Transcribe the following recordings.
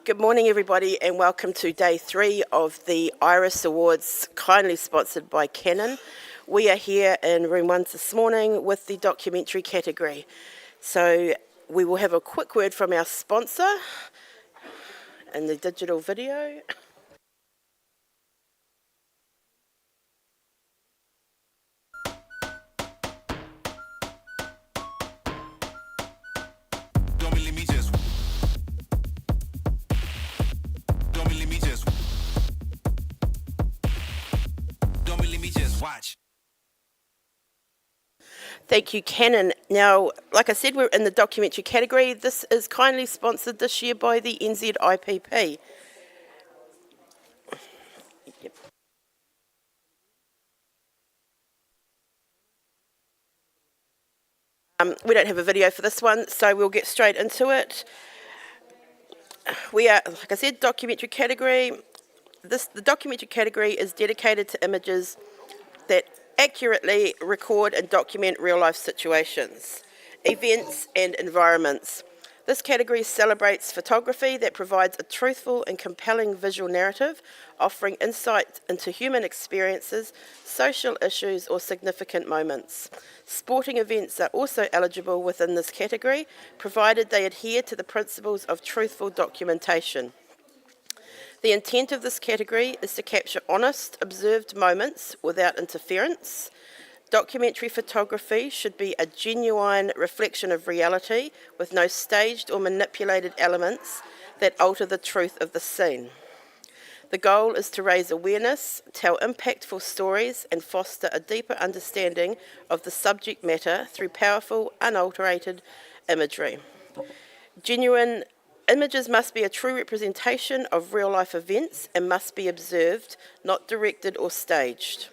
Good morning, everybody, and welcome to day 3 of the Iris Awards, kindly sponsored by Canon. We are here in room 1 this morning with the documentary category. So we will have a quick word from our sponsor in the digital video. Watch. Thank you, Canon. Now, like I said, we're in the documentary category. This is kindly sponsored this year by the NZIPP. Yep. We don't have a video for this one, so we'll get straight into it. We are, like I said, documentary category. The documentary category is dedicated to images that accurately record and document real-life situations, events and environments. This category celebrates photography that provides a truthful and compelling visual narrative, offering insight into human experiences, social issues or significant moments. Sporting events are also eligible within this category, provided they adhere to the principles of truthful documentation. The intent of this category is to capture honest, observed moments without interference. Documentary photography should be a genuine reflection of reality with no staged or manipulated elements that alter the truth of the scene. The goal is to raise awareness, tell impactful stories, and foster a deeper understanding of the subject matter through powerful, unalterated imagery. Genuine images must be a true representation of real-life events and must be observed, not directed or staged.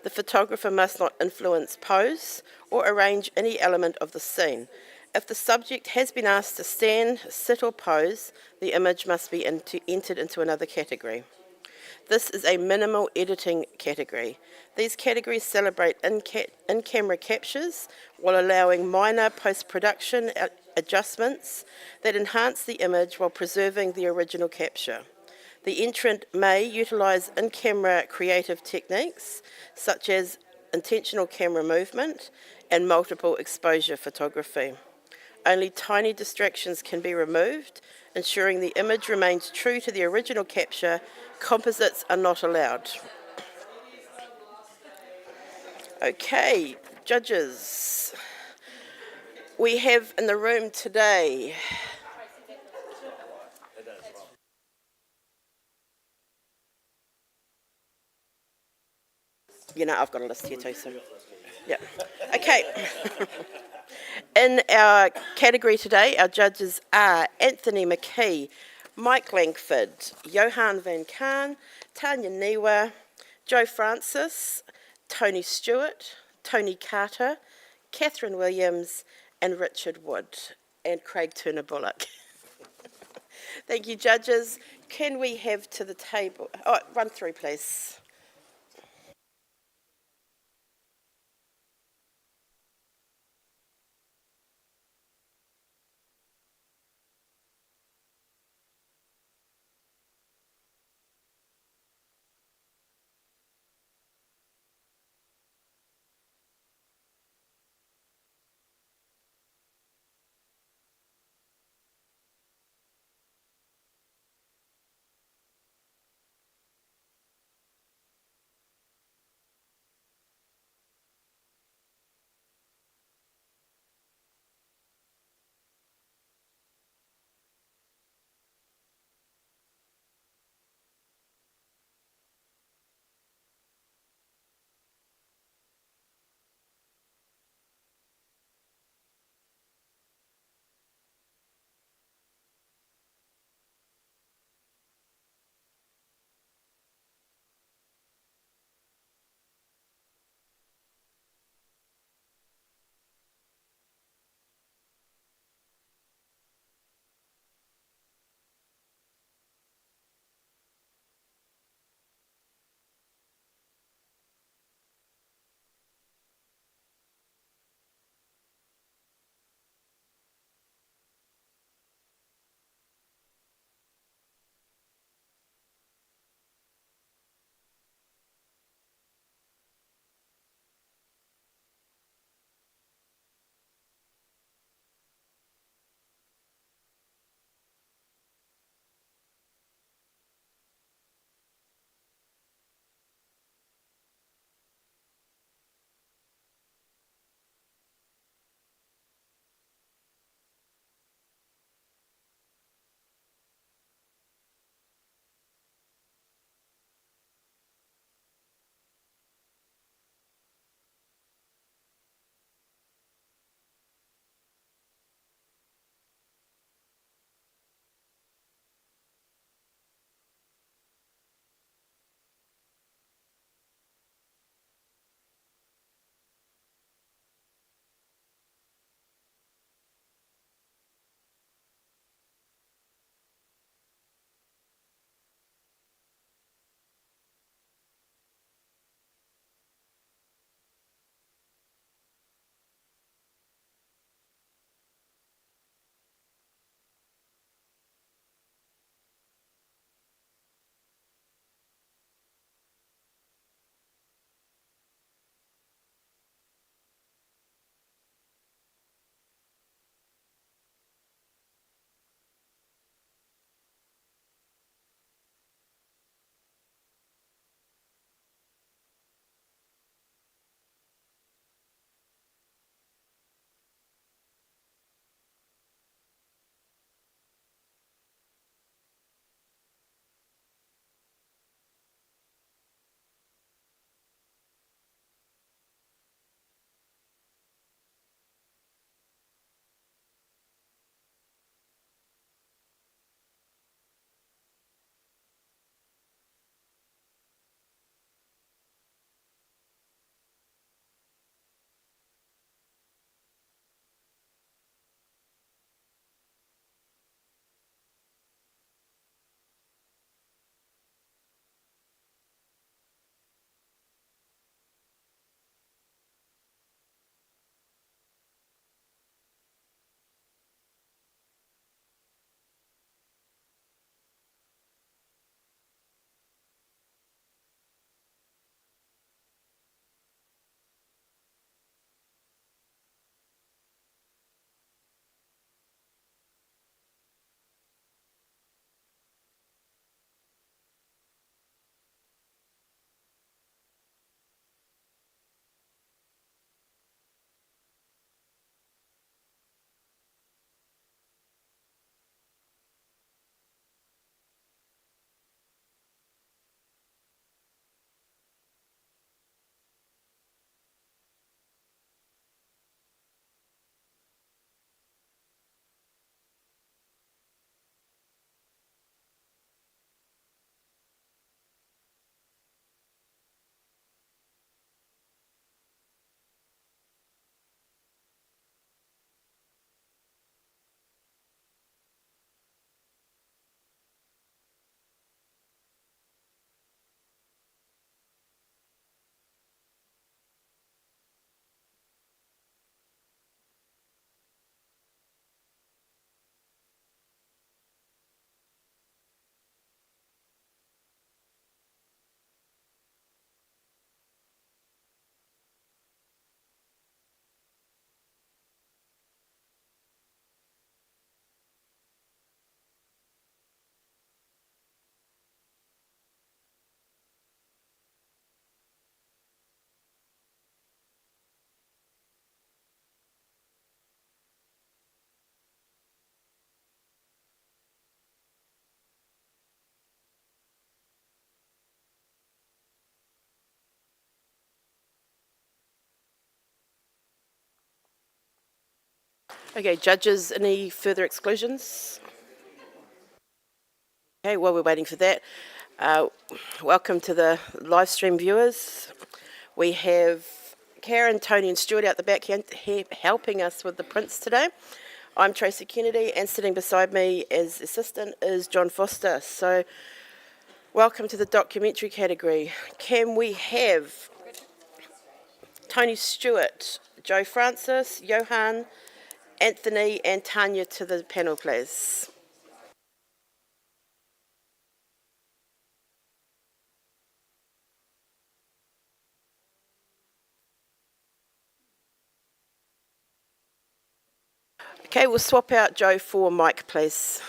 The photographer must not influence pose or arrange any element of the scene. If the subject has been asked to stand, sit or pose, the image must be entered into another category. This is a minimal editing category. These categories celebrate in-camera captures while allowing minor post-production adjustments that enhance the image while preserving the original capture. The entrant may utilise in-camera creative techniques such as intentional camera movement and multiple exposure photography. Only tiny distractions can be removed, ensuring the image remains true to the original capture. Composites are not allowed. Okay, judges. We have in the room today I've got a list here too, so yeah. Okay. In our category today, our judges are Anthony McKee, Mike Langford, Johan van Kaan, Tanya Niwa, Joe Francis, Tony Stewart, Tony Carter, Catherine Williams, and Richard Wood, and Craig Turner-Bullock. Thank you, judges. Can we have to the table? Oh, run through, please. Okay, judges, any further exclusions? Okay, while we're waiting for that, welcome to the live stream viewers. We have Karen, Tony and Stuart out the back here helping us with the prints today. I'm Tracy Kennedy, and sitting beside me as assistant is John Foster. So welcome to the documentary category. Can we have Tony Stewart, Joe Francis, Johan, Anthony and Tanya to the panel, please? Okay, we'll swap out Joe for Mike, please.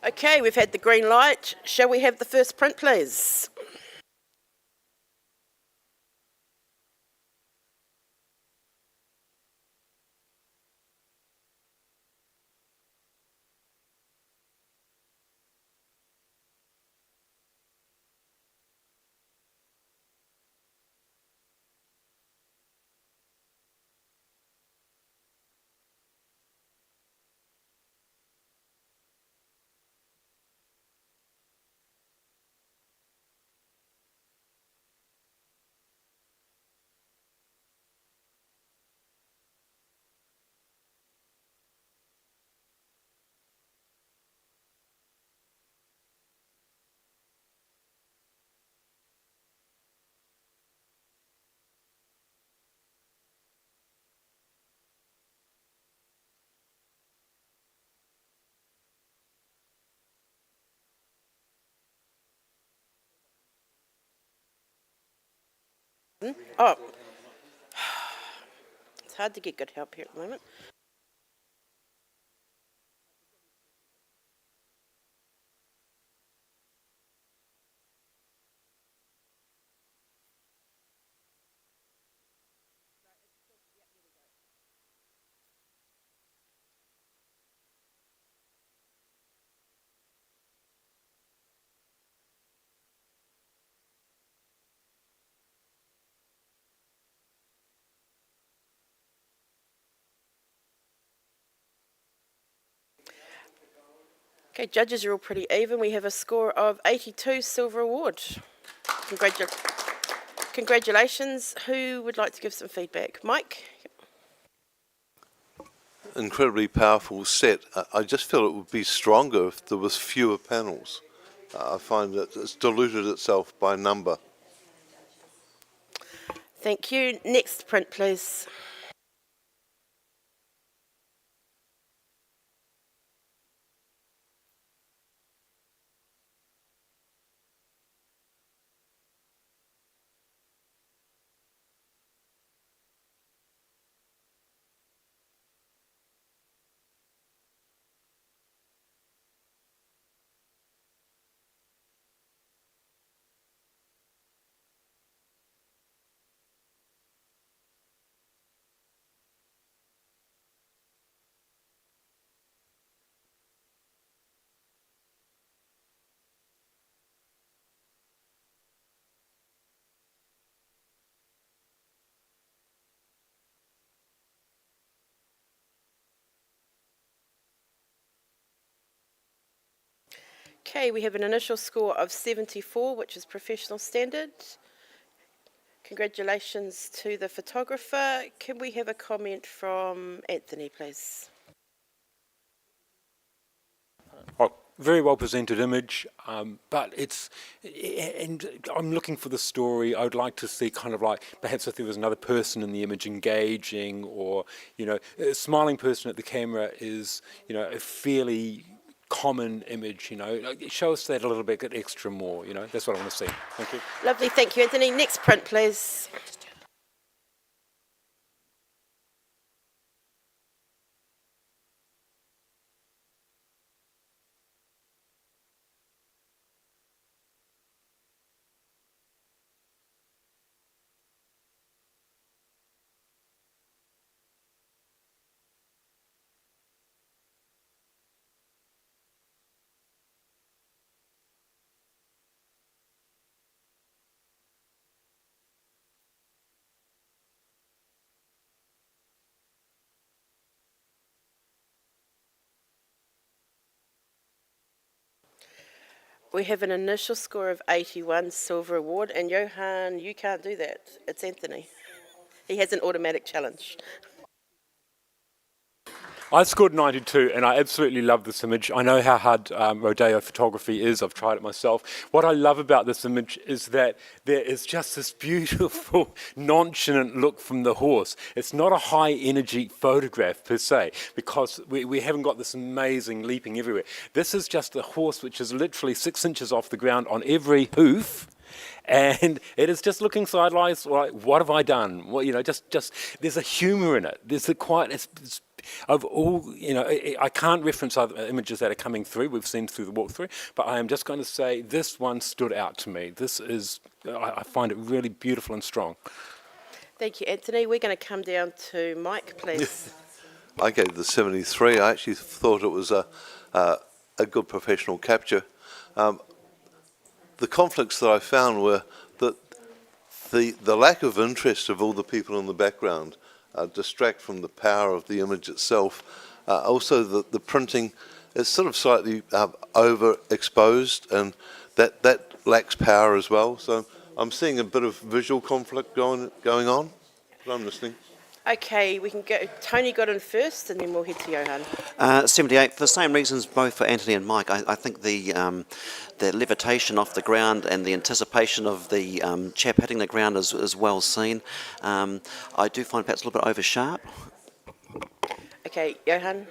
Okay, we've had the green light. Shall we have the first print, please? Oh, it's hard to get good help here at the moment. Okay, judges are all pretty even. We have a score of 82, silver award. Congratulations. Who would like to give some feedback? Mike? Incredibly powerful set. I just feel it would be stronger if there was fewer panels. I find that it's diluted itself by number. Thank you. Next print, please. Okay, we have an initial score of 74, which is professional standard. Congratulations to the photographer. Can we have a comment from Anthony, please? very well presented image, but and I'm looking for the story. I would like to see kind of like, perhaps if there was another person in the image engaging, or, a smiling person at the camera is, a fairly common image, like, show us that a little bit, get extra more, that's what I want to see. Thank you. Lovely, thank you, Anthony. Next print, please. We have an initial score of 81, silver award, and Johan, you can't do that. It's Anthony. He has an automatic challenge. I scored 92, and I absolutely love this image. I know how hard rodeo photography is. I've tried it myself. What I love about this image is that there is just this beautiful, nonchalant look from the horse. It's not a high-energy photograph per se, because we haven't got this amazing leaping everywhere. This is just a horse which is literally 6 inches off the ground on every hoof, and it is just looking sideways like, what have I done? Well, just there's a humour in it. There's a quite, it's of all, I can't reference other images that are coming through, we've seen through the walkthrough, but I am just going to say this one stood out to me. This is, I find it really beautiful and strong. Thank you, Anthony. We're going to come down to Mike, please. I gave the 73. I actually thought it was a good professional capture. The conflicts that I found were that the lack of interest of all the people in the background distract from the power of the image itself. Also, the printing is sort of slightly overexposed, and that lacks power as well. So I'm seeing a bit of visual conflict going on, but I'm listening. Okay, we can go. Tony got in first, and then we'll head to Johan. 78, for the same reasons both for Anthony and Mike. I think the levitation off the ground and the anticipation of the chap hitting the ground is well seen. I do find perhaps a little bit over sharp. Okay, Johan.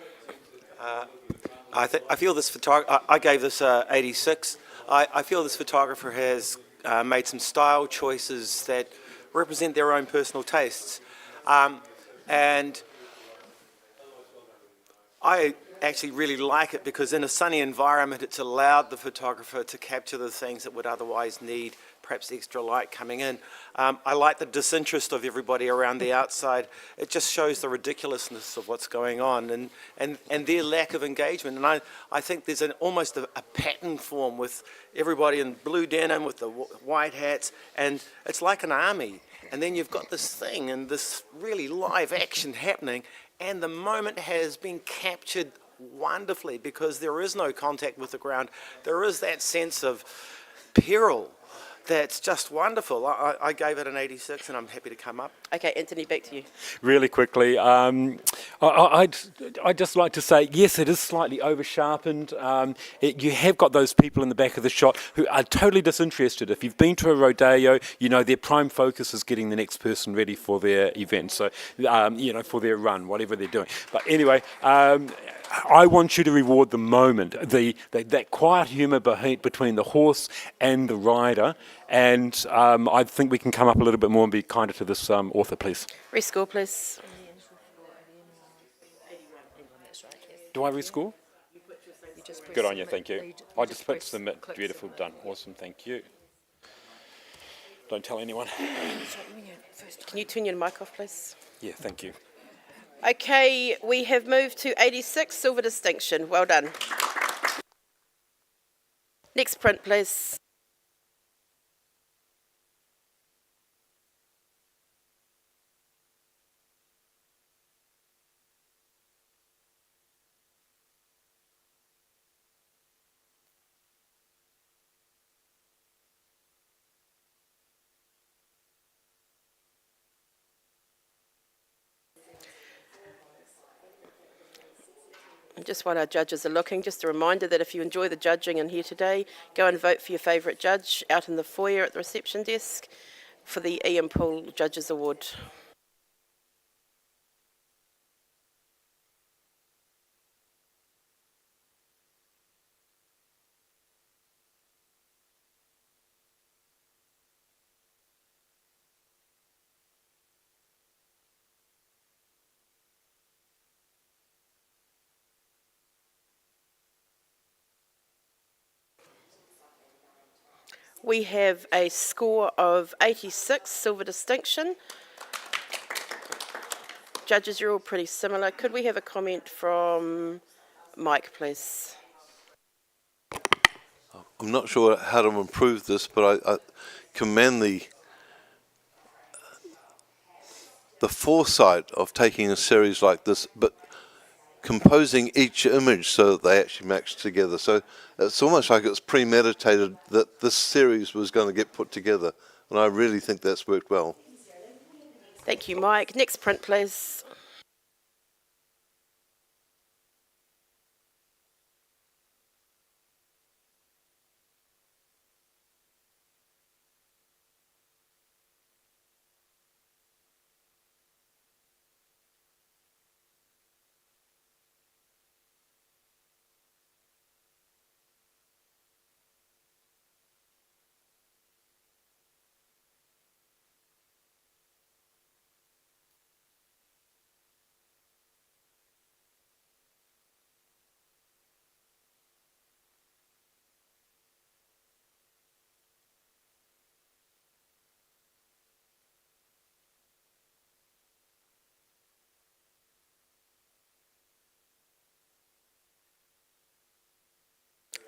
I feel this photographer. I gave this 86. I feel this photographer has made some style choices that represent their own personal tastes. And I actually really like it because in a sunny environment it's allowed the photographer to capture the things that would otherwise need perhaps extra light coming in. I like the disinterest of everybody around the outside. It just shows the ridiculousness of what's going on and their lack of engagement. And I think there's almost a pattern form with everybody in blue denim with the white hats, and it's like an army. And then you've got this thing and this really live action happening, and the moment has been captured wonderfully because there is no contact with the ground. There is that sense of peril that's just wonderful. I gave it an 86, and I'm happy to come up. Okay, Anthony, back to you. Really quickly, I'd just like to say, yes, it is slightly over-sharpened. You have got those people in the back of the shot who are totally disinterested. If you've been to a rodeo, their prime focus is getting the next person ready for their event, so, for their run, whatever they're doing. But anyway, I want you to reward the moment, that quiet humour between the horse and the rider, and I think we can come up a little bit more and be kinder to this author, please. Rescore, please. Do I rescore? Good on you, thank you. I just put submit. Beautiful, done. Awesome, thank you. Don't tell anyone. Can you turn your mic off, please? Yeah, thank you. Okay, we have moved to 86, silver distinction. Well done. Next print, please. Just while our judges are looking, just a reminder that if you enjoy the judging in here today, go and vote for your favourite judge out in the foyer at the reception desk for the Ian Poole Judges Award. We have a score of 86, silver distinction. Judges, you're all pretty similar. Could we have a comment from Mike, please? I'm not sure how to improve this, but I commend the foresight of taking a series like this, but composing each image so that they actually match together. So it's almost like it's premeditated that this series was going to get put together, and I really think that's worked well. Thank you, Mike. Next print, please.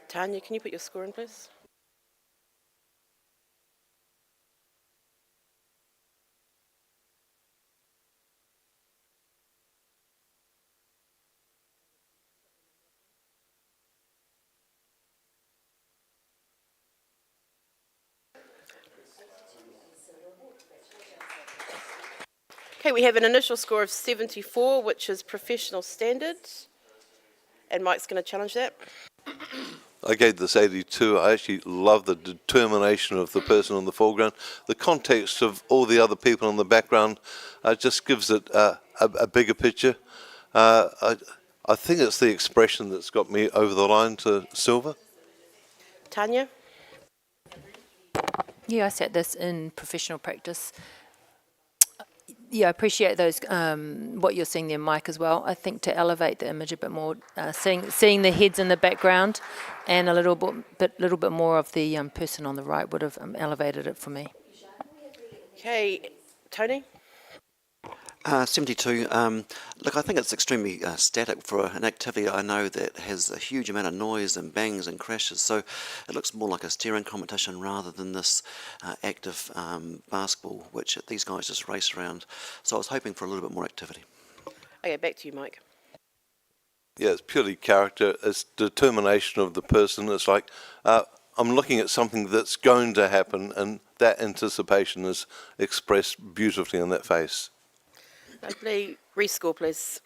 Tanya, can you put your score in, please? Okay, we have an initial score of 74, which is professional standard. And Mike's going to challenge that. I gave this 82. I actually love the determination of the person in the foreground. The context of all the other people in the background just gives it a bigger picture. I think it's the expression that's got me over the line to silver. Tanya? Yeah, I sat this in professional practice. Yeah, I appreciate those, what you're seeing there, Mike, as well. I think to elevate the image a bit more, seeing the heads in the background and a little bit more of the person on the right would have elevated it for me. Okay, Tony? 72. Look, I think it's extremely static for an activity I know that has a huge amount of noise and bangs and crashes. So it looks more like a steering competition rather than this active basketball, which these guys just race around. So I was hoping for a little bit more activity. Okay, back to you, Mike. Yeah, it's purely character. It's determination of the person. It's like I'm looking at something that's going to happen, and that anticipation is expressed beautifully in that face. Lovely. Rescore, please.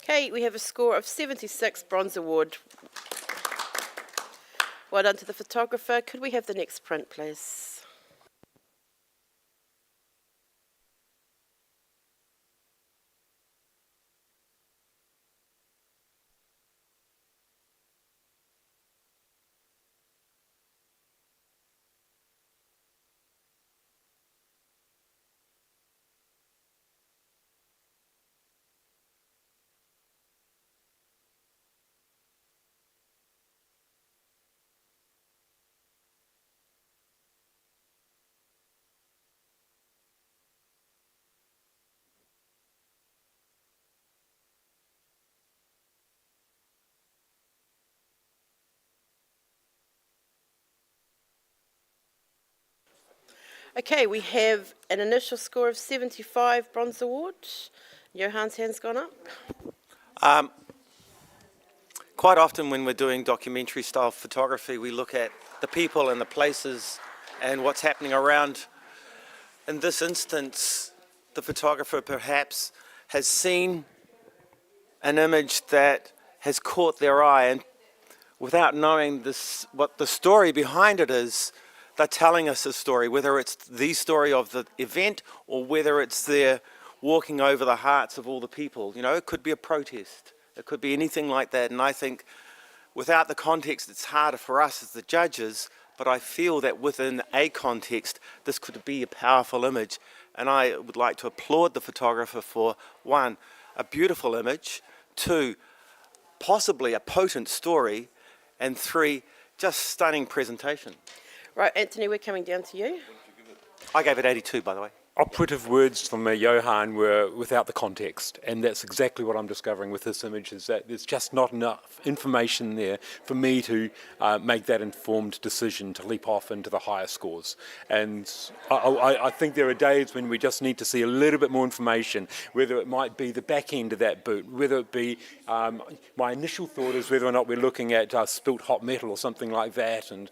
Okay, we have a score of 76, Bronze Award. Well done to the photographer. Could we have the next print, please? Okay, we have an initial score of 75, Bronze Award. Johan's hand's gone up. Quite often when we're doing documentary style photography, we look at the people and the places and what's happening around. In this instance, the photographer perhaps has seen an image that has caught their eye, and without knowing what the story behind it is, they're telling us a story, whether it's the story of the event or whether it's their walking over the hearts of all the people. You know, it could be a protest. It could be anything like that. And I think without the context, it's harder for us as the judges, but I feel that within a context, this could be a powerful image. And I would like to applaud the photographer for, one, a beautiful image, two, possibly a potent story, and three, just stunning presentation. Right, Anthony, we're coming down to you. I gave it 82, by the way. Operative words from Johan were without the context, and that's exactly what I'm discovering with this image, is that there's just not enough information there for me to make that informed decision to leap off into the higher scores. And I think there are days when we just need to see a little bit more information, whether it might be the back end of that boot, whether it be, my initial thought is whether or not we're looking at spilt hot metal or something like that, and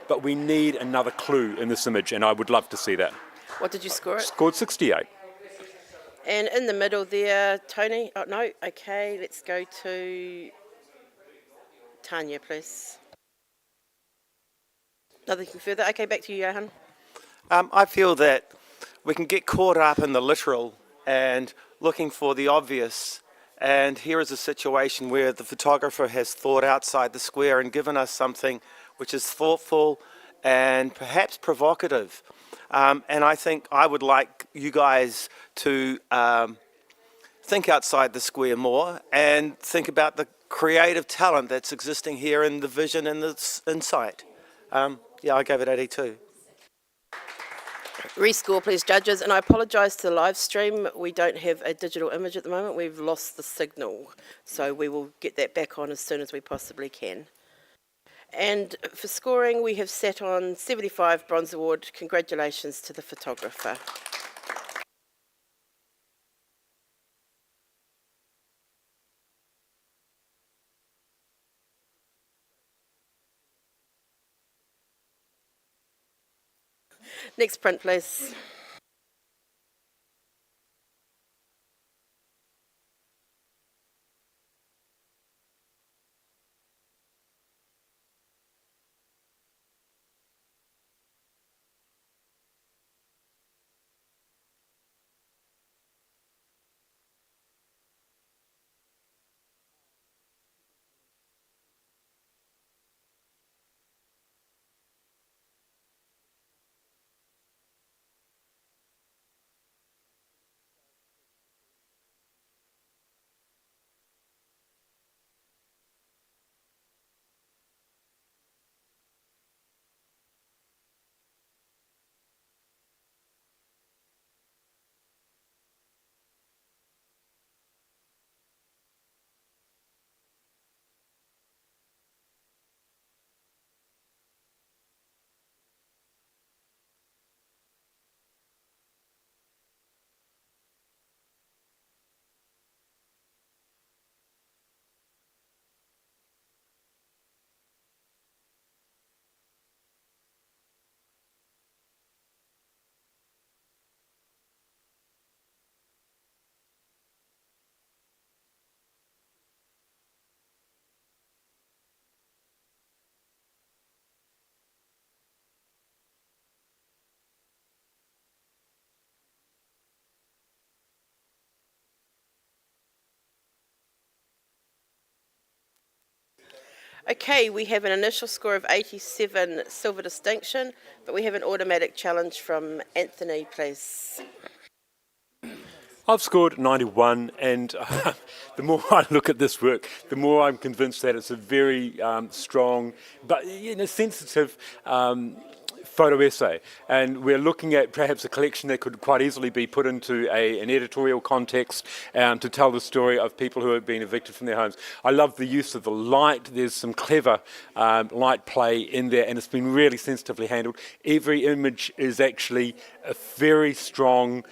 but we need another clue in this image, and I would love to see that. What did you score it? Scored 68. And in the middle there, Tony. Oh, no. Okay, let's go to Tanya, please. Nothing further. Okay, back to you, Johan. I feel that we can get caught up in the literal and looking for the obvious. And here is a situation where the photographer has thought outside the square and given us something which is thoughtful and perhaps provocative. And I think I would like you guys to think outside the square more and think about the creative talent that's existing here in the vision and the insight. Yeah, I gave it 82. Rescore, please, judges. And I apologise to the live stream. We don't have a digital image at the moment. We've lost the signal. So we will get that back on as soon as we possibly can. And for scoring, we have sat on 75 Bronze Award. Congratulations to the photographer. Next print, please. Okay, we have an initial score of 87, silver distinction, but we have an automatic challenge from Anthony, please. I've scored 91, and the more I look at this work, the more I'm convinced that it's a very strong, but in a sensitive photo essay. And we're looking at perhaps a collection that could quite easily be put into an editorial context to tell the story of people who have been evicted from their homes. I love the use of the light. There's some clever light play in there, and it's been really sensitively handled. Every image is actually a very strong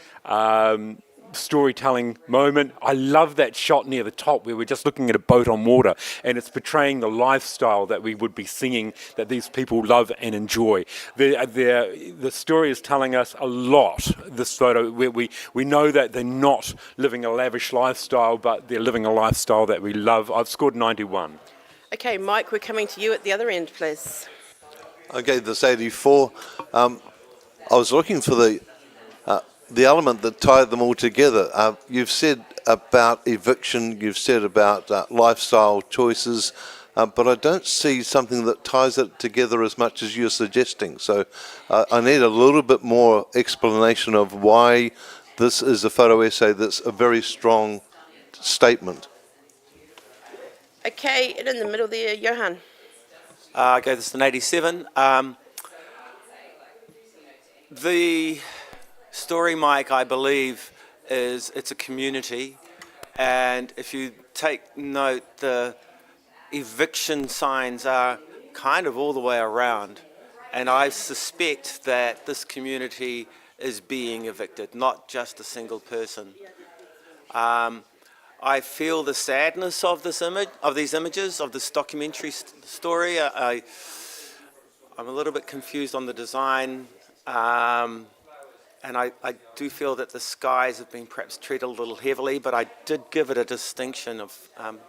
storytelling moment. I love that shot near the top where we're just looking at a boat on water, and it's portraying the lifestyle that we would be singing, that these people love and enjoy. The story is telling us a lot, this photo, where we know that they're not living a lavish lifestyle, but they're living a lifestyle that we love. I've scored 91. Okay, Mike, we're coming to you at the other end, please. I gave this 84. I was looking for the element that tied them all together. You've said about eviction, you've said about lifestyle choices, but I don't see something that ties it together as much as you're suggesting. So I need a little bit more explanation of why this is a photo essay that's a very strong statement. Okay, and in the middle there, Johan. I gave this an 87. The story, Mike, I believe, is it's a community, and if you take note, the eviction signs are kind of all the way around, and I suspect that this community is being evicted, not just a single person. I feel the sadness of this image, of these images, of this documentary story. I'm a little bit confused on the design, and I do feel that the skies have been perhaps treated a little heavily, but I did give it a distinction of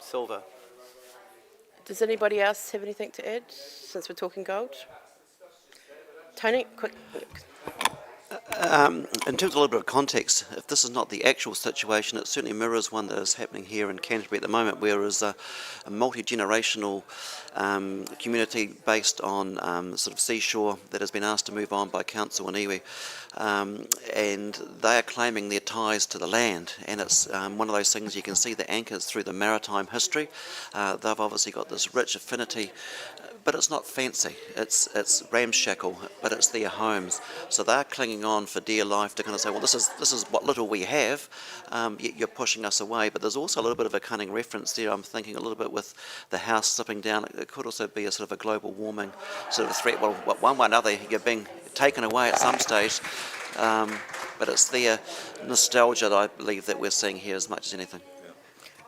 silver. Does anybody else have anything to add, since we're talking gold? Tony, quick. In terms of a little bit of context, if this is not the actual situation, it certainly mirrors one that is happening here in Canterbury at the moment, where is a multi-generational community based on sort of seashore that has been asked to move on by council and iwi, and they are claiming their ties to the land, and it's one of those things you can see the anchors through the maritime history. They've obviously got this rich affinity, but it's not fancy, it's ramshackle, but it's their homes. So they're clinging on for dear life to kind of say, well, this is what little we have, yet you're pushing us away. But there's also a little bit of a cunning reference there. I'm thinking a little bit with the house slipping down. It could also be a sort of a global warming sort of threat. Well, one way or another, you're being taken away at some stage. But it's their nostalgia that I believe that we're seeing here as much as anything.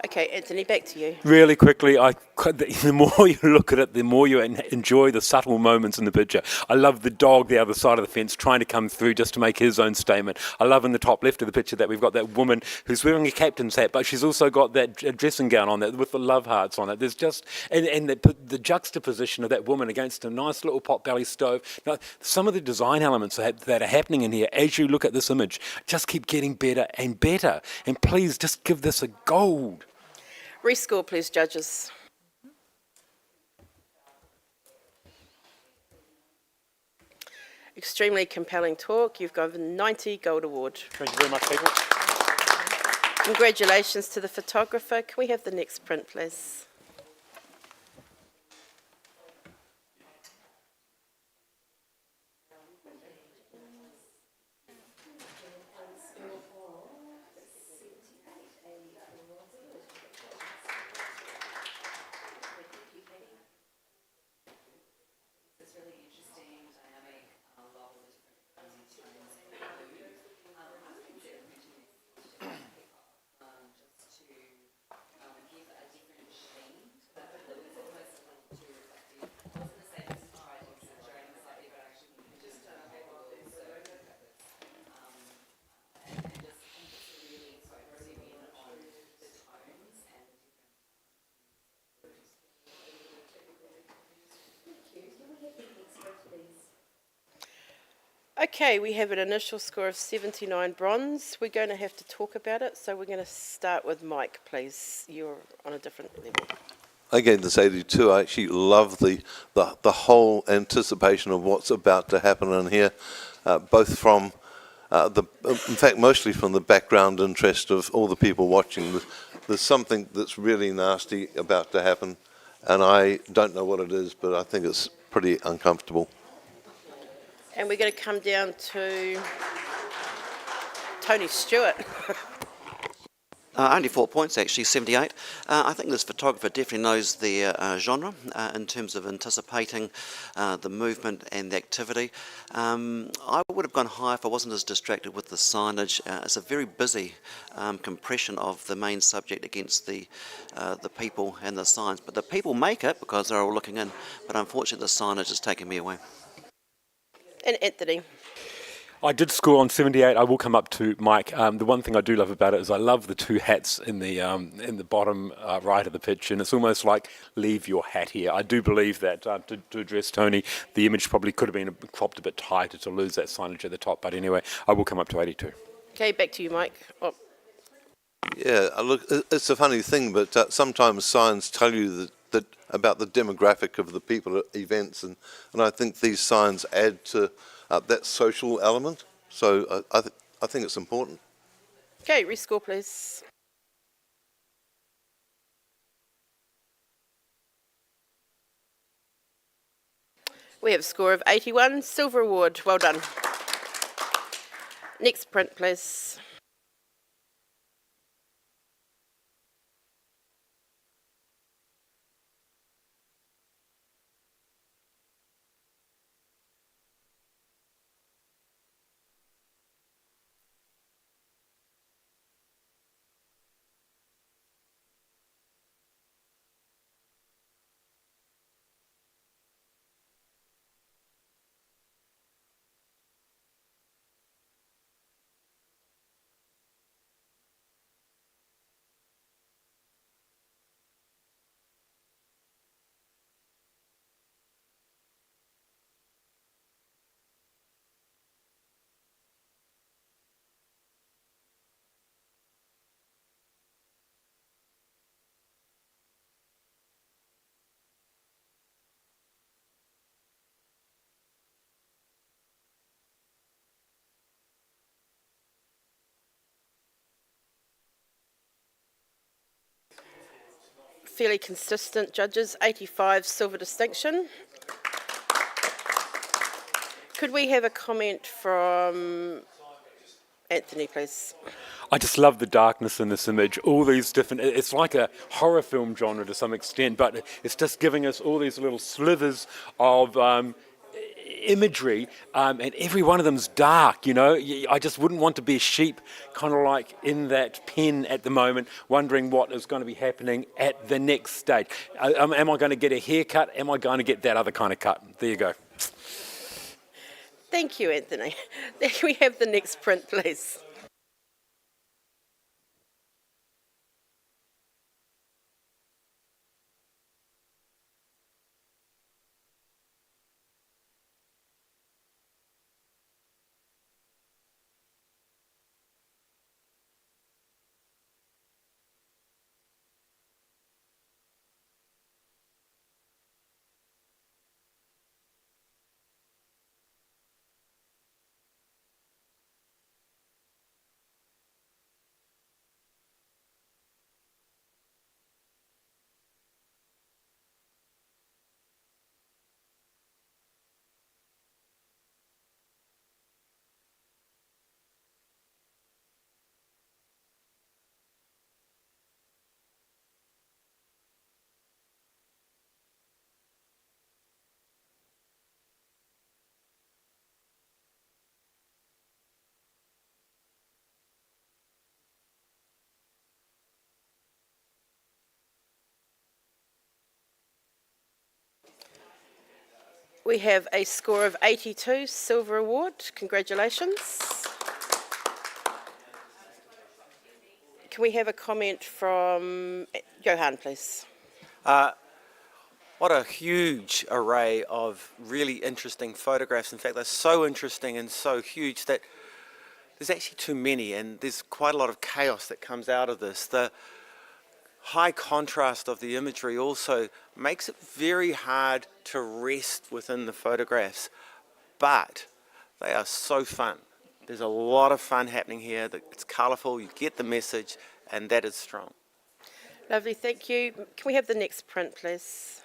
Okay, Anthony, back to you. Really quickly, the more you look at it, the more you enjoy the subtle moments in the picture. I love the dog the other side of the fence trying to come through just to make his own statement. I love in the top left of the picture that we've got that woman who's wearing a captain's hat, but she's also got that dressing gown on that with the love hearts on it. There's just, and the juxtaposition of that woman against a nice little pot-belly stove. Now, some of the design elements that are happening in here, as you look at this image, just keep getting better and better. And please, just give this a gold. Rescore, please, judges. Extremely compelling talk. You've got a 90 Gold Award. Thank you very much, people. Congratulations to the photographer. Can we have the next print, please? Okay, we have an initial score of 79 bronze. We're going to have to talk about it, so we're going to start with Mike, please. You're on a different level. I gave this 82. I actually love the whole anticipation of what's about to happen in here, both from in fact, mostly from the background interest of all the people watching. There's something that's really nasty about to happen, and I don't know what it is, but I think it's pretty uncomfortable. And we're going to come down to Tony Stewart. Only 4 points, actually, 78. I think this photographer definitely knows their genre in terms of anticipating the movement and the activity. I would have gone higher if I wasn't as distracted with the signage. It's a very busy compression of the main subject against the people and the signs. But the people make it because they're all looking in. But unfortunately, the signage is taking me away. And Anthony. I did score on 78. I will come up to Mike. The one thing I do love about it is I love the two hats in the bottom right of the pitch, and it's almost like leave your hat here. I do believe that to address Tony, the image probably could have been cropped a bit tighter to lose that signage at the top. But anyway, I will come up to 82. Okay, back to you, Mike. Oh, Yeah, look, it's a funny thing, but sometimes signs tell you that about the demographic of the people at events, and I think these signs add to that social element. So I think it's important. okay, rescore, please. We have a score of 81, silver award. Well done. Next print, please. Fairly consistent judges, 85, silver distinction. Could we have a comment from Anthony, please? I just love the darkness in this image. All these different, it's like a horror film genre to some extent, but it's just giving us all these little slithers of imagery, and every one of them's dark, you know. I just wouldn't want to be a sheep kind of like in that pen at the moment, wondering what is going to be happening at the next stage. Am I going to get a haircut? Am I going to get that other kind of cut? There you go. Thank you, Anthony. Can we have the next print, please? We have a score of 82, silver award. Congratulations. Can we have a comment from Johan, please? What a huge array of really interesting photographs. In fact, they're so interesting and so huge that there's actually too many, and there's quite a lot of chaos that comes out of this. The high contrast of the imagery also makes it very hard to rest within the photographs, but they are so fun. There's a lot of fun happening here. It's colourful, you get the message, and that is strong. Lovely, thank you. Can we have the next print, please?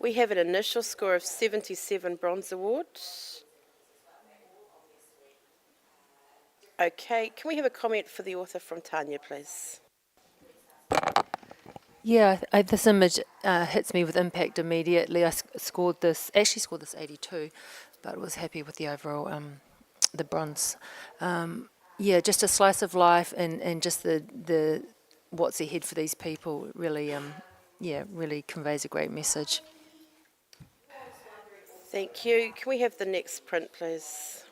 We have an initial score of 77 bronze award. Okay, can we have a comment for the author from Tanya, please? Yeah, this image hits me with impact immediately. I scored this 82, but was happy with the overall, the bronze. Yeah, just a slice of life and just the what's ahead for these people really, really conveys a great message. Thank you. Can we have the next print, please?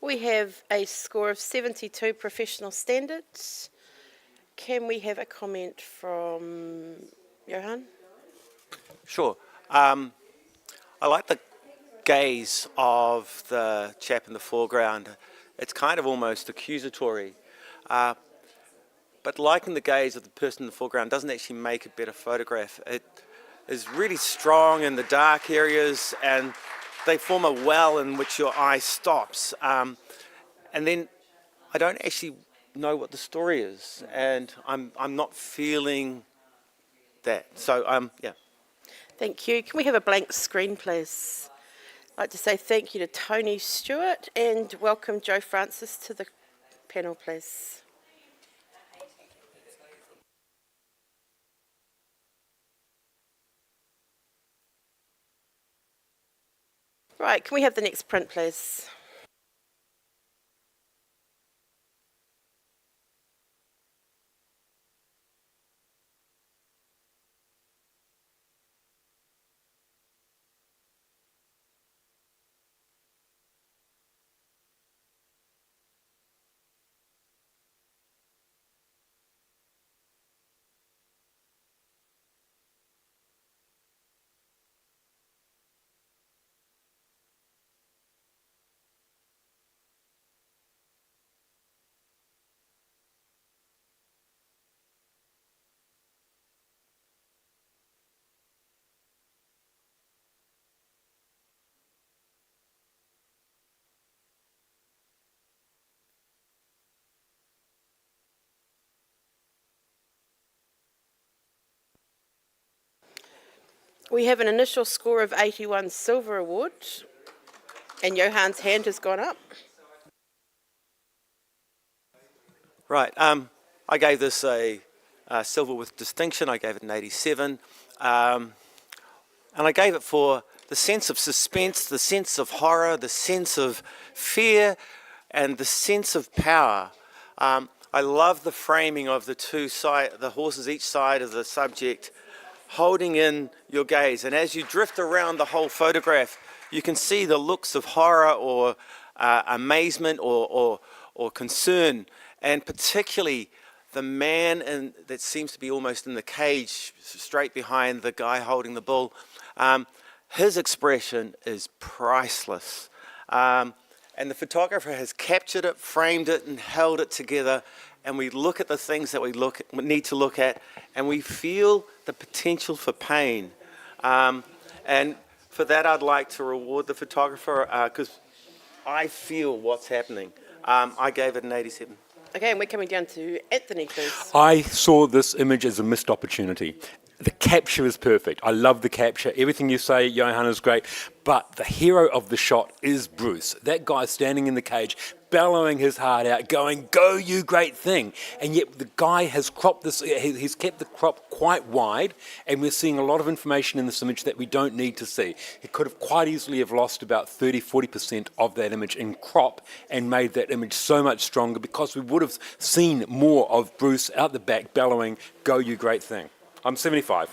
We have a score of 72 professional standards. Can we have a comment from Johan? Sure. I like the gaze of the chap in the foreground. It's kind of almost accusatory. But liking the gaze of the person in the foreground doesn't actually make a better photograph. It is really strong in the dark areas, and they form a well in which your eye stops. And then I don't actually know what the story is, and I'm not feeling that. So, yeah. Thank you. Can we have a blank screen, please? I'd like to say thank you to Tony Stewart and welcome Joe Francis to the panel, please. Right, can we have the next print, please? We have an initial score of 81 silver award, and Johan's hand has gone up. Right. I gave this a silver with distinction. I gave it an 87. And I gave it for the sense of suspense, the sense of horror, the sense of fear, and the sense of power. I love the framing of the horses each side of the subject, holding in your gaze. And as you drift around the whole photograph, you can see the looks of horror or amazement or concern, and particularly the man that seems to be almost in the cage straight behind the guy holding the bull. His expression is priceless. And the photographer has captured it, framed it, and held it together. And we look at the things that we need to look at, and we feel the potential for pain. And for that, I'd like to reward the photographer because I feel what's happening. I gave it an 87. Okay, and we're coming down to Anthony, please. I saw this image as a missed opportunity. The capture is perfect. I love the capture. Everything you say, Johan, is great. But the hero of the shot is Bruce. That guy standing in the cage, bellowing his heart out, going, "Go, you great thing!" And yet the guy has cropped this. He's kept the crop quite wide, and we're seeing a lot of information in this image that we don't need to see. He could have quite easily have lost about 30-40% of that image in crop and made that image so much stronger, because we would have seen more of Bruce out the back bellowing, "Go, you great thing." I'm 75.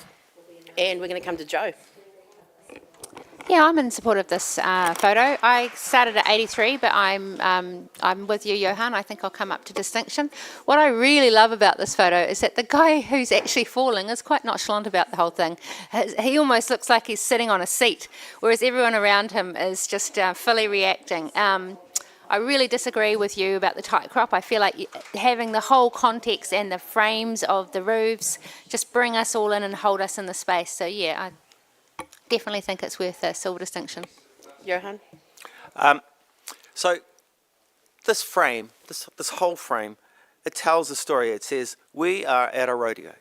And we're going to come to Joe. Yeah, I'm in support of this photo. I started at 83, but I'm with you, Johan. I think I'll come up to distinction. What I really love about this photo is that the guy who's actually falling is quite nonchalant about the whole thing. He almost looks like he's sitting on a seat, whereas everyone around him is just fully reacting. I really disagree with you about the tight crop. I feel like having the whole context and the frames of the roofs just bring us all in and hold us in the space. So yeah, I definitely think it's worth a silver distinction. Johan? So this frame, this whole frame, it tells a story. It says, we are at a rodeo.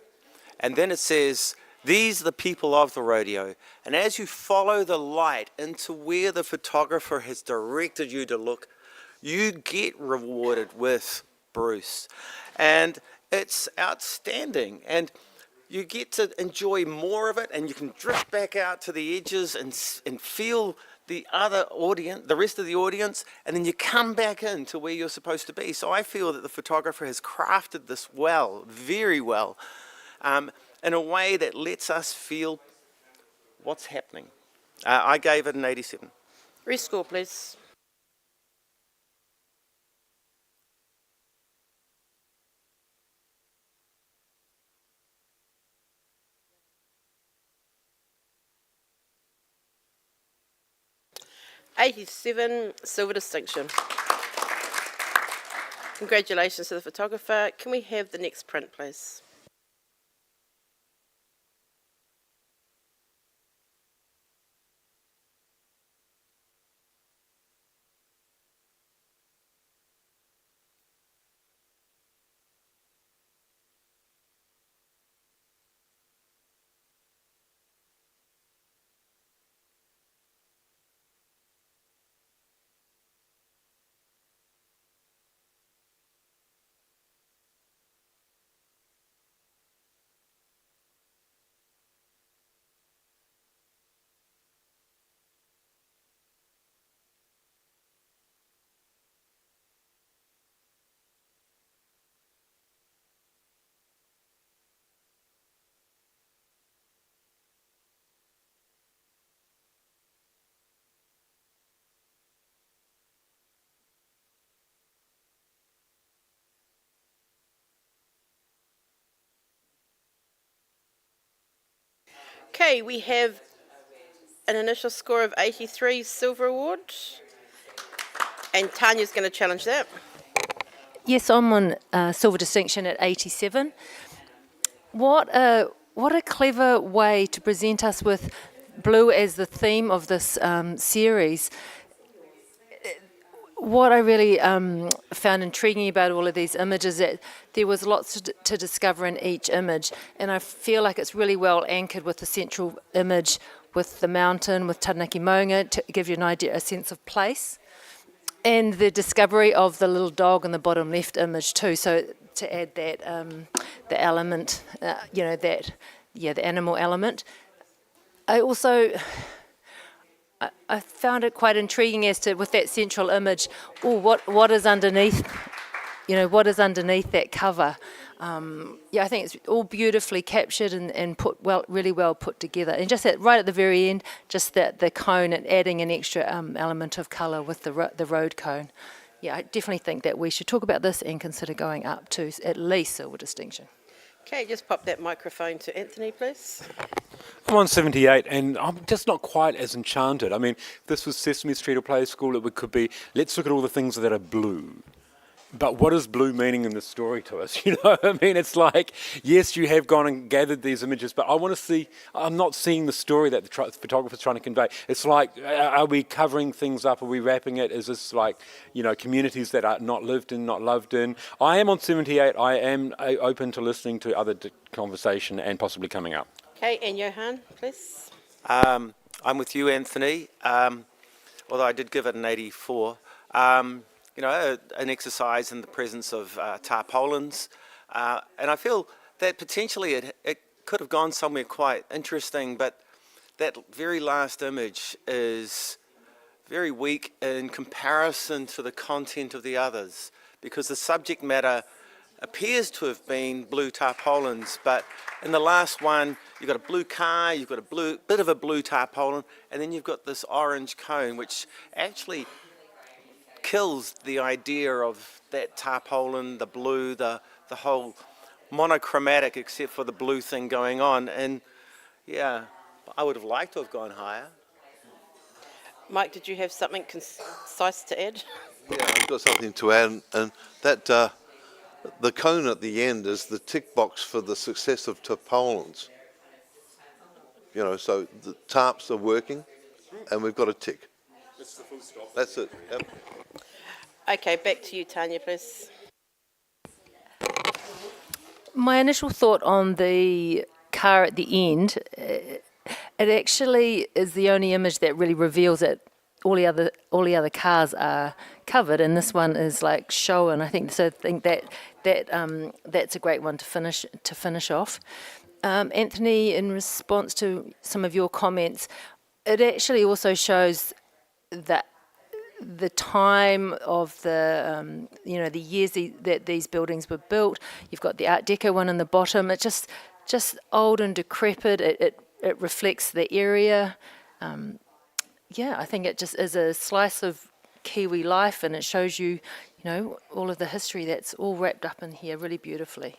And then it says, these are the people of the rodeo. And as you follow the light into where the photographer has directed you to look, you get rewarded with Bruce. And it's outstanding. And you get to enjoy more of it, and you can drift back out to the edges and feel the other audience, the rest of the audience, and then you come back in to where you're supposed to be. So I feel that the photographer has crafted this well, very well, in a way that lets us feel what's happening. I gave it an 87. Rescore, please. '87 silver distinction. Congratulations to the photographer. Can we have the next print, please? Okay, we have an initial score of 83 silver award, and Tanya's going to challenge that. Yes, I'm on silver distinction at 87. What a clever way to present us with blue as the theme of this series. What I really found intriguing about all of these images is that there was lots to discover in each image, and I feel like it's really well anchored with the central image, with the mountain, with Taranaki Maunga, to give you an idea, a sense of place, and the discovery of the little dog in the bottom left image too. So to add that the element, the animal element. I found it quite intriguing as to, with that central image, what is underneath, what is underneath that cover. I think it's all beautifully captured and really well put together. And just right at the very end, just the cone and adding an extra element of colour with the road cone. Yeah, I definitely think that we should talk about this and consider going up to at least silver distinction. Okay, just pop that microphone to Anthony, please. I'm on 78, and I'm just not quite as enchanted. I mean, if this was Sesame Street or Play School, it could be, let's look at all the things that are blue. But what is blue meaning in the story to us? I mean, it's like, yes, you have gone and gathered these images, but I'm not seeing the story that the photographer's trying to convey. It's like, are we covering things up? Are we wrapping it? Is this like, communities that are not lived in, not loved in? I am on 78. I am open to listening to other conversation and possibly coming up. Okay, and Johan, please. I'm with you, Anthony. Although I did give it an 84. An exercise in the presence of tarpaulins. And I feel that potentially it could have gone somewhere quite interesting, but that very last image is very weak in comparison to the content of the others, because the subject matter appears to have been blue tarpaulins, but in the last one you've got a blue car, you've got a bit of a blue tarpaulin, and then you've got this orange cone, which actually kills the idea of that tarpaulin, the blue, the whole monochromatic, except for the blue thing going on. And yeah, I would have liked to have gone higher. Mike, did you have something concise to add? Yeah, I've got something to add, and that the cone at the end is the tick box for the success of tarpaulins. So the tarps are working, and we've got a tick. That's the full stop. That's it. Yep. Okay, back to you, Tanya, please. My initial thought on the car at the end, it actually is the only image that really reveals it. All the other cars are covered, and this one is like shown. I think that's a great one to finish off. Anthony, in response to some of your comments, it actually also shows that the time of the the years that these buildings were built. You've got the Art Deco one in the bottom. It's just old and decrepit. It reflects the area. I think it just is a slice of Kiwi life, and it shows you, all of the history that's all wrapped up in here really beautifully.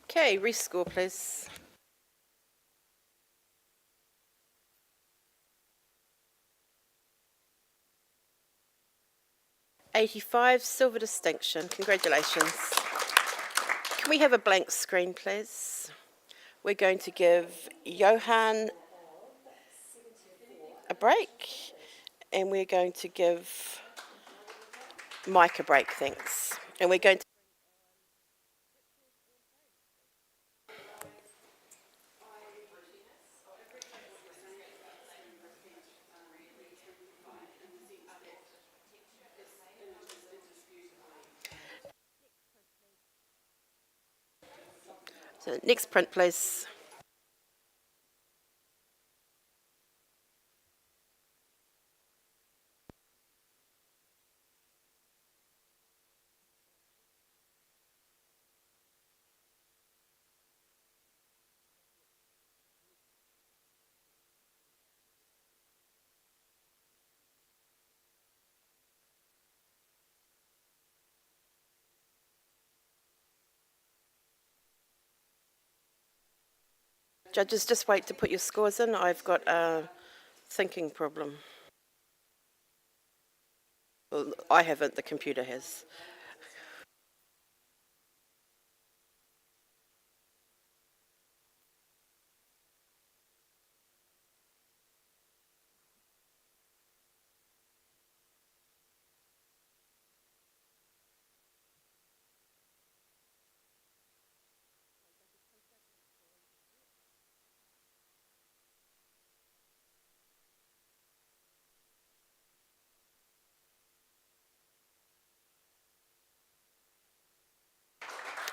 Okay, rescore, please. '85 silver distinction. Congratulations. Can we have a blank screen, please? We're going to give Johan a break, and we're going to give Mike a break, thanks. And we're going to next print, please. Judges, just wait to put your scores in. I've got a thinking problem. Well, I haven't, the computer has.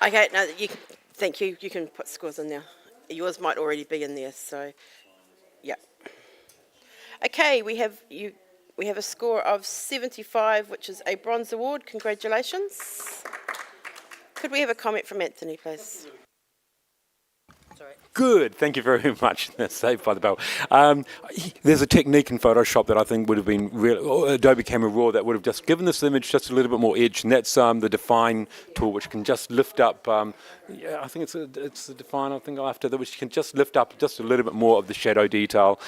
Okay, no, thank you. You can put scores in there. Yours might already be in there, so yeah. Okay, we have a score of 75, which is a bronze award. Congratulations. Could we have a comment from Anthony, please? Good, thank you very much. That's saved by the bell. There's a technique in Photoshop that I think would have been Adobe Camera Raw that would have just given this image just a little bit more edge, and that's the Define tool, which can just lift up. I think it's the Define. I think after that, which can just lift up just a little bit more of the shadow detail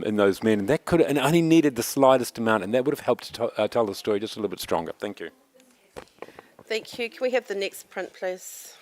in those men, and that and only needed the slightest amount, and that would have helped to tell the story just a little bit stronger. Thank you. Thank you. Can we have the next print, please?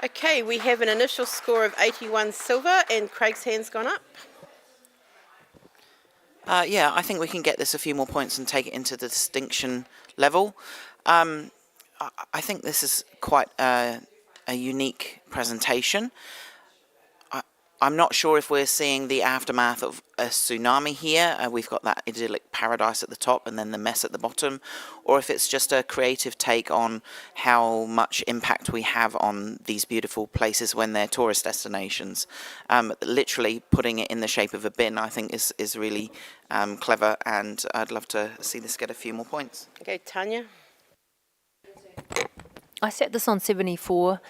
Okay, we have an initial score of 81 silver, and Craig's hand's gone up. Yeah, I think we can get this a few more points and take it into the distinction level. I think this is quite a unique presentation. I'm not sure if we're seeing the aftermath of a tsunami here. We've got that idyllic paradise at the top and then the mess at the bottom, or if it's just a creative take on how much impact we have on these beautiful places when they're tourist destinations. Literally putting it in the shape of a bin, I think, is really clever, and I'd love to see this get a few more points. Okay, Tanya. I set this on 74.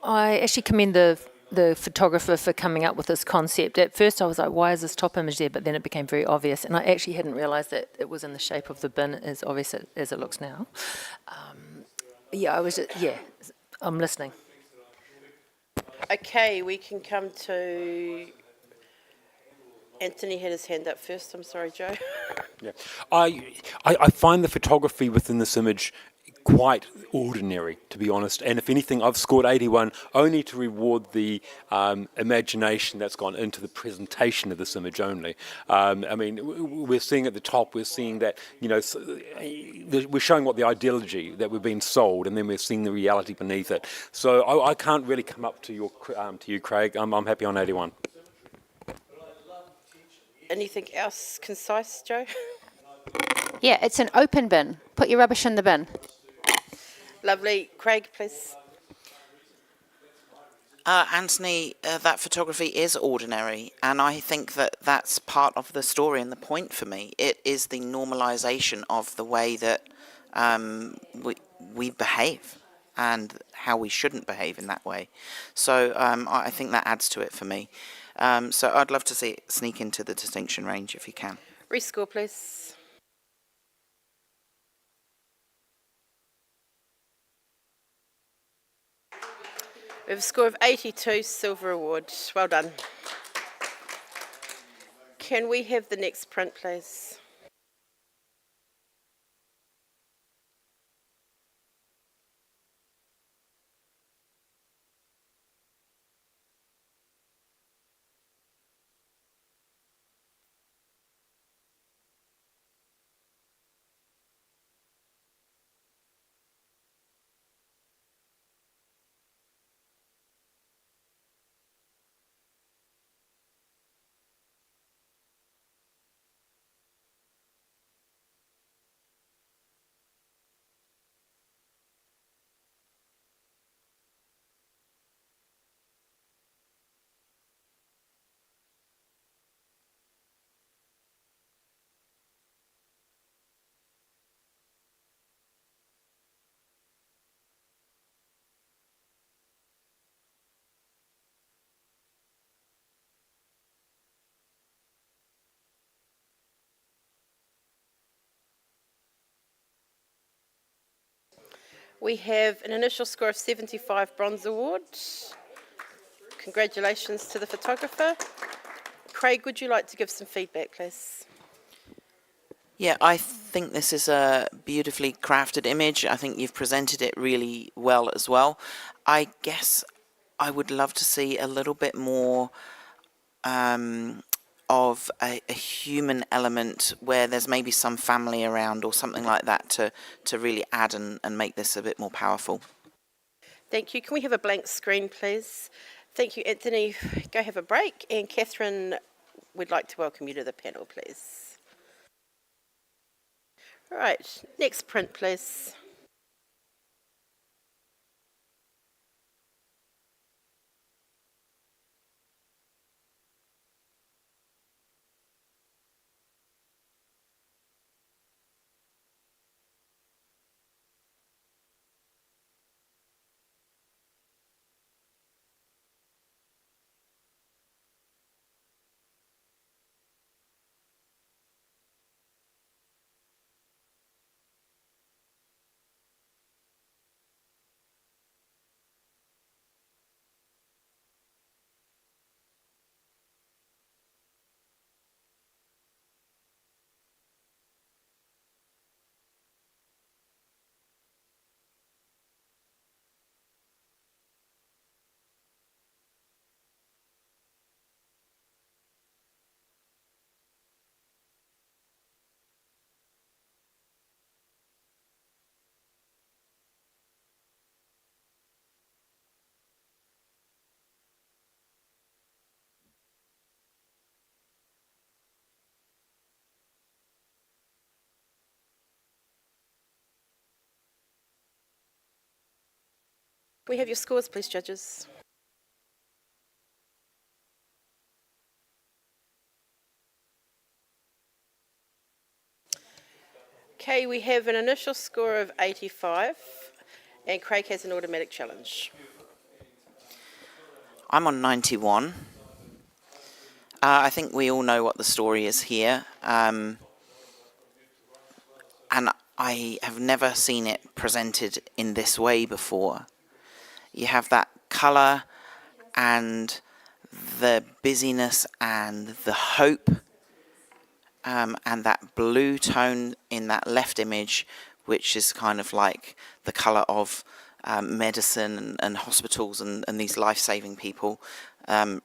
I actually commend the photographer for coming up with this concept. At first I was like, why is this top image there? But then it became very obvious, and I actually hadn't realised that it was in the shape of the bin as obvious as it looks now. I'm listening. Okay, we can come to... Anthony had his hand up first. I'm sorry, Joe. Yeah, I find the photography within this image quite ordinary, to be honest. And if anything, I've scored 81 only to reward the imagination that's gone into the presentation of this image only. I mean, we're seeing at the top, we're seeing that, we're showing what the ideology that we're being sold, and then we're seeing the reality beneath it. So I can't really come up to you, Craig. I'm happy on 81. Anything else concise, Joe? Yeah, it's an open bin. Put your rubbish in the bin. Lovely. Craig, please. Anthony, that photography is ordinary, and I think that that's part of the story and the point for me. It is the normalisation of the way that we behave and how we shouldn't behave in that way. So I think that adds to it for me. So I'd love to see it sneak into the distinction range if you can. Rescore, please. We have a score of 82, silver award. Well done. Can we have the next print, please? We have an initial score of 75, bronze award. Congratulations to the photographer. Craig, would you like to give some feedback, please? Yeah, I think this is a beautifully crafted image. I think you've presented it really well as well. I guess I would love to see a little bit more of a human element where there's maybe some family around or something like that to really add and make this a bit more powerful. Thank you. Can we have a blank screen, please? Thank you, Anthony. Go have a break. And Catherine, we'd like to welcome you to the panel, please. All right, next print, please. We have your scores, please, judges. Okay, we have an initial score of 85, and Craig has an automatic challenge. I'm on 91. I think we all know what the story is here. And I have never seen it presented in this way before. You have that colour and the busyness and the hope, and that blue tone in that left image, which is kind of like the colour of medicine and hospitals and these life-saving people. And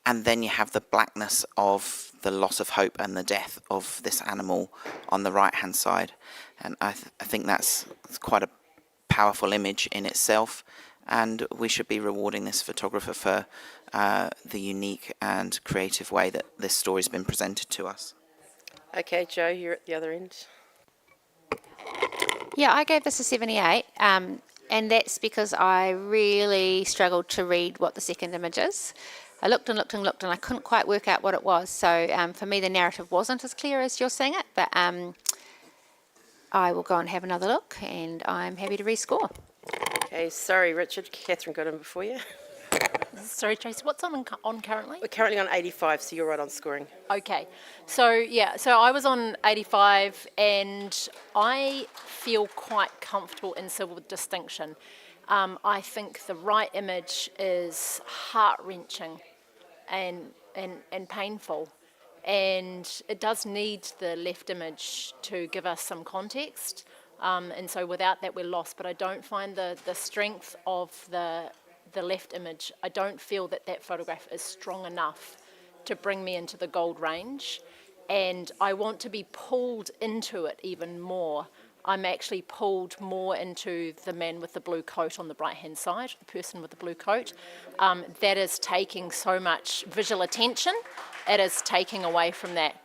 then you have the blackness of the loss of hope and the death of this animal on the right-hand side. And I think that's quite a powerful image in itself. And we should be rewarding this photographer for the unique and creative way that this story's been presented to us. Okay, Joe, you're at the other end. Yeah, I gave this a 78, and that's because I really struggled to read what the second image is. I looked and looked and looked, and I couldn't quite work out what it was. So for me, the narrative wasn't as clear as you're seeing it, but I will go and have another look, and I'm happy to rescore. Okay, sorry, Richard. Catherine got in before you. Sorry, Tracy, what's on currently? We're currently on 85, so you're right on scoring. Okay, so I was on 85, and I feel quite comfortable in silver with distinction. I think the right image is heart-wrenching and painful, and it does need the left image to give us some context, and so without that we're lost. But I don't find the strength of the left image. I don't feel that photograph is strong enough to bring me into the gold range, and I want to be pulled into it even more. I'm actually pulled more into the man with the blue coat on the right-hand side, the person with the blue coat. That is taking so much visual attention. It is taking away from that.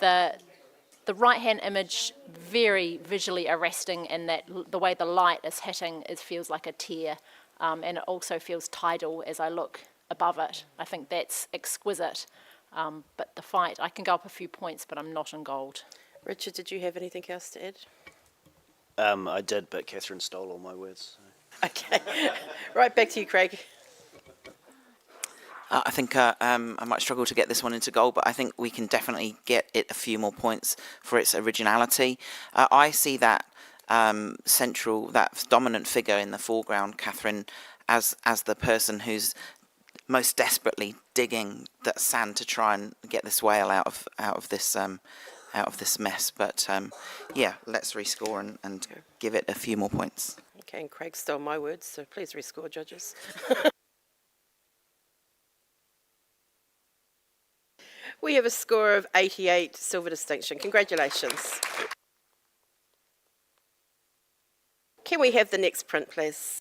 The right-hand image, very visually arresting, in that the way the light is hitting, it feels like a tear, and it also feels tidal as I look above it. I think that's exquisite. But the fight, I can go up a few points, but I'm not in gold. Richard, did you have anything else to add? I did, but Catherine stole all my words. So. Okay. Right, back to you, Craig. I think I might struggle to get this one into gold, but I think we can definitely get it a few more points for its originality. I see that that dominant figure in the foreground, Catherine, as the person who's most desperately digging that sand to try and get this whale out of this mess. But yeah, let's rescore and give it a few more points. Okay, and Craig stole my words, so please rescore, judges. We have a score of 88, silver distinction. Congratulations. Can we have the next print, please?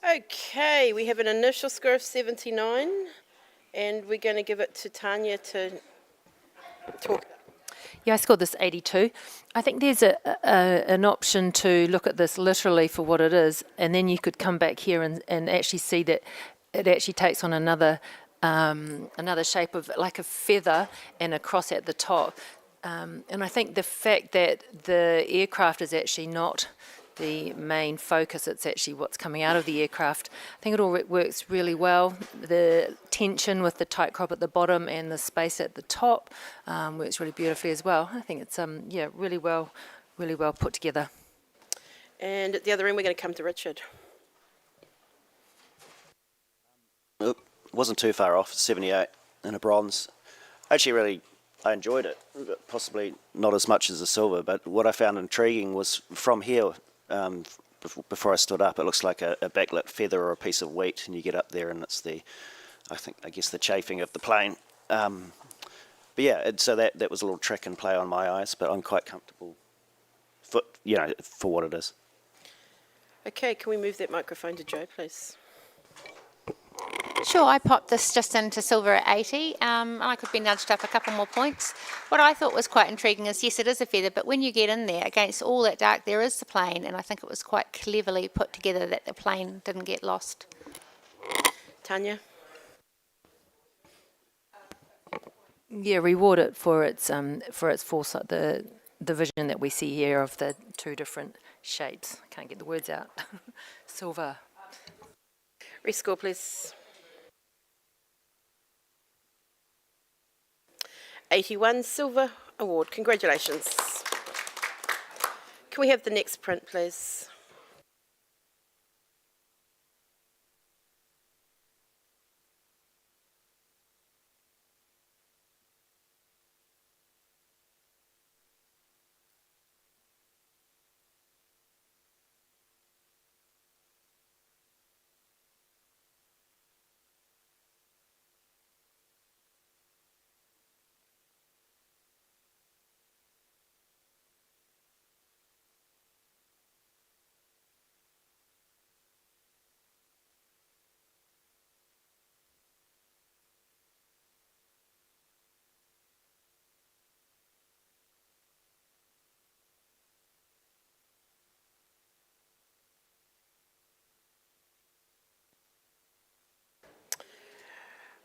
Okay, we have an initial score of 79, and we're going to give it to Tanya to talk. Yeah, I scored this 82. I think there's an option to look at this literally for what it is, and then you could come back here and actually see that it actually takes on another shape of like a feather and a cross at the top. And I think the fact that the aircraft is actually not the main focus. It's actually what's coming out of the aircraft. I think it all works really well. The tension with the tight crop at the bottom and the space at the top works really beautifully as well. I think it's yeah, really well put together. And at the other end, we're going to come to Richard. It wasn't too far off, 78 and a bronze. Actually, I enjoyed it, but possibly not as much as the silver. But what I found intriguing was from here, before I stood up, it looks like a backlit feather or a piece of wheat, and you get up there and it's I guess the chafing of the plane. But yeah, so that was a little trick and play on my eyes, but I'm quite comfortable for what it is. Okay, can we move that microphone to Joe, please? Sure, I popped this just into silver at 80. I could be nudged up a couple more points. What I thought was quite intriguing is, yes, it is a feather, but when you get in there, against all that dark, there is the plane, and I think it was quite cleverly put together that the plane didn't get lost. Tanya? Yeah, reward it for its foresight, the vision that we see here of the two different shapes. I can't get the words out. Silver. Rescore, please. 81 Silver Award. Congratulations. Can we have the next print, please?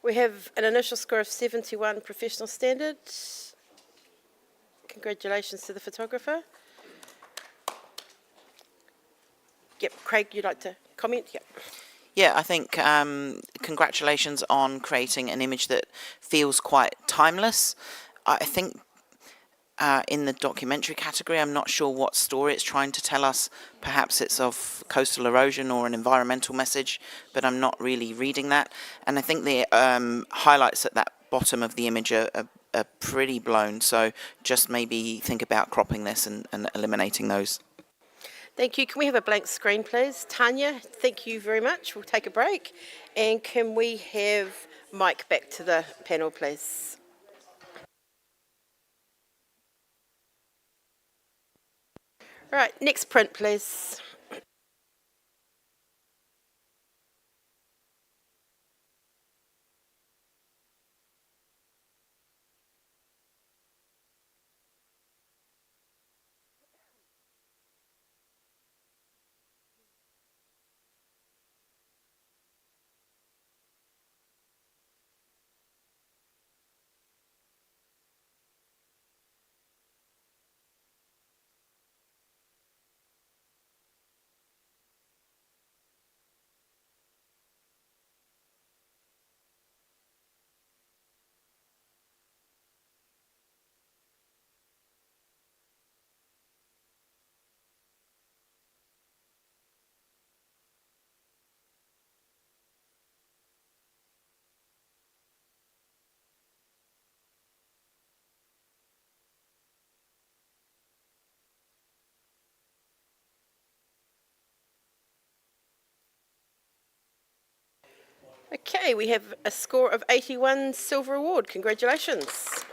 We have an initial score of 71 professional standard. Congratulations to the photographer. Yep, Craig, you'd like to comment? Yep. Yeah, I think congratulations on creating an image that feels quite timeless. I think in the documentary category, I'm not sure what story it's trying to tell us. Perhaps it's of coastal erosion or an environmental message, but I'm not really reading that. And I think the highlights at that bottom of the image are pretty blown, so just maybe think about cropping this and eliminating those. Thank you. Can we have a blank screen, please? Tanya, thank you very much. We'll take a break. And can we have Mike back to the panel, please? Right, next print, please. Okay, we have a score of 81 Silver Award. Congratulations.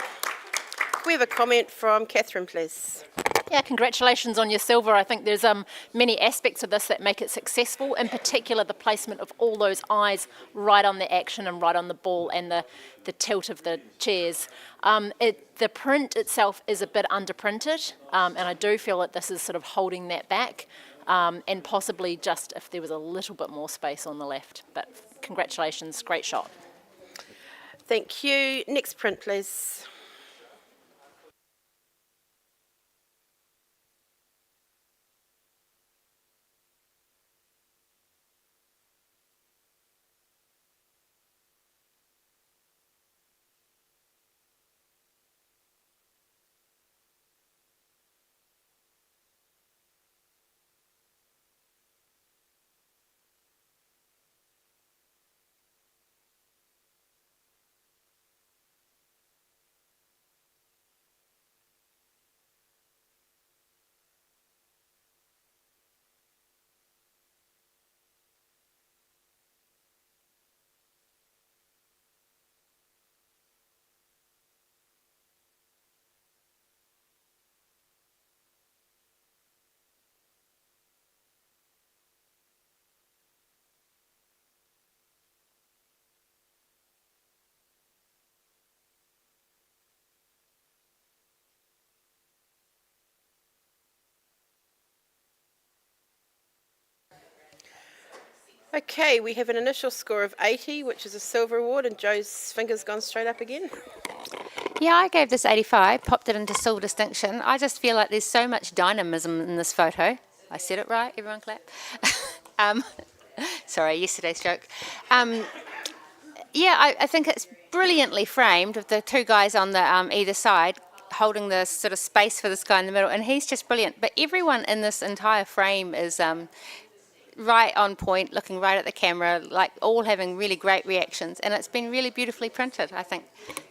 Can we have a comment from Catherine, please? Yeah, congratulations on your silver. I think there's many aspects of this that make it successful, in particular the placement of all those eyes right on the action and right on the ball and the tilt of the chairs. The print itself is a bit underprinted, and I do feel that this is sort of holding that back, and possibly just if there was a little bit more space on the left. But congratulations, great shot. Thank you. Next print, please. Okay, we have an initial score of 80, which is a silver award, and Joe's finger's gone straight up again. Yeah, I gave this 85, popped it into silver distinction. I just feel like there's so much dynamism in this photo. I said it right, everyone clap. Sorry, yesterday's joke. Yeah, I think it's brilliantly framed with the two guys on the either side holding the sort of space for this guy in the middle, and he's just brilliant. But everyone in this entire frame is right on point, looking right at the camera, like all having really great reactions, and it's been really beautifully printed, I think.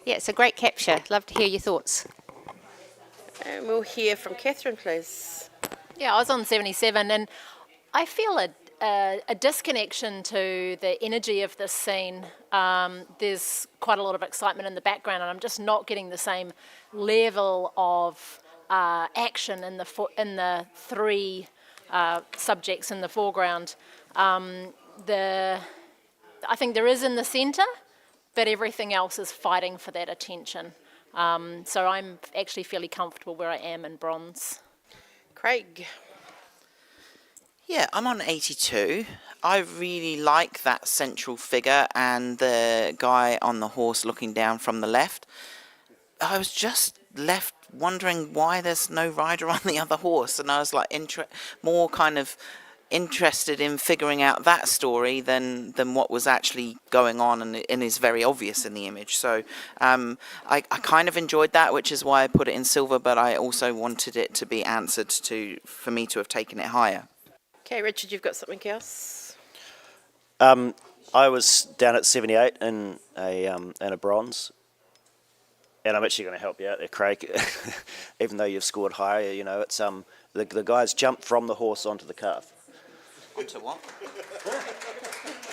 Yeah, it's a great capture. Love to hear your thoughts. And we'll hear from Catherine, please. Yeah, I was on 77, and I feel a disconnection to the energy of this scene. There's quite a lot of excitement in the background, and I'm just not getting the same level of action in the three subjects in the foreground. I think there is in the centre, but everything else is fighting for that attention. So I'm actually fairly comfortable where I am in bronze. Craig. Yeah, I'm on 82. I really like that central figure and the guy on the horse looking down from the left. I was just left wondering why there's no rider on the other horse, and I was like more kind of interested in figuring out that story than what was actually going on and is very obvious in the image. So I kind of enjoyed that, which is why I put it in silver, but I also wanted it to be answered for me to have taken it higher. Okay, Richard, you've got something else? I was down at 78 in a bronze, and I'm actually going to help you out there, Craig. Even though you've scored higher, you know, it's the guys jumped from the horse onto the calf. Onto what?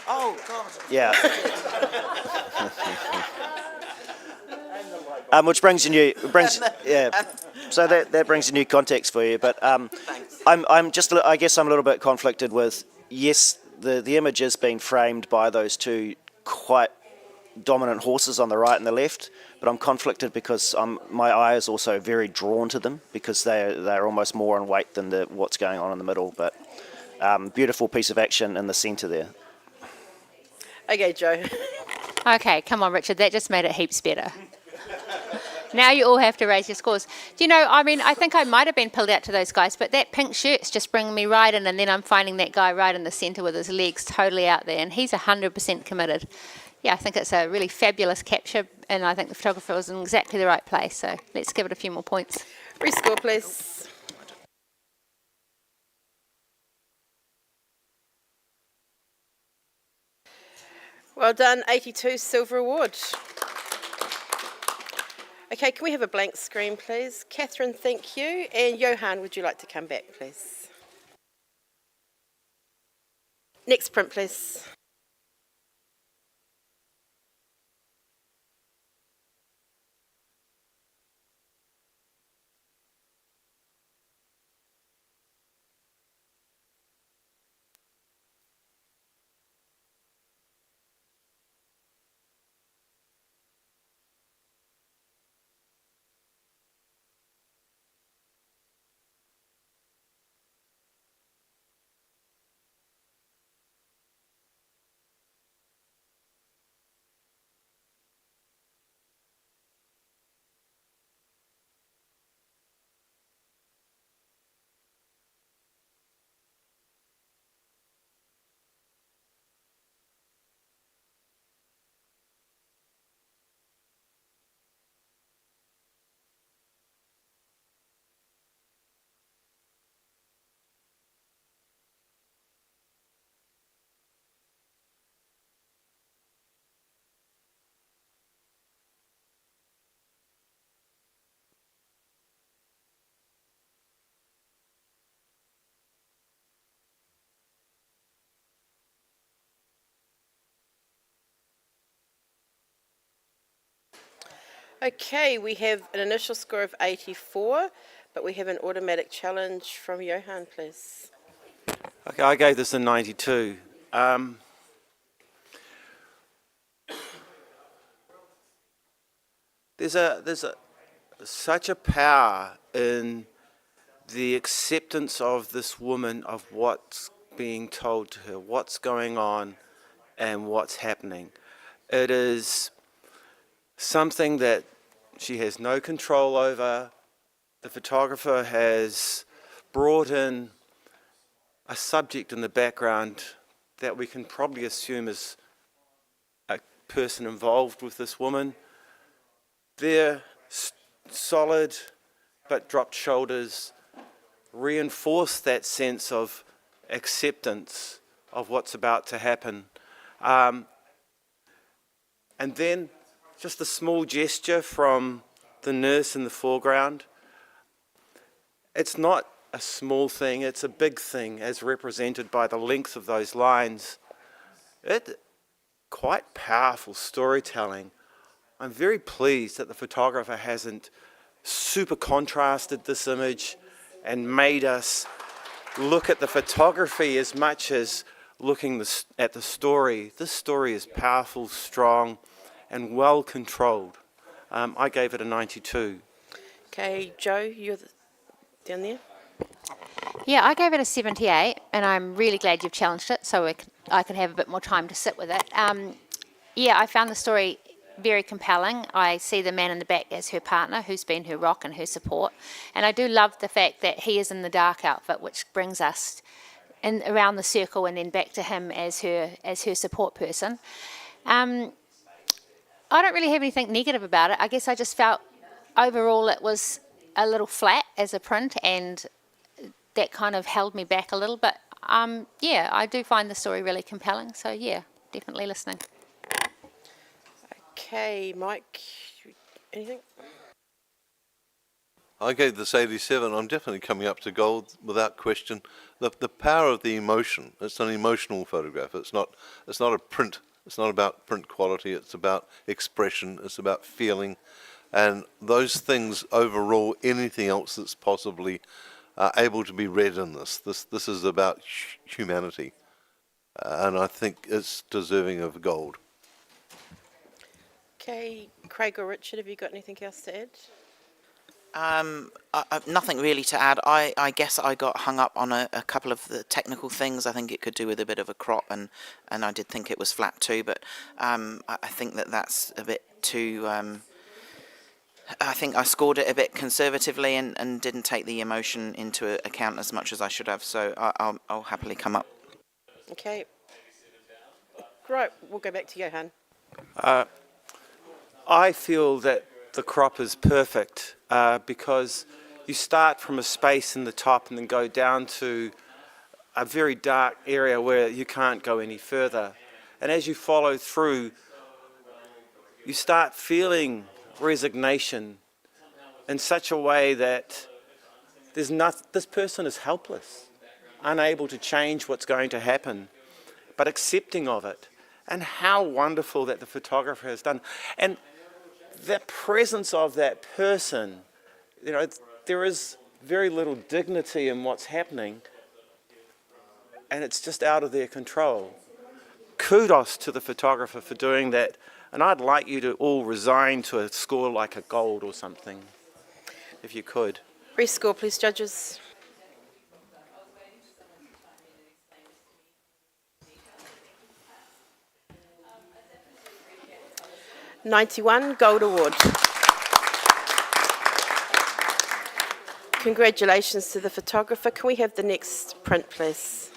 Oh God! Yeah. Which brings yeah. So that brings a new context for you. But I'm just, I guess I'm a little bit conflicted with, yes, the image is being framed by those two quite dominant horses on the right and the left, but I'm conflicted because my eye is also very drawn to them because they're almost more in weight than what's going on in the middle. But beautiful piece of action in the centre there. Okay, Joe. Okay, come on, Richard. That just made it heaps better. Now you all have to raise your scores. Do you know, I mean, I think I might have been pulled out to those guys, but that pink shirt's just bringing me right in, and then I'm finding that guy right in the centre with his legs totally out there, and he's 100% committed. Yeah, I think it's a really fabulous capture, and I think the photographer was in exactly the right place, so let's give it a few more points. Rescore, please. Well done, 82 silver award. Okay, can we have a blank screen, please? Catherine, thank you. And Johan, would you like to come back, please? Next print, please. Okay, we have an initial score of 84, but we have an automatic challenge from Johan, please. Okay, I gave this a 92. There's such a power in the acceptance of this woman of what's being told to her what's going on and what's happening. It is something that she has no control over. The photographer has brought in a subject in the background that we can probably assume is a person involved with this woman. Their solid but dropped shoulders reinforce that sense of acceptance of what's about to happen. And then just a small gesture from the nurse in the foreground. It's not a small thing, it's a big thing as represented by the length of those lines. Quite powerful storytelling. I'm very pleased that the photographer hasn't super contrasted this image and made us look at the photography as much as looking at the story. This story is powerful, strong, and well controlled. I gave it a 92. Okay, Joe, you're down there. Yeah, I gave it a 78, and I'm really glad you've challenged it so I can have a bit more time to sit with it. Yeah, I found the story very compelling. I see the man in the back as her partner, who's been her rock and her support. And I do love the fact that he is in the dark outfit, which brings us around the circle and then back to him as her support person. I don't really have anything negative about it. I guess I just felt overall it was a little flat as a print, and that kind of held me back a little. But yeah, I do find the story really compelling. So yeah, definitely listening. Okay, Mike, anything? I gave this 87. I'm definitely coming up to gold without question. The power of the emotion. It's an emotional photograph. It's not a print. It's not about print quality. It's about expression. It's about feeling, and those things overrule anything else that's possibly able to be read in this. This is about humanity, and I think it's deserving of gold. Okay, Craig or Richard, have you got anything else to add? Nothing really to add. I guess I got hung up on a couple of the technical things. I think it could do with a bit of a crop, and I did think it was flat too, but I think that's a bit too... I think I scored it a bit conservatively and didn't take the emotion into account as much as I should have, so I'll happily come up. Okay. Right, we'll go back to Johan. I feel that the crop is perfect because you start from a space in the top and then go down to a very dark area where you can't go any further. And as you follow through, you start feeling resignation in such a way that this person is helpless, unable to change what's going to happen, but accepting of it. And how wonderful that the photographer has done. And the presence of that person, you know, there is very little dignity in what's happening, and it's just out of their control. Kudos to the photographer for doing that, and I'd like you to all resign to a score like a gold or something, if you could. Rescore, please, judges. $91 Gold Award. Congratulations to the photographer. Can we have the next print, please?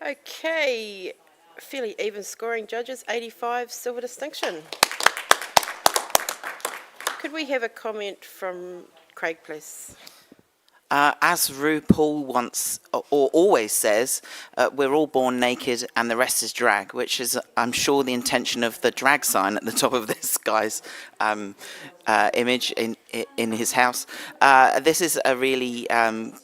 Okay, fairly even scoring, judges, 85, silver distinction. Could we have a comment from Craig, please? As RuPaul once or always says, we're all born naked and the rest is drag, which is, I'm sure, the intention of the drag sign at the top of this guy's image in his house. This is a really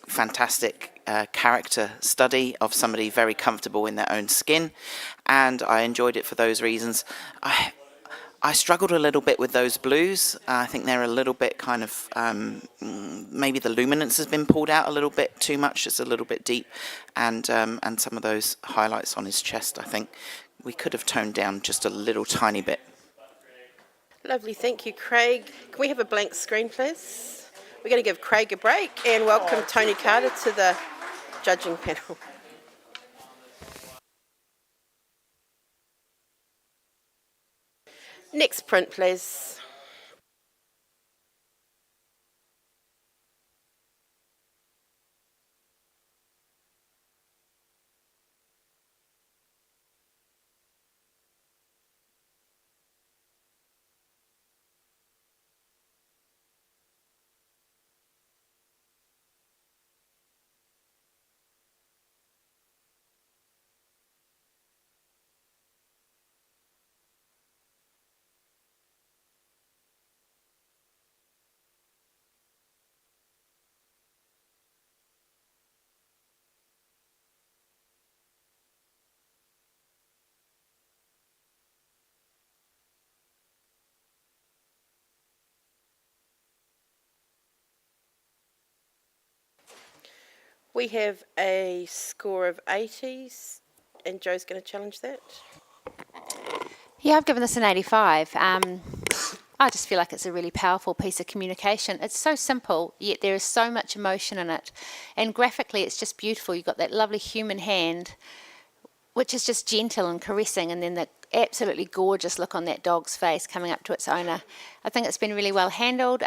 fantastic character study of somebody very comfortable in their own skin, and I enjoyed it for those reasons. I struggled a little bit with those blues. I think they're a little bit kind of, maybe the luminance has been pulled out a little bit too much. It's a little bit deep. And some of those highlights on his chest, I think we could have toned down just a little tiny bit. Lovely, thank you, Craig. Can we have a blank screen, please? We're going to give Craig a break and welcome Tony Carter to the judging panel. Next print, please. We have a score of 80s, and Joe's going to challenge that. Yeah, I've given this an 85. I just feel like it's a really powerful piece of communication. It's so simple, yet there is so much emotion in it. And graphically, it's just beautiful. You've got that lovely human hand, which is just gentle and caressing, and then the absolutely gorgeous look on that dog's face coming up to its owner. I think it's been really well handled.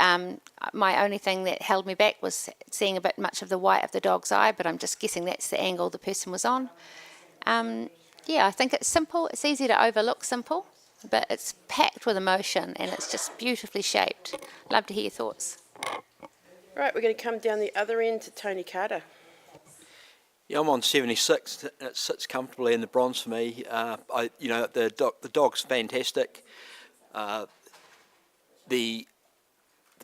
My only thing that held me back was seeing a bit much of the white of the dog's eye, but I'm just guessing that's the angle the person was on. Yeah, I think it's simple. It's easy to overlook simple, but it's packed with emotion and it's just beautifully shaped. Love to hear your thoughts. Right, we're going to come down the other end to Tony Carter. Yeah, I'm on 76. It sits comfortably in the bronze for me. The dog's fantastic. The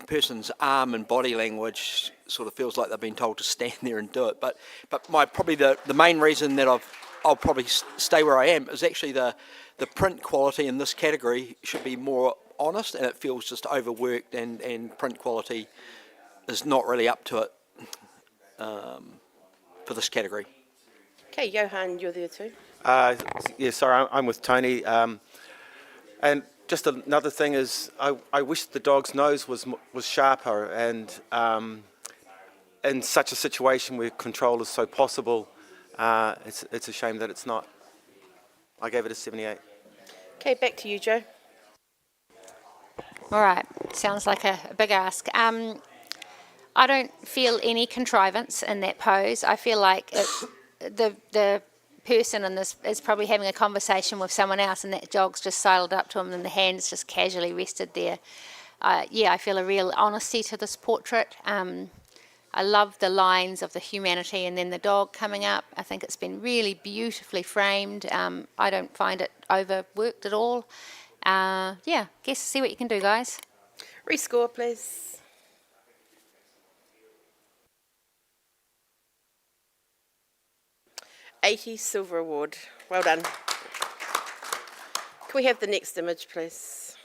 person's arm and body language sort of feels like they've been told to stand there and do it. But probably the main reason that I'll probably stay where I am is actually the print quality in this category should be more honest, and it feels just overworked, and print quality is not really up to it for this category. Okay, Johan, you're there too. Yeah, sorry, I'm with Tony. And just another thing is, I wish the dog's nose was sharper, and in such a situation where control is so possible, it's a shame that it's not. I gave it a 78. Okay, back to you, Joe. All right, sounds like a big ask. I don't feel any contrivance in that pose. I feel like the person in this is probably having a conversation with someone else, and that dog's just sidled up to him and the hand's just casually rested there. Yeah, I feel a real honesty to this portrait. I love the lines of the humanity and then the dog coming up. I think it's been really beautifully framed. I don't find it overworked at all. Yeah, guess see what you can do, guys. Rescore, please. $80 silver award. Well done. Can we have the next image, please?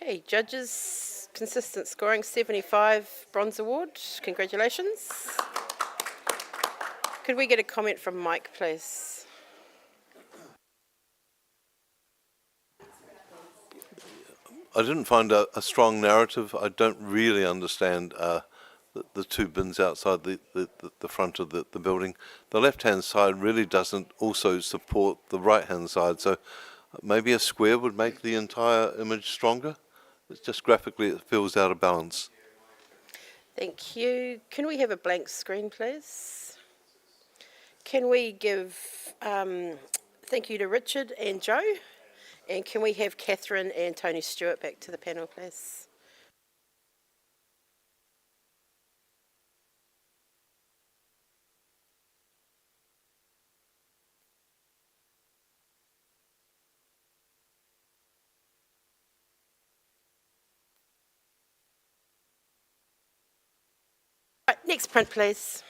Okay, judges, consistent scoring, 75, bronze award. Congratulations. Could we get a comment from Mike, please? I didn't find a strong narrative. I don't really understand the two bins outside the front of the building. The left-hand side really doesn't also support the right-hand side, so maybe a square would make the entire image stronger. It's just graphically it feels out of balance. Thank you. Can we have a blank screen, please? Can we give thank you to Richard and Joe? And can we have Catherine and Tony Stewart back to the panel, please? Right, next print, please.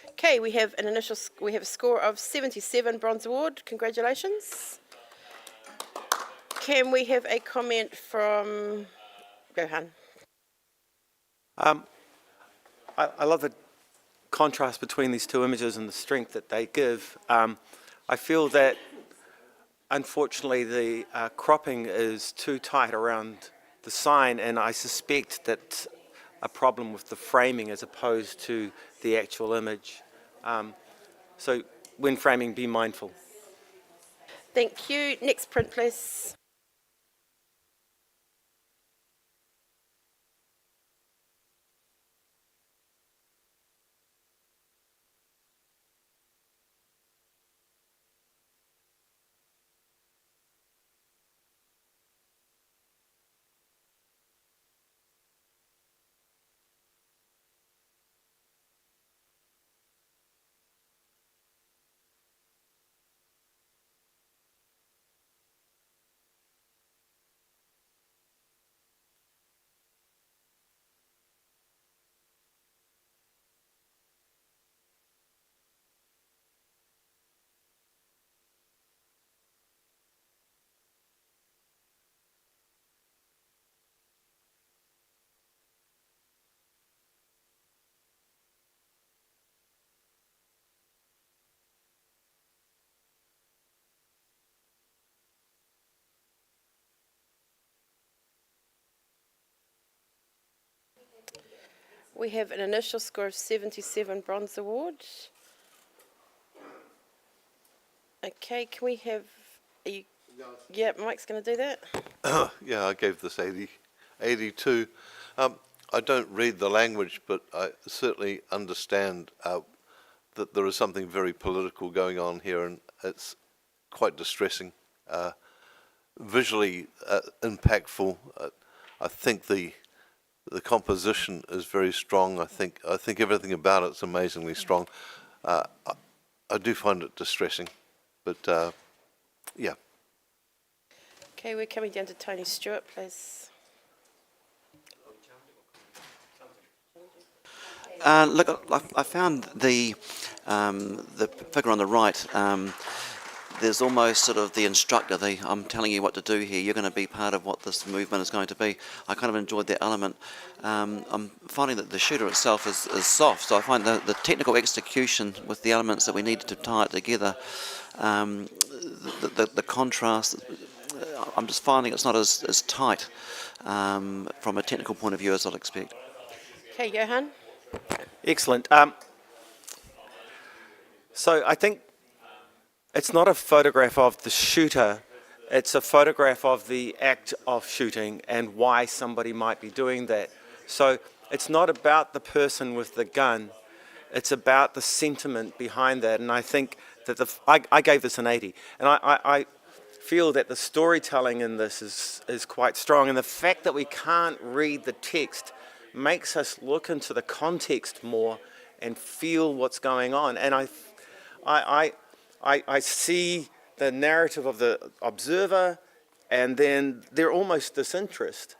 Okay, we have a score of 77, bronze award. Congratulations. Can we have a comment from Johan? I love the contrast between these two images and the strength that they give. I feel that unfortunately the cropping is too tight around the sign, and I suspect that a problem with the framing as opposed to the actual image. So when framing, be mindful. Thank you. Next print, please. We have an initial score of 77, bronze award. Okay, can we have, yeah, Mike's going to do that. Yeah, I gave this 82. I don't read the language, but I certainly understand that there is something very political going on here, and it's quite distressing. Visually impactful. I think the composition is very strong. I think everything about it's amazingly strong. I do find it distressing, but yeah. Okay, we're coming down to Tony Stewart, please. Look, I found the figure on the right. There's almost sort of the instructor. I'm telling you what to do here. You're going to be part of what this movement is going to be. I kind of enjoyed that element. I'm finding that the shooter itself is soft, so I find the technical execution with the elements that we needed to tie it together, the contrast I'm just finding it's not as tight from a technical point of view as I'd expect. Okay, Johan. Excellent. So I think it's not a photograph of the shooter, it's a photograph of the act of shooting and why somebody might be doing that. So it's not about the person with the gun, it's about the sentiment behind that. And I think that I gave this an 80, and I feel that the storytelling in this is quite strong, and the fact that we can't read the text makes us look into the context more and feel what's going on. And I see the narrative of the observer, and then they're almost disinterest,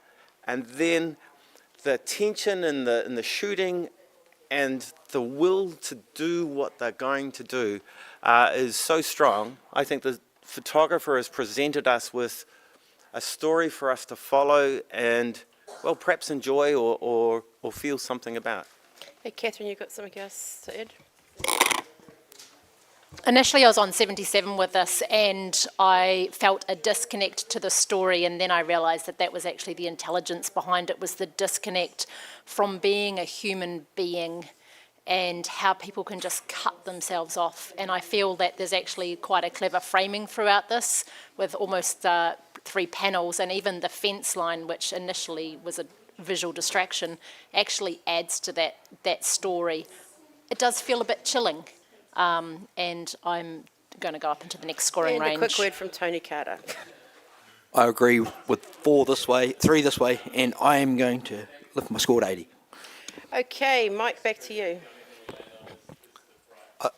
and then the tension in the shooting and the will to do what they're going to do is so strong. I think the photographer has presented us with a story for us to follow and, well, perhaps enjoy or feel something about. Hey, Catherine, you got something else to add? Initially, I was on 77 with this, and I felt a disconnect to the story, and then I realised that that was actually the intelligence behind it, was the disconnect from being a human being and how people can just cut themselves off. And I feel that there's actually quite a clever framing throughout this, with almost 3 panels, and even the fence line, which initially was a visual distraction, actually adds to that story. It does feel a bit chilling. And I'm going to go up into the next scoring range. And a quick word from Tony Carter. I agree with 4 this way, 3 this way, and I am going to lift my score to 80. Okay, Mike, back to you.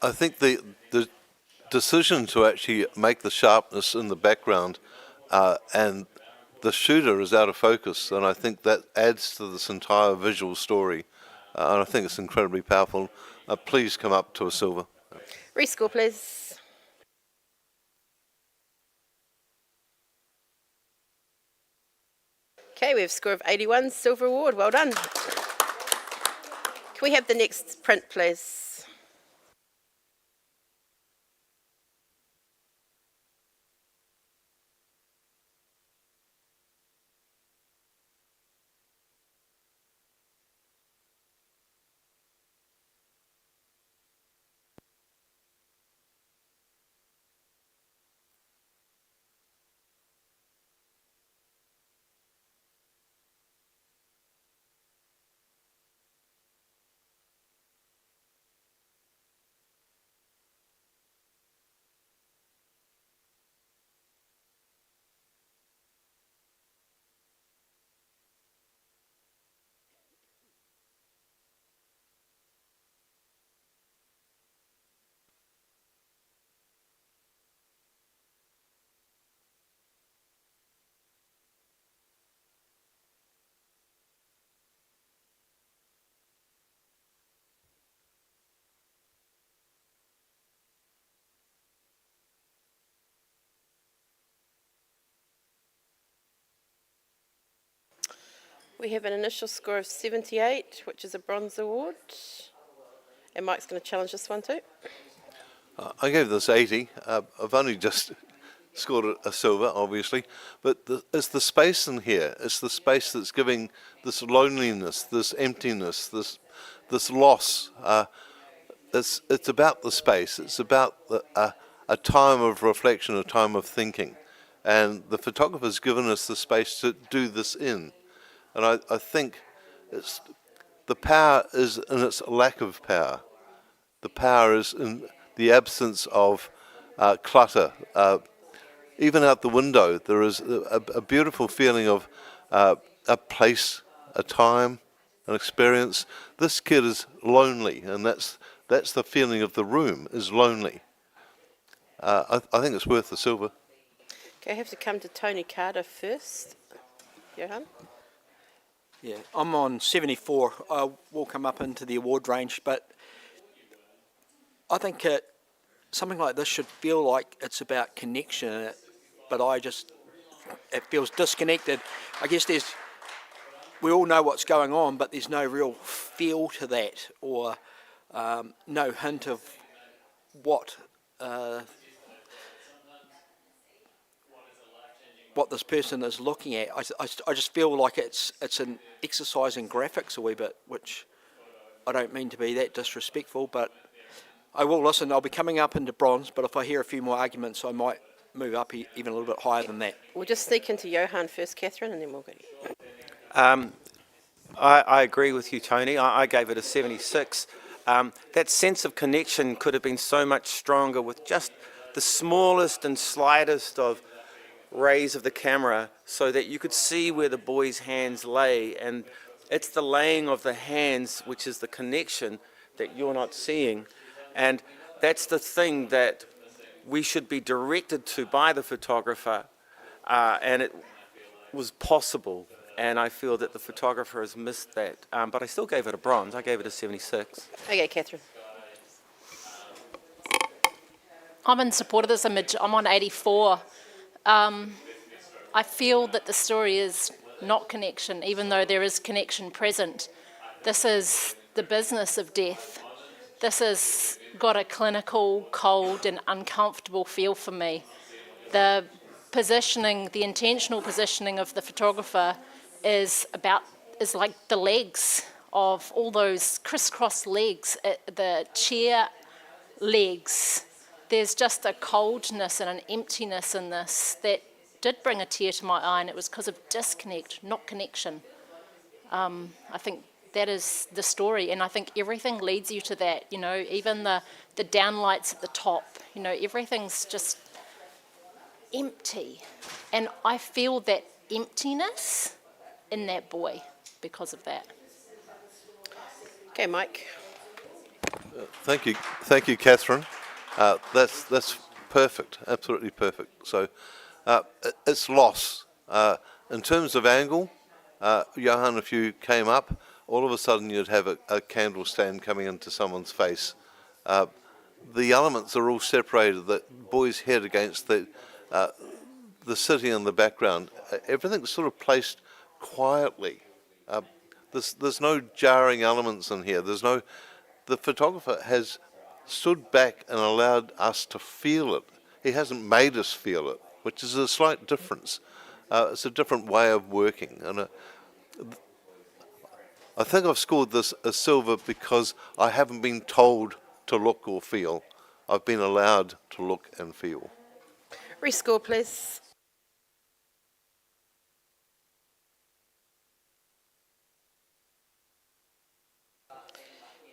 I think the decision to actually make the sharpness in the background and the shooter is out of focus, and I think that adds to this entire visual story, and I think it's incredibly powerful. Please come up to a silver. Rescore, please. Okay, we have a score of 81, silver award, well done. Can we have the next print, please? We have an initial score of 78, which is a bronze award. And Mike's going to challenge this one too. I gave this 80. I've only just scored a silver, obviously, but it's the space in here. It's the space that's giving this loneliness, this emptiness, this loss. It's about the space. It's about a time of reflection, a time of thinking, and the photographer's given us the space to do this in. And I think the power is in its lack of power. The power is in the absence of clutter. Even out the window, there is a beautiful feeling of a place, a time, an experience. This kid is lonely, and that's the feeling of the room, is lonely. I think it's worth the silver. Okay, I have to come to Tony Carter first. Johan? Yeah, I'm on 74. I will come up into the award range, but I think something like this should feel like it's about connection, but it feels disconnected. I guess we all know what's going on, but there's no real feel to that, or no hint of what what this person is looking at. I just feel like it's an exercise in graphics a wee bit, which I don't mean to be that disrespectful, but I will listen. I'll be coming up into bronze, but if I hear a few more arguments, I might move up even a little bit higher than that. We'll just sneak into Johan first, Catherine, and then we'll go. I agree with you, Tony. I gave it a 76. That sense of connection could have been so much stronger with just the smallest and slightest of rays of the camera so that you could see where the boy's hands lay. And it's the laying of the hands which is the connection that you're not seeing. And that's the thing that we should be directed to by the photographer. And it was possible. And I feel that the photographer has missed that. But I still gave it a bronze. I gave it a 76. Okay, Catherine. I'm in support of this image. I'm on 84. I feel that the story is not connection, even though there is connection present. This is the business of death. This has got a clinical, cold and uncomfortable feel for me. The positioning, the intentional positioning of the photographer is like the legs of all those crisscross legs, the chair legs. There's just a coldness and an emptiness in this that did bring a tear to my eye, and it was because of disconnect, not connection. I think that is the story, and I think everything leads you to that, you know, even the downlights at the top, you know, everything's just empty. And I feel that emptiness in that boy because of that. Okay, Mike. Thank you, Catherine. That's perfect, absolutely perfect. So it's loss. In terms of angle, Johan, if you came up, all of a sudden you'd have a candle stand coming into someone's face. The elements are all separated, the boy's head against the city in the background. Everything's sort of placed quietly. There's no jarring elements in here. The photographer has stood back and allowed us to feel it. He hasn't made us feel it, which is a slight difference. It's a different way of working. And I think I've scored this a silver because I haven't been told to look or feel. I've been allowed to look and feel. Rescore, please.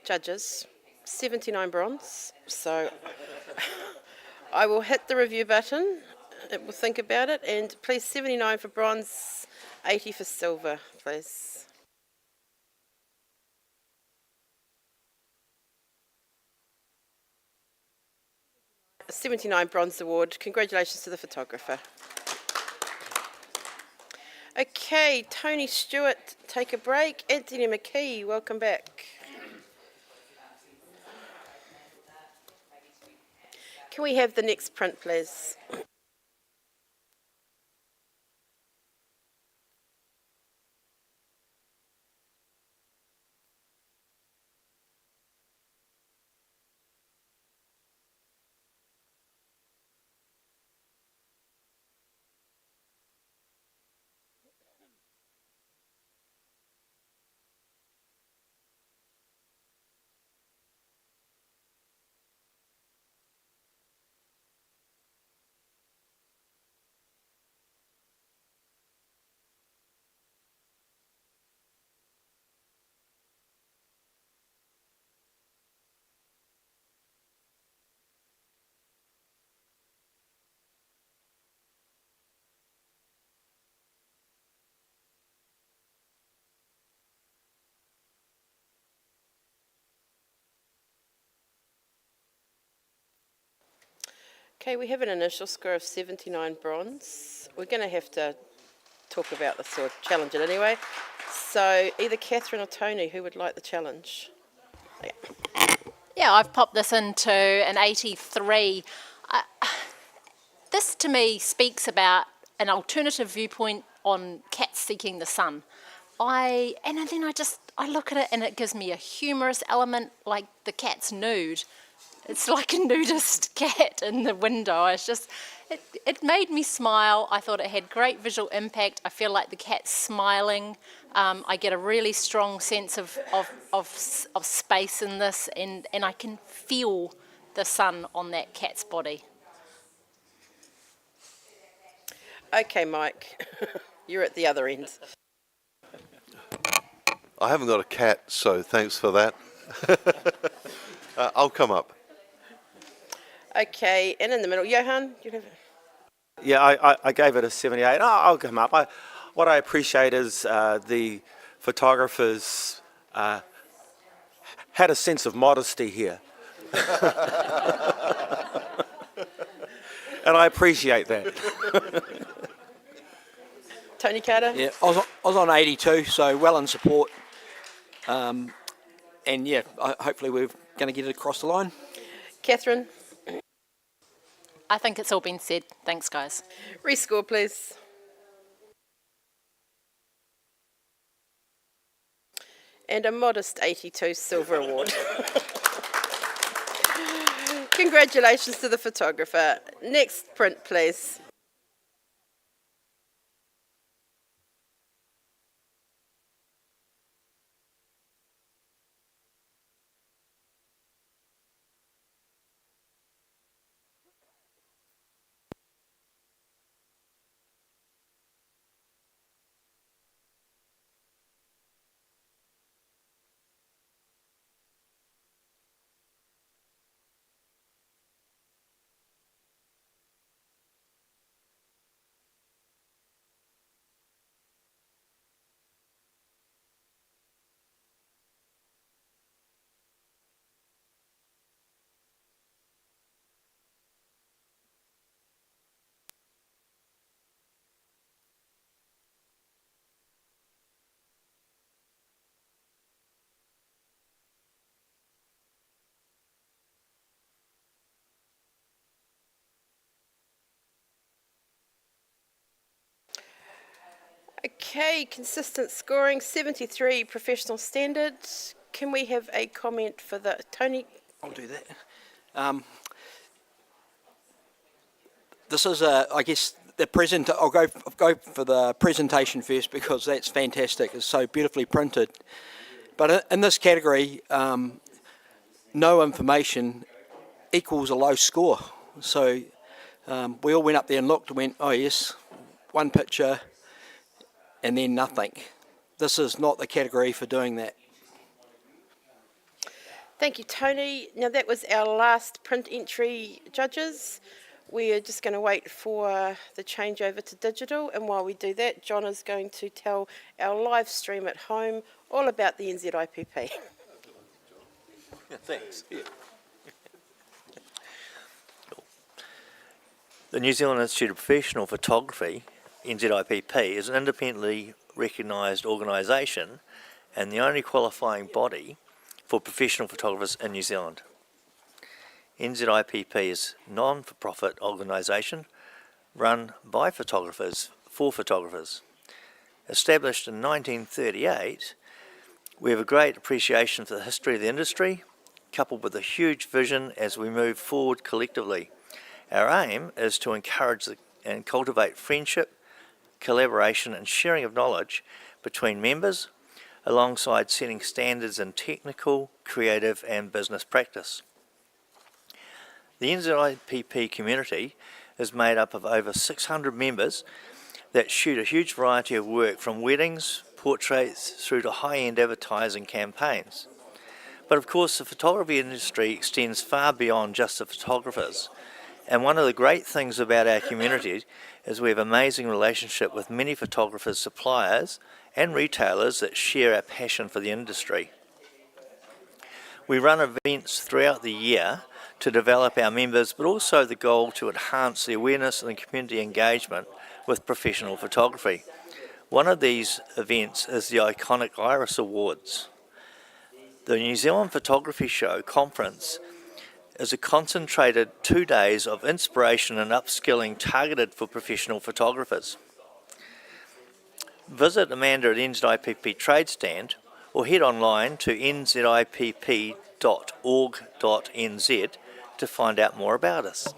Judges, 79 bronze. So I will hit the review button. It will think about it. And please, 79 for bronze, 80 for silver, please. A 79 bronze award. Congratulations to the photographer. Okay, Tony Stewart, take a break. Anthony McKee, welcome back. Can we have the next print, please? Okay, we have an initial score of 79 bronze. We're going to have to talk about this or challenge it anyway. So either Catherine or Tony, who would like the challenge? Yeah, I've popped this into an 83. This to me speaks about an alternative viewpoint on cats seeking the sun. And then I look at it and it gives me a humorous element, like the cat's nude. It's like a nudist cat in the window. It's just, it made me smile. I thought it had great visual impact. I feel like the cat's smiling. I get a really strong sense of space in this, and I can feel the sun on that cat's body. Okay, Mike, you're at the other end. I haven't got a cat, so thanks for that. I'll come up. Okay, and in the middle, Johan, you have. Yeah, I gave it a 78. I'll come up. What I appreciate is the photographers had a sense of modesty here. And I appreciate that. Tony Carter? Yeah, I was on 82, so well in support. And yeah, hopefully we're going to get it across the line. Catherine? I think it's all been said. Thanks, guys. Rescore, please. And a modest 82 silver award. Congratulations to the photographer. Next print, please. Okay, consistent scoring, 73 professional standards. Can we have a comment for the Tony? I'll do that. This is, I guess, the present. I'll go for the presentation first because that's fantastic. It's so beautifully printed. But in this category, no information equals a low score. So we all went up there and looked and went, oh yes, one picture, and then nothing. This is not the category for doing that. Thank you, Tony. Now that was our last print entry, judges. We are just going to wait for the changeover to digital, and while we do that, John is going to tell our live stream at home all about the NZIPP. Thanks. Yeah. The New Zealand Institute of Professional Photography, NZIPP, is an independently recognised organisation and the only qualifying body for professional photographers in New Zealand. NZIPP is a non-for-profit organisation run by photographers for photographers. Established in 1938, we have a great appreciation for the history of the industry, coupled with a huge vision as we move forward collectively. Our aim is to encourage and cultivate friendship, collaboration and sharing of knowledge between members, alongside setting standards in technical, creative and business practice. The NZIPP community is made up of over 600 members that shoot a huge variety of work, from weddings, portraits through to high-end advertising campaigns. But of course the photography industry extends far beyond just the photographers. And one of the great things about our community is we have an amazing relationship with many photographers, suppliers and retailers that share our passion for the industry. We run events throughout the year to develop our members, but also the goal to enhance the awareness and community engagement with professional photography. One of these events is the iconic Iris Awards. The New Zealand Photography Show conference is a concentrated 2 days of inspiration and upskilling targeted for professional photographers. Visit Amanda at NZIPP trade stand or head online to nzipp.org.nz to find out more about us.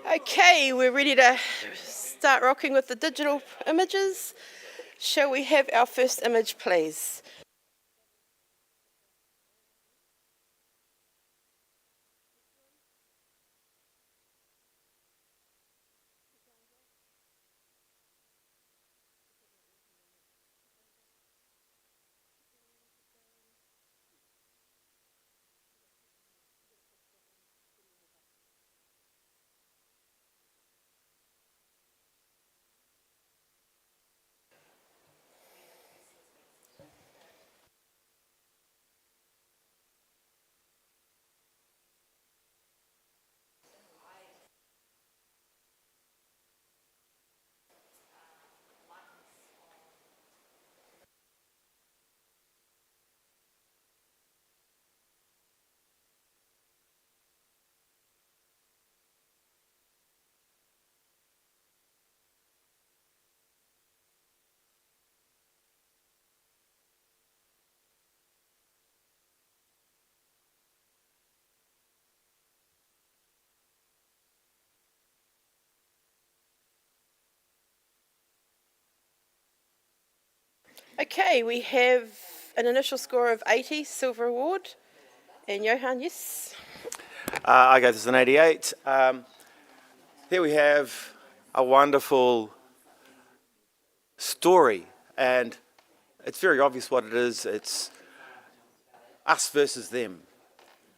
Okay, we're ready to start rocking with the digital images. Shall we have our first image, please? Okay, we have an initial score of 80, silver award. And Johan, yes? I gave this an 88. Here we have a wonderful story, and it's very obvious what it is. It's us versus them.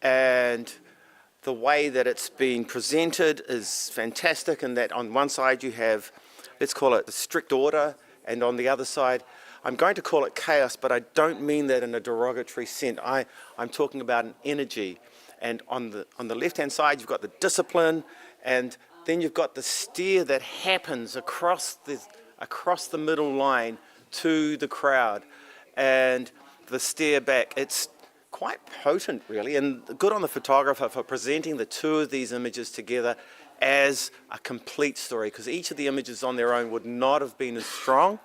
And the way that it's been presented is fantastic, in that on one side you have let's call it strict order, and on the other side, I'm going to call it chaos, but I don't mean that in a derogatory sense. I'm talking about an energy. And on the left-hand side, you've got the discipline, and then you've got the steer that happens across the middle line to the crowd, and the steer back. It's quite potent, really, and good on the photographer for presenting the two of these images together as a complete story, because each of the images on their own would not have been as strong.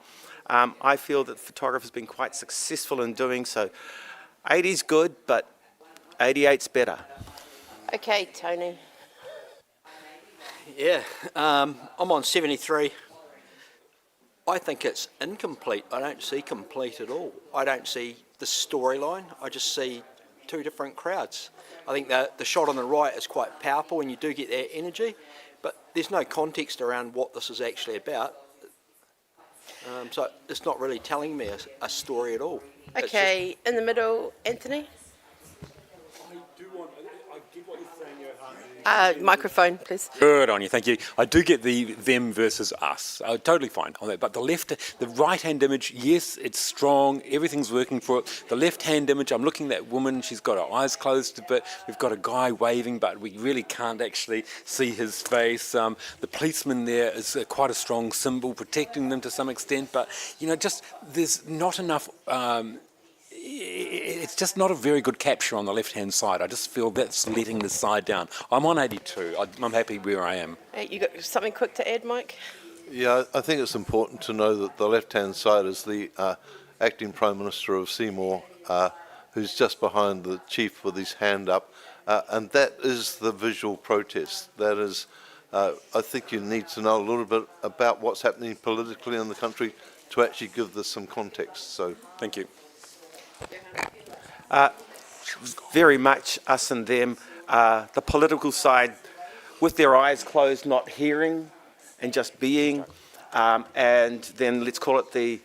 I feel that the photographer's been quite successful in doing so. 80's good, but 88's better. Okay, Tony. Yeah, I'm on 73. I think it's incomplete. I don't see complete at all. I don't see the storyline. I just see two different crowds. I think that the shot on the right is quite powerful and you do get that energy, but there's no context around what this is actually about. So it's not really telling me a story at all. Okay, in the middle, Anthony. Microphone, please. Good on you, thank you. I do get the them versus us. Totally fine on that. But the right-hand image, yes, it's strong. Everything's working for it. The left-hand image, I'm looking at that woman. She's got her eyes closed a bit. We've got a guy waving, but we really can't actually see his face. The policeman there is quite a strong symbol, protecting them to some extent. But just there's not enough. It's just not a very good capture on the left-hand side. I just feel that's letting the side down. I'm on 82. I'm happy where I am. You got something quick to add, Mike? Yeah, I think it's important to know that the left-hand side is the acting Prime Minister of Seymour, who's just behind the chief with his hand up, and that is the visual protest. That is, I think you need to know a little bit about what's happening politically in the country to actually give this some context. So, thank you. Very much us and them. The political side, with their eyes closed, not hearing and just being, and then let's call it the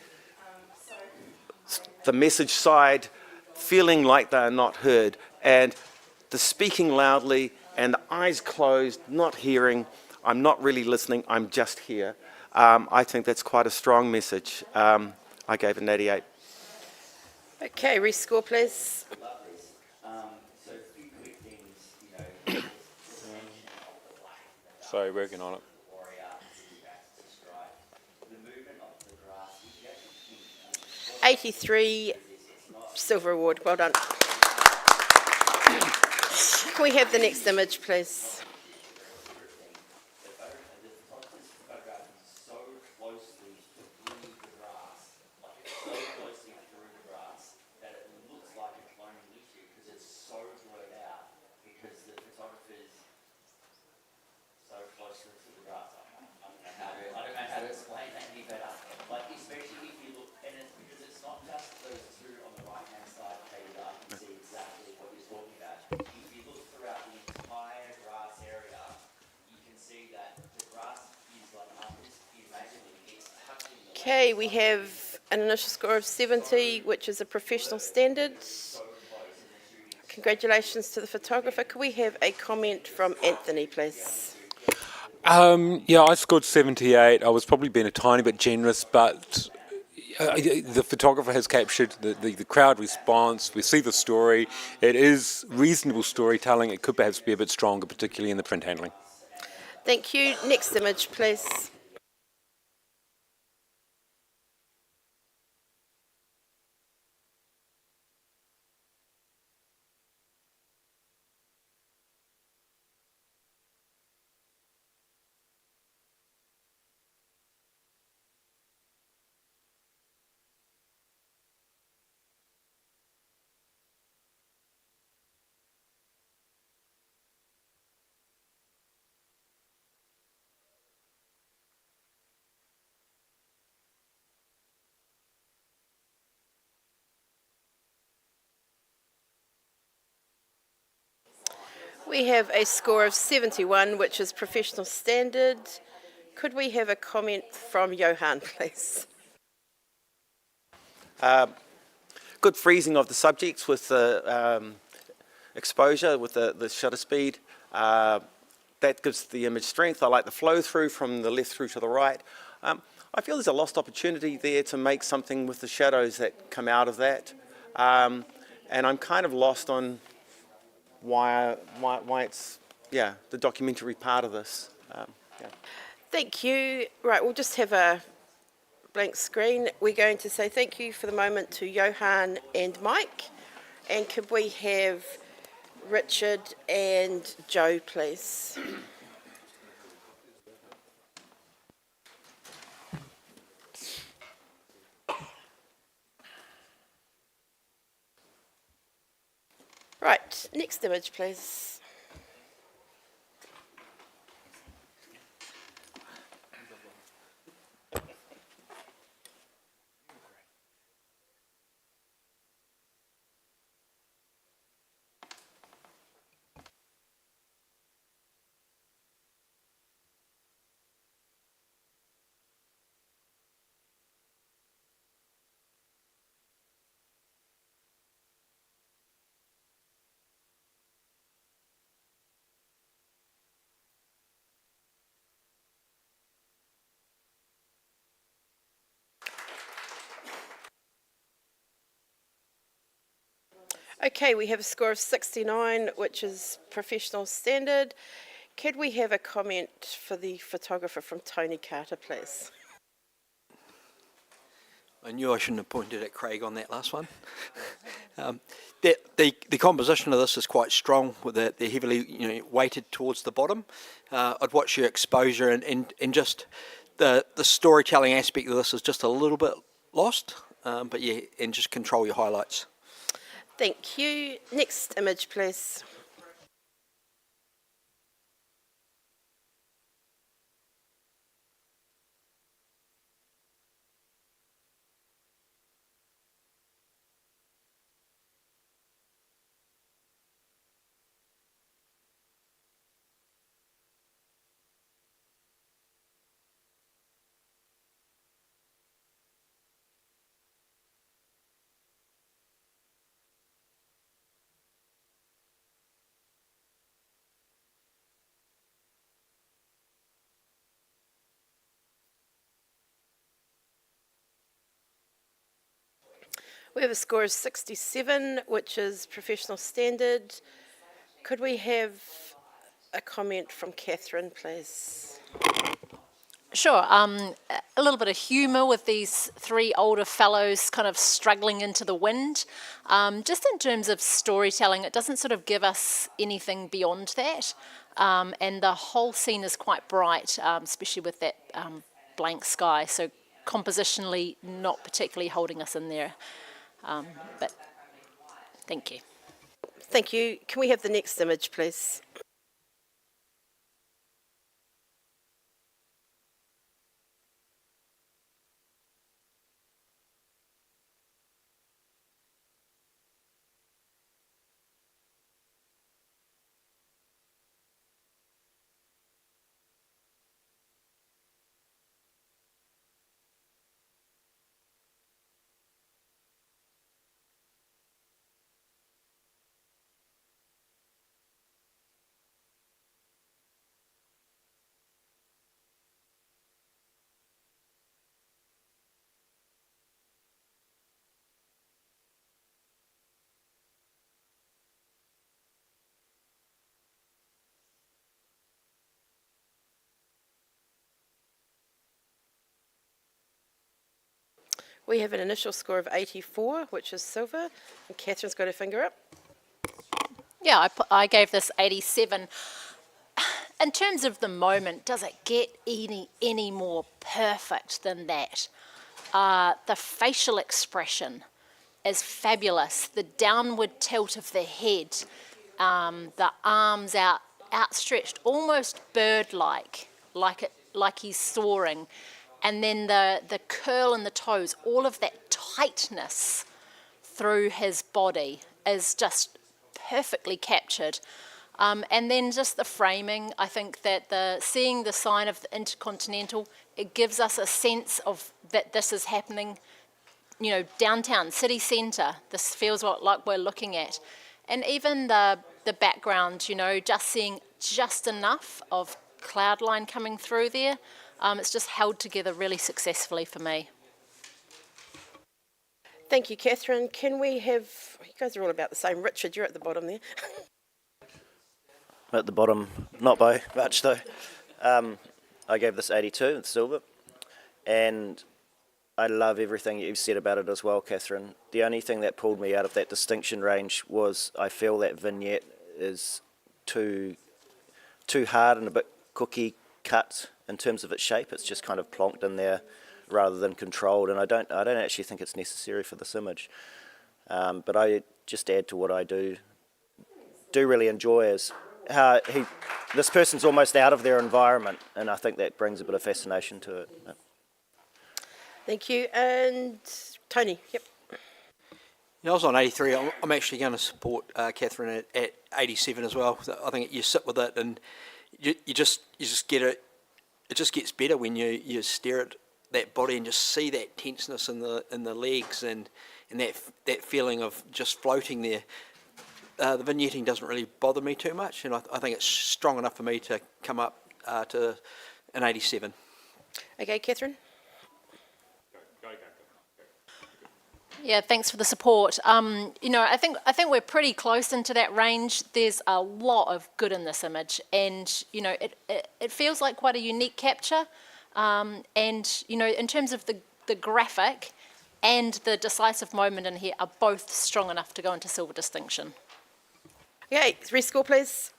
message side, feeling like they are not heard, and the speaking loudly and the eyes closed, not hearing. I'm not really listening. I'm just here. I think that's quite a strong message. I gave it an 88. Okay, rescore, please. Sorry, working on it. 83, silver award. Well done. Can we have the next image, please? Okay, we have an initial score of 70, which is a professional standard. Congratulations to the photographer. Could we have a comment from Anthony, please? Yeah, I scored 78. I was probably being a tiny bit generous, but the photographer has captured the crowd response. We see the story. It is reasonable storytelling. It could perhaps be a bit stronger, particularly in the print handling. Thank you. Next image, please. We have a score of 71, which is professional standard. Could we have a comment from Johan, please? Good freezing of the subjects with the exposure, with the shutter speed. That gives the image strength. I like the flow through from the left through to the right. I feel there's a lost opportunity there to make something with the shadows that come out of that. And I'm kind of lost on why it's, yeah, the documentary part of this. Yeah. Thank you. Right, we'll just have a blank screen. We're going to say thank you for the moment to Johan and Mike. And could we have Richard and Joe, please? Right, next image, please. Okay, we have a score of 69, which is professional standard. Could we have a comment for the photographer from Tony Carter, please? I knew I shouldn't have pointed at Craig on that last one. The composition of this is quite strong, with they're heavily weighted towards the bottom. I'd watch your exposure and just the storytelling aspect of this is just a little bit lost, but yeah, and just control your highlights. Thank you. Next image, please. We have a score of 67, which is professional standard. Could we have a comment from Catherine, please? Sure. A little bit of humour with these three older fellows kind of struggling into the wind. Just in terms of storytelling, it doesn't sort of give us anything beyond that. And the whole scene is quite bright, especially with that blank sky. So compositionally, not particularly holding us in there. But thank you. Thank you. Can we have the next image, please? We have an initial score of 84, which is silver, and Catherine's got her finger up. Yeah, I gave this 87. In terms of the moment, does it get any more perfect than that? The facial expression is fabulous. The downward tilt of the head, the arms outstretched, almost bird-like, like he's soaring. And then the curl in the toes, all of that tightness through his body is just perfectly captured. And then just the framing, I think that seeing the sign of the Intercontinental, it gives us a sense of that this is happening, downtown, city centre. This feels like we're looking at. And even the background, just seeing just enough of cloud line coming through there, It's just held together really successfully for me. Thank you, Catherine. Can we have, you guys are all about the same. Richard, you're at the bottom there. At the bottom, not by much though. I gave this 82 in silver, and I love everything you've said about it as well, Catherine. The only thing that pulled me out of that distinction range was I feel that vignette is too hard and a bit cookie cut in terms of its shape. It's just kind of plonked in there rather than controlled, and I don't actually think it's necessary for this image. But I just add to what I do really enjoy is how this person's almost out of their environment, and I think that brings a bit of fascination to it. Thank you. And Tony, yep. Yeah, I was on 83. I'm actually going to support Catherine at 87 as well. I think you sit with it, and you just get it. It just gets better when you stare at that body and just see that tenseness in the legs and that feeling of just floating there. The vignetting doesn't really bother me too much, and I think it's strong enough for me to come up to an 87. Okay, Catherine. Yeah, thanks for the support. I think we're pretty close into that range. There's a lot of good in this image, and it feels like quite a unique capture. And in terms of the graphic and the decisive moment in here are both strong enough to go into silver distinction. Okay, rescore, please.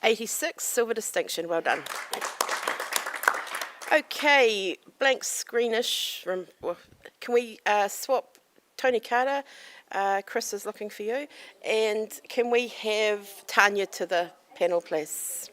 '86, silver distinction. Well done. Okay, blank screenish. Can we swap Tony Carter? Chris is looking for you. And can we have Tanya to the panel, please?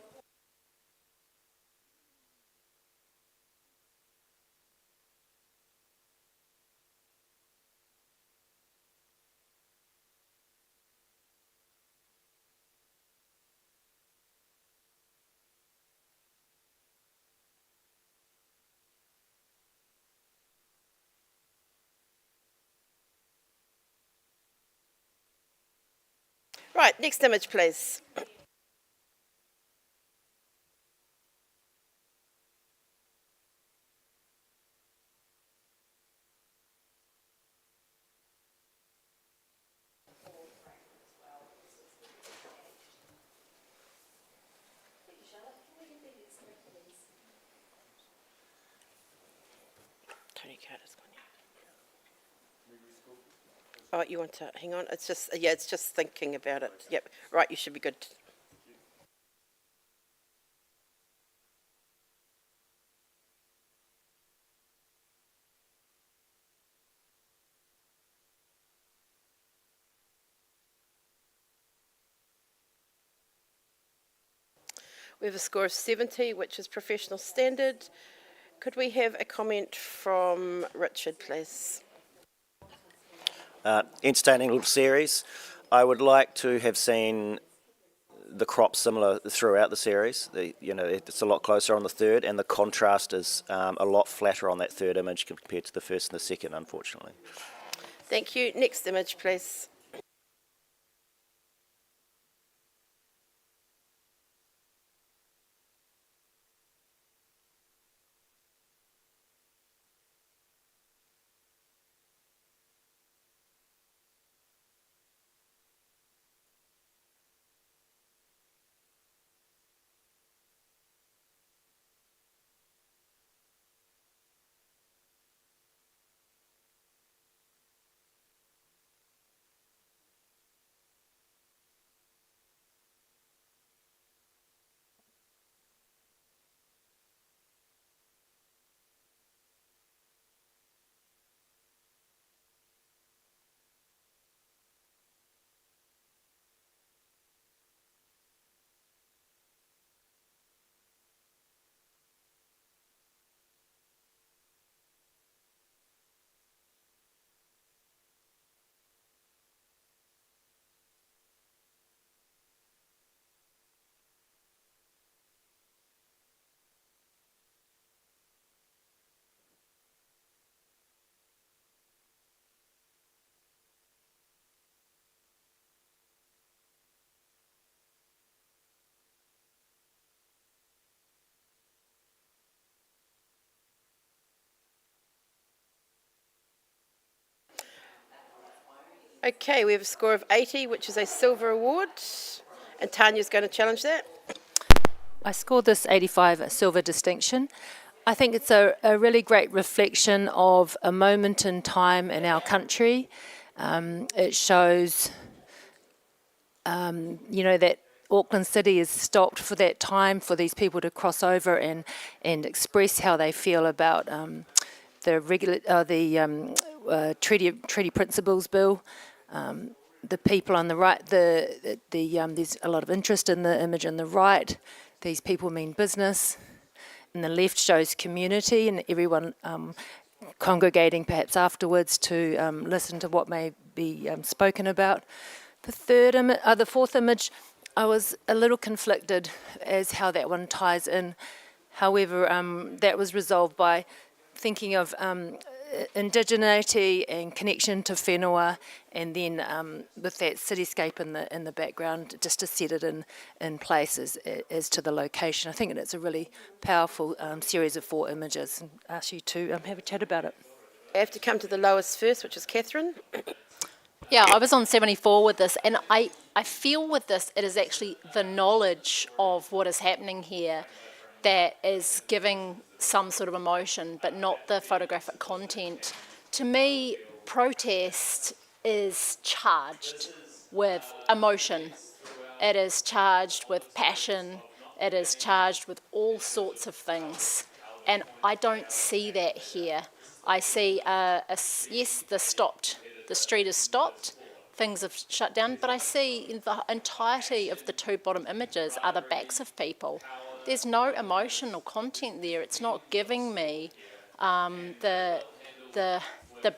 Right, next image, please. Tony Carter's gone. Oh, you want to hang on? It's just thinking about it. Yep, right, you should be good. We have a score of 70, which is professional standard. Could we have a comment from Richard, please? Entertaining little series. I would like to have seen the crop similar throughout the series. It's a lot closer on the third, and the contrast is a lot flatter on that third image compared to the first and the second, unfortunately. Thank you. Next image, please. Okay, we have a score of 80, which is a silver award. And Tanya's going to challenge that. I scored this 85 a silver distinction. I think it's a really great reflection of a moment in time in our country. It shows, that Auckland City is stopped for that time for these people to cross over and express how they feel about the Treaty Principles Bill. The people on the right, there's a lot of interest in the image on the right. These people mean business. And the left shows community and everyone congregating perhaps afterwards to listen to what may be spoken about. The fourth image, I was a little conflicted as how that one ties in. However, that was resolved by thinking of indigeneity and connection to whenua, and then with that cityscape in the background, just to set it in place as to the location. I think it's a really powerful series of 4 images, and ask you to have a chat about it. I have to come to the lowest first, which is Catherine. Yeah, I was on 74 with this, and I feel with this, it is actually the knowledge of what is happening here that is giving some sort of emotion, but not the photographic content. To me, protest is charged with emotion. It is charged with passion. It is charged with all sorts of things. And I don't see that here. I see, yes, the street is stopped, things have shut down, but I see the entirety of the 2 bottom images are the backs of people. There's no emotional content there. It's not giving me the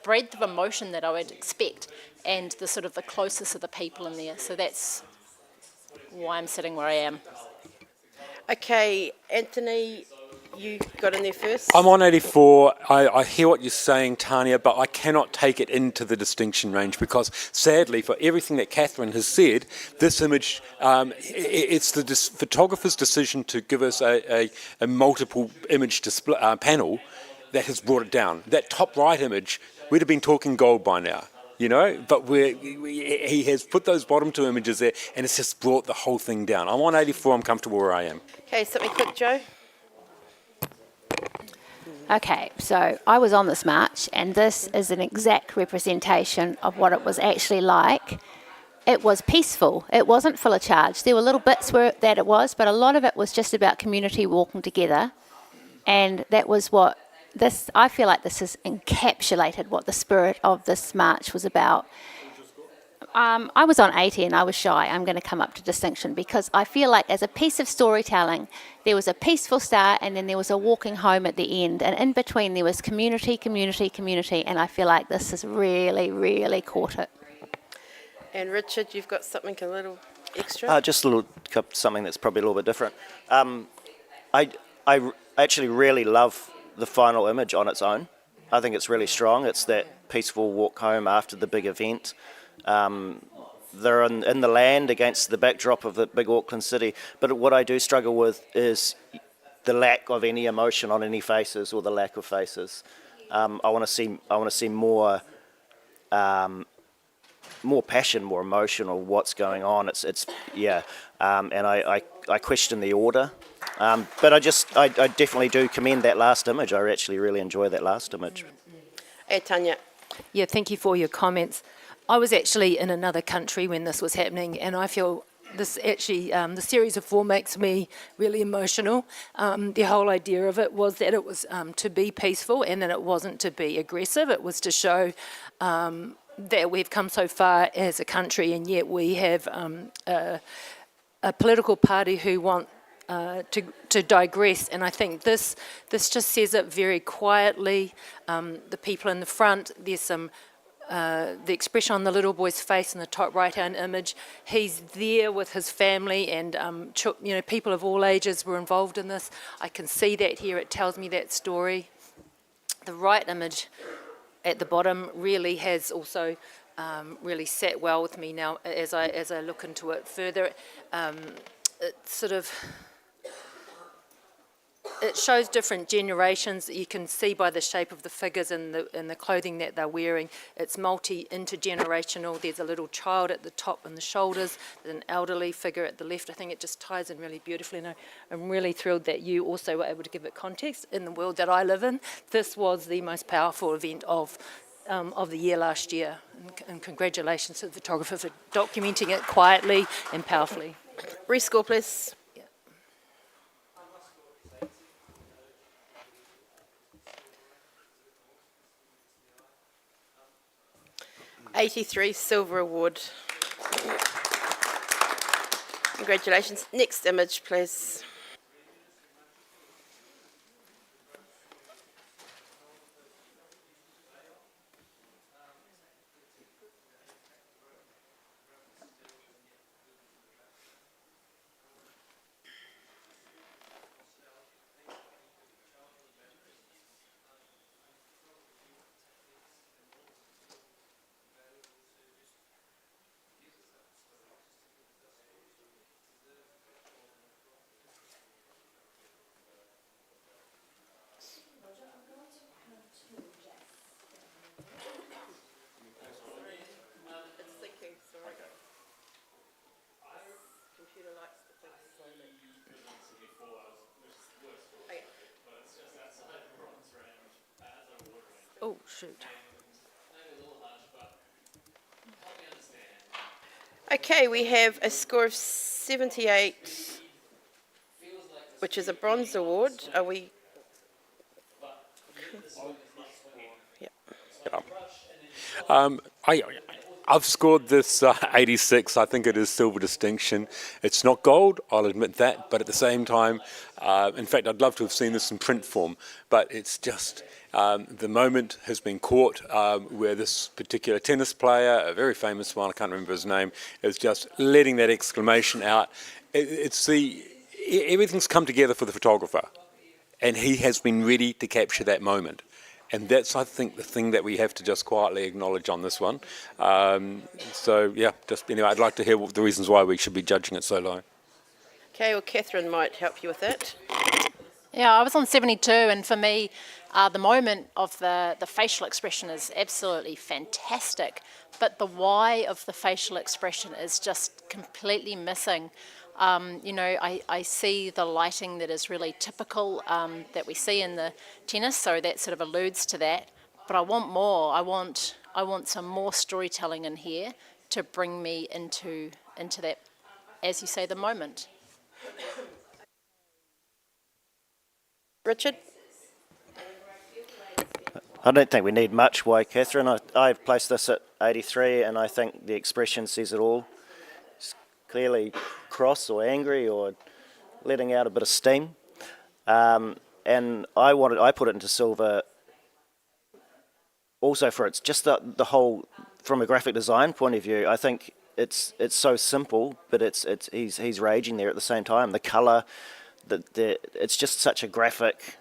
breadth of emotion that I would expect, and the sort of the closest of the people in there. So that's why I'm sitting where I am. Okay, Anthony, you got in there first. I'm on 84. I hear what you're saying, Tanya, but I cannot take it into the distinction range because, sadly, for everything that Catherine has said, this image, it's the photographer's decision to give us a multiple image display, panel that has brought it down. That top right image, we'd have been talking gold by now, but he has put those bottom 2 images there and it's just brought the whole thing down. I'm on 84. I'm comfortable where I am. Okay, something quick, Joe. Okay, so I was on this march, and this is an exact representation of what it was actually like. It was peaceful. It wasn't full of charge. There were little bits that it was, but a lot of it was just about community walking together. And that was what I feel like this has encapsulated what the spirit of this march was about. I was on 80 and I was shy. I'm going to come up to distinction because I feel like as a piece of storytelling, there was a peaceful start and then there was a walking home at the end. And in between there was community, community, community. And I feel like this has really, really caught it. And Richard, you've got something a little extra? Just something that's probably a little bit different. I actually really love the final image on its own. I think it's really strong. It's that peaceful walk home after the big event. They're in the land against the backdrop of the big Auckland city. But what I do struggle with is the lack of any emotion on any faces, or the lack of faces. I want to see more passion, more emotion, or what's going on. And I question the order. But I definitely do commend that last image. I actually really enjoy that last image. Hey, Tanya. Yeah, thank you for your comments. I was actually in another country when this was happening, and I feel this actually, the series of 4 makes me really emotional. The whole idea of it was that it was to be peaceful and that it wasn't to be aggressive. It was to show that we've come so far as a country, and yet we have a political party who want to digress. And I think this just says it very quietly. The people in the front, there's some the expression on the little boy's face in the top right-hand image, he's there with his family, and people of all ages were involved in this. I can see that here. It tells me that story. The right image at the bottom really has also really sat well with me now as I look into it further. It sort of it shows different generations. You can see by the shape of the figures and the clothing that they're wearing. It's intergenerational. There's a little child at the top and the shoulders, there's an elderly figure at the left. I think it just ties in really beautifully, and I'm really thrilled that you also were able to give it context in the world that I live in. This was the most powerful event of the year last year, and congratulations to the photographer for documenting it quietly and powerfully. Rescore, please. 83 Silver Award. Congratulations. Next image, please. Oh, shoot. Okay, we have a score of 78, which is a bronze award. Are we? I've scored this 86. I think it is silver distinction. It's not gold, I'll admit that, but at the same time, in fact, I'd love to have seen this in print form, but it's just the moment has been caught where this particular tennis player, a very famous one, I can't remember his name, is just letting that exclamation out. Everything's come together for the photographer, and he has been ready to capture that moment. And that's, I think, the thing that we have to just quietly acknowledge on this one. So, yeah, just anyway, I'd like to hear the reasons why we should be judging it so low. Okay, well, Catherine might help you with that. Yeah, I was on 72, and for me, the moment of the facial expression is absolutely fantastic, but the why of the facial expression is just completely missing. You know, I see the lighting that is really typical that we see in the tennis, so that sort of alludes to that. But I want more. I want some more storytelling in here to bring me into that, as you say, the moment. Richard? I don't think we need much. Why, Catherine? I've placed this at 83, and I think the expression says it all. It's clearly cross or angry or letting out a bit of steam. And I put it into silver also for it's just the whole, from a graphic design point of view, I think it's so simple, but he's raging there at the same time. The colour, it's just such a graphic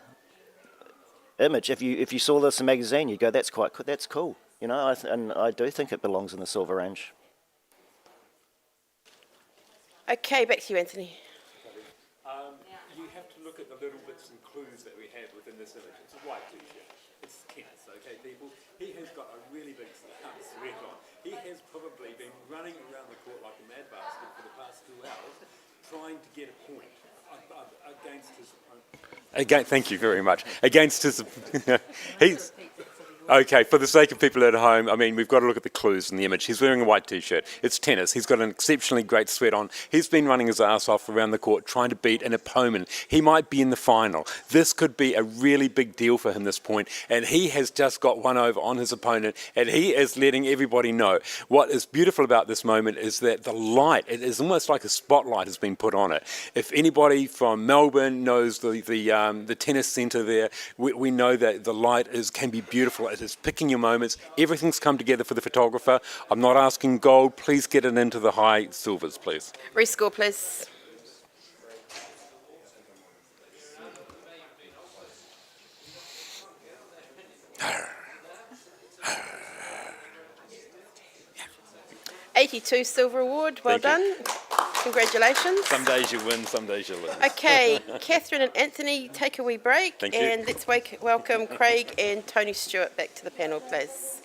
image. If you saw this in a magazine, you'd go, that's cool, you know. And I do think it belongs in the silver range. Okay, back to you, Anthony. You have to look at the little bits and clues that we have within this image. It's a white t-shirt. It's tennis, okay, people? He has got a really big sweat on. He has probably been running around the court like a mad bastard for the past 2 hours trying to get a point against his opponent. Thank you very much. Against his... he's... Okay, for the sake of people at home, I mean, we've got to look at the clues in the image. He's wearing a white t-shirt. It's tennis. He's got an exceptionally great sweat on. He's been running his ass off around the court trying to beat an opponent. He might be in the final. This could be a really big deal for him this point, and he has just got one over on his opponent, and he is letting everybody know. What is beautiful about this moment is that the light, it is almost like a spotlight has been put on it. If anybody from Melbourne knows the tennis centre there, we know that the light can be beautiful. It is picking your moments. Everything's come together for the photographer. I'm not asking gold. Please get it into the high silvers, please. Rescore, please. $82 Silver Award. Well done. Congratulations. Some days you win, some days you lose. Okay, Catherine and Anthony, take a wee break. Thank you. And let's welcome Craig and Tony Stewart back to the panel, please.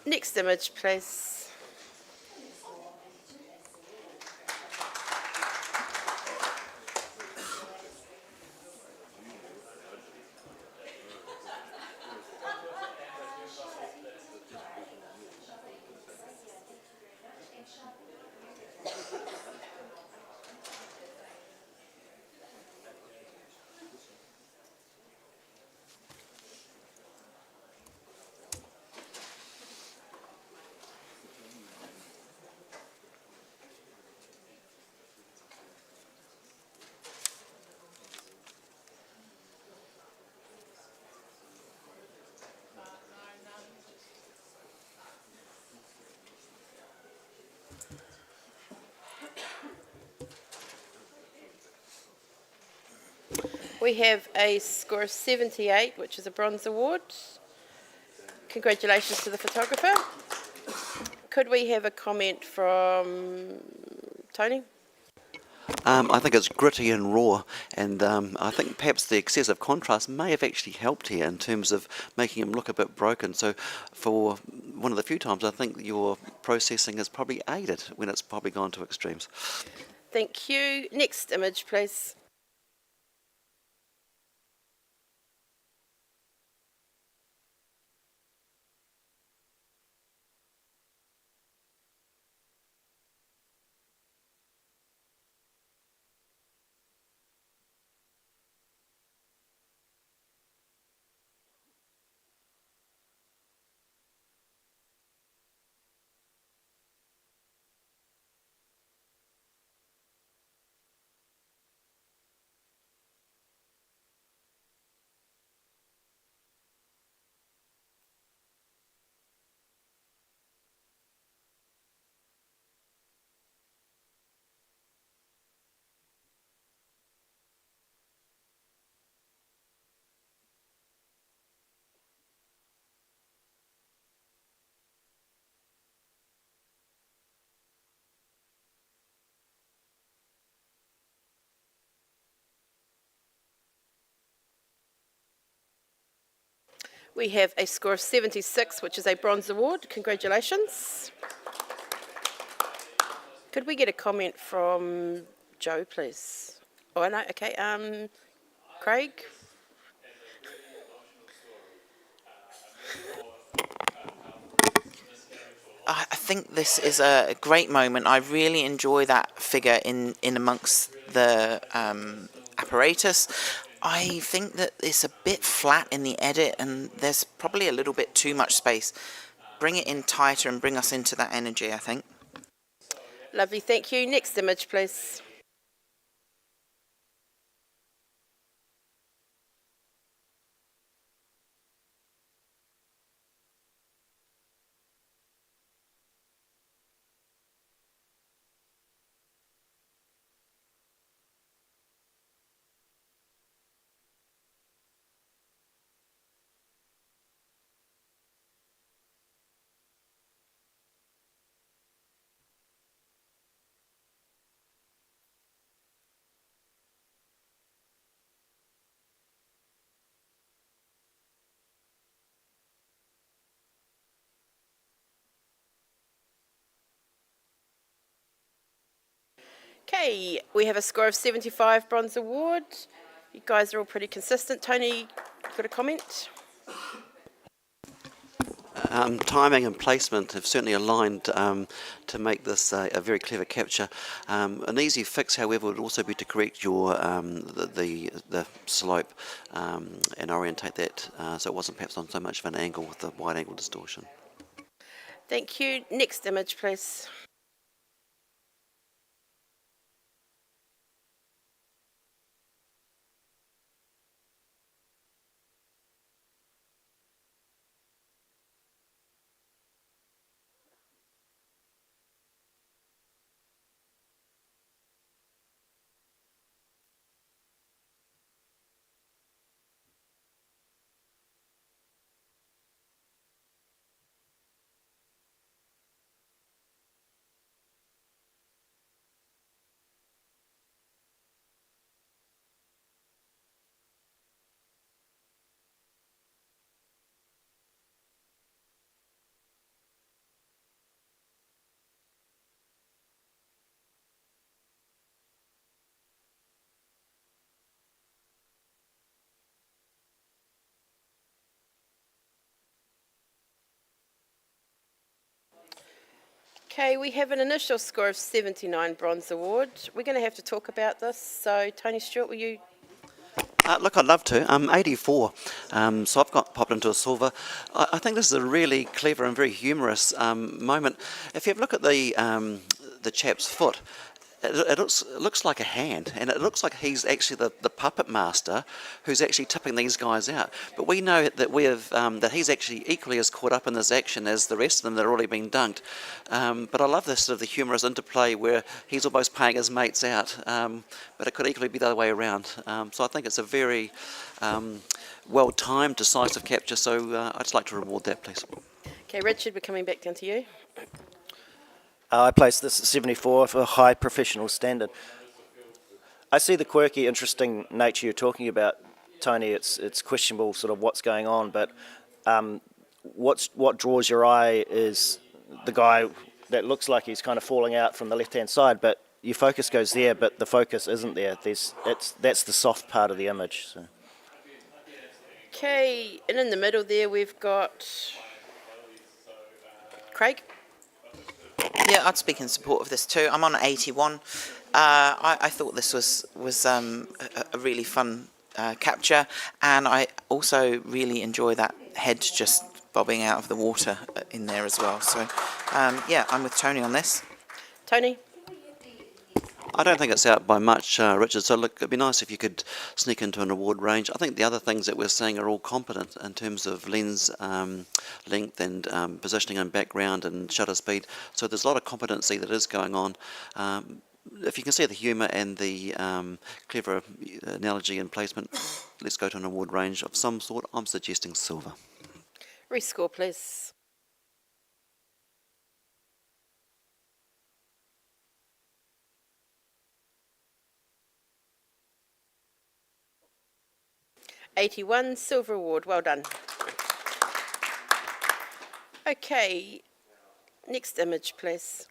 Next image, please. We have a score of 78, which is a bronze award. Congratulations to the photographer. Could we have a comment from Tony? I think it's gritty and raw, and I think perhaps the excessive contrast may have actually helped here in terms of making him look a bit broken. So for one of the few times, I think your processing has probably aided when it's probably gone to extremes. Thank you. Next image, please. We have a score of 76, which is a bronze award. Congratulations. Could we get a comment from Joe, please? Oh, no, okay. Craig? I think this is a great moment. I really enjoy that figure in amongst the apparatus. I think that it's a bit flat in the edit and there's probably a little bit too much space. Bring it in tighter and bring us into that energy, I think. Lovely, thank you. Next image, please. Okay, we have a score of 75, bronze award. You guys are all pretty consistent. Tony, got a comment? Timing and placement have certainly aligned to make this a very clever capture. An easy fix, however, would also be to correct your the slope and orientate that so it wasn't perhaps on so much of an angle with the wide angle distortion. Thank you. Next image, please. Okay, we have an initial score of 79 Bronze Award. We're going to have to talk about this. So, Tony Stewart, will you? Look, I'd love to. 84. So I've got popped into a silver. I think this is a really clever and very humorous moment. If you have a look at the chap's foot, it looks like a hand, and it looks like he's actually the puppet master who's actually tipping these guys out. But we know that that he's actually equally as caught up in this action as the rest of them that are already being dunked. But I love this sort of the humorous interplay where he's almost paying his mates out, but it could equally be the other way around. So I think it's a very well-timed, decisive capture. So I'd just like to reward that, please. Okay, Richard, we're coming back down to you. I place this at 74 for a high professional standard. I see the quirky, interesting nature you're talking about, Tony. It's questionable sort of what's going on, but what draws your eye is the guy that looks like he's kind of falling out from the left-hand side, but your focus goes there, but the focus isn't there. That's the soft part of the image. So. Okay, and in the middle there we've got Craig. Yeah, I'd speak in support of this too. I'm on 81. I thought this was a really fun capture, and I also really enjoy that head just bobbing out of the water in there as well. So, yeah, I'm with Tony on this. Tony? I don't think it's out by much, Richard, so look, it'd be nice if you could sneak into an award range. I think the other things that we're seeing are all competent in terms of lens length and positioning and background and shutter speed, so there's a lot of competency that is going on. If you can see the humour and the clever analogy and placement, let's go to an award range of some sort. I'm suggesting silver. Rescore, please. '81 Silver Award, well done. Okay, next image, please.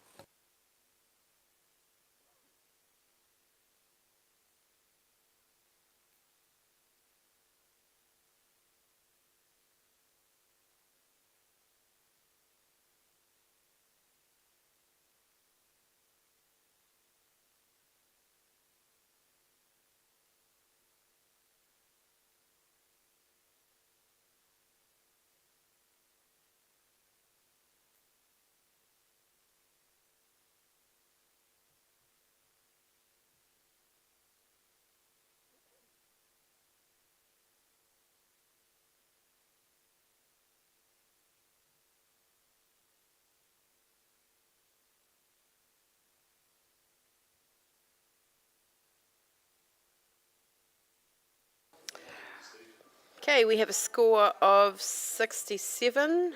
Okay, we have a score of 67,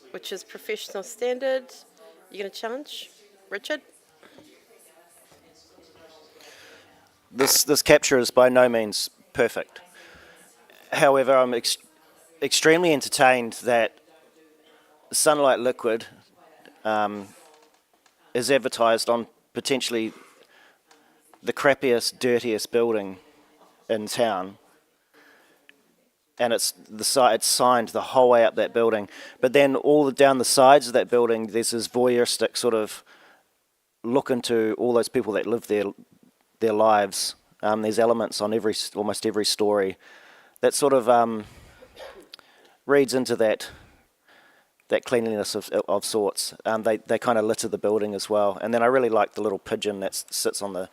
which is professional standard. You going to challenge, Richard? This capture is by no means perfect. However, I'm extremely entertained that Sunlight Liquid is advertised on potentially the crappiest, dirtiest building in town. And it's signed the whole way up that building. But then all down the sides of that building, there's this voyeuristic sort of look into all those people that live their lives. There's elements on almost every story that sort of reads into that cleanliness of sorts. They kind of litter the building as well. And then I really like the little pigeon that sits on the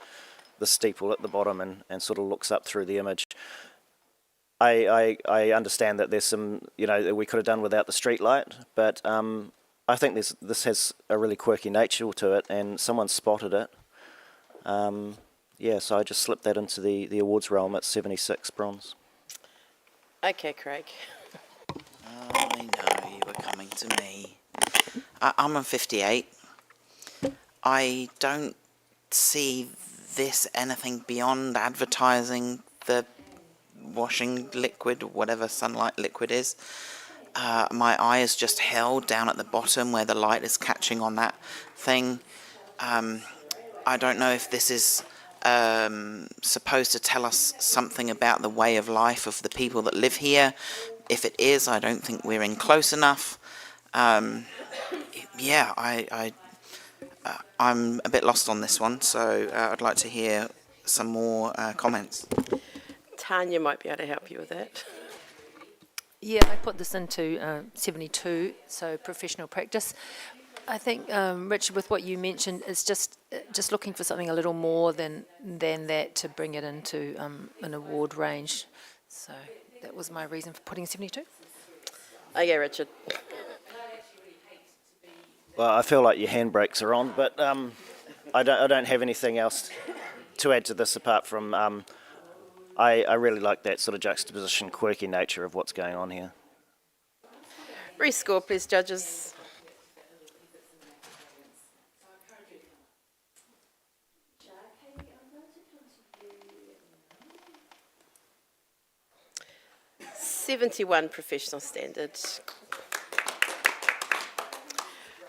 steeple at the bottom and sort of looks up through the image. I understand that there's some, that we could have done without the street light, but I think this has a really quirky nature to it, and someone spotted it. So I just slipped that into the awards realm at 76 bronze. Okay, Craig. I know you were coming to me. I'm on 58. I don't see this anything beyond advertising the washing liquid, whatever Sunlight Liquid is. My eye is just held down at the bottom where the light is catching on that thing. I don't know if this is supposed to tell us something about the way of life of the people that live here. If it is, I don't think we're in close enough. I'm a bit lost on this one, so I'd like to hear some more comments. Tanya might be able to help you with that. Yeah, I put this into 72, so professional practice. I think, Richard, with what you mentioned, is just looking for something a little more than that to bring it into an award range. So that was my reason for putting 72. Okay, Richard. Well, I feel like your handbrakes are on, but I don't have anything else to add to this apart from I really like that sort of juxtaposition, quirky nature of what's going on here. Rescore, please, judges. $71 professional standard.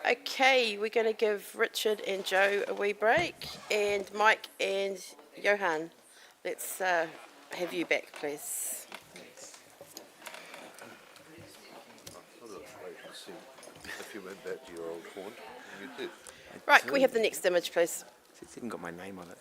Okay, we're going to give Richard and Joe a wee break, and Mike and Johan, let's have you back, please. If you went back to your old haunt, you did. Right, can we have the next image, please? It's even got my name on it.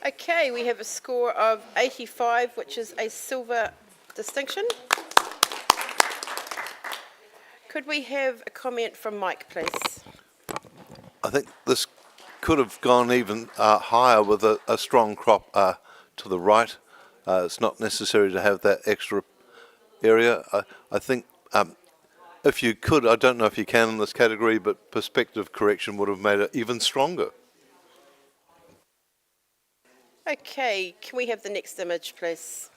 Okay, we have a score of 85, which is a silver distinction. Could we have a comment from Mike, please? I think this could have gone even higher with a strong crop to the right. It's not necessary to have that extra area. I think if you could, I don't know if you can in this category, but perspective correction would have made it even stronger. Okay, can we have the next image, please?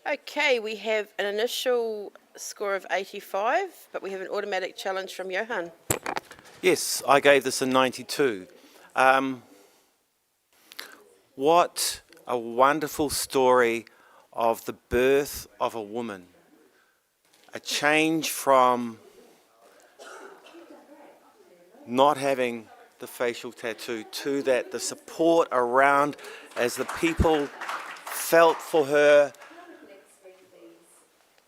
Okay, we have an initial score of 85, but we have an automatic challenge from Johan. Yes, I gave this a 92. What a wonderful story of the birth of a woman. A change from not having the facial tattoo to that, the support around as the people felt for her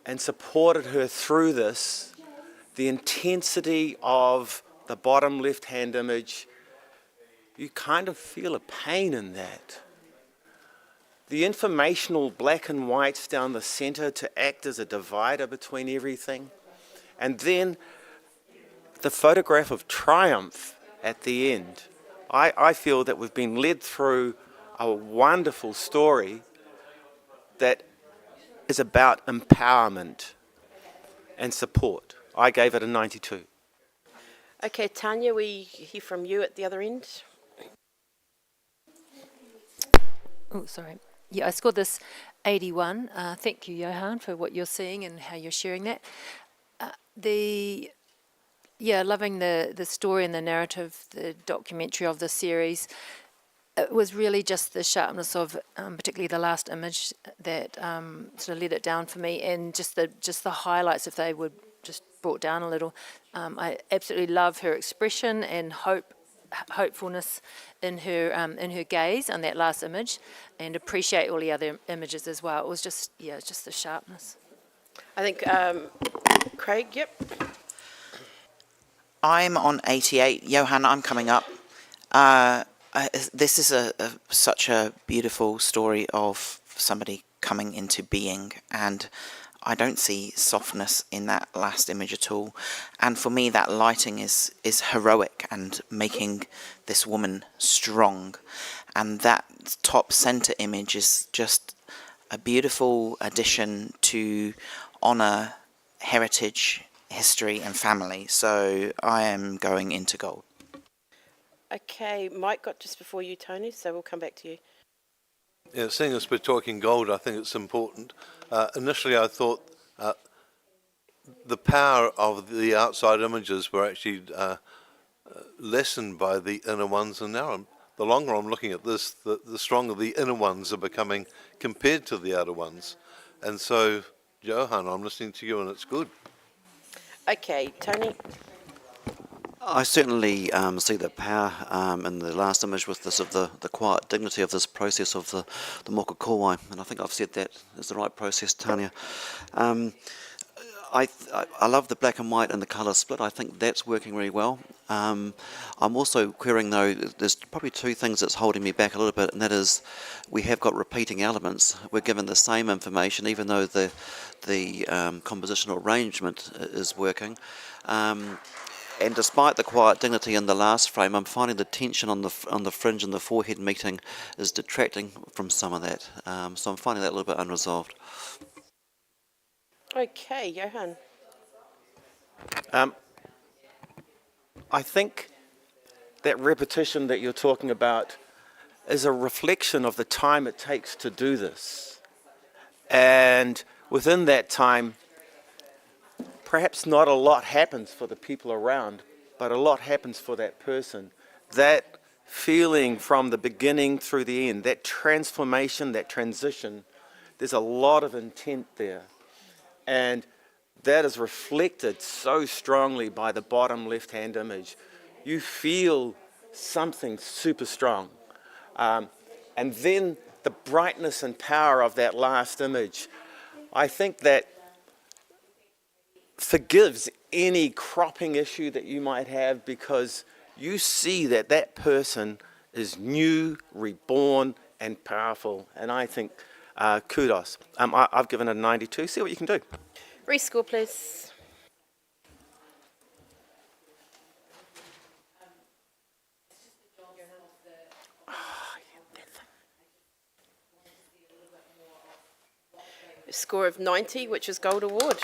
and supported her through this, the intensity of the bottom left-hand image, you kind of feel a pain in that. The informational black and whites down the center to act as a divider between everything. And then the photograph of triumph at the end I feel that we've been led through a wonderful story that is about empowerment and support. I gave it a 92. Okay, Tanya, we hear from you at the other end. Oh, sorry. Yeah, I scored this 81. Thank you, Johan, for what you're seeing and how you're sharing that. Loving the story and the narrative, the documentary of the series. It was really just the sharpness of, particularly the last image, that sort of let it down for me, and just the highlights, if they would just brought down a little. I absolutely love her expression and hopefulness in her gaze on that last image, and appreciate all the other images as well. It was just the sharpness. I think Craig, yep. I'm on 88. Johan, I'm coming up. This is such a beautiful story of somebody coming into being, and I don't see softness in that last image at all. And for me, that lighting is heroic and making this woman strong. And that top center image is just a beautiful addition to honour heritage, history and family. So I am going into gold. Okay, Mike got just before you, Tony, so we'll come back to you. Yeah, seeing as we're talking gold, I think it's important. Initially, I thought the power of the outside images were actually lessened by the inner ones, and now the longer I'm looking at this, the stronger the inner ones are becoming compared to the outer ones. And so, Johan, I'm listening to you, and it's good. Okay, Tony. I certainly see the power in the last image with this of the quiet dignity of this process of the moka kowai, and I think I've said that is the right process, Tanya. I love the black and white and the colour split. I think that's working really well. I'm also querying, though, there's probably two things that's holding me back a little bit, and that is we have got repeating elements. We're given the same information, even though the compositional arrangement is working. And despite the quiet dignity in the last frame, I'm finding the tension on the fringe and the forehead meeting is detracting from some of that. So I'm finding that a little bit unresolved. Okay, Johan. I think that repetition that you're talking about is a reflection of the time it takes to do this. And within that time, perhaps not a lot happens for the people around, but a lot happens for that person. That feeling from the beginning through the end, that transformation, that transition, there's a lot of intent there. And that is reflected so strongly by the bottom left-hand image. You feel something super strong. And then the brightness and power of that last image, I think that forgives any cropping issue that you might have, because you see that that person is new, reborn, and powerful. And I think kudos. I've given it a 92. See what you can do. Rescore, please. A score of 90, which is Gold Award.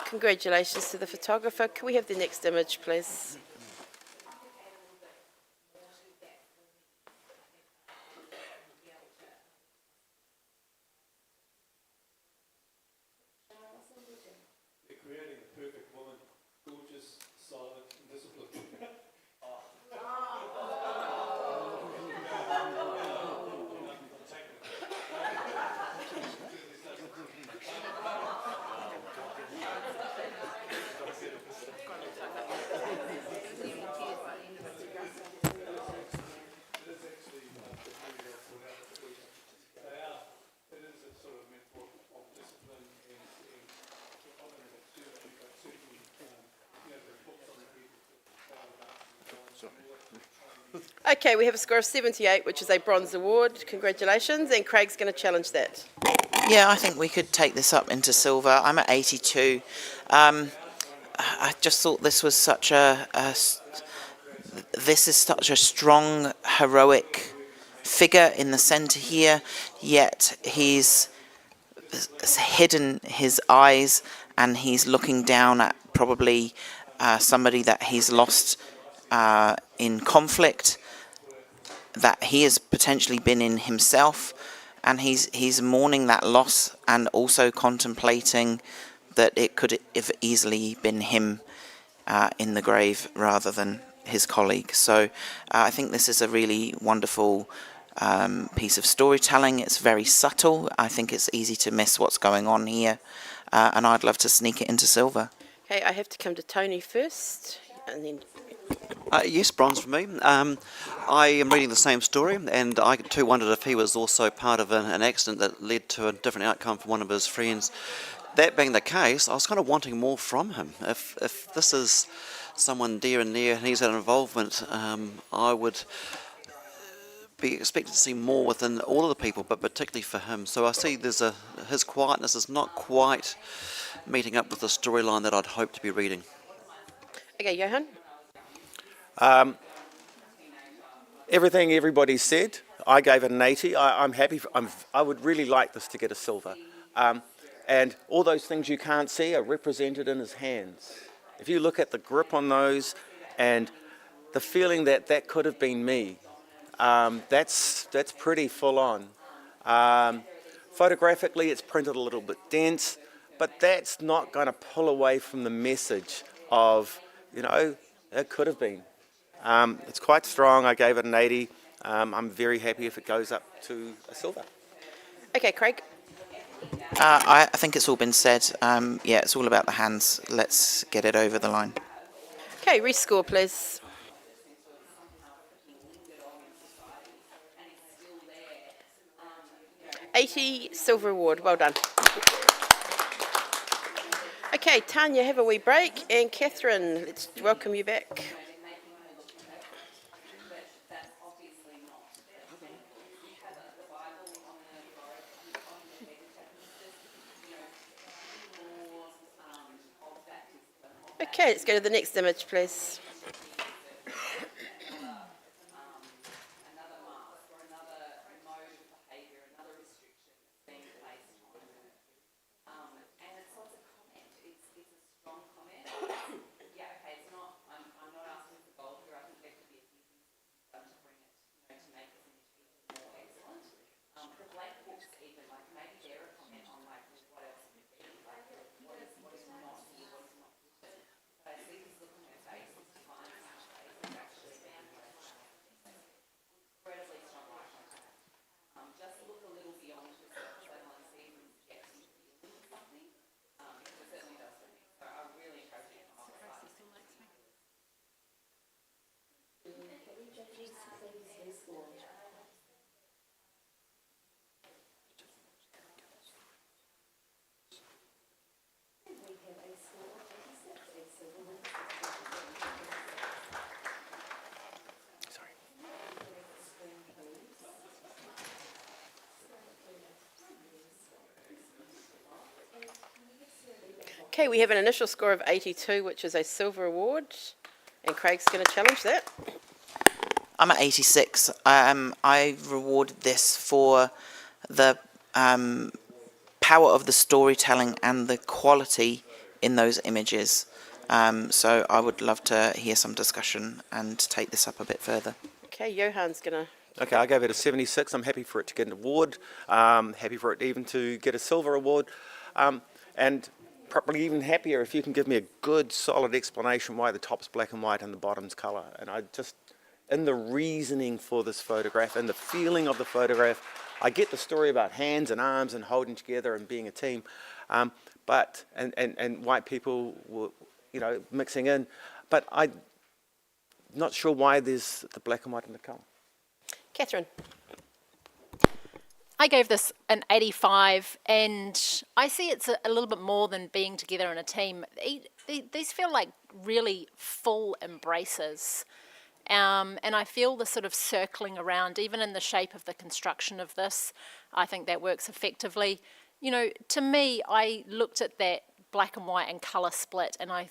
Congratulations to the photographer. Can we have the next image, please? They're creating a perfect woman, gorgeous, silent, and disciplined. Okay, we have a score of 78, which is a bronze award. Congratulations, and Craig's going to challenge that. Yeah, I think we could take this up into silver. I'm at 82. I just thought this was such a this is such a strong, heroic figure in the centre here, yet he's hidden his eyes and he's looking down at probably somebody that he's lost in conflict, that he has potentially been in himself, and he's mourning that loss and also contemplating that it could have easily been him in the grave rather than his colleague. So I think this is a really wonderful piece of storytelling. It's very subtle. I think it's easy to miss what's going on here, and I'd love to sneak it into silver. Okay, I have to come to Tony first, and then Yes, bronze for me. I am reading the same story, and I too wondered if he was also part of an accident that led to a different outcome for one of his friends. That being the case, I was kind of wanting more from him. If this is someone dear and near and he's had involvement, I would be expected to see more within all of the people, but particularly for him. So I see his quietness is not quite meeting up with the storyline that I'd hoped to be reading. okay, Johan. Everything everybody said, I gave it an 80. I'm happy. I would really like this to get a silver. And all those things you can't see are represented in his hands. If you look at the grip on those and the feeling that that could have been me, that's pretty full on. Photographically, it's printed a little bit dense, but that's not going to pull away from the message of, it could have been. It's quite strong. I gave it an 80. I'm very happy if it goes up to a silver. Okay, Craig. I think it's all been said. Yeah, it's all about the hands. Let's get it over the line. Okay, rescore, please. $80 silver award. Well done. Okay, Tanya, have a wee break, and Catherine, let's welcome you back. Okay, let's go to the next image, please. Okay, we have an initial score of 82, which is a silver award, and Craig's going to challenge that. I'm at 86. I rewarded this for the power of the storytelling and the quality in those images. So I would love to hear some discussion and take this up a bit further. Okay, Johan's going to... Okay, I gave it a 76. I'm happy for it to get an award. Happy for it even to get a silver award. And probably even happier if you can give me a good, solid explanation why the top's black and white and the bottom's colour. And I just, in the reasoning for this photograph and the feeling of the photograph, I get the story about hands and arms and holding together and being a team, but white people were, mixing in. But I'm not sure why there's the black and white and the colour. Catherine. I gave this an 85, and I see it's a little bit more than being together in a team. These feel like really full embraces, and I feel the sort of circling around, even in the shape of the construction of this. I think that works effectively. To me, I looked at that black and white and colour split, and I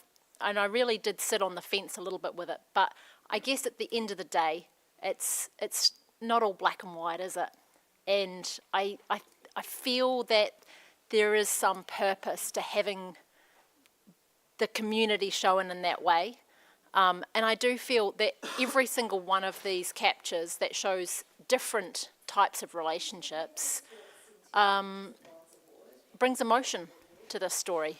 really did sit on the fence a little bit with it, but I guess at the end of the day, it's not all black and white, is it? And I feel that there is some purpose to having the community shown in that way. And I do feel that every single one of these captures that shows different types of relationships brings emotion to this story.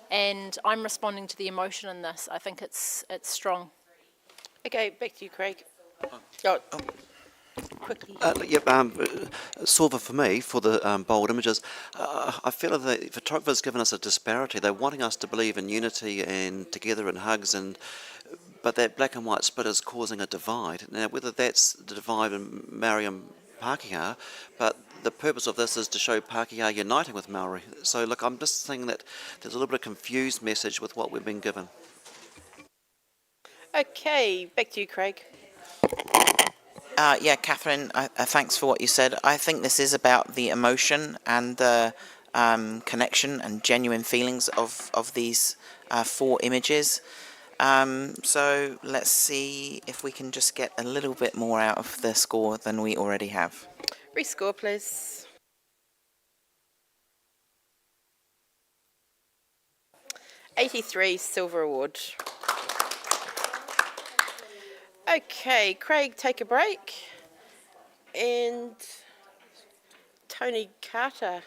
And I'm responding to the emotion in this. I think it's strong. Okay, back to you, Craig. Quickly. Silver for me, for the bold images, I feel that the photographer's given us a disparity. They're wanting us to believe in unity and together in hugs, but that black and white split is causing a divide. Now, whether that's the divide in Maori and Pākehā, but the purpose of this is to show Pākehā uniting with Maori. So, look, I'm just saying that there's a little bit of confused message with what we've been given. Okay, back to you, Craig. Yeah, Catherine, thanks for what you said. I think this is about the emotion and the connection and genuine feelings of these 4 images. So let's see if we can just get a little bit more out of the score than we already have. Rescore, please. $83 silver award. Okay, Craig, take a break. And Tony Carter.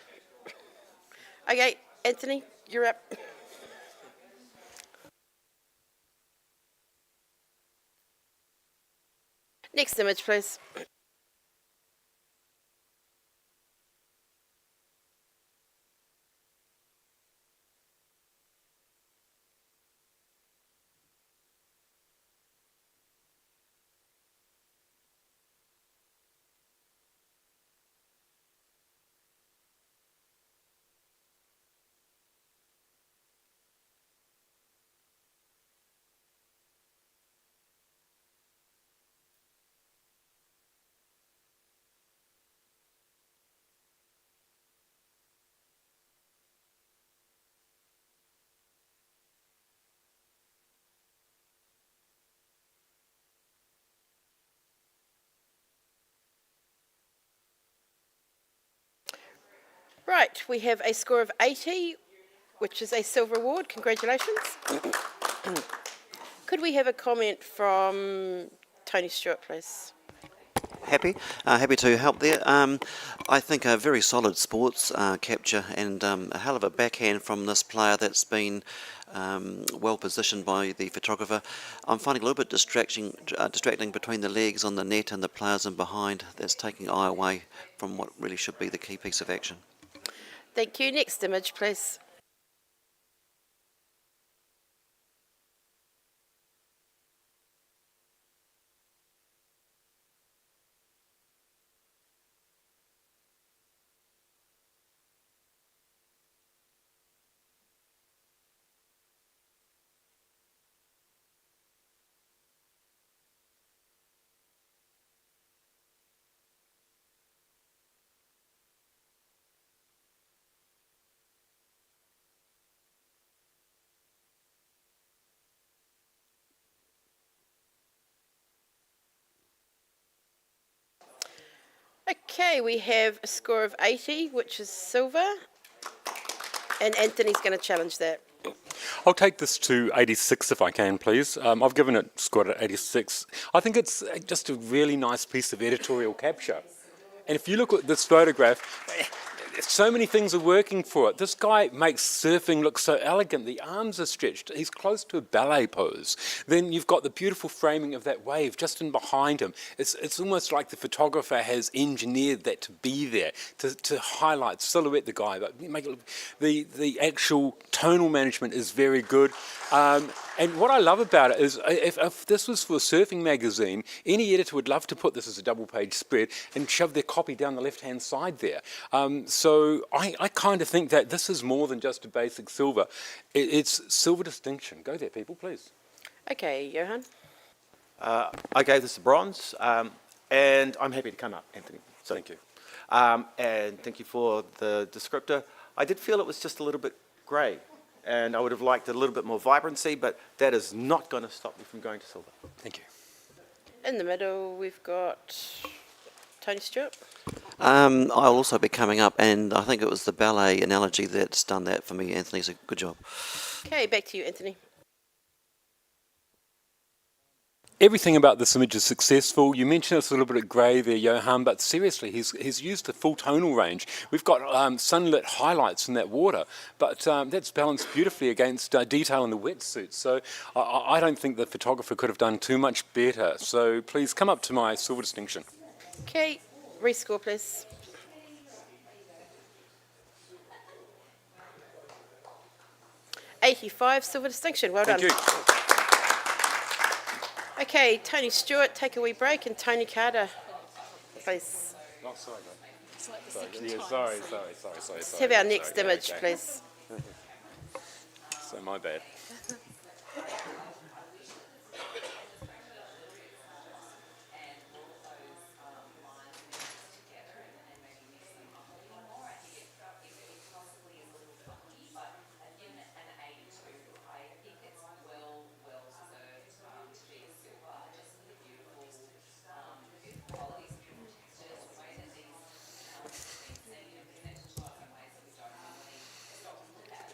Okay, Anthony, you're up. Next image, please. Right, we have a score of 80, which is a silver award. Congratulations. Could we have a comment from Tony Stewart, please? Happy to help there. I think a very solid sports capture and a hell of a backhand from this player that's been well positioned by the photographer. I'm finding a little bit distracting between the legs on the net and the players in behind. That's taking eye away from what really should be the key piece of action. Thank you. Next image, please. Okay, we have a score of 80, which is silver. And Anthony's going to challenge that. I'll take this to 86 if I can, please. I've given it scored at 86. I think it's just a really nice piece of editorial capture. And if you look at this photograph, so many things are working for it. This guy makes surfing look so elegant. The arms are stretched. He's close to a ballet pose. Then you've got the beautiful framing of that wave just in behind him. It's almost like the photographer has engineered that to be there, to highlight, silhouette the guy. But make it look, the actual tonal management is very good. And what I love about it is if this was for a surfing magazine, any editor would love to put this as a double-page spread and shove their copy down the left-hand side there. So I kind of think that this is more than just a basic silver. It's silver distinction. Go there, people, please. Okay, Johan. I gave this a bronze, and I'm happy to come up, Anthony. So, Thank you. And thank you for the descriptor. I did feel it was just a little bit grey, and I would have liked a little bit more vibrancy, but that is not going to stop me from going to silver. Thank you. In the middle, we've got Tony Stewart. I'll also be coming up, and I think it was the ballet analogy that's done that for me, Anthony. So good job. Okay, back to you, Anthony. Everything about this image is successful. You mentioned it's a little bit of grey there, Johan, but seriously, he's used the full tonal range. We've got sunlit highlights in that water, but that's balanced beautifully against detail in the wetsuit. So I don't think the photographer could have done too much better. So please come up to my silver distinction. Okay, rescore, please. $85 silver distinction. Well done. Thank you. Okay, Tony Stewart, take a wee break, and Tony Carter, please. Oh, sorry, sorry. Let's have our next image, please. So my bad.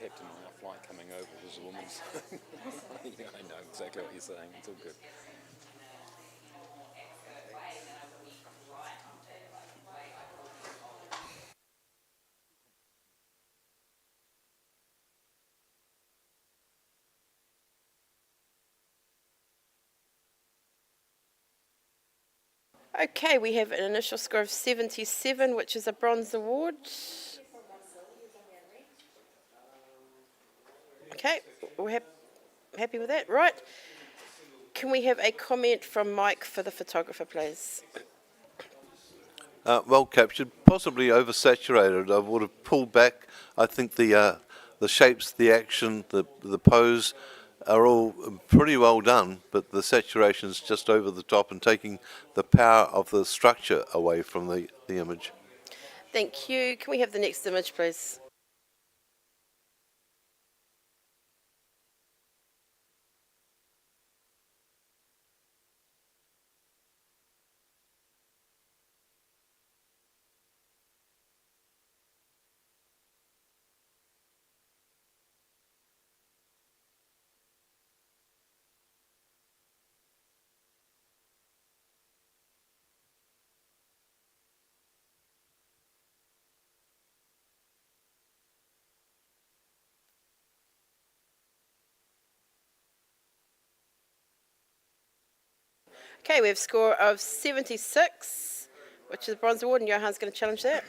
Captain on our flight coming over was a woman's. Yeah, I know exactly what you're saying. It's all good. Okay, we have an initial score of 77, which is a bronze award. Okay, we're happy with that, right? Can we have a comment from Mike for the photographer, please? Well captured, possibly oversaturated. I would have pulled back. I think the shapes, the action, the pose are all pretty well done, but the saturation's just over the top and taking the power of the structure away from the image. Thank you. Can we have the next image, please? Okay, we have a score of 76, which is a bronze award, and Johan's going to challenge that.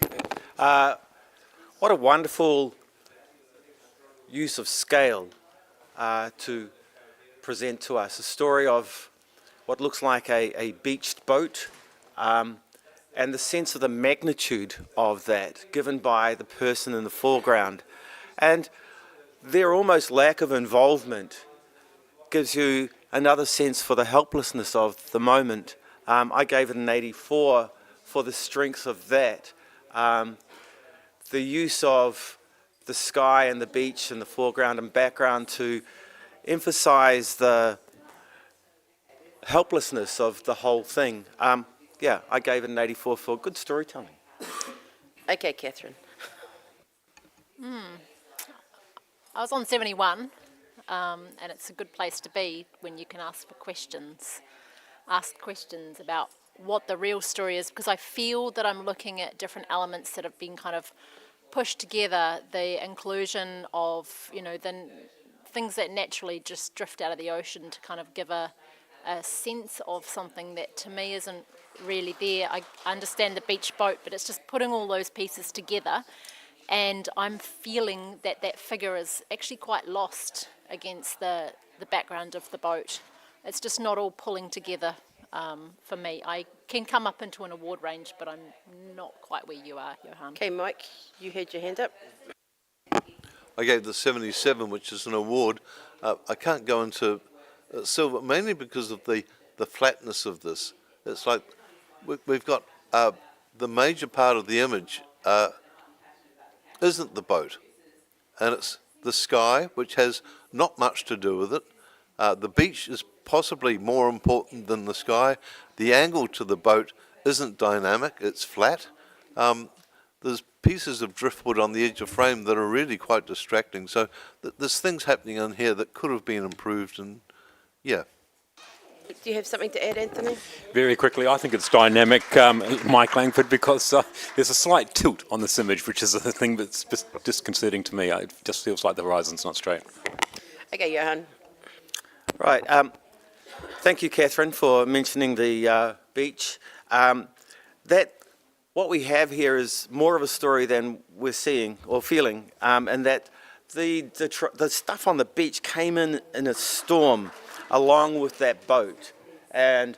What a wonderful use of scale to present to us. A story of what looks like a beached boat and the sense of the magnitude of that given by the person in the foreground. And their almost lack of involvement gives you another sense for the helplessness of the moment. I gave it an 84 for the strength of that. The use of the sky and the beach and the foreground and background to emphasize the helplessness of the whole thing. Yeah, I gave it an 84 for good storytelling. Okay, Catherine. I was on 71, and it's a good place to be when you can ask questions about what the real story is, because I feel that I'm looking at different elements that have been kind of pushed together, the inclusion of, the things that naturally just drift out of the ocean to kind of give a sense of something that to me isn't really there. I understand the beach boat, but it's just putting all those pieces together, and I'm feeling that that figure is actually quite lost against the background of the boat. It's just not all pulling together for me. I can come up into an award range, but I'm not quite where you are, Johan. Okay, Mike, you had your hand up. I gave the 77, which is an award. I can't go into silver, mainly because of the flatness of this. It's like we've got the major part of the image isn't the boat, and it's the sky, which has not much to do with it. The beach is possibly more important than the sky. The angle to the boat isn't dynamic, it's flat. There's pieces of driftwood on the edge of frame that are really quite distracting. So there's things happening in here that could have been improved, and yeah. Do you have something to add, Anthony? Very quickly, I think it's dynamic, Mike Langford, because there's a slight tilt on this image, which is the thing that's disconcerting to me. It just feels like the horizon's not straight. Okay, Johan. Right. Thank you, Catherine, for mentioning the beach. What we have here is more of a story than we're seeing or feeling, and that the stuff on the beach came in a storm along with that boat. And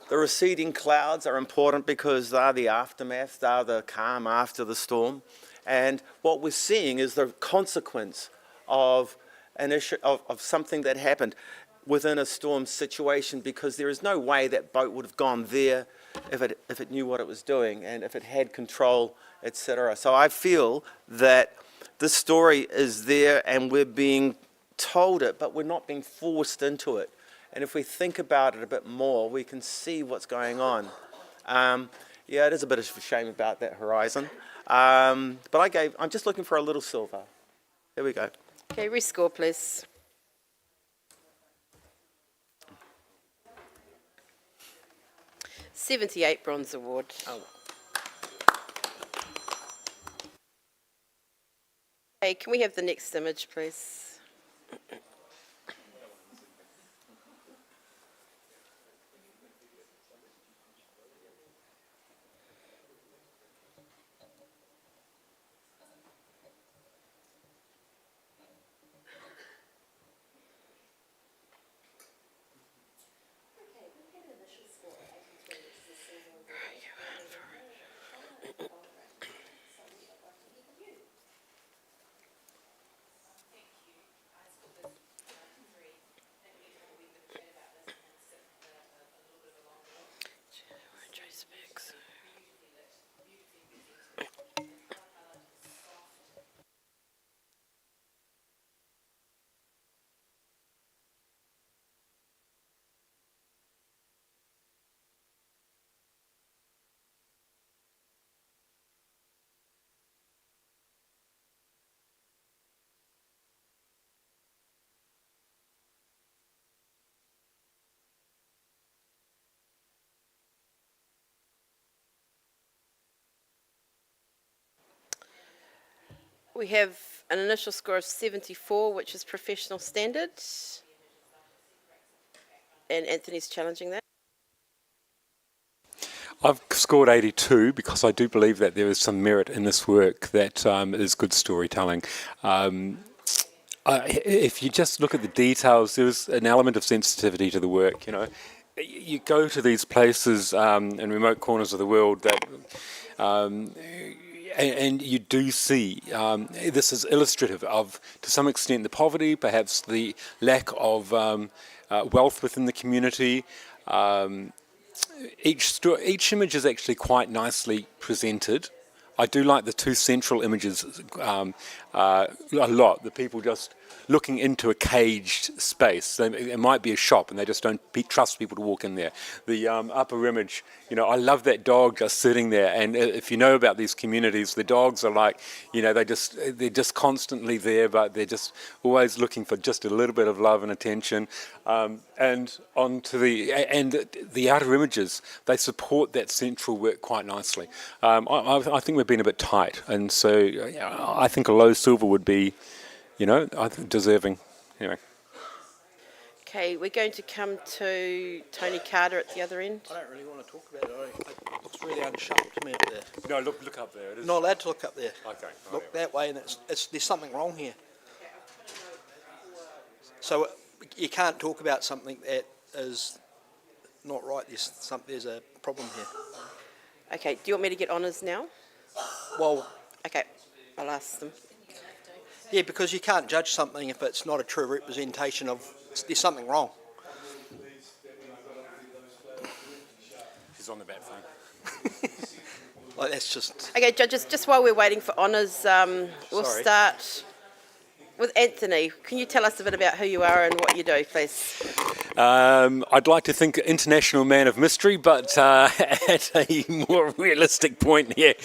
the receding clouds are important because they're the aftermath, they're the calm after the storm. And what we're seeing is the consequence of an issue, of something that happened within a storm situation, because there is no way that boat would have gone there if it knew what it was doing and if it had control, etc. So I feel that this story is there and we're being told it, but we're not being forced into it. And if we think about it a bit more, we can see what's going on. Yeah, it is a bit of a shame about that horizon. But I'm just looking for a little silver. There we go. Okay, rescore, please. '78 Bronze Award. Oh. Okay, can we have the next image, please? We have an initial score of 74, which is professional standard. And Anthony's challenging that. I've scored 82 because I do believe that there is some merit in this work that is good storytelling. If you just look at the details, there's an element of sensitivity to the work. You know, you go to these places in remote corners of the world that, and you do see this is illustrative of, to some extent, the poverty, perhaps the lack of wealth within the community. Each image is actually quite nicely presented. I do like the two central images a lot. The people just looking into a caged space. It might be a shop and they just don't trust people to walk in there. The upper image, you know, I love that dog just sitting there. And if you know about these communities, the dogs are like, you know, they're just constantly there, but they're just always looking for just a little bit of love and attention. And onto the outer images, they support that central work quite nicely. I think we've been a bit tight, and so I think a low silver would be, you know, I think deserving. Anyway. Okay, we're going to come to Tony Carter at the other end. I don't really want to talk about it. It looks really unsharp to me up there. No, look up there. It is. Not allowed to look up there. Okay. Look that way, and there's something wrong here. So you can't talk about something that is not right. There's a problem here. Okay, do you want me to get honours now? Well, okay, I'll ask them. Yeah, because you can't judge something if it's not a true representation of. There's something wrong. She's on the back phone. Like that's just. Okay, judges, just while we're waiting for honours, we'll Sorry. start with Anthony. Can you tell us a bit about who you are and what you do, please? I'd like to think international man of mystery, but at a more realistic point here.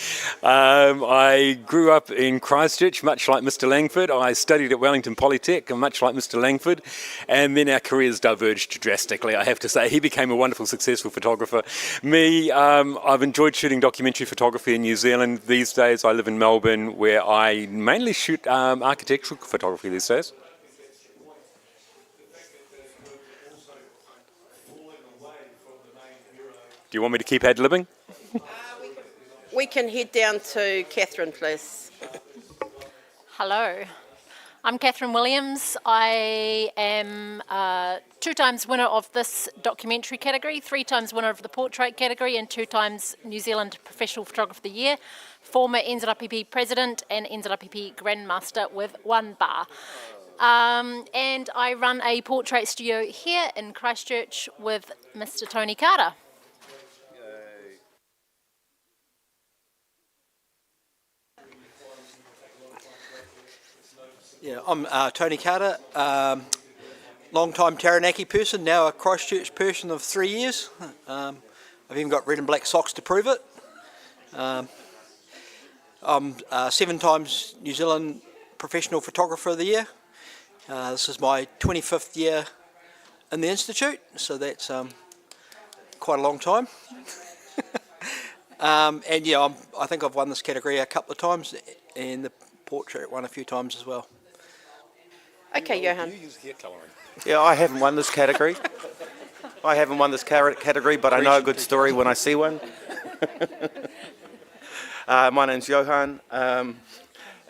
I grew up in Christchurch, much like Mr. Langford. I studied at Wellington Polytech, much like Mr. Langford, and then our careers diverged drastically, I have to say. He became a wonderful, successful photographer. Me, I've enjoyed shooting documentary photography in New Zealand. These days I live in Melbourne, where I mainly shoot architectural photography these days. Do you want me to keep ad-libbing? We can head down to Catherine, please. Hello, I'm Catherine Williams. I am 2 times winner of this documentary category, 3 times winner of the portrait category, and 2 times New Zealand Professional Photographer of the Year, former NZIPP President and NZIPP Grandmaster with 1 bar. And I run a portrait studio here in Christchurch with Mr. Tony Carter. Yeah, I'm Tony Carter, long-time Taranaki person, now a Christchurch person of 3 years. I've even got red and black socks to prove it. I'm 7 times New Zealand Professional Photographer of the Year. This is my 25th year in the Institute, so that's quite a long time. And yeah, I think I've won this category a couple of times, and the portrait one a few times as well. Okay, Johan. Yeah, I haven't won this category. But I know a good story when I see one. My name's Johan,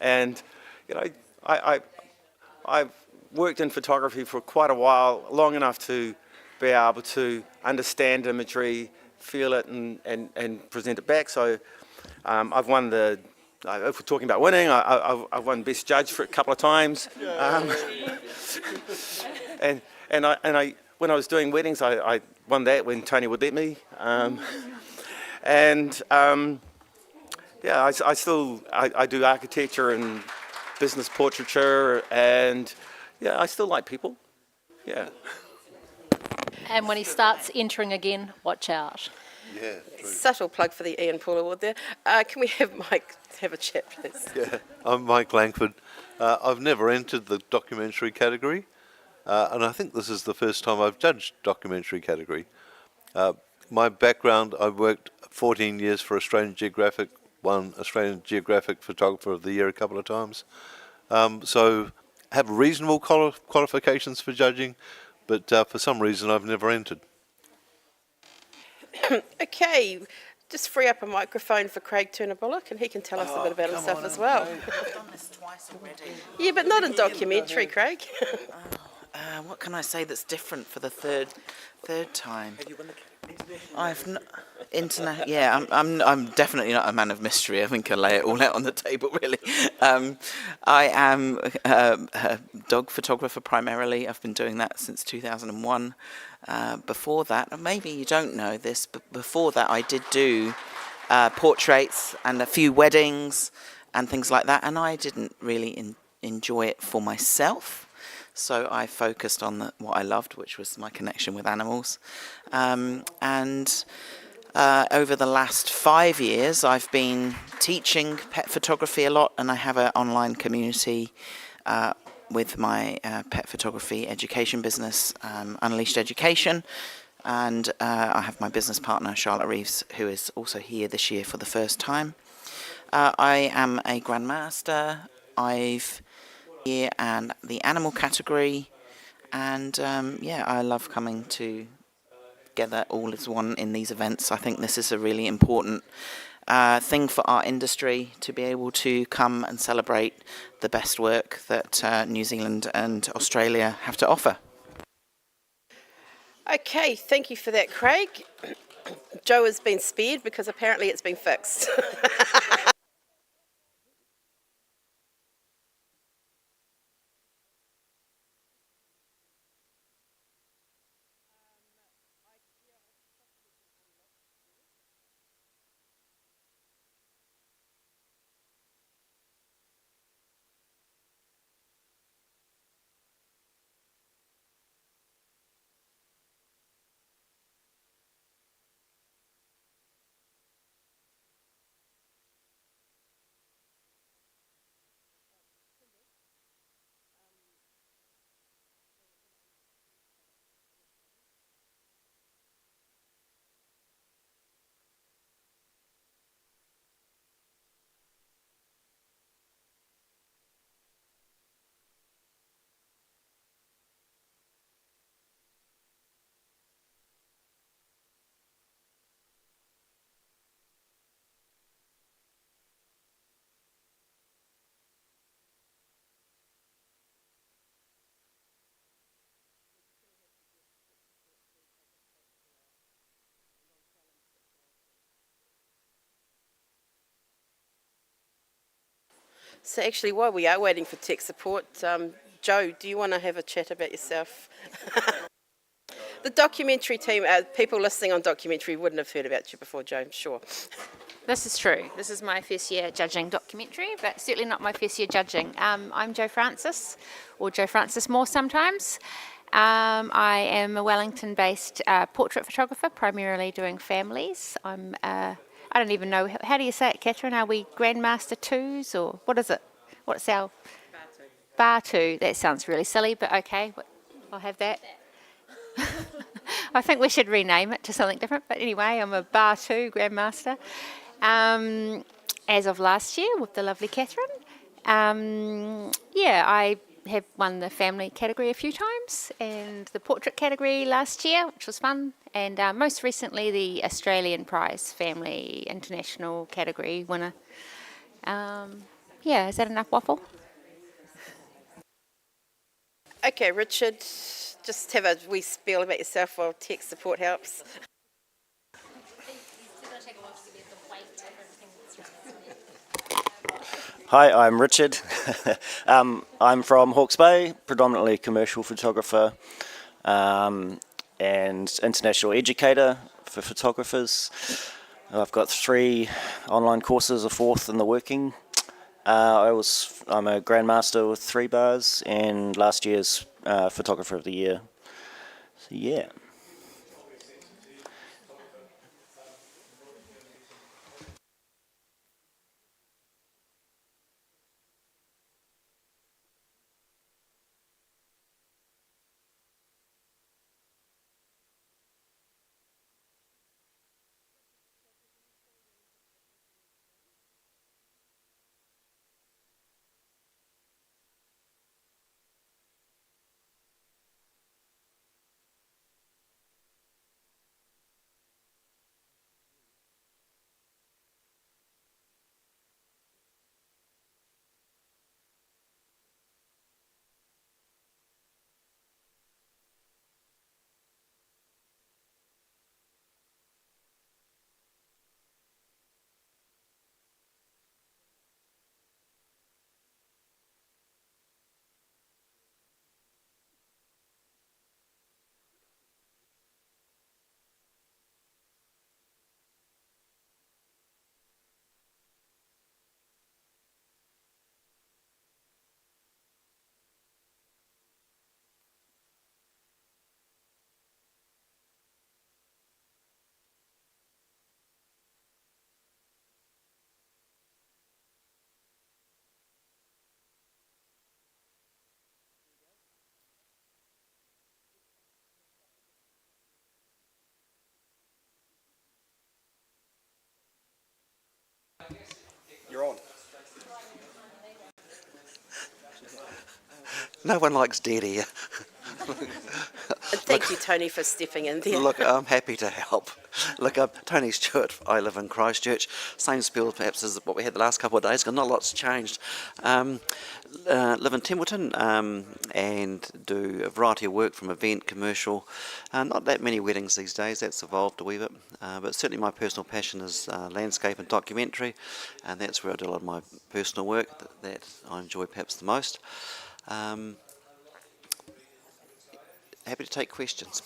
and you know, I've worked in photography for quite a while, long enough to be able to understand imagery, feel it, and present it back. So I've won the. If we're talking about winning, I've won Best Judge for a couple of times, and I when I was doing weddings, I won that when Tony would let me, yeah, I do architecture and business portraiture, and yeah, I still like people, yeah. And when he starts entering again, watch out. Yeah, true. Subtle plug for the Ian Paul Award there. Can we have Mike have a chat, please? Yeah, I'm Mike Langford. I've never entered the documentary category, and I think this is the first time I've judged documentary category. My background, I've worked 14 years for Australian Geographic, won Australian Geographic Photographer of the Year a couple of times. So have reasonable qualifications for judging, but for some reason I've never entered. Okay, just free up a microphone for Craig Turner-Bullock, and he can tell us a bit about himself as well. I've done this twice already. Yeah, but not in documentary, Craig. What can I say that's different for the third time? Have you won the I've not internet. Yeah, I'm definitely not a man of mystery. I think I lay it all out on the table. Really, I am a dog photographer primarily. I've been doing that since 2001. Before that, maybe you don't know this, but before that, I did do portraits and a few weddings and things like that, and I didn't really enjoy it for myself. So I focused on what I loved, which was my connection with animals. And over the last 5 years, I've been teaching pet photography a lot, and I have an online community with my pet photography education business, Unleashed Education. And I have my business partner, Charlotte Reeves, who is also here this year for the first time. I am a Grandmaster. I've here and the animal category, and yeah, I love coming together all as one in these events. I think this is a really important thing for our industry, to be able to come and celebrate the best work that New Zealand and Australia have to offer. Okay, thank you for that, Craig. Joe has been spared because apparently it's been fixed. So actually, while we are waiting for tech support, Joe, do you want to have a chat about yourself? The documentary team, people listening on documentary wouldn't have heard about you before, Joe, I'm sure. This is true. This is my first year judging documentary, but certainly not my first year judging. I'm Joe Francis, or Joe Francis Moore sometimes. I am a Wellington-based portrait photographer, primarily doing families. I don't even know, how do you say it, Catherine? Are we Grandmaster 2s, or what is it? What's our... Bar 2. That sounds really silly, but okay, I'll have that. I think we should rename it to something different, but anyway, I'm a Bar 2 Grandmaster. As of last year with the lovely Catherine. I have won the family category a few times and the portrait category last year, which was fun, and most recently the Australian Prize Family International category winner. Is that enough waffle? Okay, Richard, just have a wee spiel about yourself while tech support helps. Hi, I'm Richard. I'm from Hawke's Bay, predominantly commercial photographer and international educator for photographers. I've got 3 online courses, a 4th in the working. I'm a Grandmaster with 3 bars and last year's Photographer of the Year. So yeah. You're on. No one likes dead air. And thank you, Tony, for stepping in there. Look, I'm happy to help. Look, I'm Tony Stewart. I live in Christchurch. Same spiel perhaps as what we had the last couple of days, because not a lot's changed. Live in Templeton and do a variety of work from event, commercial. Not that many weddings these days, that's evolved a wee bit. But certainly my personal passion is landscape and documentary, and that's where I do a lot of my personal work that I enjoy perhaps the most. Happy to take questions.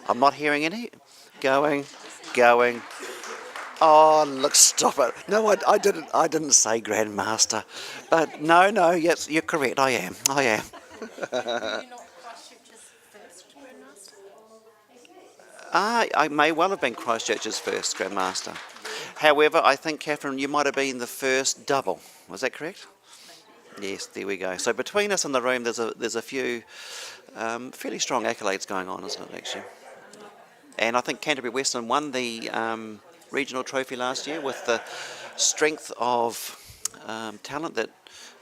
I'm not hearing any. Going. Oh, look, stop it. No, I didn't say Grandmaster. But no, yes, you're correct, I am. I may well have been Christchurch's first Grandmaster. However, I think, Catherine, you might have been the first double. Was that correct? Yes, there we go. So between us in the room, there's a few fairly strong accolades going on, isn't it, actually? And I think Canterbury Western won the regional trophy last year with the strength of talent that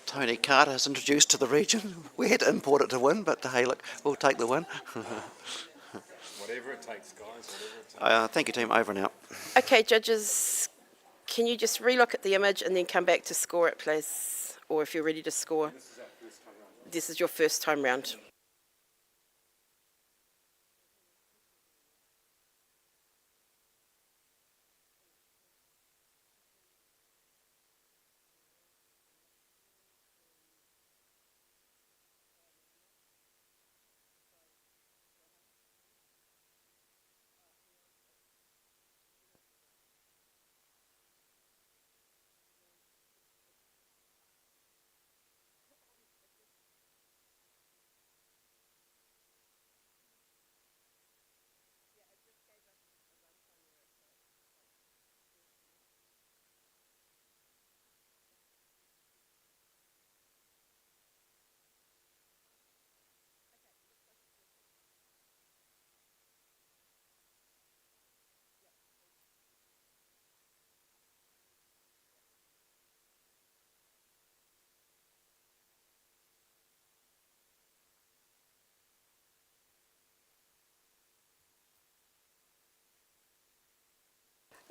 Tony Carter has introduced to the region. We had to import it to win, but hey, look, we'll take the win. Whatever it takes, guys. Whatever it takes. Thank you, team. Over and out. Okay, judges, can you just relook at the image and then come back to score it, please? Or if you're ready to score. This is your first time round.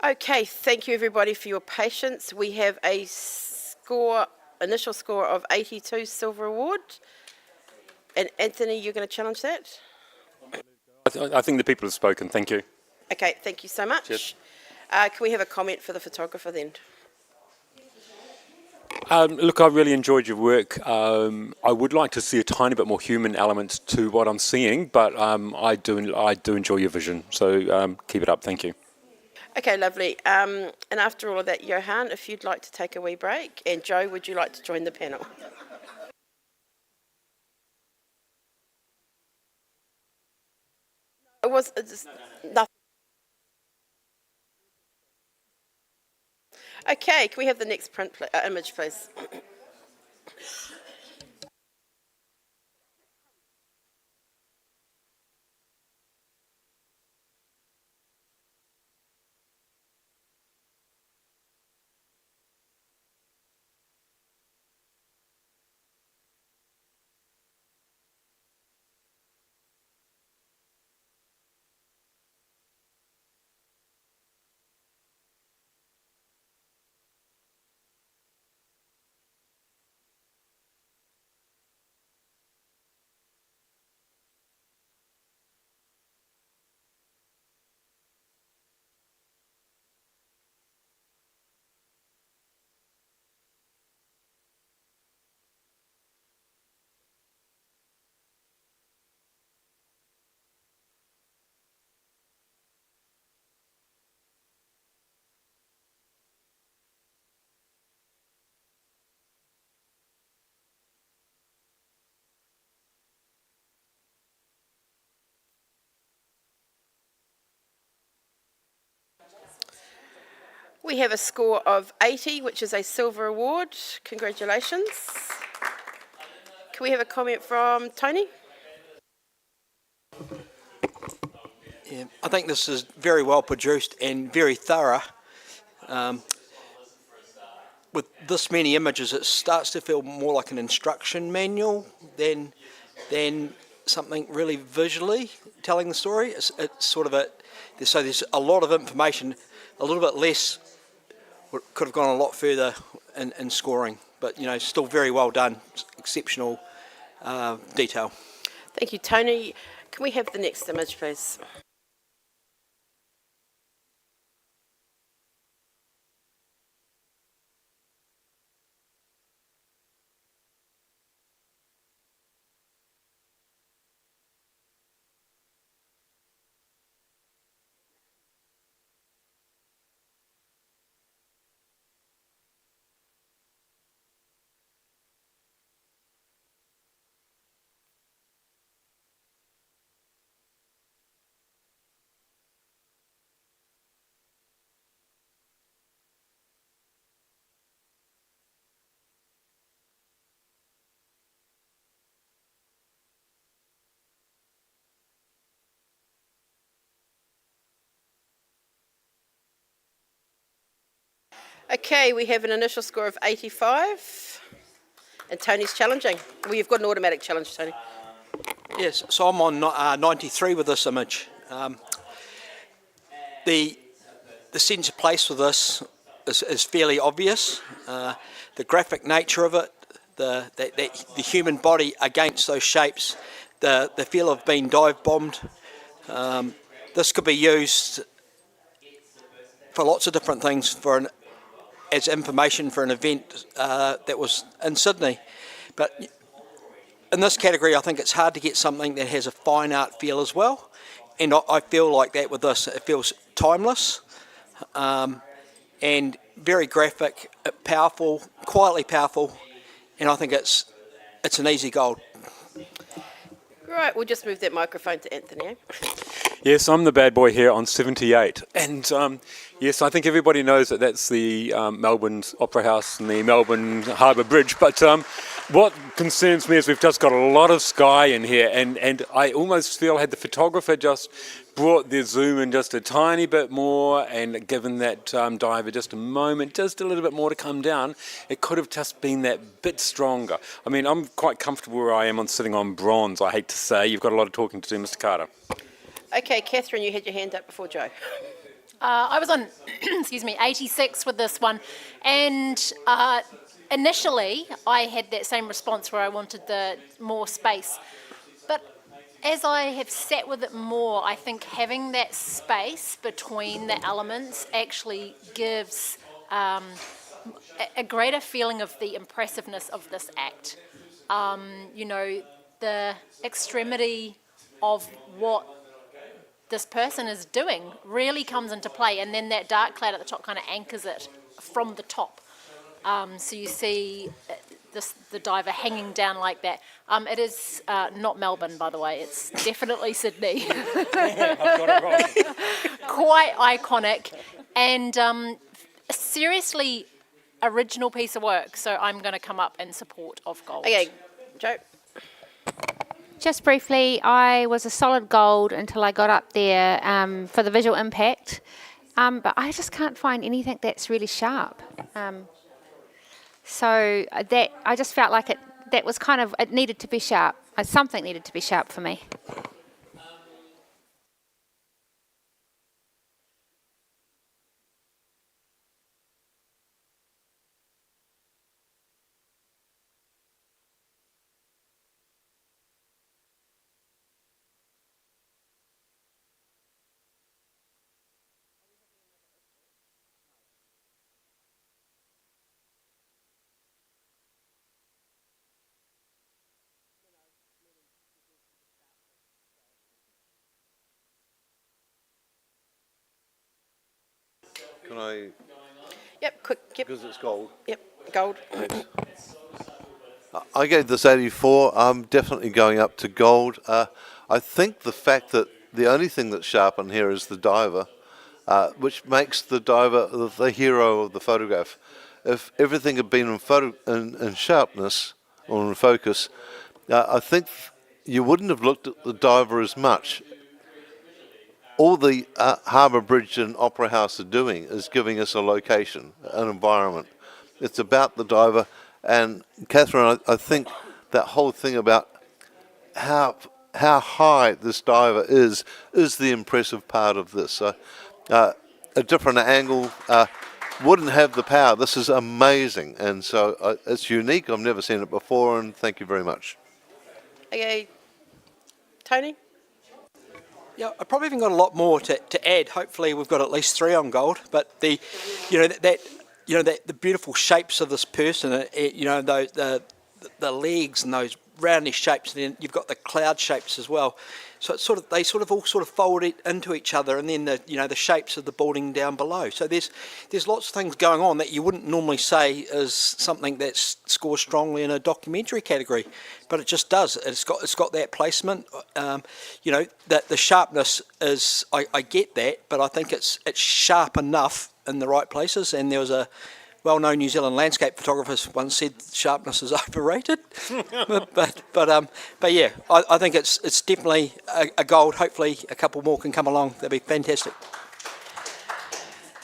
Okay, thank you everybody for your patience. We have a initial score of 82 silver award. And Anthony, you're going to challenge that? I think the people have spoken. Thank you. Okay, thank you so much. Cheers. Can we have a comment for the photographer then? Look, I really enjoyed your work. I would like to see a tiny bit more human element to what I'm seeing, but I do enjoy your vision. So keep it up. Thank you. Okay, lovely. And after all of that, Johan, if you'd like to take a wee break, and Joe, would you like to join the panel? It's nothing. Okay, can we have the next image, please? We have a score of 80, which is a silver award. Congratulations. Can we have a comment from Tony? Yeah, I think this is very well produced and very thorough. With this many images, it starts to feel more like an instruction manual than something really visually telling the story. It's sort of so there's a lot of information, a little bit less. Could have gone a lot further in scoring, but still very well done, exceptional detail. Thank you, Tony. Can we have the next image, please? Okay, we have an initial score of 85, and Tony's challenging. Well, you've got an automatic challenge, Tony. Yes, so I'm on 93 with this image. The sense of place for this is fairly obvious. The graphic nature of it, the human body against those shapes, the feel of being dive bombed. This could be used for lots of different things as information for an event that was in Sydney. But in this category, I think it's hard to get something that has a fine art feel as well. And I feel like that with this. It feels timeless and very graphic, powerful, quietly powerful. And I think it's an easy gold. Right, we'll just move that microphone to Anthony. Yes, I'm the bad boy here on 78. And yes, I think everybody knows that that's the Melbourne Opera House and the Melbourne Harbour Bridge. But what concerns me is we've just got a lot of sky in here. And I almost feel had the photographer just brought their zoom in just a tiny bit more and given that diver just a moment, just a little bit more to come down, it could have just been that bit stronger. I mean, I'm quite comfortable where I am sitting on bronze, I hate to say. You've got a lot of talking to do, Mr. Carter. Okay, Catherine, you had your hand up before Joe. I was on, excuse me, 86 with this one, and initially I had that same response where I wanted the more space, but as I have sat with it more, I think having that space between the elements actually gives a greater feeling of the impressiveness of this act. You know, the extremity of what this person is doing really comes into play, and then that dark cloud at the top kind of anchors it from the top. So you see the diver hanging down like that. It is not Melbourne, by the way. It's definitely Sydney. Quite iconic, and seriously original piece of work. So I'm going to come up in support of gold. Okay, Joe. Just briefly, I was a solid gold until I got up there for the visual impact, but I just can't find anything that's really sharp. So that I just felt like that was kind of, it needed to be sharp. Something needed to be sharp for me. Can I, Yep, quick. Yep, because it's gold. yep, gold. I gave this 84. I'm definitely going up to gold. I think the fact that the only thing that's sharp in here is the diver, which makes the diver the hero of the photograph. If everything had been in sharpness or in focus, I think you wouldn't have looked at the diver as much. All the Harbour Bridge and Opera House are doing is giving us a location, an environment. It's about the diver. And Catherine, I think that whole thing about how high this diver is the impressive part of this. A different angle wouldn't have the power. This is amazing. And so it's unique. I've never seen it before, and thank you very much. Okay, Tony. Yeah, I probably haven't got a lot more to add. Hopefully, we've got at least 3 on gold. But the beautiful shapes of this person, the legs and those roundish shapes, and then you've got the cloud shapes as well. So it's they all fold it into each other, and then the shapes of the boarding down below. So there's lots of things going on that you wouldn't normally say is something that scores strongly in a documentary category, but it just does. It's got that placement. That the sharpness is, I get that, but I think it's sharp enough in the right places. And there was a well-known New Zealand landscape photographer once said sharpness is overrated. but yeah, I think it's definitely a gold. Hopefully a couple more can come along. That'd be fantastic.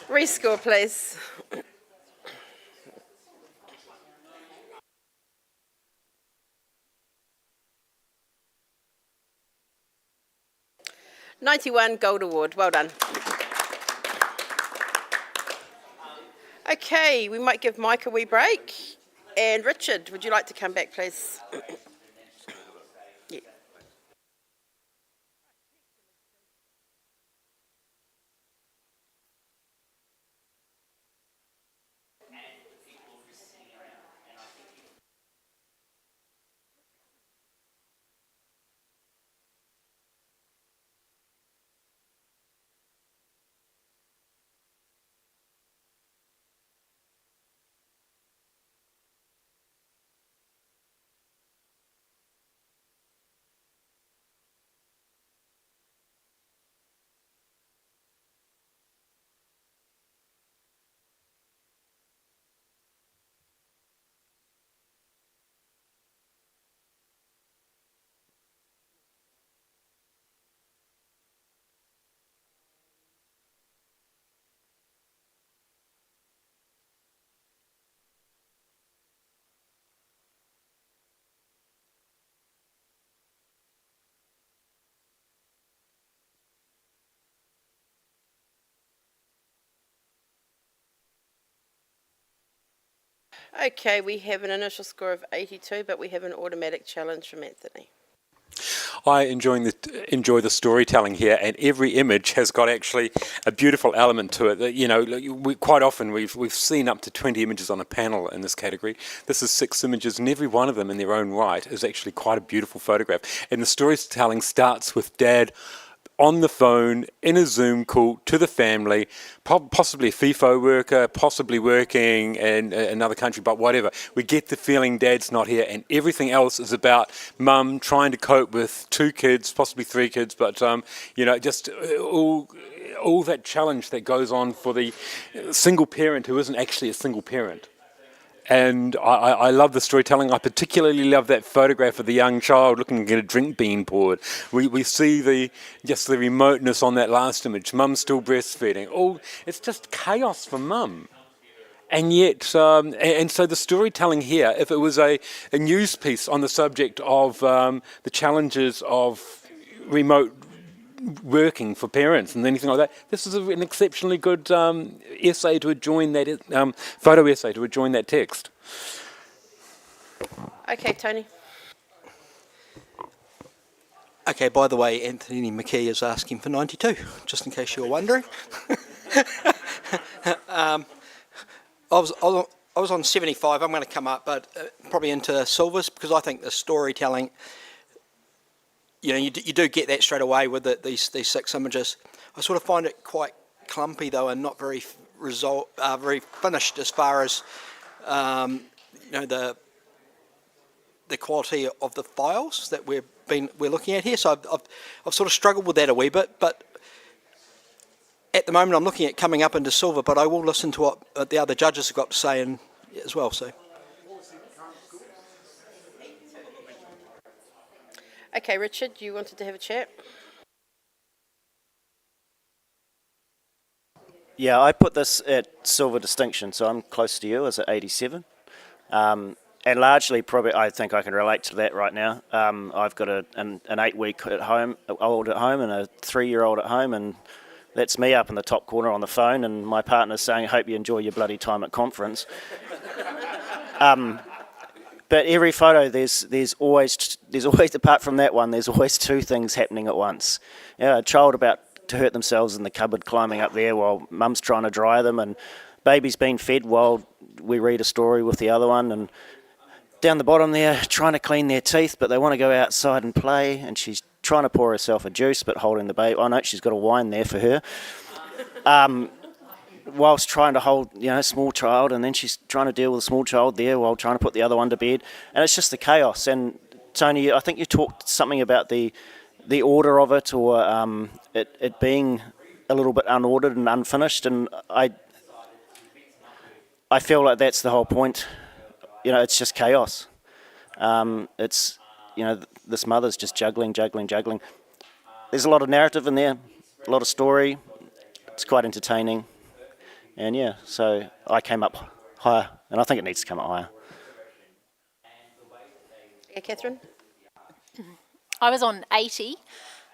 Rescore, please. $91 Gold Award. Well done. Okay, we might give Mike a wee break. And Richard, would you like to come back, please? Yeah. Okay, we have an initial score of 82, but we have an automatic challenge from Anthony. I enjoy the storytelling here, and every image has got actually a beautiful element to it. That, you know, quite often we've seen up to 20 images on a panel in this category. This is 6 images, and every one of them in their own right is actually quite a beautiful photograph. And the storytelling starts with Dad on the phone in a Zoom call to the family, possibly a FIFO worker, possibly working in another country, but whatever. We get the feeling Dad's not here, and everything else is about Mum trying to cope with 2 kids, possibly 3 kids, but you know, just all that challenge that goes on for the single parent who isn't actually a single parent. And I love the storytelling. I particularly love that photograph of the young child looking to get a drink being poured. We see the remoteness on that last image. Mum's still breastfeeding. Oh, it's just chaos for Mum. And yet, and so the storytelling here, if it was a news piece on the subject of the challenges of remote working for parents and anything like that, this is an exceptionally good essay to adjoin that photo essay to adjoin that text. Okay, Tony. Okay, by the way, Anthony McKee is asking for 92, just in case you were wondering. I was on 75. I'm going to come up, but probably into silvers, because I think the storytelling, you know, you do get that straight away with these 6 images. I sort of find it quite clumpy though, and not very very finished as far as you know, the quality of the files that we're looking at here. So I've sort of struggled with that a wee bit, but at the moment I'm looking at coming up into silver. But I will listen to what the other judges have got to say and as well. So. Okay, Richard, you wanted to have a chat? Yeah, I put this at silver distinction, so I'm close to you, as at 87. And largely, probably, I think I can relate to that right now. I've got an 8-week old at home and a 3-year-old at home, and that's me up in the top corner on the phone, and my partner's saying, "I hope you enjoy your bloody time at conference." But every photo, there's always, apart from that one, there's always 2 things happening at once. You know, a child about to hurt themselves in the cupboard climbing up there while Mum's trying to dry them, and baby's being fed while we read a story with the other one, and down the bottom there trying to clean their teeth, but they want to go outside and play, and she's trying to pour herself a juice but holding the baby. Oh no, she's got a wine there for her. Whilst trying to hold, you know, a small child, and then she's trying to deal with a small child there while trying to put the other one to bed, and it's just the chaos. And Tony, I think you talked something about the order of it, or it being a little bit unordered and unfinished, and I feel like that's the whole point. You know, it's just chaos. It's, you know, this mother's just juggling. There's a lot of narrative in there, a lot of story. It's quite entertaining. And yeah, so I came up higher, and I think it needs to come up higher. Yeah, Catherine? I was on 80.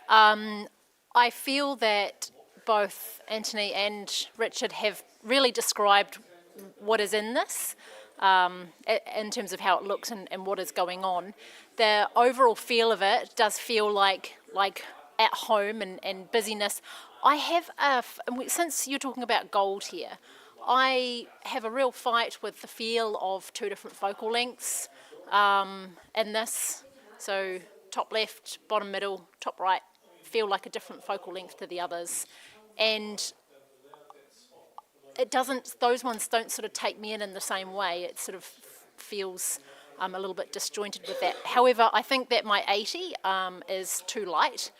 I feel that both Anthony and Richard have really described what is in this, in terms of how it looks and what is going on. The overall feel of it does feel like at home and busyness. I have, since you're talking about gold here, I have a real fight with the feel of 2 different focal lengths in this. So top left, bottom middle, top right feel like a different focal length to the others. And those ones don't sort of take me in the same way. It sort of feels a little bit disjointed with that. However, I think that my 80 is too light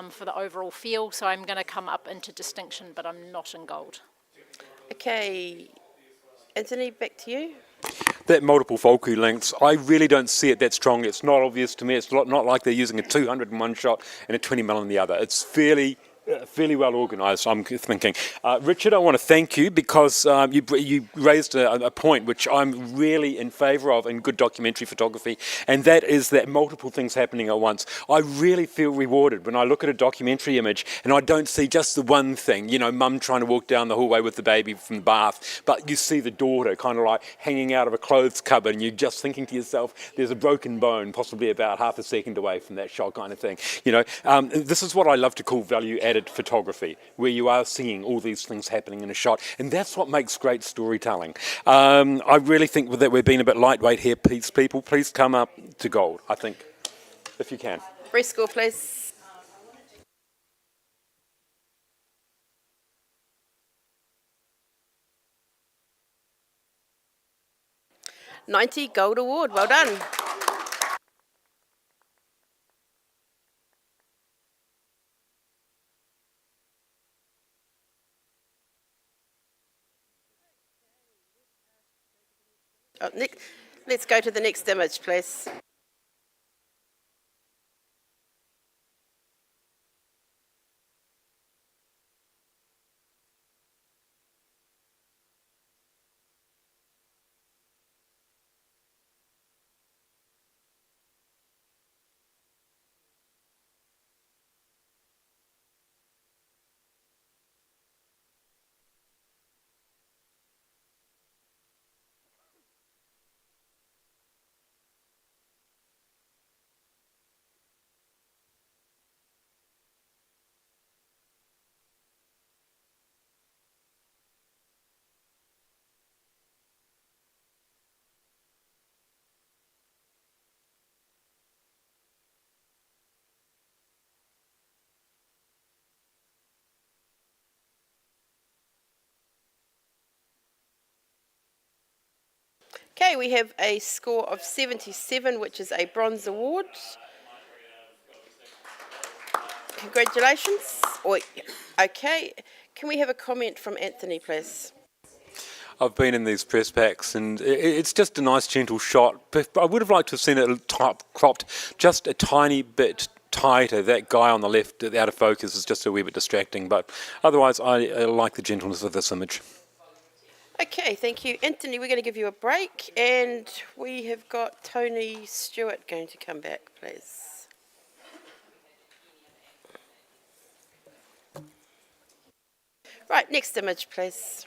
for the overall feel, so I'm going to come up into distinction, but I'm not in gold. Okay, Anthony, back to you. That multiple focal lengths, I really don't see it that strongly. It's not obvious to me. It's not like they're using a 200 in one shot and a 20mm in the other. It's fairly fairly well organised, I'm thinking. Richard, I want to thank you because you raised a point which I'm really in favour of in good documentary photography, and that is that multiple things happening at once. I really feel rewarded when I look at a documentary image and I don't see just the one thing, you know, mum trying to walk down the hallway with the baby from the bath, but you see the daughter kind of like hanging out of a clothes cupboard, and you're just thinking to yourself, there's a broken bone possibly about half a second away from that shot kind of thing. You know, this is what I love to call value-added photography, where you are seeing all these things happening in a shot, and that's what makes great storytelling. I really think that we're being a bit lightweight here, people. Please come up to gold, I think, if you can. Brief score, please. $90 Gold Award, well done. Oh, let's go to the next image, please. Okay, we have a score of 77, which is a bronze award. Congratulations. Okay, can we have a comment from Anthony, please? I've been in these press packs, and it's just a nice, gentle shot. But I would have liked to have seen it cropped just a tiny bit tighter. That guy on the left, out of focus, is just a wee bit distracting. But otherwise, I like the gentleness of this image. Okay, thank you. Anthony, we're going to give you a break, and we have got Tony Stewart going to come back, please. Right, next image, please.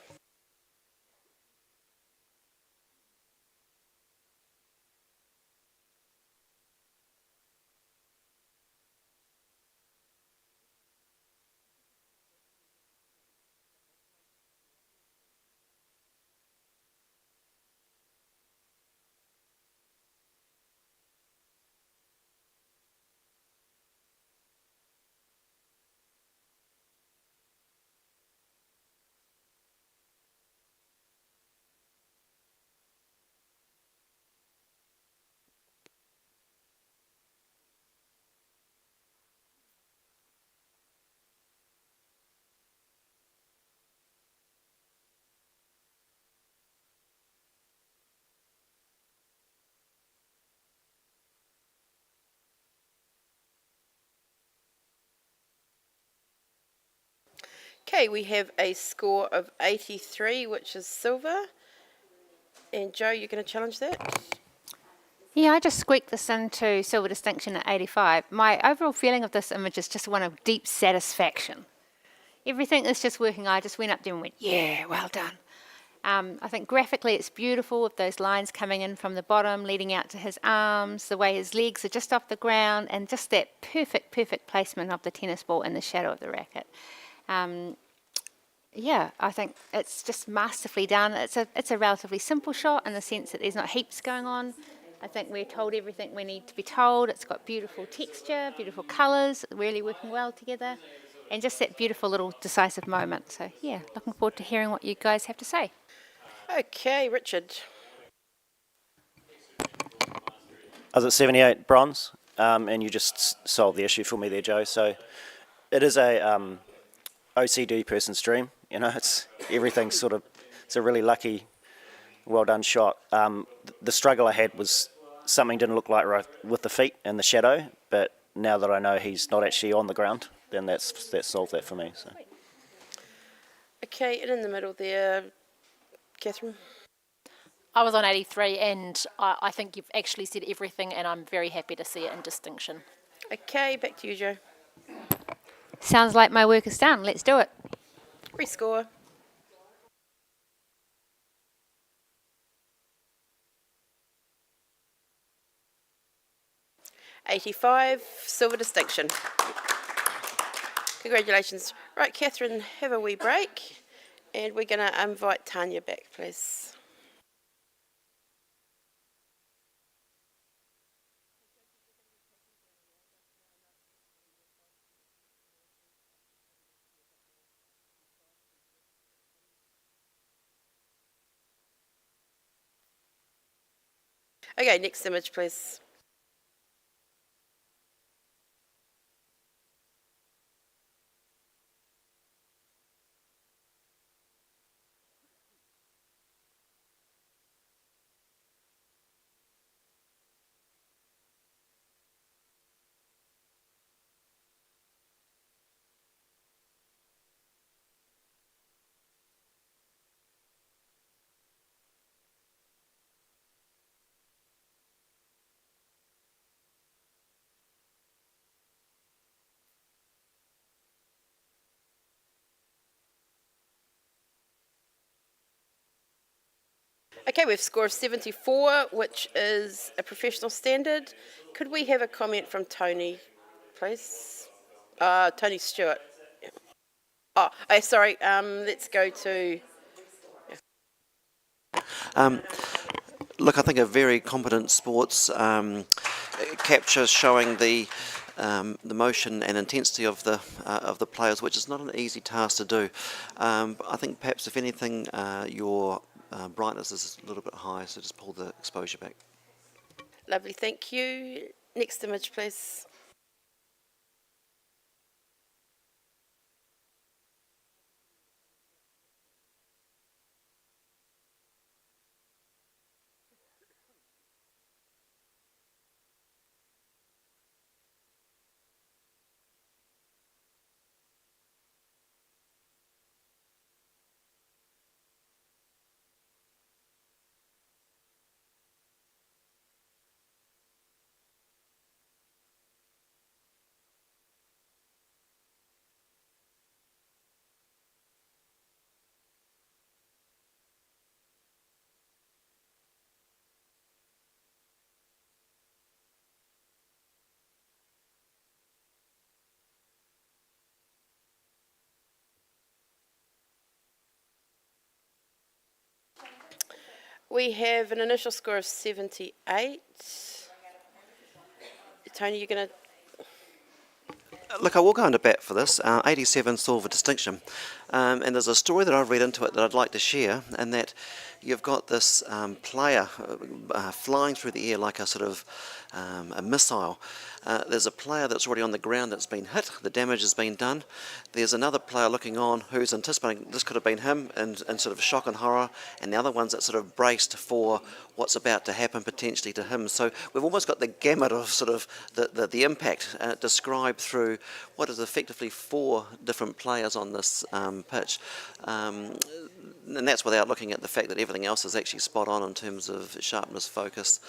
Okay, we have a score of 83, which is silver. And Joe, you're going to challenge that? Yeah, I just squeaked this into silver distinction at 85. My overall feeling of this image is just one of deep satisfaction. Everything is just working. I just went up there and went, yeah, well done. I think graphically it's beautiful with those lines coming in from the bottom, leading out to his arms, the way his legs are just off the ground, and just that perfect placement of the tennis ball in the shadow of the racket. Yeah, I think it's just masterfully done. It's a relatively simple shot in the sense that there's not heaps going on. I think we're told everything we need to be told. It's got beautiful texture, beautiful colours, really working well together, and just that beautiful little decisive moment. So yeah, looking forward to hearing what you guys have to say. Okay, Richard. I was at 78 bronze, and you just solved the issue for me there, Joe. So it is a OCD person's dream. You know, it's a really lucky, well done shot. The struggle I had was something didn't look like right with the feet and the shadow, but now that I know he's not actually on the ground, then that's solved that for me. So. Okay, and in the middle there, Catherine. I was on 83, and I think you've actually said everything, and I'm very happy to see it in distinction. Okay, back to you, Joe. Sounds like my work is done. Let's do it. Rescore. $85, silver distinction. Congratulations. Right, Catherine, have a wee break. And we're going to invite Tanya back, please. Okay, next image, please. Okay, we've scored 74, which is a professional standard. Could we have a comment from Tony, please? Tony Stewart. Oh, sorry, let's go to... Look, I think a very competent sports capture showing the motion and intensity of the players, which is not an easy task to do. I think perhaps, if anything, your brightness is a little bit high, so just pull the exposure back. Lovely, thank you. Next image, please. We have an initial score of 78. Tony, you're going to... Look, I will go into bat for this. 87 silver distinction. And there's a story that I've read into it that I'd like to share, and that you've got this player flying through the air like a sort of a missile. There's a player that's already on the ground that's been hit, the damage has been done. There's another player looking on who's anticipating this could have been him and sort of shock and horror, and the other one's that sort of braced for what's about to happen potentially to him. So we've almost got the gamut of sort of the impact described through what is effectively 4 different players on this pitch. And that's without looking at the fact that everything else is actually spot on in terms of sharpness, focus,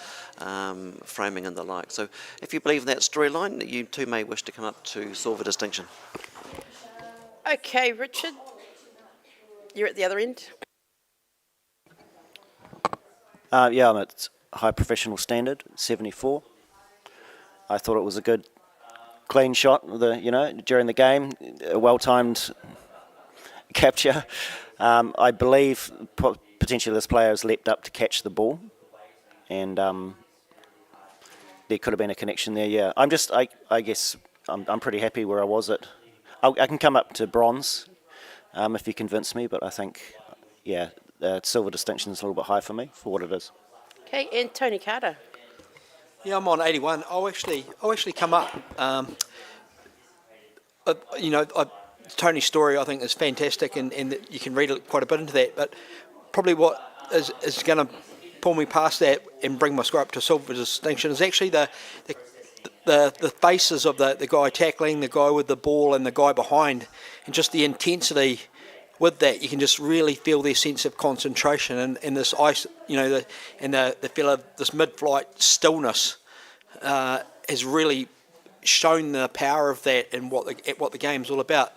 framing and the like. So if you believe in that storyline, you too may wish to come up to silver distinction. Okay, Richard, you're at the other end. Yeah, I'm at high professional standard, 74. I thought it was a good, clean shot. During the game, a well-timed capture. I believe potentially this player has leapt up to catch the ball, and there could have been a connection there. Yeah, I guess I'm pretty happy where I was at. I can come up to bronze if you convince me, but I think, yeah, silver distinction is a little bit high for me for what it is. Okay, and Tony Carter. Yeah, I'm on 81. I'll actually come up. Tony's story, I think, is fantastic, and you can read quite a bit into that. But probably what is going to pull me past that and bring my score up to silver distinction is actually the the faces of the guy tackling, the guy with the ball, and the guy behind, and just the intensity with that, you can just really feel their sense of concentration and this ice, the feel of this mid-flight stillness has really shown the power of that and what the game's all about.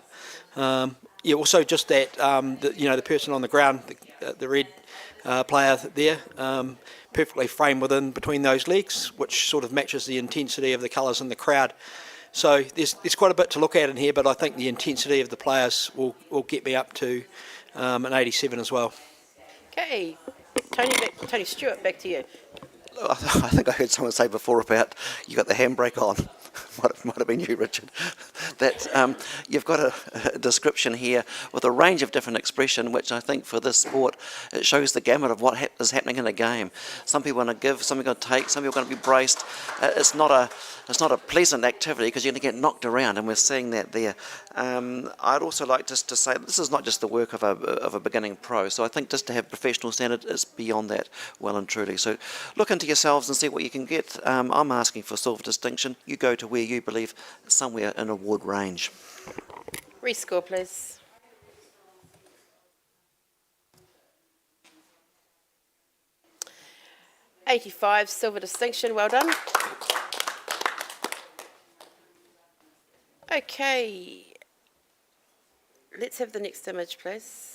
Also just that the person on the ground, the red player there, perfectly framed within between those legs, which sort of matches the intensity of the colours in the crowd. So there's quite a bit to look at in here, but I think the intensity of the players will get me up to an 87 as well. Okay, Tony Stewart, back to you. I think I heard someone say before about you got the handbrake on. might have been you, Richard. That you've got a description here with a range of different expression, which I think for this sport it shows the gamut of what is happening in a game. Some people are going to give, some people are going to take, some people are going to be braced. It's not a pleasant activity because you're going to get knocked around, and we're seeing that there. I'd also like just to say this is not just the work of a beginning pro. So I think just to have professional standard is beyond that, well and truly. So look into yourselves and see what you can get. I'm asking for silver distinction. You go to where you believe somewhere in award range. Rescore, please. $85, silver distinction, well done. Okay, let's have the next image, please.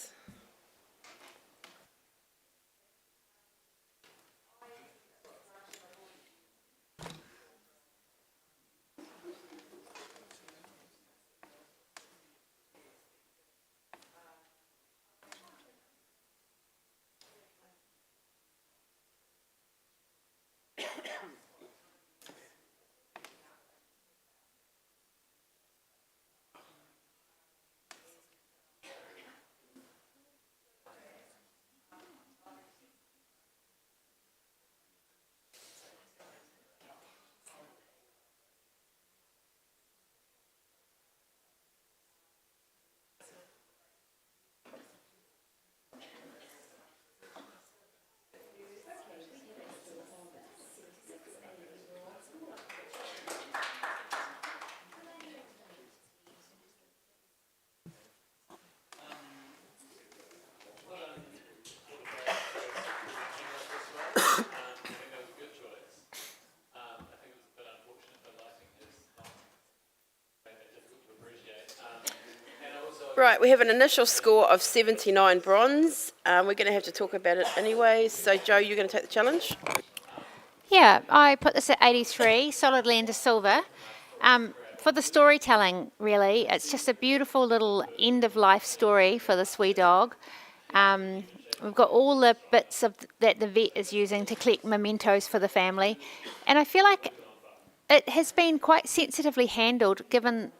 Right, we have an initial score of 79 bronze. We're going to have to talk about it anyway. So, Joe, you're going to take the challenge? Yeah, I put this at 83, solidly into silver. For the storytelling, really, it's just a beautiful little end-of-life story for this wee dog. We've got all the bits that the vet is using to collect mementos for the family. And I feel like it has been quite sensitively handled, given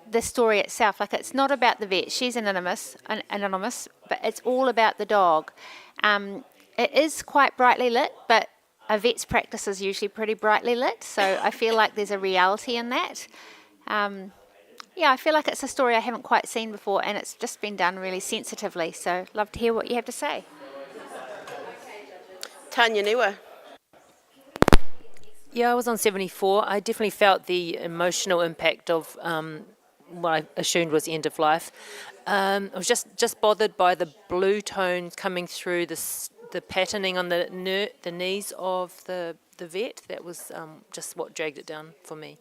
the story itself. Like, it's not about the vet, she's anonymous, but it's all about the dog. It is quite brightly lit, but a vet's practice is usually pretty brightly lit, so I feel like there's a reality in that. I feel like it's a story I haven't quite seen before, and it's just been done really sensitively, so love to hear what you have to say. Tanya Niwa. Yeah, I was on 74. I definitely felt the emotional impact of what I assumed was end of life. I was just bothered by the blue tones coming through the patterning on the knees of the vet. That was just what dragged it down for me.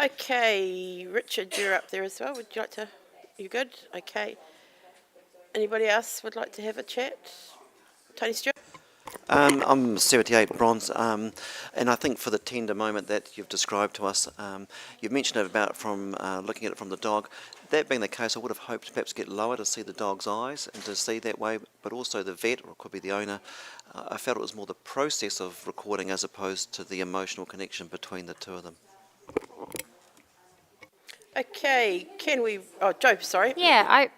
Okay, Richard, you're up there as well. Would you like to? You good? Okay. Anybody else would like to have a chat? Tony Stewart? I'm 78 bronze, and I think for the tender moment that you've described to us, you've mentioned it about from looking at it from the dog. That being the case, I would have hoped perhaps get lower to see the dog's eyes and to see that way, but also the vet, or it could be the owner. I felt it was more the process of recording as opposed to the emotional connection between the two of them. Okay, Joe, sorry. Yeah,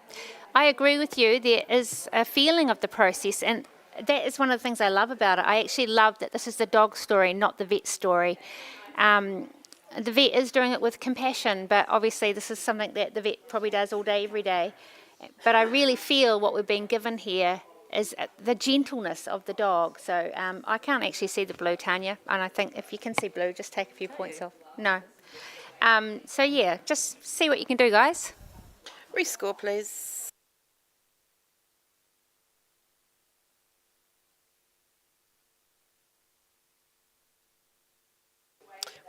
I agree with you. There is a feeling of the process, and that is one of the things I love about it. I actually love that this is the dog story, not the vet story. The vet is doing it with compassion, but obviously this is something that the vet probably does all day, every day. But I really feel what we're being given here is the gentleness of the dog. So I can't actually see the blue, Tanya, and I think if you can see blue, just take a few points off. No. So yeah, just see what you can do, guys. Rescore, please.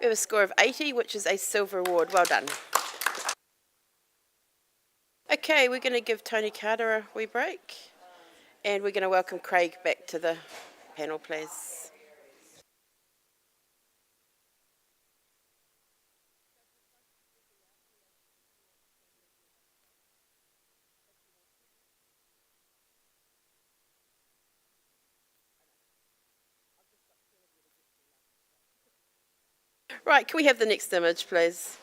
We have a score of 80, which is a silver award. Well done. Okay, we're going to give Tony Carter a wee break. And we're going to welcome Craig back to the panel, please. Right, can we have the next image, please?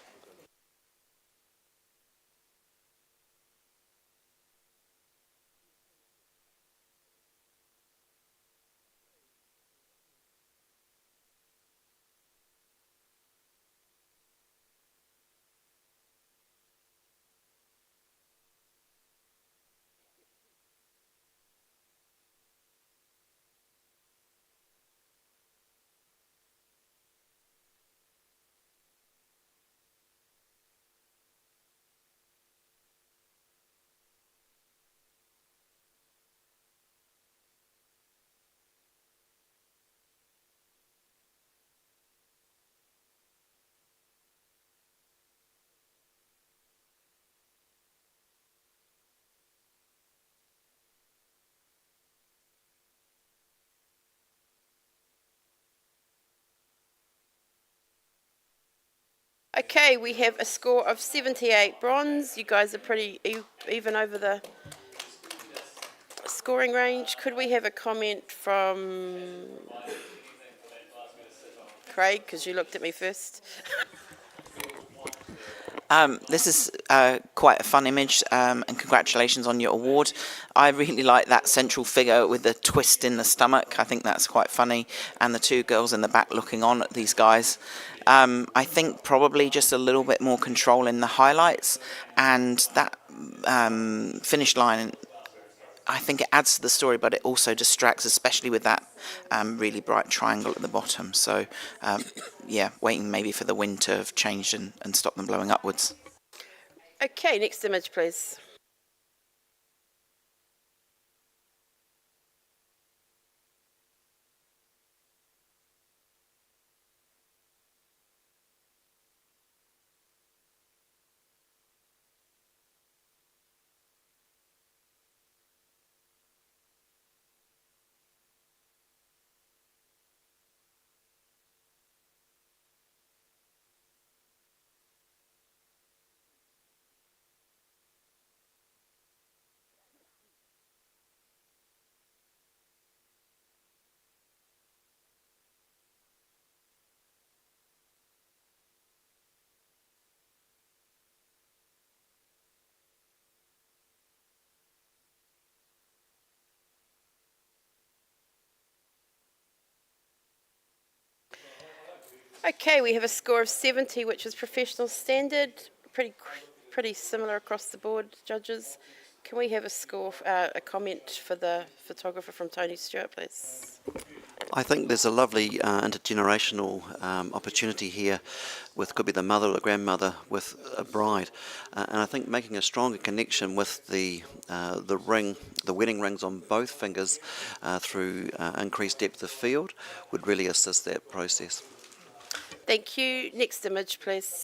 Okay, we have a score of 78 bronze. You guys are pretty even over the scoring range. Could we have a comment from Craig, because you looked at me first? This is quite a fun image, and congratulations on your award. I really like that central figure with the twist in the stomach. I think that's quite funny, and the two girls in the back looking on at these guys. I think probably just a little bit more control in the highlights, and that finish line, I think it adds to the story, but it also distracts, especially with that really bright triangle at the bottom. So, yeah, waiting maybe for the wind to have changed and stop them blowing upwards. Okay, next image, please. Okay, we have a score of 70, which is professional standard. Pretty similar across the board, judges. Can we have a score, a comment for the photographer from Tony Stewart, please? I think there's a lovely intergenerational opportunity here with, could be the mother or the grandmother with a bride, and I think making a stronger connection with the ring, the wedding rings on both fingers through increased depth of field would really assist that process. Thank you. Next image, please.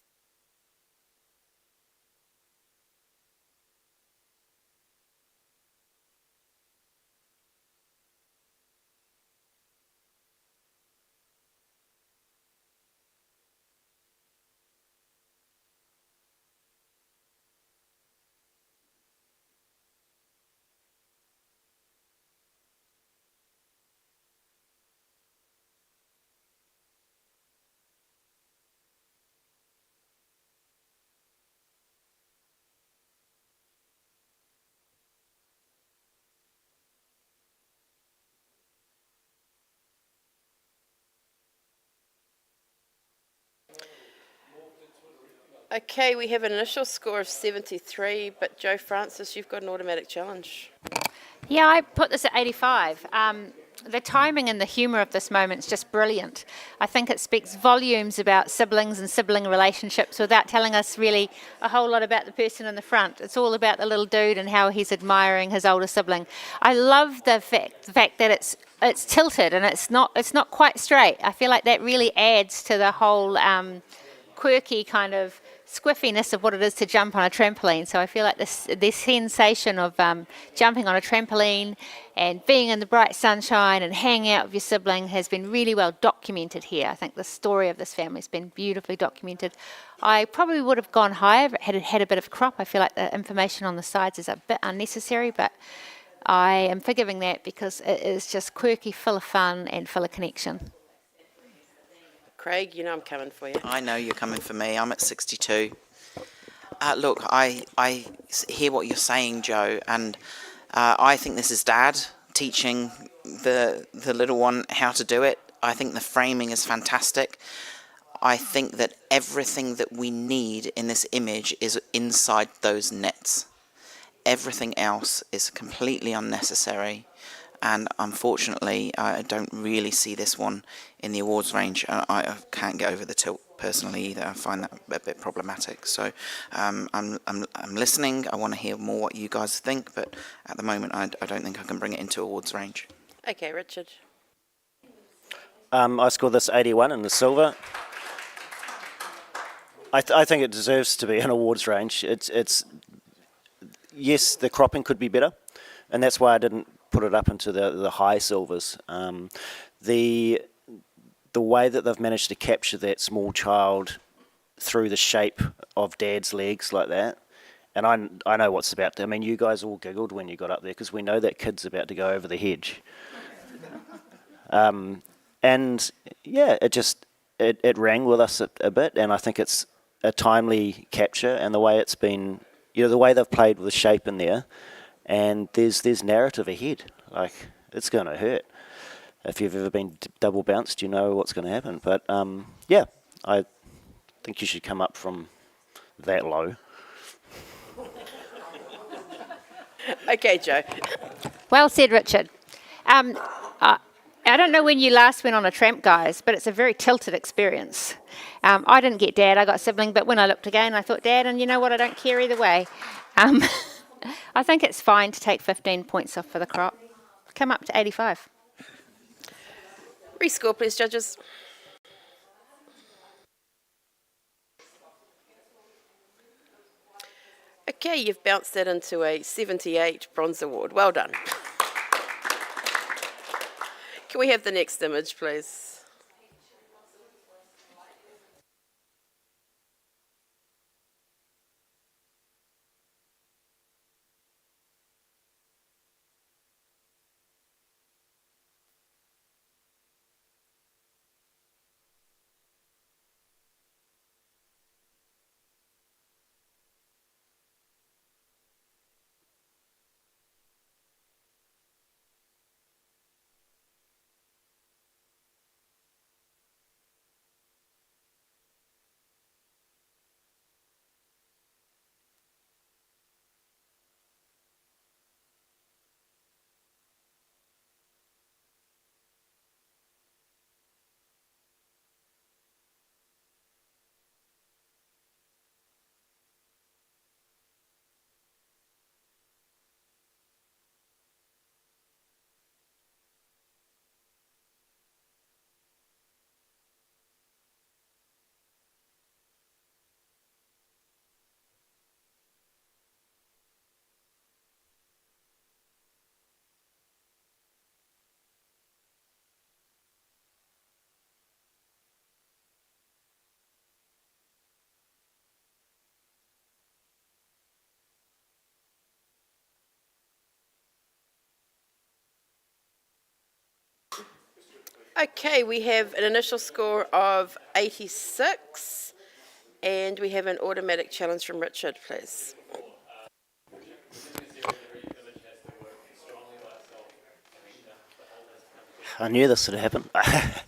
Okay, we have an initial score of 73, but Joe Francis, you've got an automatic challenge. Yeah, I put this at 85. The timing and the humour of this moment is just brilliant. I think it speaks volumes about siblings and sibling relationships without telling us really a whole lot about the person in the front. It's all about the little dude and how he's admiring his older sibling. I love the fact that it's tilted and it's not quite straight. I feel like that really adds to the whole quirky kind of squiffiness of what it is to jump on a trampoline. So I feel like this sensation of jumping on a trampoline and being in the bright sunshine and hanging out with your sibling has been really well documented here. I think the story of this family has been beautifully documented. I probably would have gone higher if it had a bit of crop. I feel like the information on the sides is a bit unnecessary, but I am forgiving that because it is just quirky, full of fun and full of connection. Craig, you know I'm coming for you. I know you're coming for me. I'm at 62. Look, I hear what you're saying, Joe, and I think this is Dad teaching the little one how to do it. I think the framing is fantastic. I think that everything that we need in this image is inside those nets. Everything else is completely unnecessary. And unfortunately, I don't really see this one in the awards range. I can't get over the tilt personally either. I find that a bit problematic. So I'm listening. I want to hear more what you guys think, but at the moment, I don't think I can bring it into awards range. Okay, Richard. I scored this 81 in the silver. I think it deserves to be an awards range. It's yes, the cropping could be better, and that's why I didn't put it up into the high silvers. The way that they've managed to capture that small child through the shape of Dad's legs like that, and I know what's about to. I mean, you guys all giggled when you got up there because we know that kid's about to go over the hedge. And yeah, it rang with us a bit, and I think it's a timely capture, and the way it's been, the way they've played with the shape in there. And there's narrative ahead. Like, it's going to hurt. If you've ever been double bounced, you know what's going to happen. But yeah, I think you should come up from that low. Okay, Joe. Well said, Richard. I don't know when you last went on a tramp, guys, but it's a very tilted experience. I didn't get Dad, I got sibling, but when I looked again, I thought Dad, and you know what, I don't care either way. I think it's fine to take 15 points off for the crop. Come up to 85. Rescore, please, judges. Okay, you've bounced that into a 78 bronze award. Well done. Can we have the next image, please? Okay, we have an initial score of 86, and we have an automatic challenge from Richard, please. I knew this would happen. I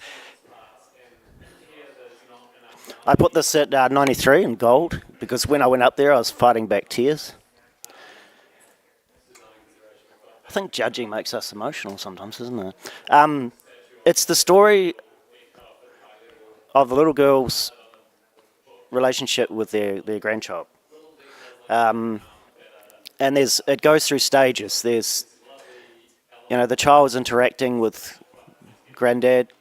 put this at 93 in gold because when I went up there I was fighting back tears. think judging makes us emotional sometimes, isn't it? It's the story of the little girl's relationship with their grandchild. And it goes through stages. There's, the child's interacting with granddad,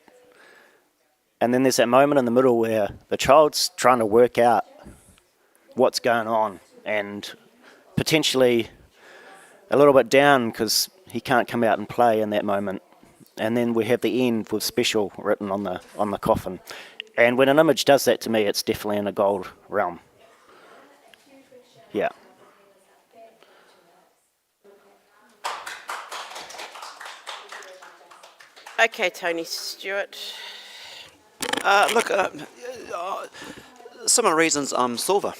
and then there's that moment in the middle where the child's trying to work out what's going on and potentially a little bit down because he can't come out and play in that moment. And then we have the end with special written on the coffin. And when an image does that to me, it's definitely in a gold realm. Yeah. Okay, Tony Stewart. Similar reasons silver.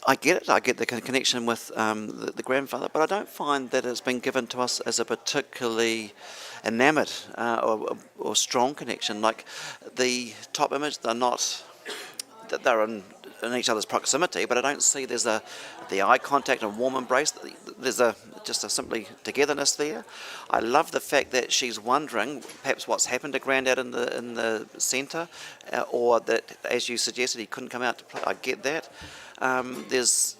I get it. I get the connection with the grandfather, but I don't find that it's been given to us as a particularly enamoured or strong connection. Like the top image, they're in each other's proximity, but I don't see there's the eye contact and warm embrace. There's just a simply togetherness there. I love the fact that she's wondering perhaps what's happened to Grandad in the centre, or that, as you suggested, he couldn't come out to play. I get that. There's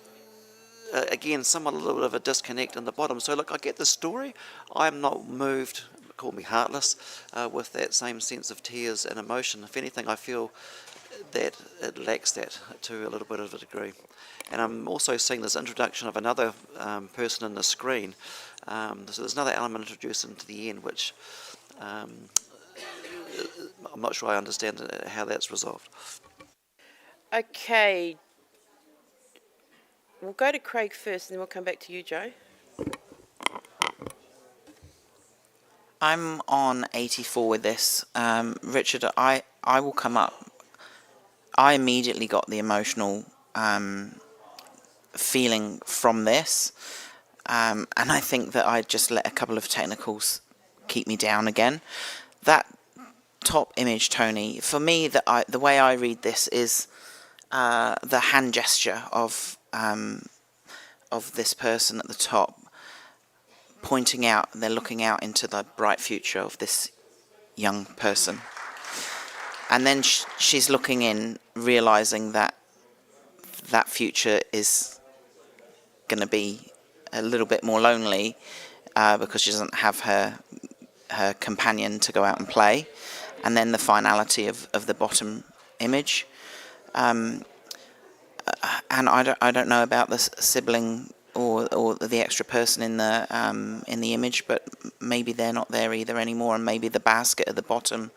again somewhat a little bit of a disconnect in the bottom. So look, I get the story. I'm not moved. Call me heartless with that same sense of tears and emotion. If anything, I feel that it lacks that to a little bit of a degree. And I'm also seeing this introduction of another person in the screen. So there's another element introduced into the end, which I'm not sure I understand how that's resolved. Okay. We'll go to Craig first, and then we'll come back to you, Joe. I'm on 84 with this. Richard, I will come up. I immediately got the emotional feeling from this, and I think that I just let a couple of technicals keep me down again. That top image, Tony, for me, the way I read this is the hand gesture of this person at the top, pointing out, they're looking out into the bright future of this young person. And then she's looking in, realising that that future is going to be a little bit more lonely because she doesn't have her companion to go out and play. And then the finality of the bottom image. And I don't know about the sibling or the extra person in the image, but maybe they're not there either anymore, and maybe the basket at the bottom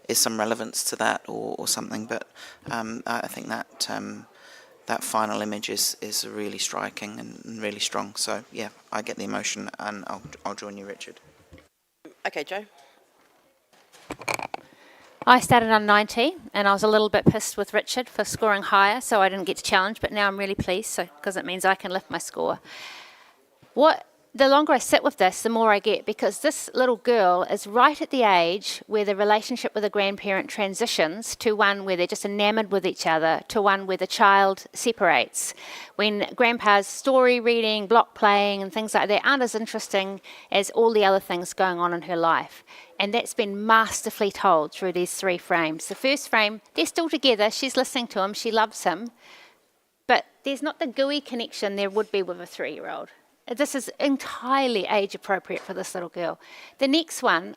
is some relevance to that or something. But I think that final image is really striking and really strong. So yeah, I get the emotion, and I'll join you, Richard. Okay, Joe. I started on 90, and I was a little bit pissed with Richard for scoring higher, so I didn't get to challenge, but now I'm really pleased because it means I can lift my score. The longer I sit with this, the more I get, because this little girl is right at the age where the relationship with a grandparent transitions to one where they're just enamoured with each other, to one where the child separates. When grandpa's story reading, block playing and things like that aren't as interesting as all the other things going on in her life. And that's been masterfully told through these three frames. The first frame, they're still together, she's listening to him, she loves him, but there's not the gooey connection there would be with a 3-year-old. This is entirely age appropriate for this little girl. The next one,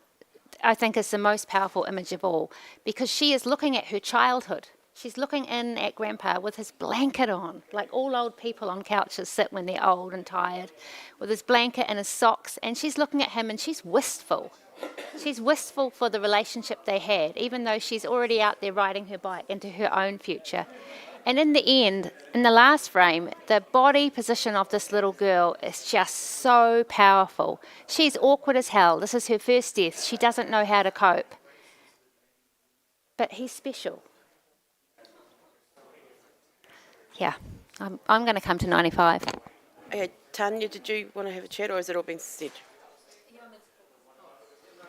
I think, is the most powerful image of all, because she is looking at her childhood. She's looking in at Grandpa with his blanket on, like all old people on couches sit when they're old and tired, with his blanket and his socks, and she's looking at him and she's wistful. She's wistful for the relationship they had, even though she's already out there riding her bike into her own future. And in the end, in the last frame, the body position of this little girl is just so powerful. She's awkward as hell. This is her first death. She doesn't know how to cope. But he's special. Yeah, I'm going to come to 95. Okay, Tanya, did you want to have a chat, or has it all been said?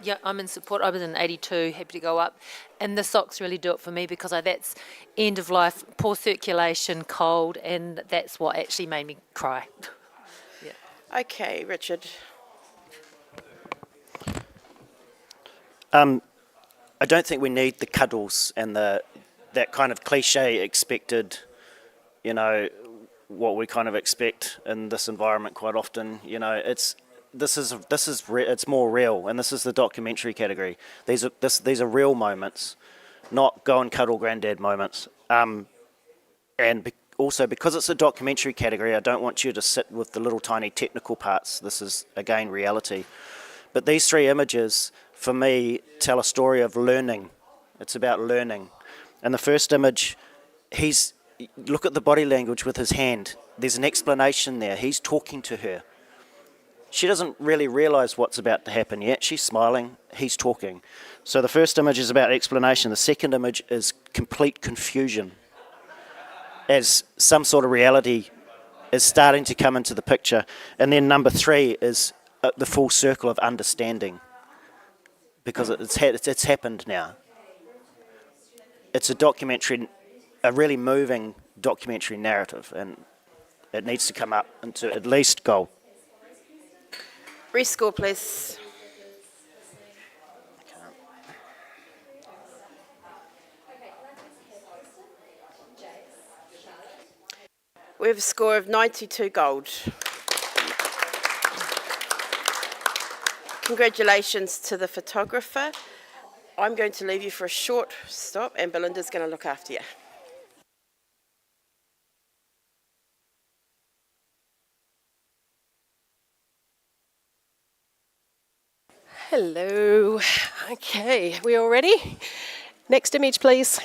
Yeah, I'm in support. I was in 82, happy to go up. And the socks really do it for me, because that's end of life, poor circulation, cold, and that's what actually made me cry. Yeah. Okay, Richard. I don't think we need the cuddles and that kind of cliche expected, you know, what we kind of expect in this environment quite often. You know, it's more real, and this is the documentary category. These are real moments, not go and cuddle granddad moments. Also, because it's a documentary category, I don't want you to sit with the little tiny technical parts. This is, again, reality. But these three images, for me, tell a story of learning. It's about learning. And the first image, look at the body language with his hand. There's an explanation there. He's talking to her. She doesn't really realise what's about to happen yet. She's smiling. He's talking. So the first image is about explanation. The second image is complete confusion, as some sort of reality is starting to come into the picture. And then number 3 is the full circle of understanding, because it's happened now. It's a documentary, a really moving documentary narrative, and it needs to come up into at least gold. Rescore, please. We have a score of 92 gold. Congratulations to the photographer. I'm going to leave you for a short stop, and Belinda's going to look after you. Hello. Okay, we all ready? Next image, please.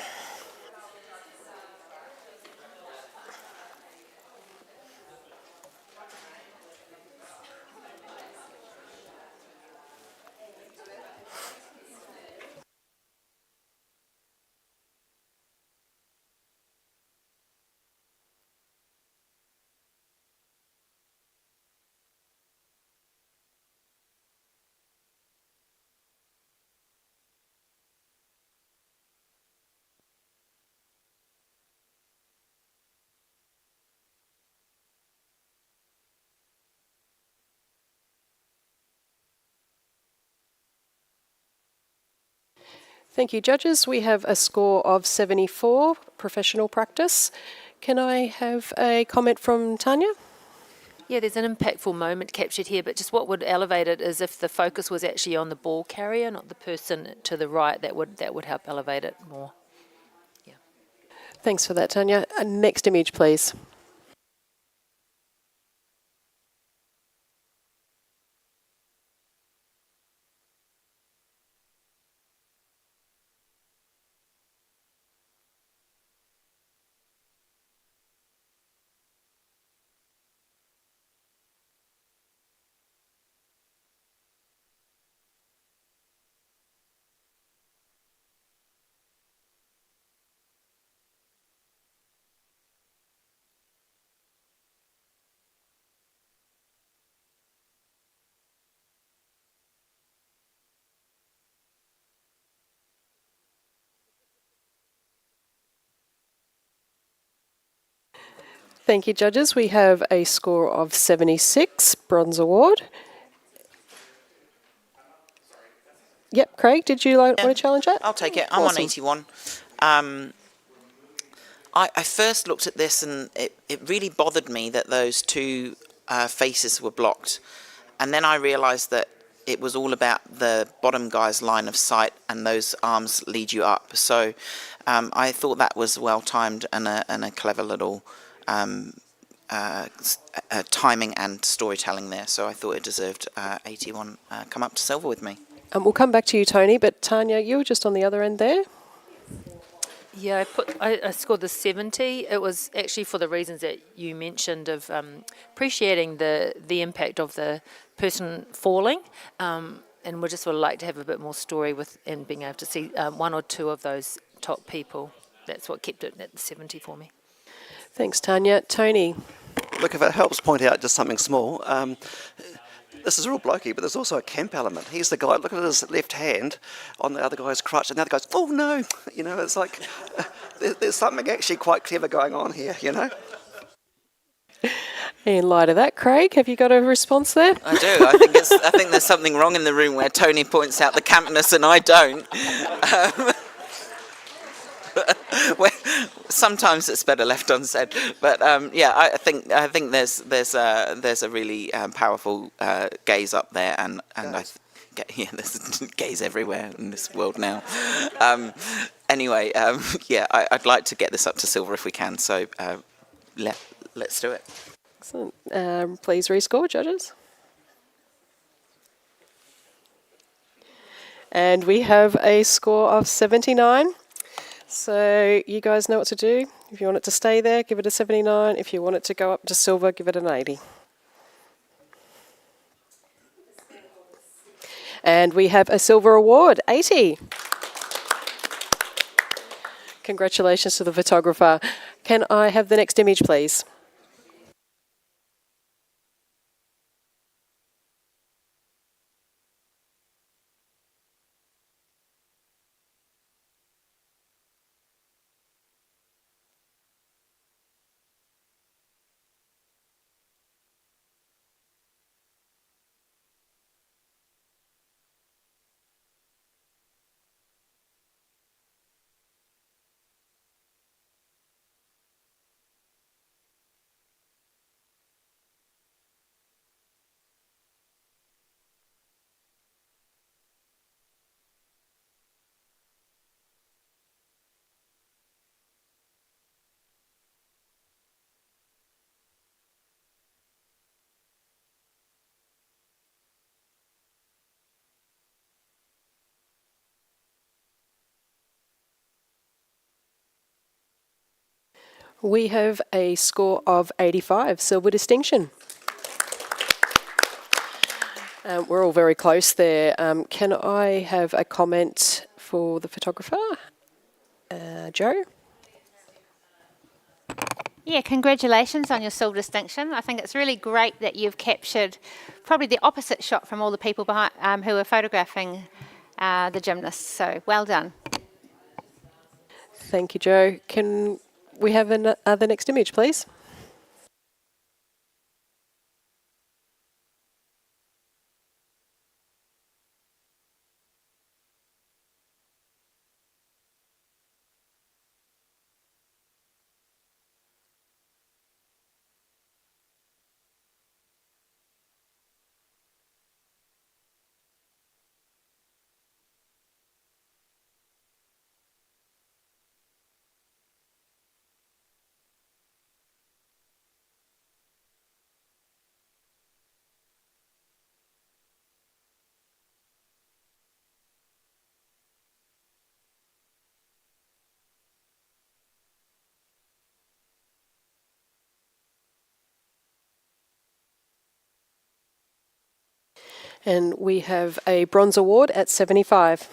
Thank you, judges. We have a score of 74, professional practice. Can I have a comment from Tanya? Yeah, there's an impactful moment captured here, but just what would elevate it is if the focus was actually on the ball carrier, not the person to the right. That would help elevate it more. Yeah. Thanks for that, Tanya. Next image, please. Thank you, judges. We have a score of 76, bronze award. Yep, Craig, did you want to challenge that? I'll take it. I'm on 81. I first looked at this and it really bothered me that those two faces were blocked. And then I realised that it was all about the bottom guy's line of sight, and those arms lead you up. So I thought that was well timed and a clever little timing and storytelling there. So I thought it deserved 81. Come up to silver with me. We'll come back to you, Tony, but Tanya, you were just on the other end there. Yeah, I scored the 70. It was actually for the reasons that you mentioned of appreciating the impact of the person falling, and we just would like to have a bit more story with and being able to see one or two of those top people. That's what kept it at the 70 for me. Thanks, Tanya. Tony. Look, if it helps point out just something small, this is real blokey, but there's also a camp element. Here's the guy, look at his left hand on the other guy's crutch, and the other guy's, oh no, you know, it's like, there's something actually quite clever going on here, you know. In light of that, Craig, have you got a response there? I do. I think there's something wrong in the room where Tony points out the campness and I don't. Well, sometimes it's better left unsaid, but yeah, I think there's a really powerful gaze up there, and there's gays everywhere in this world now. Anyway, yeah, I'd like to get this up to silver if we can. So let's do it. Excellent. Please rescore, judges. And we have a score of 79. So you guys know what to do. If you want it to stay there, give it a 79. If you want it to go up to silver, give it an 80. And we have a silver award, 80. Congratulations to the photographer. Can I have the next image, please? We have a score of 85, silver distinction. We're all very close there. Can I have a comment for the photographer? Joe? Yeah, congratulations on your silver distinction. I think it's really great that you've captured probably the opposite shot from all the people behind who are photographing the gymnasts. So well done. Thank you, Joe. Can we have the next image, please? And we have a bronze award at 75.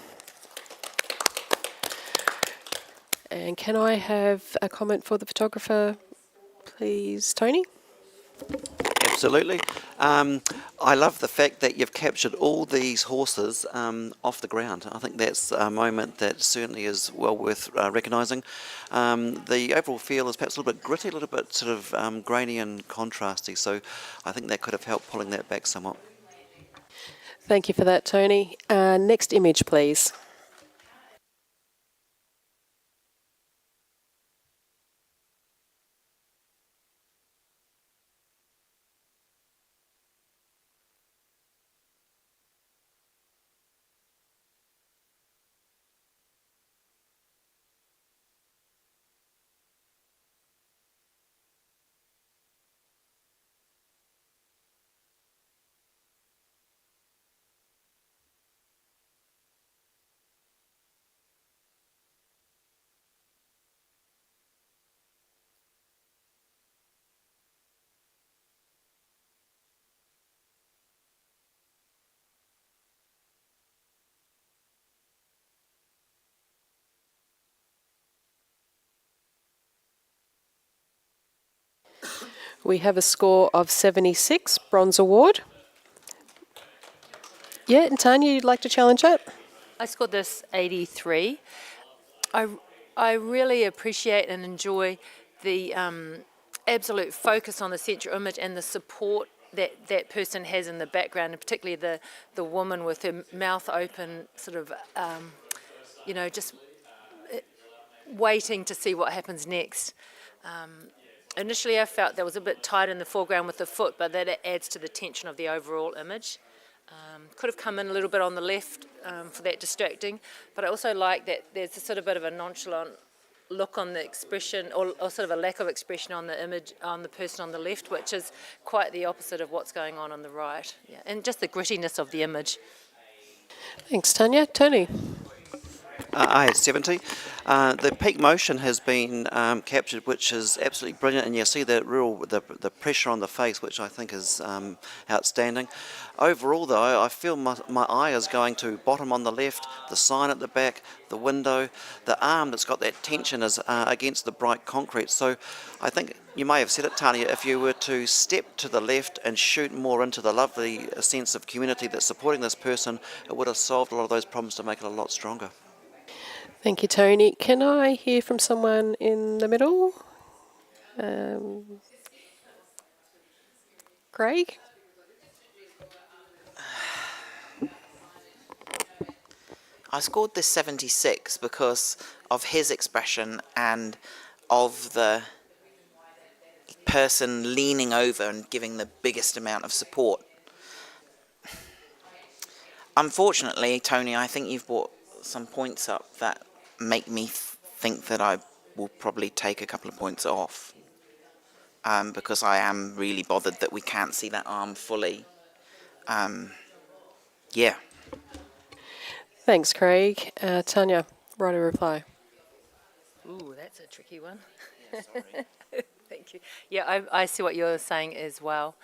And can I have a comment for the photographer, please, Tony? Absolutely. I love the fact that you've captured all these horses off the ground. I think that's a moment that certainly is well worth recognising. The overall feel is perhaps a little bit gritty, a little bit sort of grainy and contrasty, so I think that could have helped pulling that back somewhat. Thank you for that, Tony. Next image, please. We have a score of 76, bronze award. Yeah, and Tanya, you'd like to challenge that? I scored this 83. I really appreciate and enjoy the absolute focus on the central image and the support that that person has in the background, and particularly the woman with her mouth open, sort of, just waiting to see what happens next. Initially, I felt there was a bit tight in the foreground with the foot, but that adds to the tension of the overall image. Could have come in a little bit on the left for that distracting, but I also like that there's a sort of bit of a nonchalant look on the expression, or sort of a lack of expression on the image, on the person on the left, which is quite the opposite of what's going on the right. Yeah, and just the grittiness of the image. Thanks, Tanya. Tony. I had 70. The peak motion has been captured, which is absolutely brilliant, and you see the pressure on the face, which I think is outstanding. Overall, though, I feel my eye is going to bottom on the left, the sign at the back, the window, the arm that's got that tension is against the bright concrete. So I think you may have said it, Tanya, if you were to step to the left and shoot more into the lovely sense of community that's supporting this person, it would have solved a lot of those problems to make it a lot stronger. Thank you, Tony. Can I hear from someone in the middle? Craig? I scored this 76 because of his expression and of the person leaning over and giving the biggest amount of support. Unfortunately, Tony, I think you've brought some points up that make me think that I will probably take a couple of points off, because I am really bothered that we can't see that arm fully. Yeah. Thanks, Craig. Tanya, write a reply. Ooh, that's a tricky one. Thank you. Yeah, I see what you're saying as well,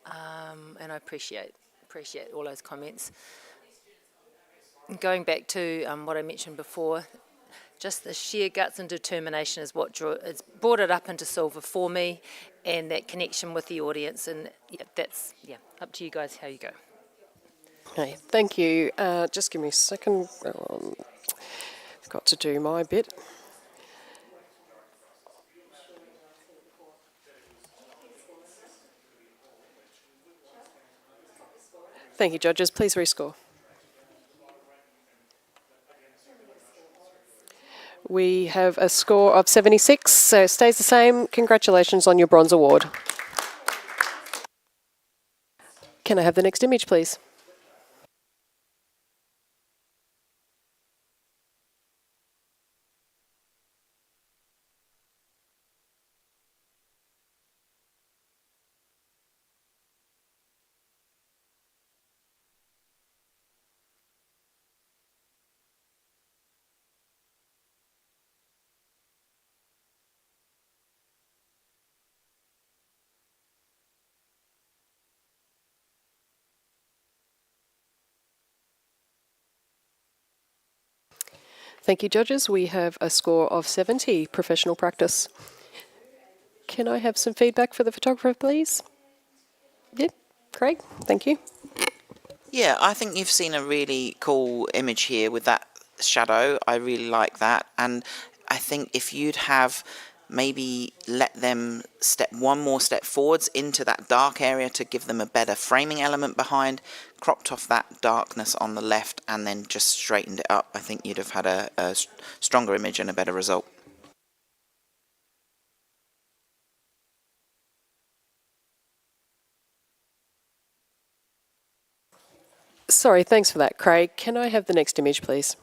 and I appreciate all those comments. Going back to what I mentioned before, just the sheer guts and determination is what it's brought it up into silver for me, and that connection with the audience, and that's up to you guys how you go. Okay, thank you. Just give me a second. I've got to do my bit. Thank you, judges. Please rescore. We have a score of 76, so it stays the same. Congratulations on your bronze award. Can I have the next image, please? Thank you, judges. We have a score of 70, professional practice. Can I have some feedback for the photographer, please? Yep, Craig, thank you. Yeah, I think you've seen a really cool image here with that shadow. I really like that. And I think if you'd have maybe let them step one more step forwards into that dark area to give them a better framing element behind, cropped off that darkness on the left and then just straightened it up, I think you'd have had a stronger image and a better result. Sorry, thanks for that, Craig. Can I have the next image, please?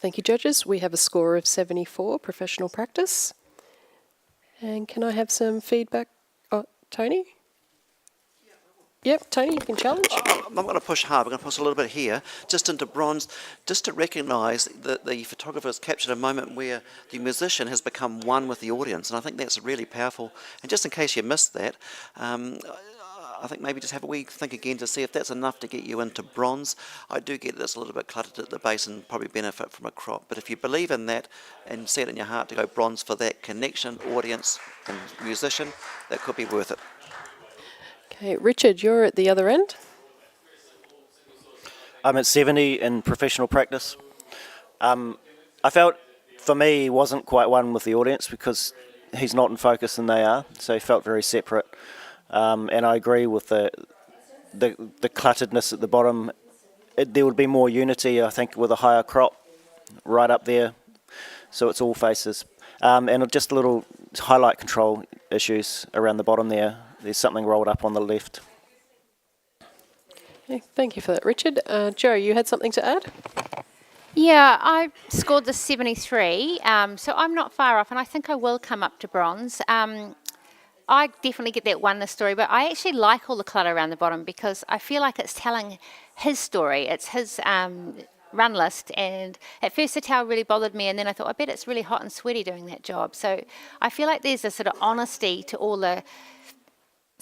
Thank you, judges. We have a score of 74, professional practice. And can I have some feedback? Oh, Tony? Yep, Tony, you can challenge. I'm not going to push hard. I'm going to push a little bit here, just into bronze, just to recognise that the photographer has captured a moment where the musician has become one with the audience, and I think that's really powerful. And just in case you missed that, I think maybe just have a wee think again to see if that's enough to get you into bronze. I do get this a little bit cluttered at the base and probably benefit from a crop, but if you believe in that and see it in your heart to go bronze for that connection, audience and musician, that could be worth it. Okay, Richard, you're at the other end. I'm at 70 in professional practice. I felt, for me, he wasn't quite one with the audience because he's not in focus and they are, so he felt very separate. And I agree with the clutteredness at the bottom. There would be more unity, I think, with a higher crop right up there, so it's all faces. And just a little highlight control issues around the bottom there. There's something rolled up on the left. Okay, thank you for that, Richard. Joe, you had something to add? Yeah, I scored the 73, so I'm not far off, and I think I will come up to bronze. I definitely get that oneness story, but I actually like all the clutter around the bottom because I feel like it's telling his story. It's his run list, and at first the towel really bothered me, and then I thought, I bet it's really hot and sweaty doing that job. So I feel like there's a sort of honesty to all the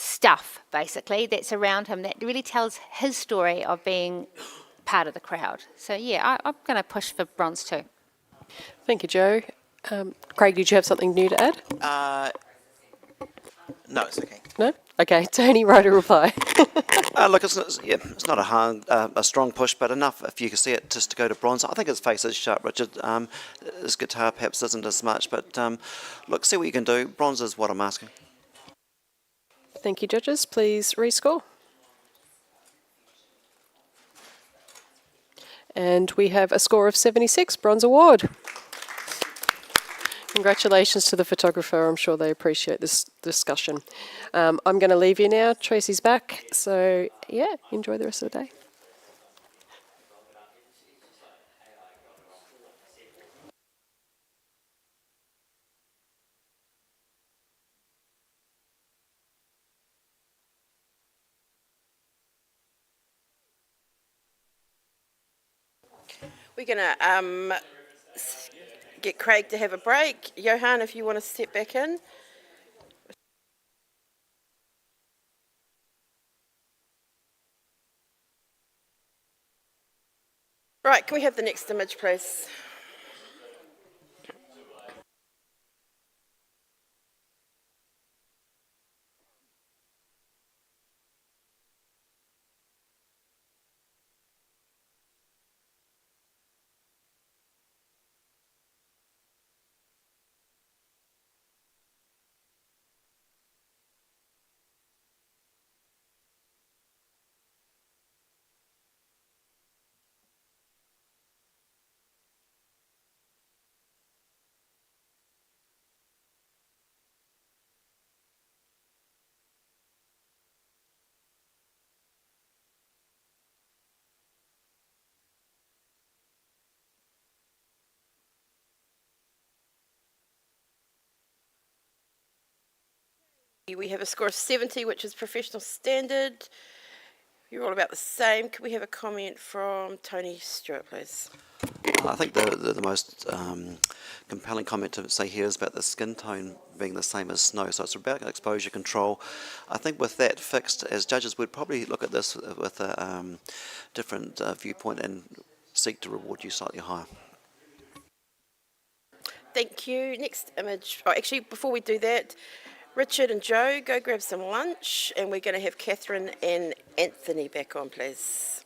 stuff, basically, that's around him that really tells his story of being part of the crowd. So yeah, I'm going to push for bronze too. Thank you, Joe. Craig, did you have something new to add? No, it's okay. No? Okay, Tony, write a reply. Look, it's not a strong push, but enough if you can see it just to go to bronze. I think his face is sharp, Richard. His guitar perhaps isn't as much, but look, see what you can do. Bronze is what I'm asking. Thank you, judges. Please rescore. And we have a score of 76, bronze award. Congratulations to the photographer. I'm sure they appreciate this discussion. I'm going to leave you now. Tracy's back. So, yeah, enjoy the rest of the day. We're going to get Craig to have a break. Johan, if you want to step back in. Right, can we have the next image, please? We have a score of 70, which is professional standard. You're all about the same. Could we have a comment from Tony Stewart, please? I think the most compelling comment to say here is about the skin tone being the same as snow, so it's about exposure control. I think with that fixed, as judges would probably look at this with a different viewpoint and seek to reward you slightly higher. Thank you. Next image. Oh, actually, before we do that, Richard and Joe, go grab some lunch, and we're going to have Catherine and Anthony back on, please.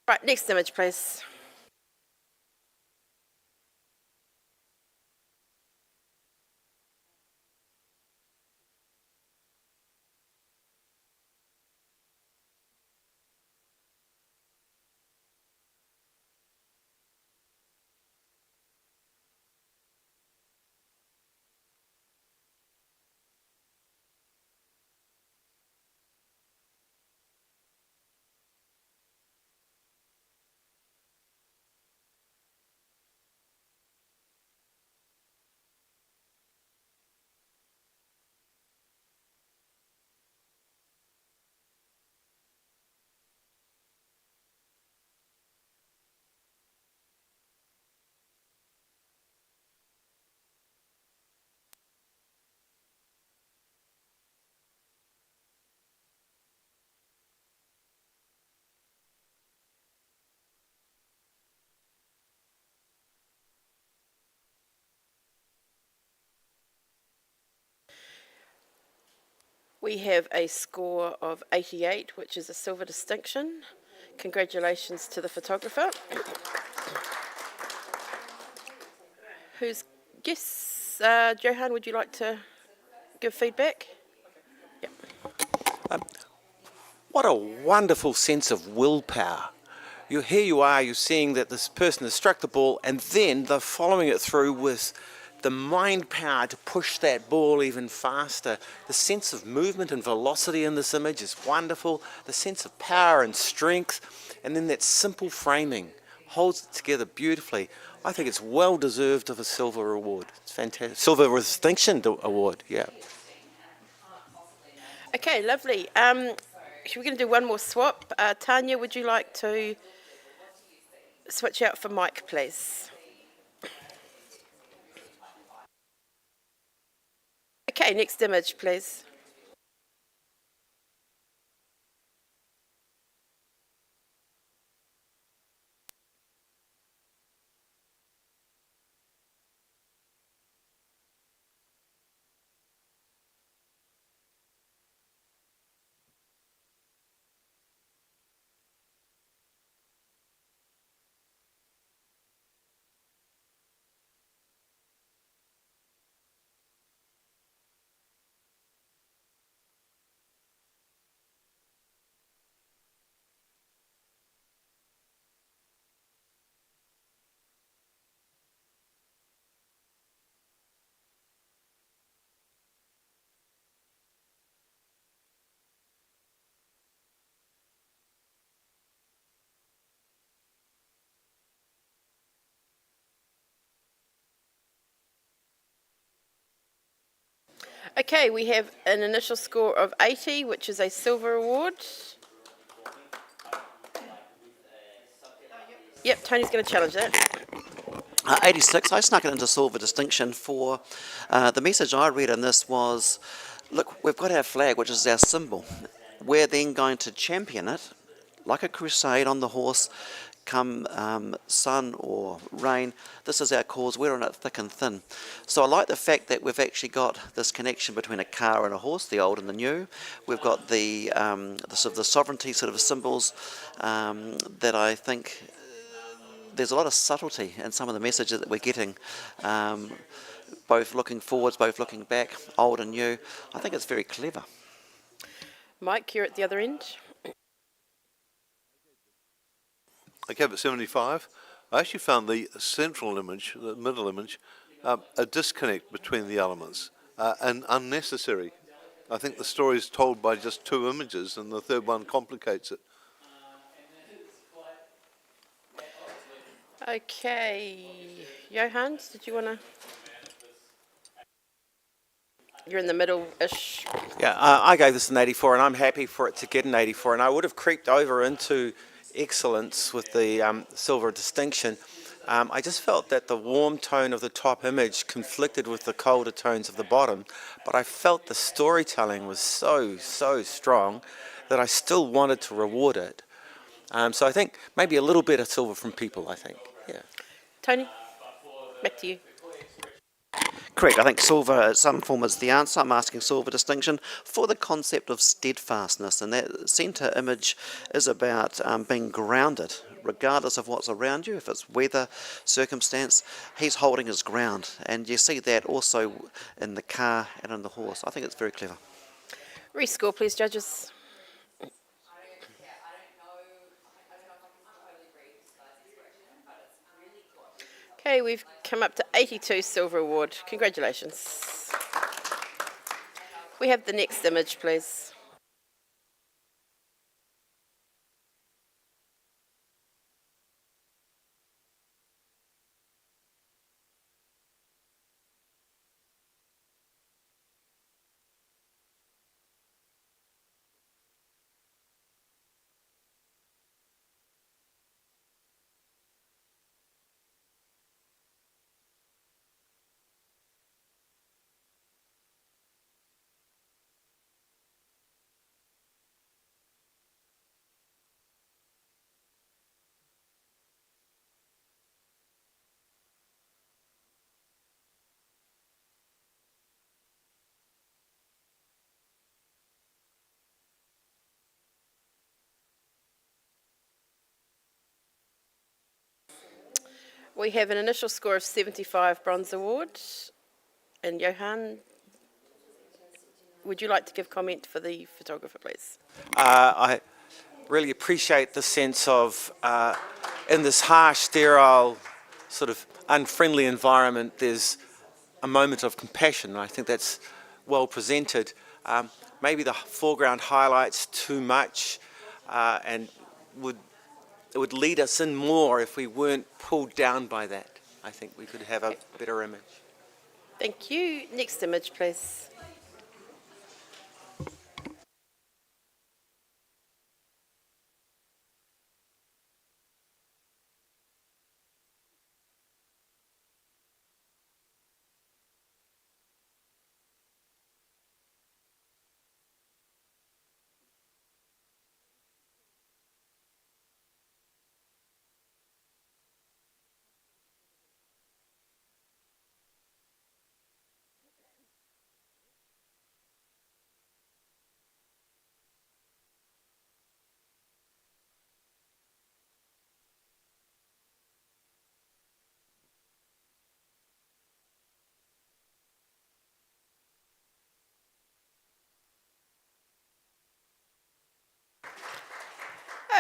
Right, next image, please. We have a score of 88, which is a silver distinction. Congratulations to the photographer. Yes, Johan, would you like to give feedback? What a wonderful sense of willpower. Here you are, you're seeing that this person has struck the ball and then they're following it through with the mind power to push that ball even faster. The sense of movement and velocity in this image is wonderful. The sense of power and strength, and then that simple framing holds it together beautifully. I think it's well deserved of a silver award. It's fantastic. Silver distinction award, yeah. Okay, lovely. We're going to do one more swap. Tanya, would you like to switch out for Mike, please? Okay, next image, please. Okay, we have an initial score of 80, which is a silver award. Yep, Tony's going to challenge that. 86, I snuck it into silver distinction for the message I read in this was, look, we've got our flag, which is our symbol. We're then going to champion it like a crusade on the horse, come sun or rain. This is our cause. We're on it thick and thin. So I like the fact that we've actually got this connection between a car and a horse, the old and the new. We've got the sort of the sovereignty sort of symbols that I think there's a lot of subtlety in some of the messages that we're getting, both looking forwards, both looking back, old and new. I think it's very clever. Mike, you're at the other end. I gave it 75. I actually found the central image, the middle image, a disconnect between the elements and unnecessary. I think the story is told by just two images and the third one complicates it. Okay, Johan, did you want to? You're in the middle-ish. Yeah, I gave this an 84 and I'm happy for it to get an 84, and I would have creeped over into excellence with the silver distinction. I just felt that the warm tone of the top image conflicted with the colder tones of the bottom, but I felt the storytelling was so strong that I still wanted to reward it. So I think maybe a little bit of silver from people, I think, yeah. Tony, back to you. Correct. I think silver, some form, is the answer. I'm asking silver distinction for the concept of steadfastness, and that centre image is about being grounded, regardless of what's around you, if it's weather, circumstance. He's holding his ground, and you see that also in the car and in the horse. I think it's very clever. Rescore, please, judges. Okay, we've come up to 82 silver award. Congratulations. We have the next image, please. We have an initial score of 75 bronze award. And Johan, would you like to give comment for the photographer, please? I really appreciate the sense of, in this harsh, sterile, sort of unfriendly environment, there's a moment of compassion. And I think that's well presented. Maybe the foreground highlights too much and it would lead us in more if we weren't pulled down by that. I think we could have a better image. Thank you. Next image, please.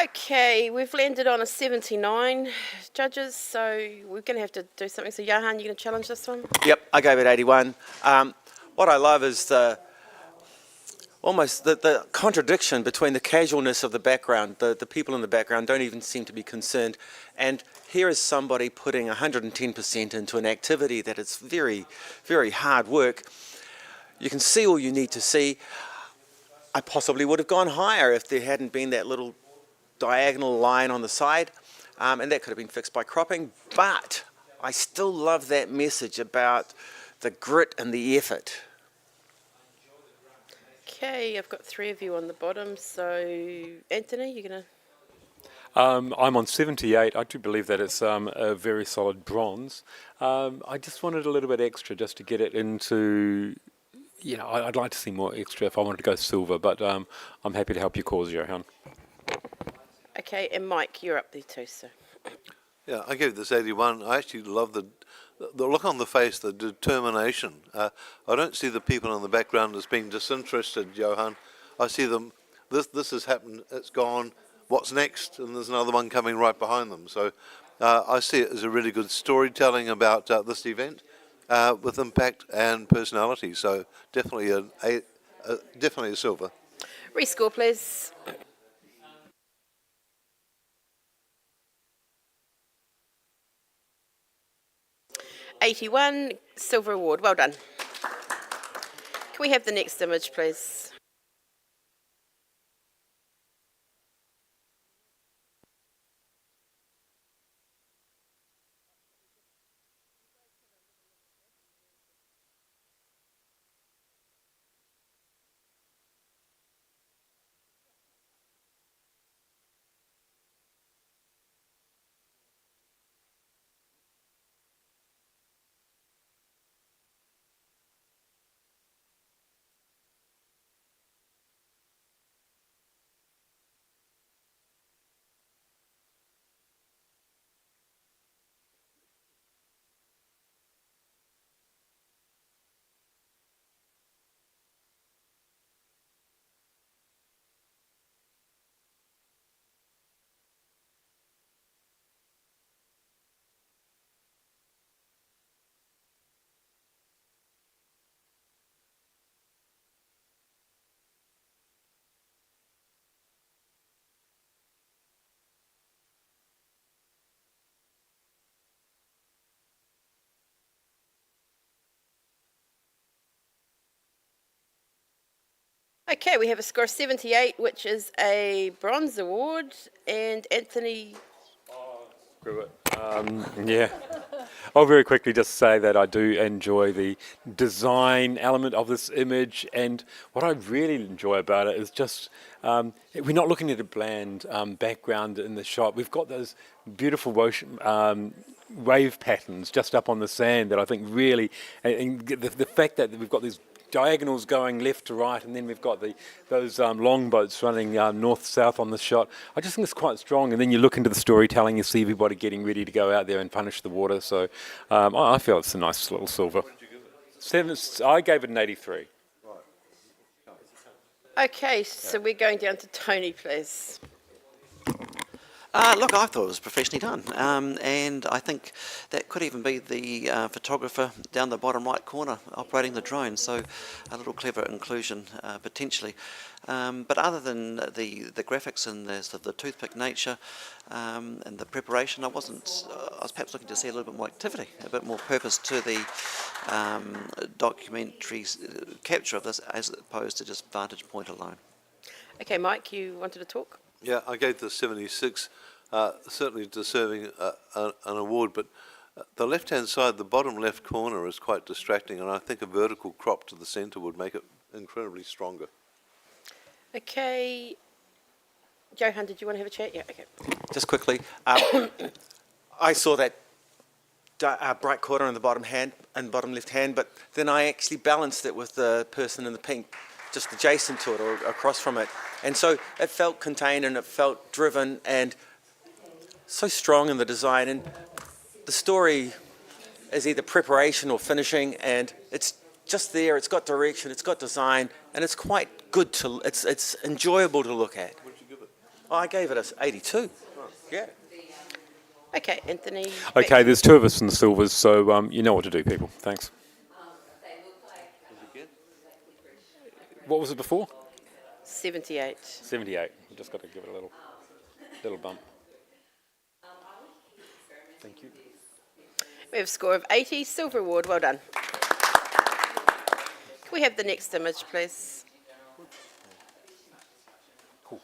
Okay, we've landed on a 79 judges, so we're going to have to do something. So Johan, you're going to challenge this one? Yep, I gave it 81. What I love is almost the contradiction between the casualness of the background. The people in the background don't even seem to be concerned. And here is somebody putting 110% into an activity that is very, very hard work. You can see all you need to see. I possibly would have gone higher if there hadn't been that little diagonal line on the side, and that could have been fixed by cropping, but I still love that message about the grit and the effort. Okay, I've got 3 of you on the bottom, so Anthony, you're going to... I'm on 78. I do believe that it's a very solid bronze. I just wanted a little bit extra just to get it into... You know, I'd like to see more extra if I wanted to go silver, but I'm happy to help your cause, Johan. Okay, and Mike, you're up there too, so... Yeah, I gave this 81. I actually love the look on the face, the determination. I don't see the people in the background as being disinterested, Johan. I see them, this has happened, it's gone, what's next? And there's another one coming right behind them. So I see it as a really good storytelling about this event with impact and personality. So definitely definitely a silver. Rescore, please. $81, silver award. Well done. Can we have the next image, please? Okay, we have a score of 78, which is a bronze award, and Anthony... Screw it. Yeah. I'll very quickly just say that I do enjoy the design element of this image, and what I really enjoy about it is just we're not looking at a bland background in the shot. We've got those beautiful wave patterns just up on the sand that I think really, and the fact that we've got these diagonals going left to right, and then we've got those long boats running north-south on the shot. I just think it's quite strong, and then you look into the storytelling, you see everybody getting ready to go out there and punish the water, so I feel it's a nice little silver. I gave it an 83. Okay, so we're going down to Tony, please. Look, I thought it was professionally done, and I think that could even be the photographer down the bottom right corner operating the drone, so a little clever inclusion potentially. But other than the graphics and the, sort of the toothpick nature and the preparation, I was perhaps looking to see a little bit more activity, a bit more purpose to the documentary capture of this as opposed to just vantage point alone. Okay, Mike, you wanted to talk? Yeah, I gave the 76, certainly deserving an award, but the left-hand side, the bottom left corner is quite distracting, and I think a vertical crop to the centre would make it incredibly stronger. Okay. Johan, did you want to have a chat? Yeah, okay. Just quickly, I saw that bright corner in the bottom left hand, but then I actually balanced it with the person in the pink, just adjacent to it or across from it. And so it felt contained and it felt driven and so strong in the design. And the story is either preparation or finishing, and it's just there, it's got direction, it's got design, and it's quite good to, it's enjoyable to look at. What did you give it? Oh, I gave it a 82. Yeah. Okay, Anthony. Okay, there's two of us in the silvers, so you know what to do, people. Thanks. What was it before? 78. 78. We've just got to give it a little bump. Thank you. We have a score of 80, silver award, well done. Can we have the next image, please? Cool.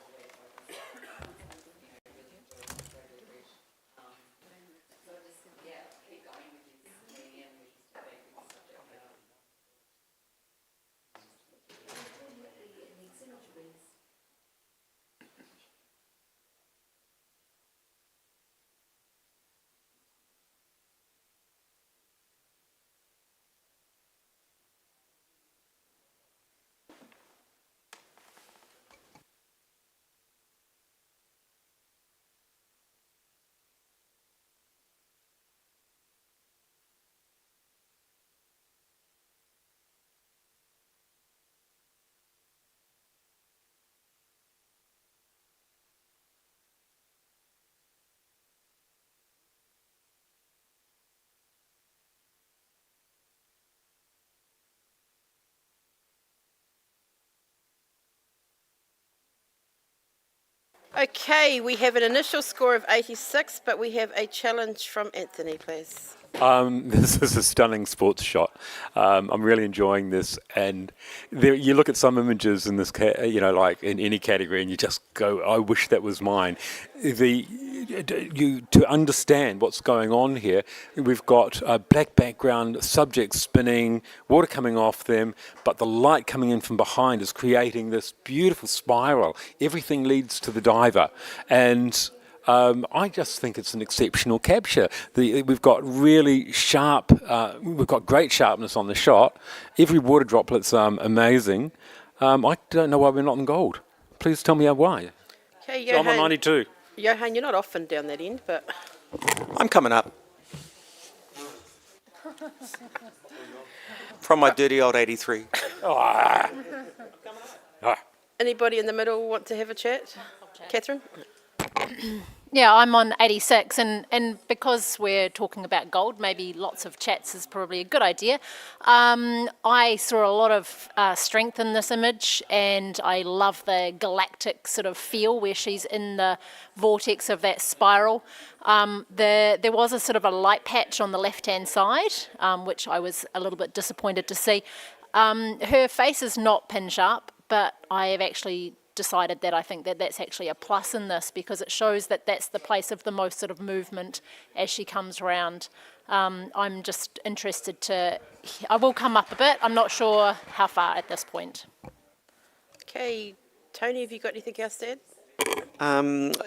Okay, we have an initial score of 86, but we have a challenge from Anthony, please. This is a stunning sports shot. I'm really enjoying this, and you look at some images in this, like in any category, and you just go, "I wish that was mine." To understand what's going on here, we've got a black background, subjects spinning, water coming off them, but the light coming in from behind is creating this beautiful spiral. Everything leads to the diver, and I just think it's an exceptional capture. We've got really sharp, we've got great sharpness on the shot. Every water droplet's amazing. I don't know why we're not in gold. Please tell me why. Okay, So I'm on 92. Johan, you're not often down that end, but... I'm coming up. From my dirty old 83. Anybody in the middle want to have a chat? Catherine? Yeah, I'm on 86, and because we're talking about gold, maybe lots of chats is probably a good idea. I saw a lot of strength in this image, and I love the galactic sort of feel where she's in the vortex of that spiral. There was a sort of a light patch on the left-hand side, which I was a little bit disappointed to see. Her face is not pin sharp, but I have actually decided that I think that that's actually a plus in this, because it shows that that's the place of the most sort of movement as she comes around. I'm just interested I will come up a bit. I'm not sure how far at this point. Okay, Tony, have you got anything else to add?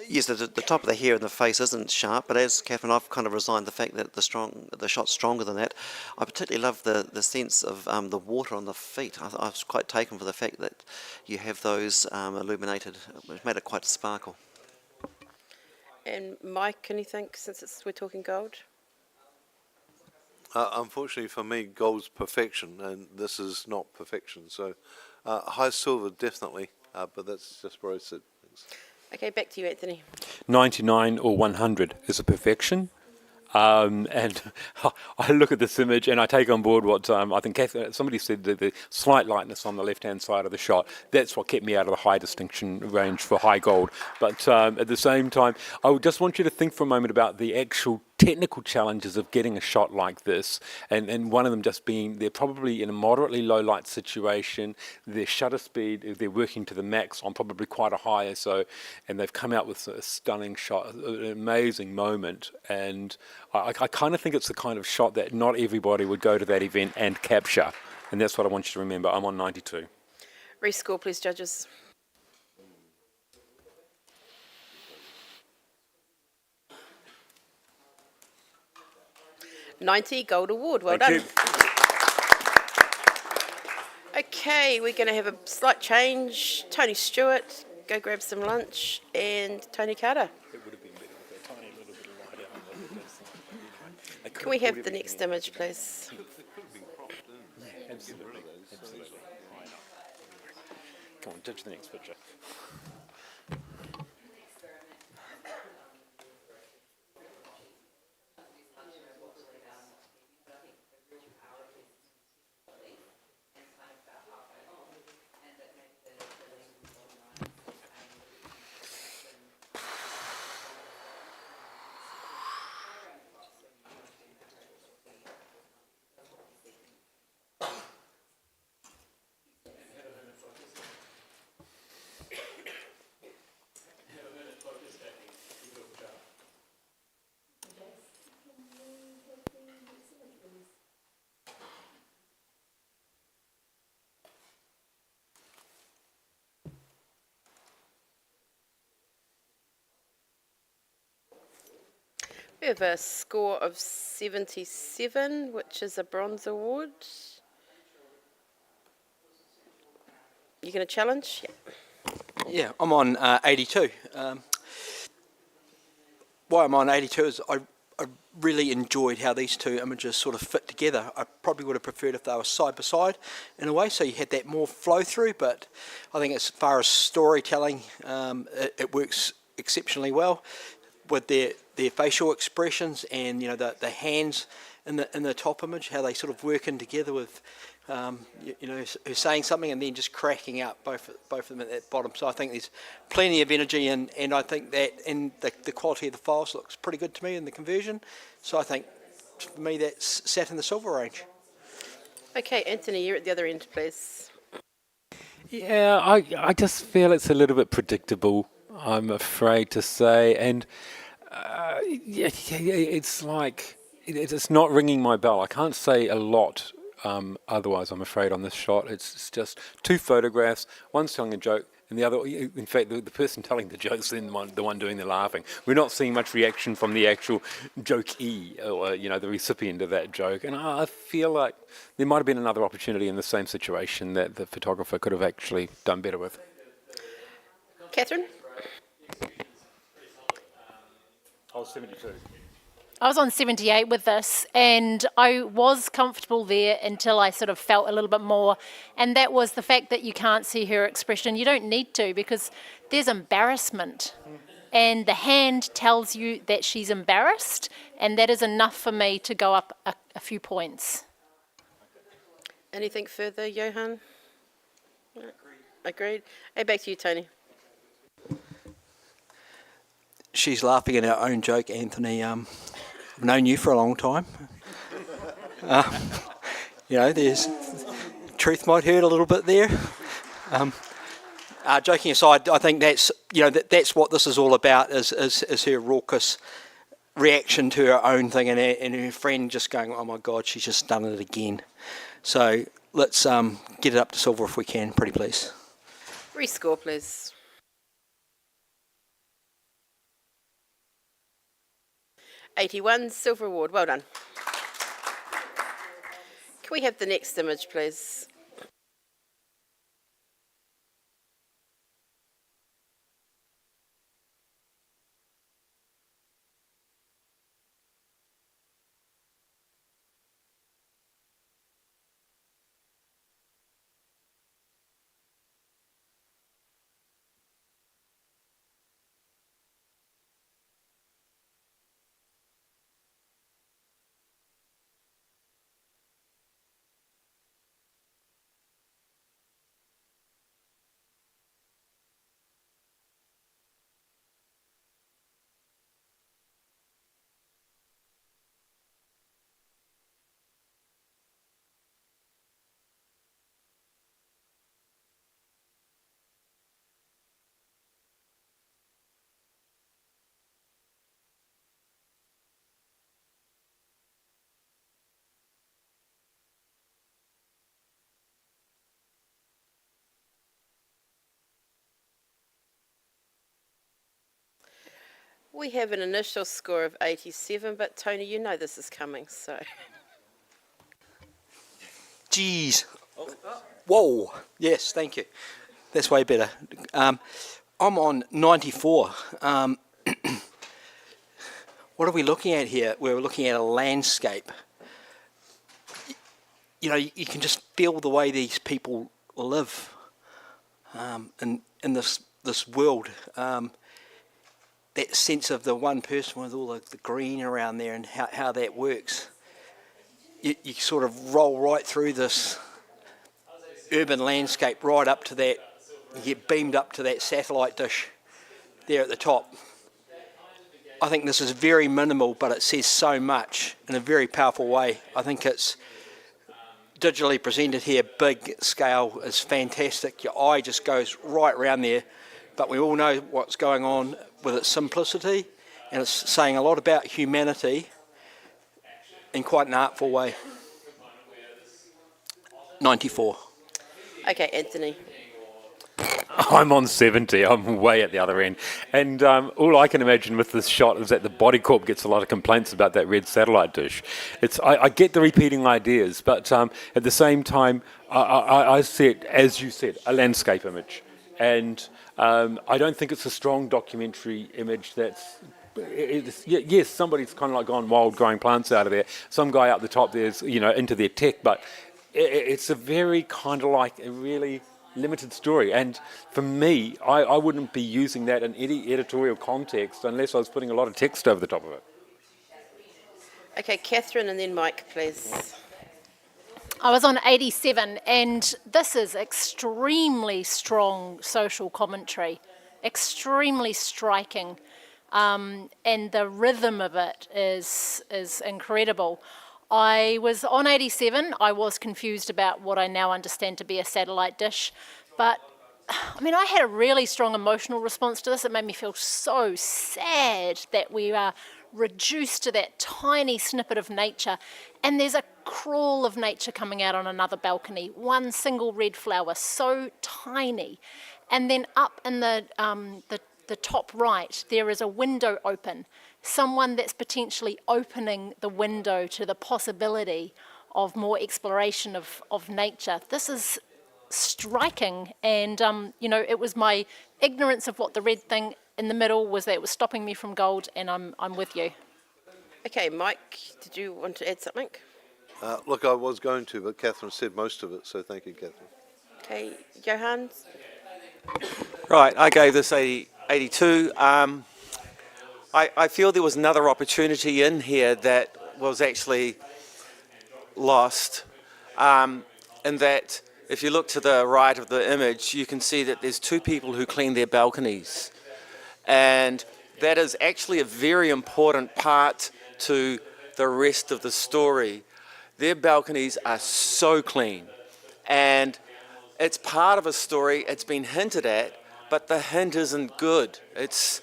Yes, the top of the hair and the face isn't sharp, but as Catherine, I've kind of resigned the fact that the shot's stronger than that. I particularly love the sense of the water on the feet. I was quite taken for the fact that you have those illuminated. It made it quite sparkle. And Mike, anything, since we're talking gold? Unfortunately for me, gold's perfection, and this is not perfection. So high silver, definitely, but that's just where I sit. Thanks. Okay, back to you, Anthony. 99 or 100 is a perfection. And I look at this image and I take on board what I think somebody said, the slight lightness on the left-hand side of the shot. That's what kept me out of the high distinction range for high gold. But at the same time, I would just want you to think for a moment about the actual technical challenges of getting a shot like this, and one of them just being they're probably in a moderately low light situation, their shutter speed, they're working to the max on probably quite a high ISO, and they've come out with a stunning shot, an amazing moment, and I kind of think it's the kind of shot that not everybody would go to that event and capture, and that's what I want you to remember. I'm on 92. Rescore, please, judges. $90 Gold Award. Well done. Okay, we're going to have a slight change. Tony Stewart, go grab some lunch, and Tony Carter. Can we have the next image, please? Absolutely. Come on, ditch the next picture. We have a score of 77, which is a bronze award. You going to challenge? Yeah, I'm on 82. Why I'm on 82 is I really enjoyed how these two images sort of fit together. I probably would have preferred if they were side by side in a way, so you had that more flow through, but I think as far as storytelling, it works exceptionally well with their facial expressions and the hands in the top image, how they sort of work in together with who's saying something and then just cracking up both of them at that bottom. So I think there's plenty of energy, and I think that and the quality of the files looks pretty good to me in the conversion. So I think for me that's sat in the silver range. Okay, Anthony, you're at the other end, please. Yeah, I just feel it's a little bit predictable, I'm afraid to say, and it's like it's not ringing my bell. I can't say a lot otherwise, I'm afraid, on this shot. It's just two photographs, one's telling a joke, and the other, in fact, the person telling the joke's then the one doing the laughing. We're not seeing much reaction from the actual jokee, or the recipient of that joke, and I feel like there might have been another opportunity in the same situation that the photographer could have actually done better with. Catherine? I was 72. I was on 78 with this, and I was comfortable there until I sort of felt a little bit more, and that was the fact that you can't see her expression. You don't need to, because there's embarrassment, and the hand tells you that she's embarrassed, and that is enough for me to go up a few points. Anything further, Johan? Agreed. Hey, back to you, Tony. She's laughing at her own joke, Anthony. I've known you for a long time. There's truth might hurt a little bit there. Joking aside, I think that's that's what this is all about. Is her raucous reaction to her own thing, and her friend just going, "Oh my God, she's just done it again." So let's get it up to silver if we can, pretty please. Rescore, please. 81, Silver Award. Well done. Can we have the next image, please? We have an initial score of 87, but Tony, you know this is coming, so. Jeez. Whoa. Yes, thank you. That's way better. I'm on 94. What are we looking at here? We're looking at a landscape. You know, you can just feel the way these people live in this world. That sense of the one person with all the green around there and how that works. You sort of roll right through this urban landscape right up to that, you get beamed up to that satellite dish there at the top. I think this is very minimal, but it says so much in a very powerful way. I think it's digitally presented here, big scale, is fantastic. Your eye just goes right around there, but we all know what's going on with its simplicity, and it's saying a lot about humanity in quite an artful way. 94. Okay, Anthony. I'm on 70. I'm way at the other end. And all I can imagine with this shot is that the Body Corp gets a lot of complaints about that red satellite dish. I get the repeating ideas, but at the same time, I see it, as you said, a landscape image. And I don't think it's a strong documentary image that's... yes, somebody's kind of like gone wild growing plants out of there. Some guy up the top there's, into their tech, but it's a very kind of like a really limited story. And for me, I wouldn't be using that in any editorial context unless I was putting a lot of text over the top of it. Okay, Catherine and then Mike, please. I was on 87, and this is extremely strong social commentary, extremely striking, and the rhythm of it is incredible. I was on 87. I was confused about what I now understand to be a satellite dish, but I had a really strong emotional response to this. It made me feel so sad that we are reduced to that tiny snippet of nature, and there's a crawl of nature coming out on another balcony, one single red flower, so tiny. And then up in the top right, there is a window open, someone that's potentially opening the window to the possibility of more exploration of nature. This is striking, and it was my ignorance of what the red thing in the middle was that it was stopping me from gold, and I'm with you. Okay, Mike, did you want to add something? Look, I was going to, but Catherine said most of it, so thank you, Catherine. Okay, Johan? Right, I gave this 82. I feel there was another opportunity in here that was actually lost, in that if you look to the right of the image, you can see that there's two people who clean their balconies. And that is actually a very important part to the rest of the story. Their balconies are so clean, and it's part of a story. It's been hinted at, but the hint isn't good. It's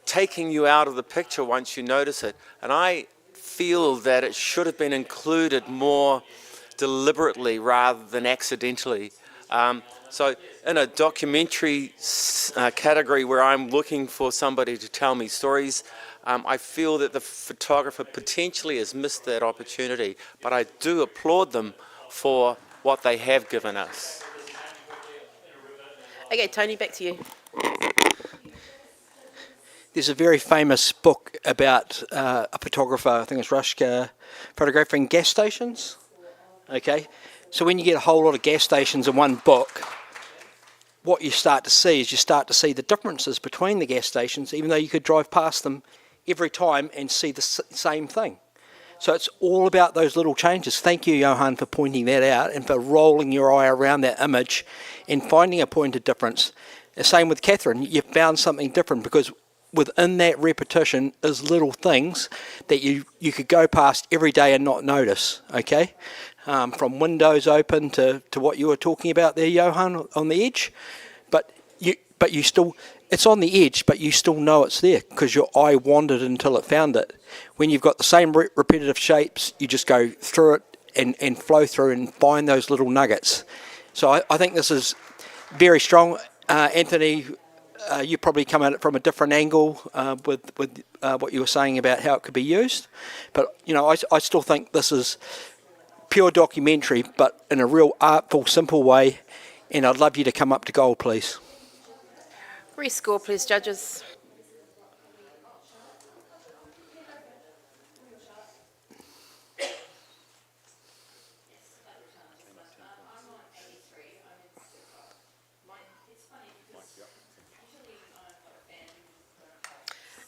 taking you out of the picture once you notice it. And I feel that it should have been included more deliberately rather than accidentally. So in a documentary category where I'm looking for somebody to tell me stories, I feel that the photographer potentially has missed that opportunity, but I do applaud them for what they have given us. Okay, Tony, back to you. There's a very famous book about a photographer, I think it's Rushka, photographing gas stations. Okay, so when you get a whole lot of gas stations in one book, what you start to see is the differences between the gas stations, even though you could drive past them every time and see the same thing. So it's all about those little changes. Thank you, Johan, for pointing that out and for rolling your eye around that image and finding a point of difference. The same with Catherine, you found something different because within that repetition is little things that you could go past every day and not notice, okay? From windows open to what you were talking about there, Johan, on the edge. But you still, it's on the edge, but you still know it's there because your eye wandered until it found it. When you've got the same repetitive shapes, you just go through it and flow through and find those little nuggets. So I think this is very strong. Anthony, you probably come at it from a different angle with what you were saying about how it could be used. But, you know, I still think this is pure documentary, but in a real artful, simple way. And I'd love you to come up to gold, please. Rescore, please, judges.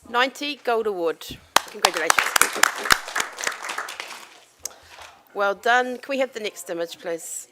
$90 Gold Award. Congratulations. Well done. Can we have the next image, please?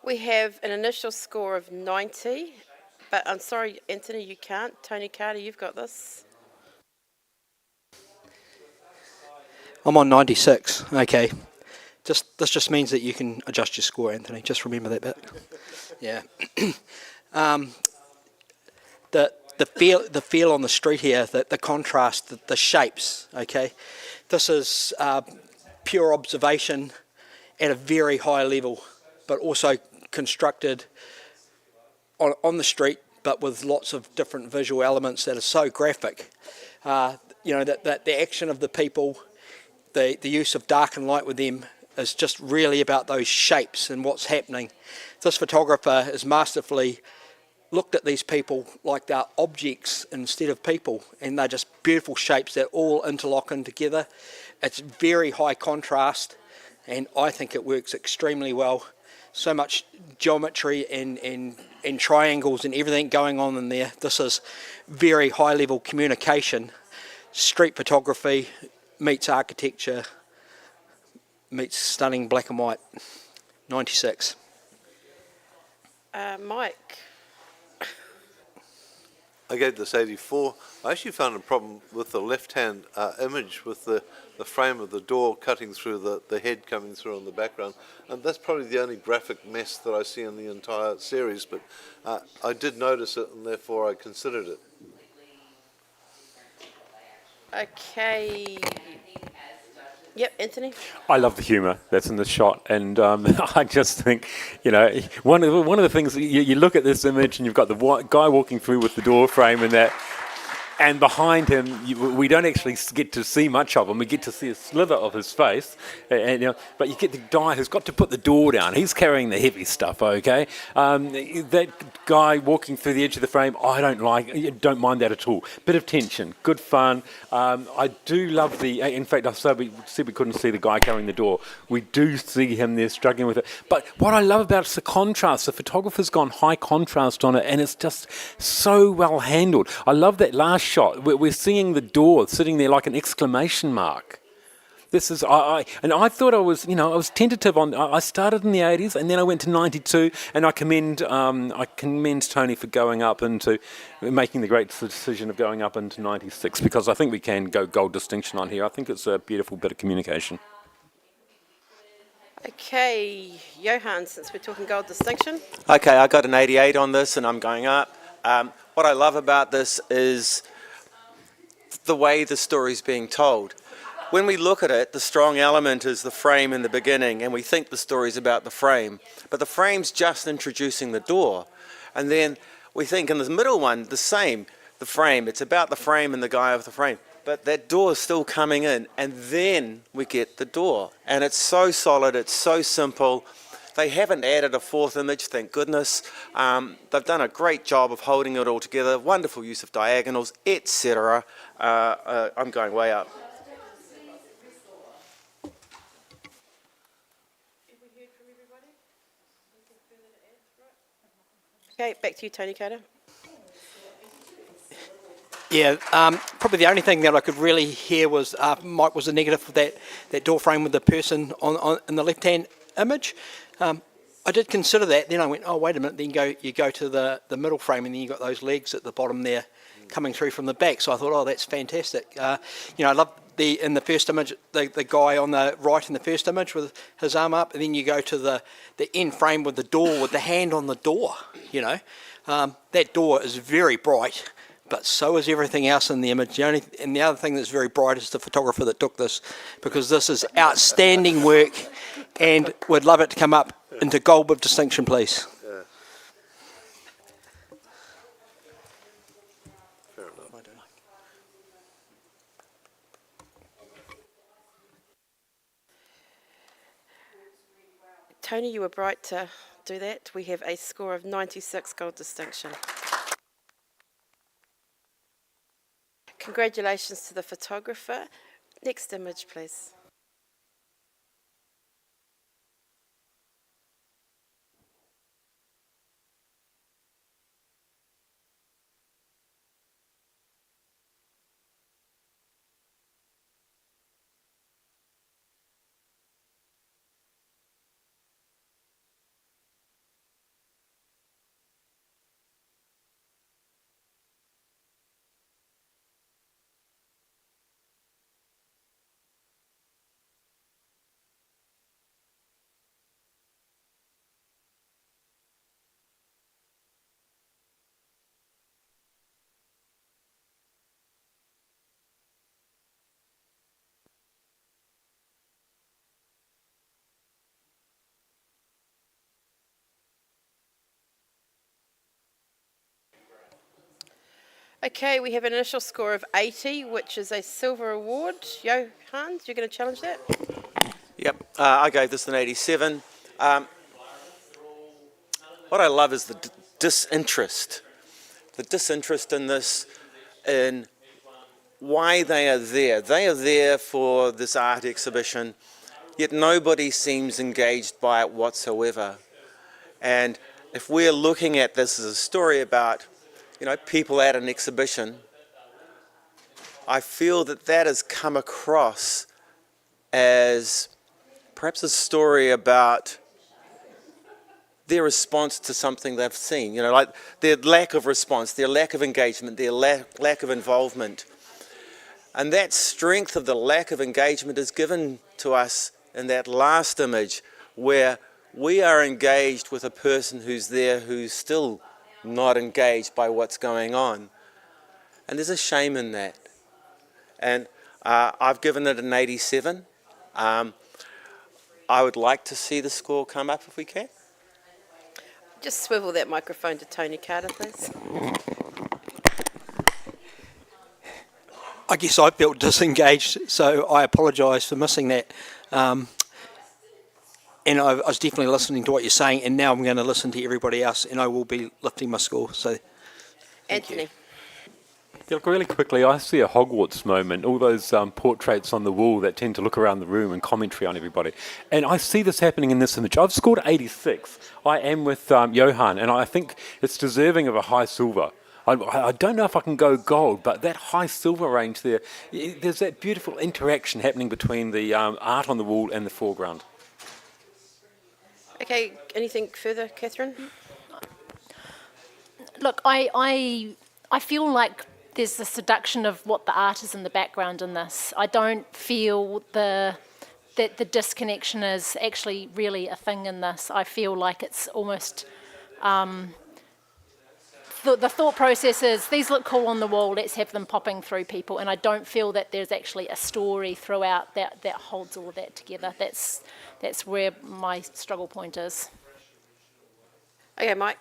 We have an initial score of 90, but I'm sorry, Anthony, you can't. Tony Carter, you've got this. I'm on 96. Okay. This just means that you can adjust your score, Anthony. Just remember that bit. Yeah. The feel on the street here, the contrast, the shapes. Okay. This is pure observation at a very high level, but also constructed on the street, but with lots of different visual elements that are so graphic. You know, that the action of the people, the use of dark and light with them is just really about those shapes and what's happening. This photographer has masterfully looked at these people like they're objects instead of people, and they're just beautiful shapes that all interlock in together. It's very high contrast, and I think it works extremely well. So much geometry and triangles and everything going on in there. This is very high level communication. Street photography meets architecture, meets stunning black and white. 96. Mike. I gave this 84. I actually found a problem with the left-hand image with the frame of the door cutting through the head coming through on the background. And that's probably the only graphic mess that I see in the entire series, but I did notice it and therefore I considered it. Okay. Yep, Anthony. I love the humour that's in the shot, and I just think, you know, one of the things you look at this image and you've got the guy walking through with the door frame and that, and behind him we don't actually get to see much of him. We get to see a slither of his face, and you know, but you get the guy who's got to put the door down. He's carrying the heavy stuff. Okay, that guy walking through the edge of the frame, I don't mind that at all. Bit of tension, good fun. I do love in fact, I said we couldn't see the guy carrying the door. We do see him there struggling with it. But what I love about it is the contrast. The photographer's gone high contrast on it, and it's just so well handled. I love that last shot. We're seeing the door sitting there like an exclamation mark. This is I thought I was tentative on. I started in the 80s and then I went to 92, and I commend Tony for going up into making the great decision of going up into 96, because I think we can go gold distinction on here. I think it's a beautiful bit of communication. Okay, Johan, since we're talking gold distinction. Okay, I got an 88 on this and I'm going up. What I love about this is the way the story's being told. When we look at it, the strong element is the frame in the beginning, and we think the story's about the frame, but the frame's just introducing the door. And then we think in the middle one, the same, the frame, it's about the frame and the guy of the frame. But that door is still coming in, and then we get the door. And it's so solid, it's so simple. They haven't added a fourth image, thank goodness. They've done a great job of holding it all together, wonderful use of diagonals, etc. I'm going way up. Okay, back to you, Tony Carter. Yeah, probably the only thing that I could really hear was Mike was a negative for that door frame with the person in the left-hand image. I did consider that. Then I went, oh wait a minute. Then you go to the middle frame, and then you got those legs at the bottom there coming through from the back. So I thought, oh, that's fantastic. I love in the first image the guy on the right in the first image with his arm up, and then you go to the end frame with the door with the hand on the door. That door is very bright, but so is everything else in the image. And the other thing that's very bright is the photographer that took this, because this is outstanding work, and would love it to come up into gold with distinction, please. Yeah. Fair enough. Tony, you were bright to do that. We have a score of 96 gold distinction. Congratulations to the photographer. Next image, please. Okay, we have an initial score of 80, which is a silver award. Johan, you're going to challenge that? Yep, I gave this an 87. What I love is the disinterest. The disinterest in this, in why they are there. They are there for this art exhibition, yet nobody seems engaged by it whatsoever. And if we're looking at this as a story about people at an exhibition, I feel that has come across as perhaps a story about their response to something they've seen, you know, like their lack of response, their lack of engagement, their lack of involvement. And that strength of the lack of engagement is given to us in that last image where we are engaged with a person who's there who's still not engaged by what's going on. And there's a shame in that. And I've given it an 87. I would like to see the score come up if we can. Just swivel that microphone to Tony Carter, please. I guess I felt disengaged, so I apologise for missing that. And I was definitely listening to what you're saying, and now I'm going to listen to everybody else, and I will be lifting my score. So, Anthony. Yeah, look, really quickly, I see a Hogwarts moment, all those portraits on the wall that tend to look around the room and commentary on everybody. And I see this happening in this image. I've scored 86. I am with Johan, and I think it's deserving of a high silver. I don't know if I can go gold, but that high silver range there, there's that beautiful interaction happening between the art on the wall and the foreground. Okay, anything further, Catherine? Look, I feel like there's the seduction of what the art is in the background in this. I don't feel that the disconnection is actually really a thing in this. I feel like it's almost the thought process is these look cool on the wall, let's have them popping through people, and I don't feel that there's actually a story throughout that holds all of that together. That's where my struggle point is. Okay, Mike.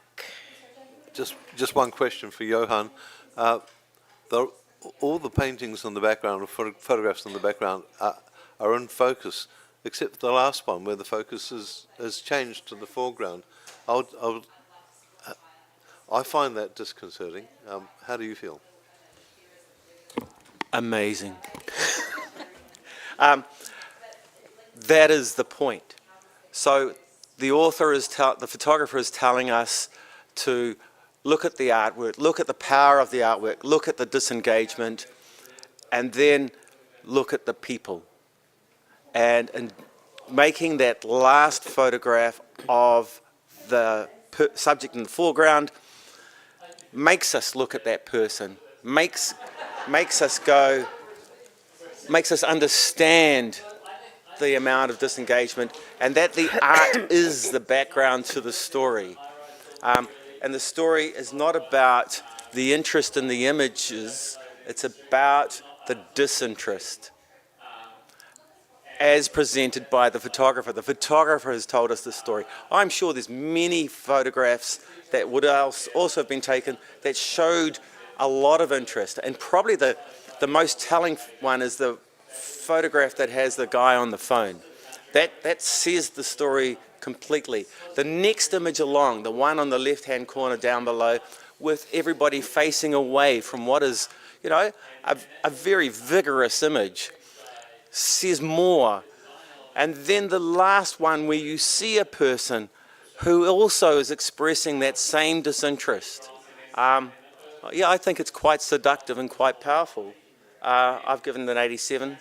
Just one question for Johan. All the paintings in the background, or photographs in the background, are in focus, except for the last one where the focus has changed to the foreground. I find that disconcerting. How do you feel? Amazing. That is the point. So the the photographer is telling us to look at the artwork, look at the power of the artwork, look at the disengagement, and then look at the people. And making that last photograph of the subject in the foreground makes us look at that person, makes us understand the amount of disengagement, and that the art is the background to the story. And the story is not about the interest in the images, it's about the disinterest as presented by the photographer. The photographer has told us the story. I'm sure there's many photographs that would also have been taken that showed a lot of interest, and probably the most telling one is the photograph that has the guy on the phone. That says the story completely. The next image along, the one on the left-hand corner down below, with everybody facing away from what is, you know, a very vigorous image, says more. And then the last one where you see a person who also is expressing that same disinterest. Yeah, I think it's quite seductive and quite powerful. I've given it an 87.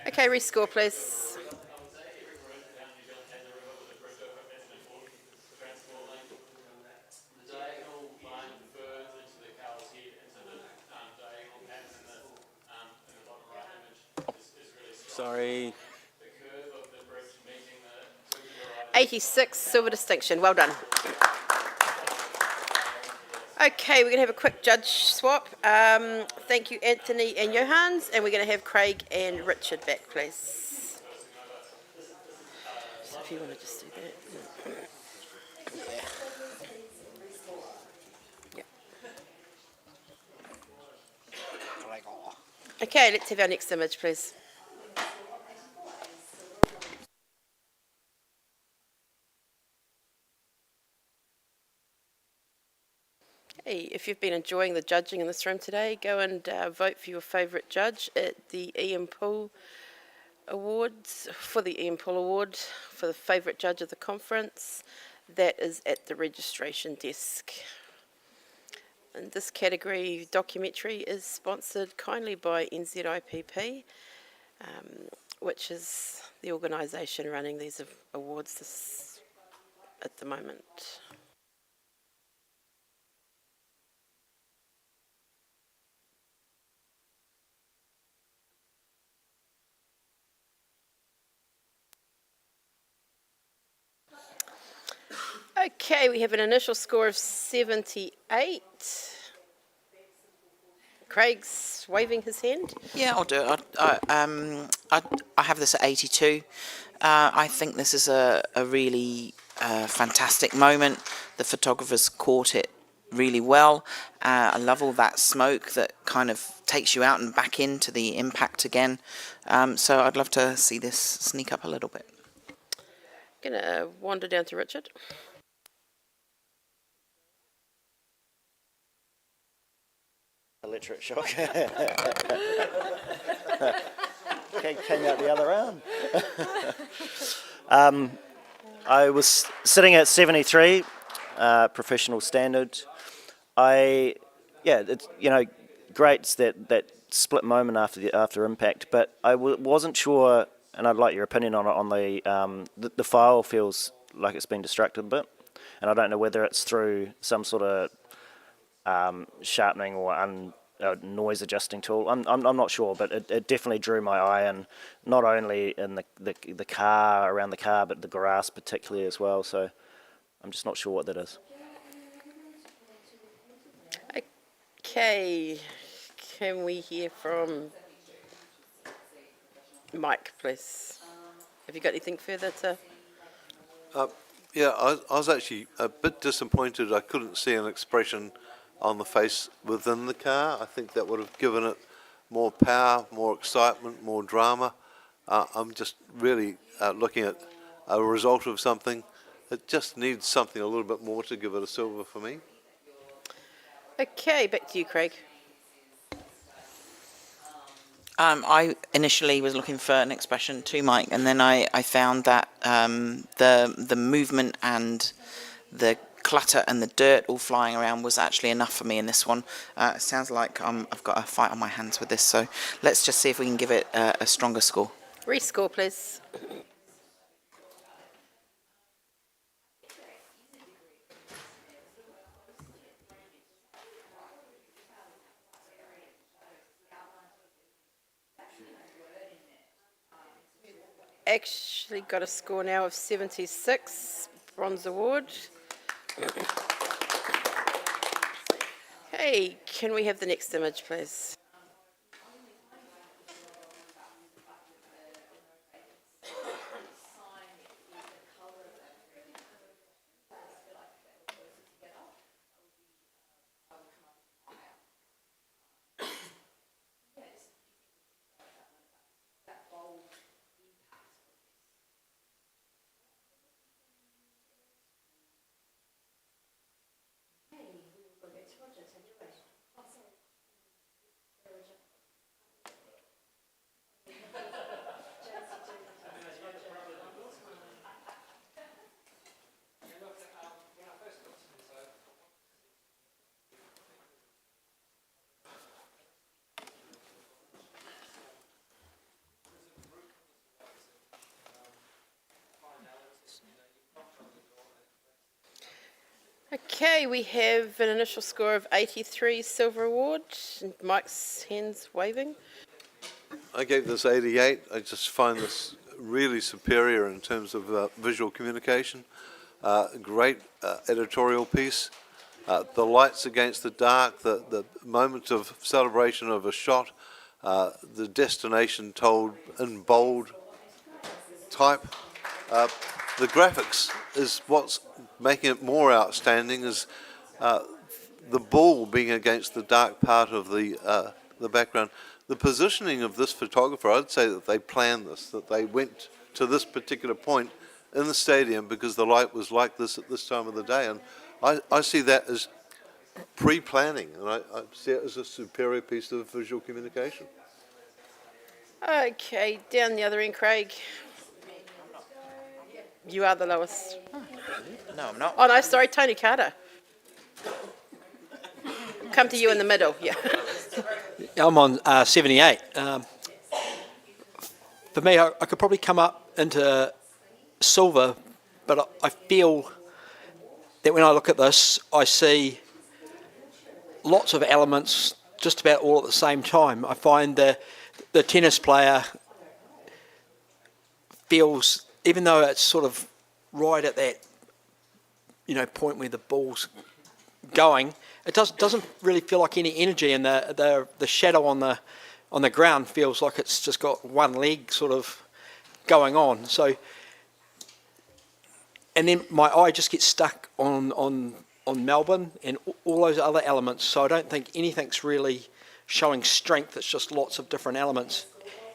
Okay, rescore, please. Sorry. 86, silver distinction. Well done. Okay, we're going to have a quick judge swap. Thank you, Anthony and Johans, and we're going to have Craig and Richard back, please. So if you want to just do that. Yeah. Okay, let's have our next image, please. Hey, if you've been enjoying the judging in this room today, go and vote for your favourite judge at the Ian Poole Awards, for the Ian Poole Award, for the favourite judge of the conference. That is at the registration desk. And this category, documentary, is sponsored kindly by NZIPP. which is the organisation running these awards at the moment. Okay, we have an initial score of 78. Craig's waving his hand. Yeah, I'll do it. I have this at 82. I think this is a really fantastic moment. The photographers caught it really well. I love all that smoke that kind of takes you out and back into the impact again. So I'd love to see this sneak up a little bit. Gonna wander down to Richard. Electric shock. Came out the other arm. I was sitting at 73, professional standard. It's great that split moment after impact, but I wasn't sure, and I'd like your opinion on it. On the file feels like it's been distracted a bit, and I don't know whether it's through some sort of sharpening or noise adjusting tool. I'm not sure, but it definitely drew my eye, and not only in the car, around the car, but the grass particularly as well. So I'm just not sure what that is. Okay, can we hear from Mike, please? Have you got anything further to? Yeah, I was actually a bit disappointed I couldn't see an expression on the face within the car. I think that would have given it more power, more excitement, more drama. I'm just really looking at a result of something. It just needs something a little bit more to give it a silver for me. Okay, back to you, Craig. I initially was looking for an expression to Mike, and then I found that the movement and the clutter and the dirt all flying around was actually enough for me in this one. It sounds like I've got a fight on my hands with this, so let's just see if we can give it a stronger score. Rescore, please. Actually got a score now of 76, Bronze Award. Hey, can we have the next image, please? Okay, we have an initial score of 83, Silver Award. Mike's hands waving. I gave this 88. I just find this really superior in terms of visual communication. Great editorial piece. The lights against the dark, the moment of celebration of a shot, the destination told in bold type. The graphics is what's making it more outstanding, is the bull being against the dark part of the background. The positioning of this photographer, I'd say that they planned this, that they went to this particular point in the stadium because the light was like this at this time of the day, and I see that as pre-planning, and I see it as a superior piece of visual communication. Okay, down the other end, Craig. You are the lowest. No, I'm not. Oh no, sorry, Tony Carter. Come to you in the middle, yeah. I'm on 78. for me, I could probably come up into silver, but I feel that when I look at this, I see lots of elements just about all at the same time. I find the tennis player feels, even though it's sort of right at that, point where the ball's going, it doesn't really feel like any energy, and the shadow on the ground feels like it's just got one leg sort of going on. So, and then my eye just gets stuck on Melbourne and all those other elements. So I don't think anything's really showing strength. It's just lots of different elements.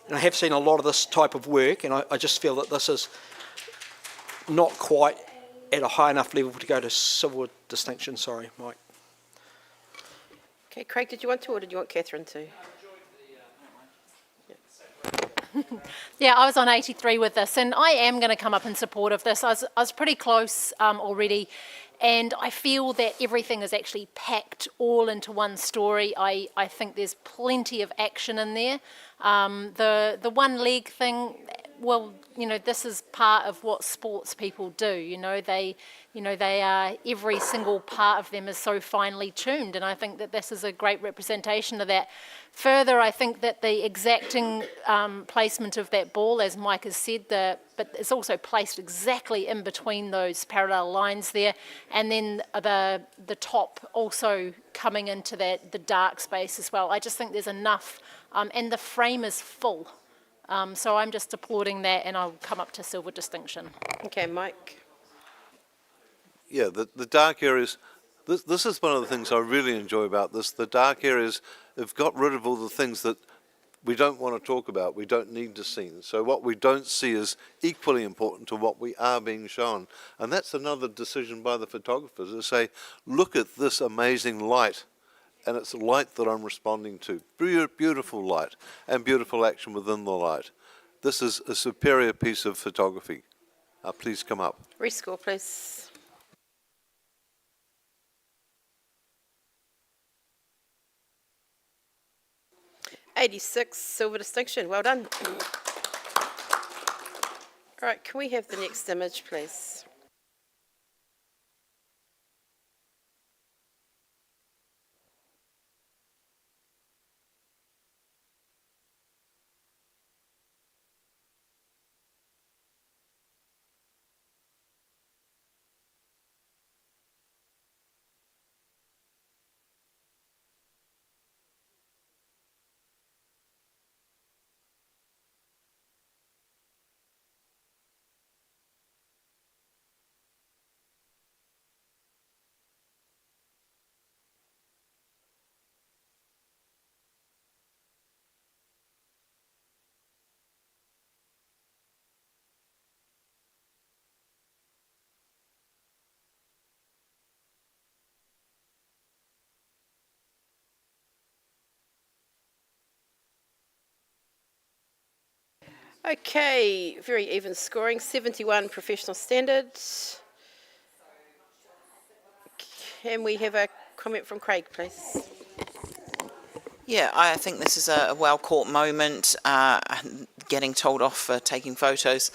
And I have seen a lot of this type of work, and I just feel that this is not quite at a high enough level to go to silver distinction. Sorry, Mike. Okay, Craig, did you want to, or did you want Catherine to? Yeah, I was on 83 with this, and I am going to come up in support of this. I was pretty close already, and I feel that everything is actually packed all into one story. I think there's plenty of action in there. The one leg thing, well, this is part of what sports people do. They are, every single part of them is so finely tuned, and I think that this is a great representation of that. Further, I think that the exacting placement of that ball, as Mike has said, but it's also placed exactly in between those parallel lines there, and then the top also coming into the dark space as well. I just think there's enough, and the frame is full. So I'm just applauding that, and I'll come up to silver distinction. Okay, Mike. Yeah, the dark areas, this is one of the things I really enjoy about this. The dark areas have got rid of all the things that we don't want to talk about, we don't need to see. So what we don't see is equally important to what we are being shown. And that's another decision by the photographers to say, look at this amazing light. And it's light that I'm responding to. Beautiful light and beautiful action within the light. This is a superior piece of photography. Please come up. Rescore, please. '86 silver distinction. Well done. All right, can we have the next image, please? Okay, very even scoring. 71 professional standard. Can we have a comment from Craig, please? Yeah, I think this is a well-caught moment, getting told off for taking photos.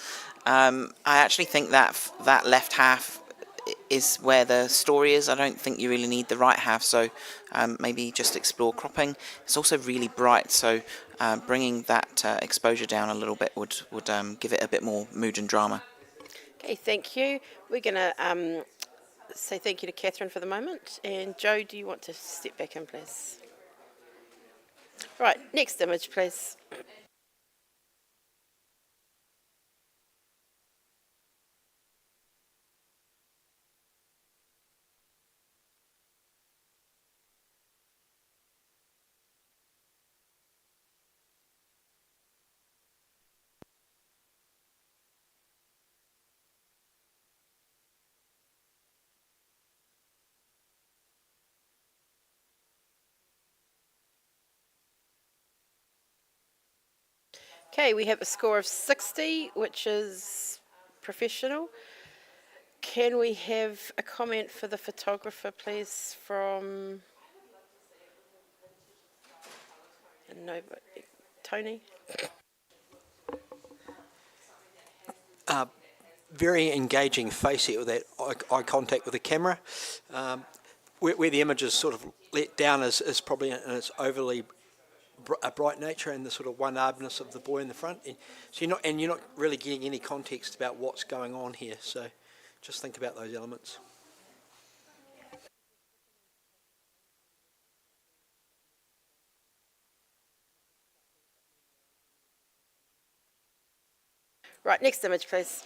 I actually think that left half is where the story is. I don't think you really need the right half, so maybe just explore cropping. It's also really bright, so bringing that exposure down a little bit would give it a bit more mood and drama. Okay, thank you. We're going to say thank you to Catherine for the moment. And Joe, do you want to step back in, please? Right, next image, please. Okay, we have a score of 60, which is professional. Can we have a comment for the photographer, please, from Tony? very engaging face here with that eye contact with the camera. Where the image is sort of let down is probably in its overly bright nature and the sort of one-arbedness of the boy in the front. And so you're not really getting any context about what's going on here. So just think about those elements. Right, next image, please.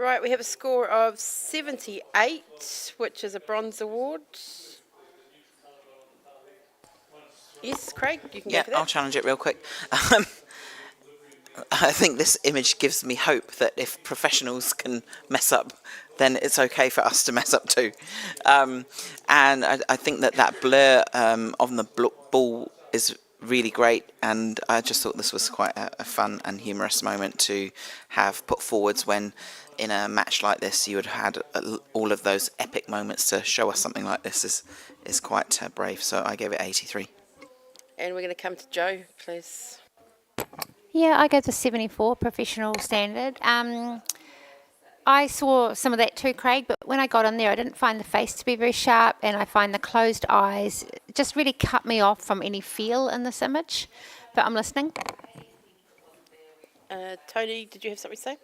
Right, we have a score of 78, which is a bronze award. Yes, Craig, you can go Yeah, for that. I'll challenge it real quick. I think this image gives me hope that if professionals can mess up, then it's okay for us to mess up too. And I think that blur on the ball is really great, and I just thought this was quite a fun and humorous moment to have put forwards when in a match like this you would have had all of those epic moments. To show us something like this is quite brave, so I gave it 83. And we're going to come to Joe, please. Yeah, I go to 74, professional standard. I saw some of that too, Craig, but when I got in there, I didn't find the face to be very sharp, and I find the closed eyes just really cut me off from any feel in this image. But I'm listening. Tony, did you have something to say?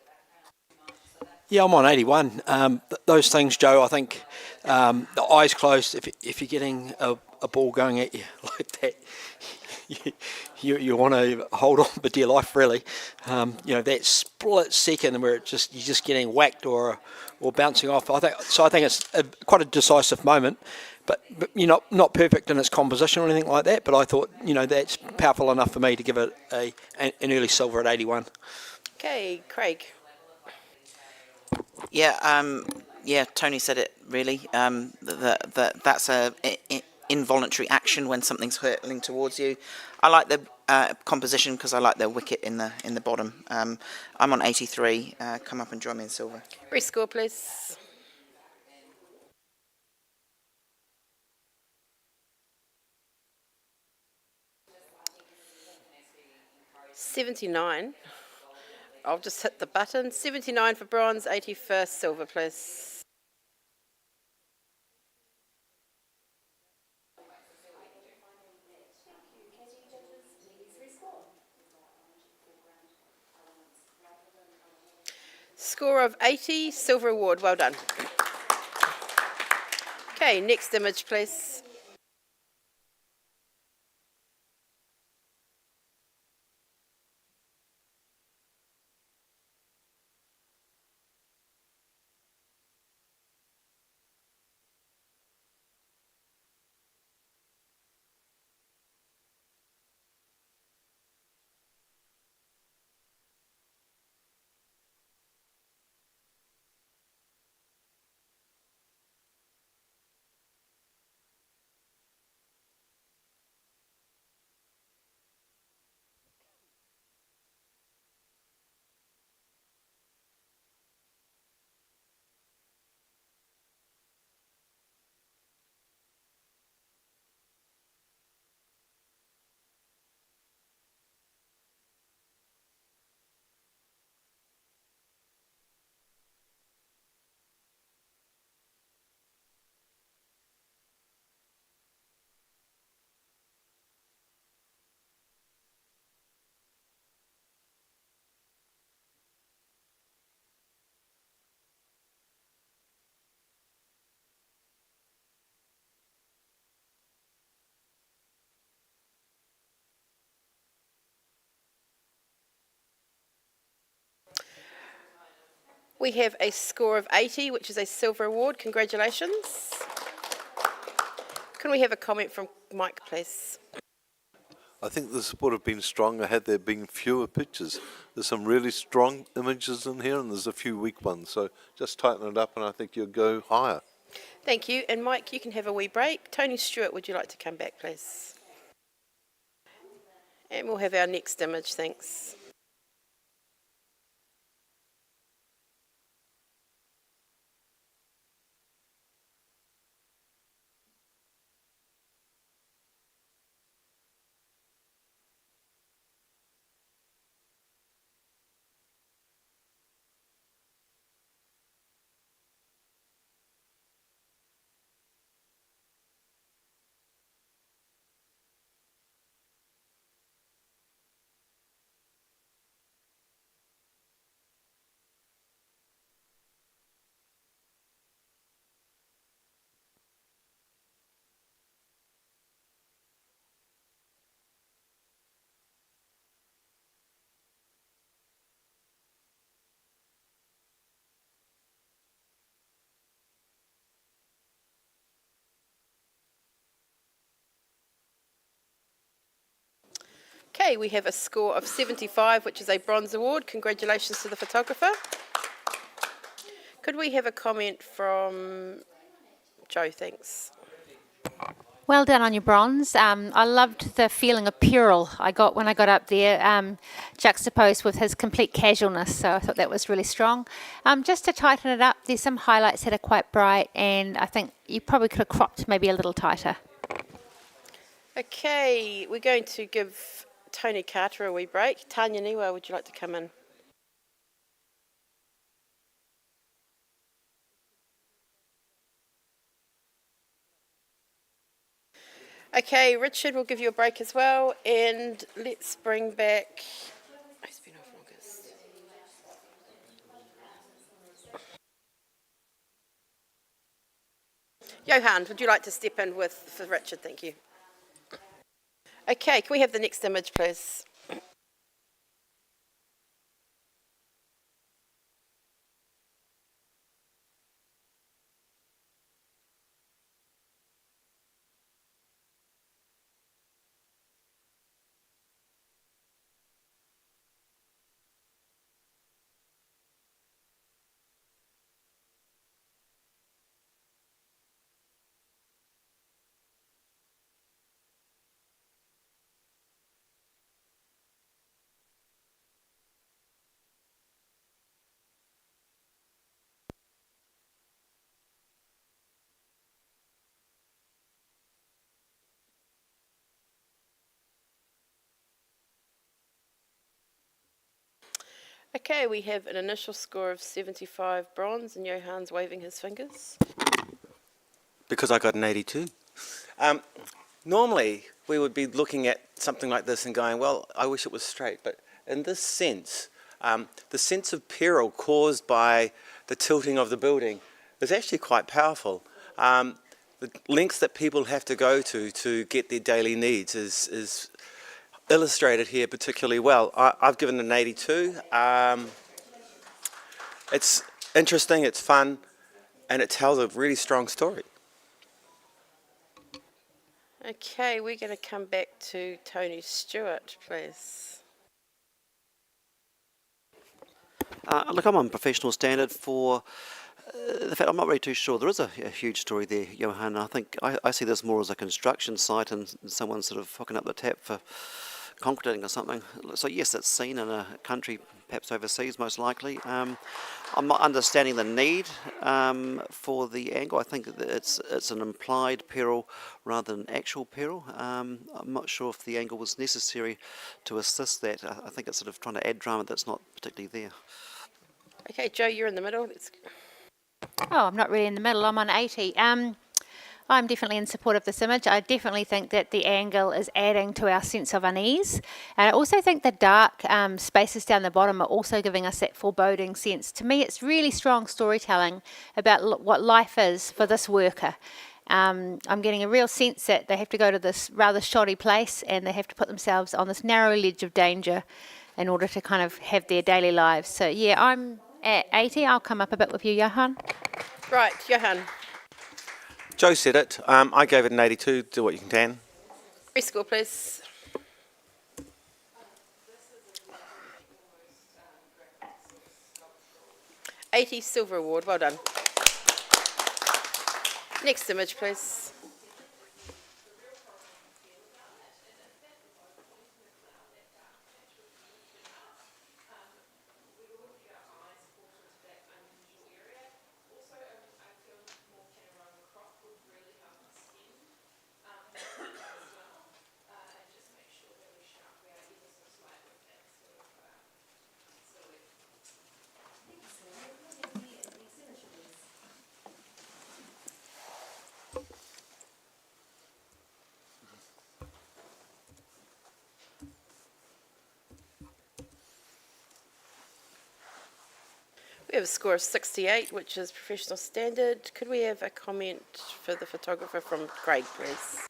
Yeah, I'm on 81. Those things, Joe, I think the eyes closed, if you're getting a ball going at you like that, you want to hold on for dear life, really. That split second where you're just getting whacked or bouncing off. I think it's quite a decisive moment, but you're not perfect in its composition or anything like that. But I thought that's powerful enough for me to give it an early silver at 81. Okay, Craig. Yeah, Tony said it really. That's a involuntary action when something's hurtling towards you. I like the composition because I like the wicket in the bottom. I'm on 83. Come up and join me in silver. Rescore, please. $79. I'll just hit the button. 79 for bronze, 80 for silver, please. Score of 80, silver award. Well done. Okay, next image, please. We have a score of 80, which is a silver award. Congratulations. Can we have a comment from Mike, please? I think this would have been stronger had there been fewer pictures. There's some really strong images in here and there's a few weak ones. So just tighten it up and I think you'll go higher. Thank you. And Mike, you can have a wee break. Tony Stewart, would you like to come back, please? And we'll have our next image, thanks. Okay, we have a score of 75, which is a bronze award. Congratulations to the photographer. Could we have a comment from Joe, thanks? Well done on your bronze. I loved the feeling of peril I got when I got up there, juxtaposed with his complete casualness, so I thought that was really strong. Just to tighten it up, there's some highlights that are quite bright, and I think you probably could have cropped maybe a little tighter. Okay, we're going to give Tony Carter a wee break. Tanya Niwa, would you like to come in? Okay, Richard, we'll give you a break as well, and let's bring back. He's been off August. Johan, would you like to step in for Richard? Thank you. Okay, can we have the next image, please? Okay, we have an initial score of 75 bronze, and Johan's waving his fingers. Because I got an 82. Normally, we would be looking at something like this and going, well, I wish it was straight. But in this sense, the sense of peril caused by the tilting of the building is actually quite powerful. The lengths that people have to go to get their daily needs is illustrated here particularly well. I've given an 82. It's interesting, it's fun, and it tells a really strong story. Okay, we're going to come back to Tony Stewart, please. Look, I'm on professional standard for the fact I'm not really too sure. There is a huge story there, Johan. I think I see this more as a construction site and someone sort of hooking up the tap for concreting or something. So yes, it's seen in a country, perhaps overseas most likely. I'm not understanding the need for the angle. I think that it's an implied peril rather than actual peril. I'm not sure if the angle was necessary to assist that. I think it's sort of trying to add drama that's not particularly there. Okay, Joe, you're in the middle. Oh, I'm not really in the middle. I'm on 80. I'm definitely in support of this image. I definitely think that the angle is adding to our sense of unease. And I also think the dark spaces down the bottom are also giving us that foreboding sense. To me, it's really strong storytelling about what life is for this worker. I'm getting a real sense that they have to go to this rather shoddy place and they have to put themselves on this narrow ledge of danger in order to kind of have their daily lives. So yeah, I'm at 80. I'll come up a bit with you, Johan. Right, Johan. Joe said it. I gave it an 82. Do what you can. Rescore, please. $80 Silver Award. Well done. Next image, please. We have a score of 68, which is professional standard. Could we have a comment for the photographer from Craig, please?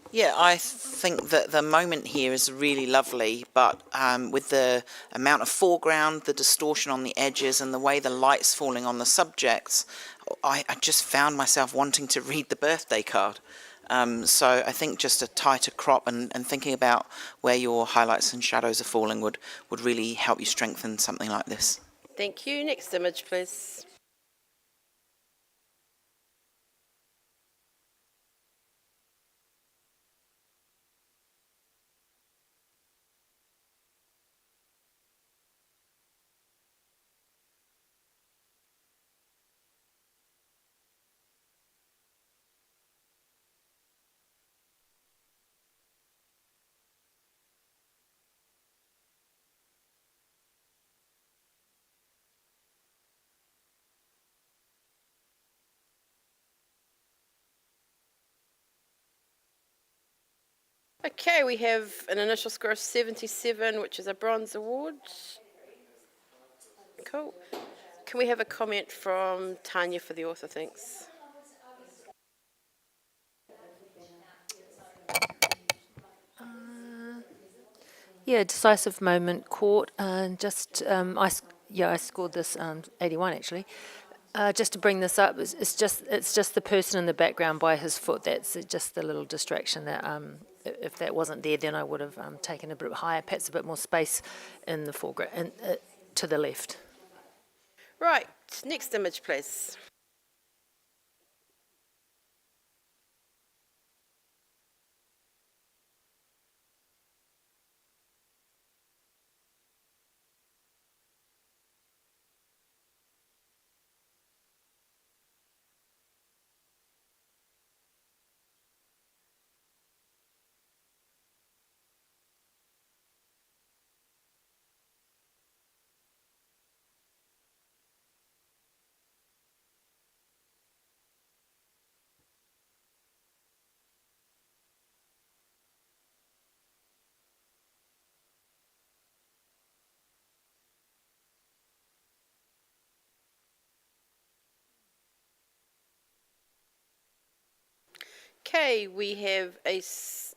Yeah, I think that the moment here is really lovely, but with the amount of foreground, the distortion on the edges, and the way the light's falling on the subjects, I just found myself wanting to read the birthday card. So I think just a tighter crop and thinking about where your highlights and shadows are falling would really help you strengthen something like this. Thank you. Next image, please. Okay, we have an initial score of 77, which is a bronze award. Cool. Can we have a comment from Tanya for the author? Thanks. Yeah, decisive moment caught, and just I scored this 81 actually. Just to bring this up, it's just the person in the background by his foot. That's just the little distraction that if that wasn't there, then I would have taken a bit higher, perhaps a bit more space in the foreground and to the left. Right, next image, please. Okay, we have a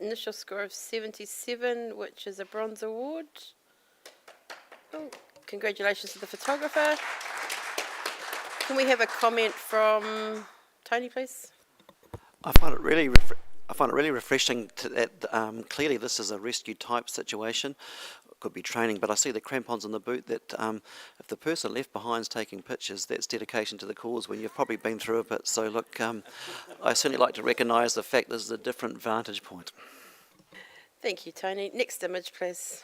initial score of 77, which is a bronze award. Oh, congratulations to the photographer. Can we have a comment from Tony, please? I find it really refreshing that clearly this is a rescue type situation. It could be training, but I see the crampons on the boot that if the person left behind is taking pictures, that's dedication to the cause when you've probably been through a bit. So look, I certainly like to recognise the fact this is a different vantage point. Thank you, Tony. Next image, please.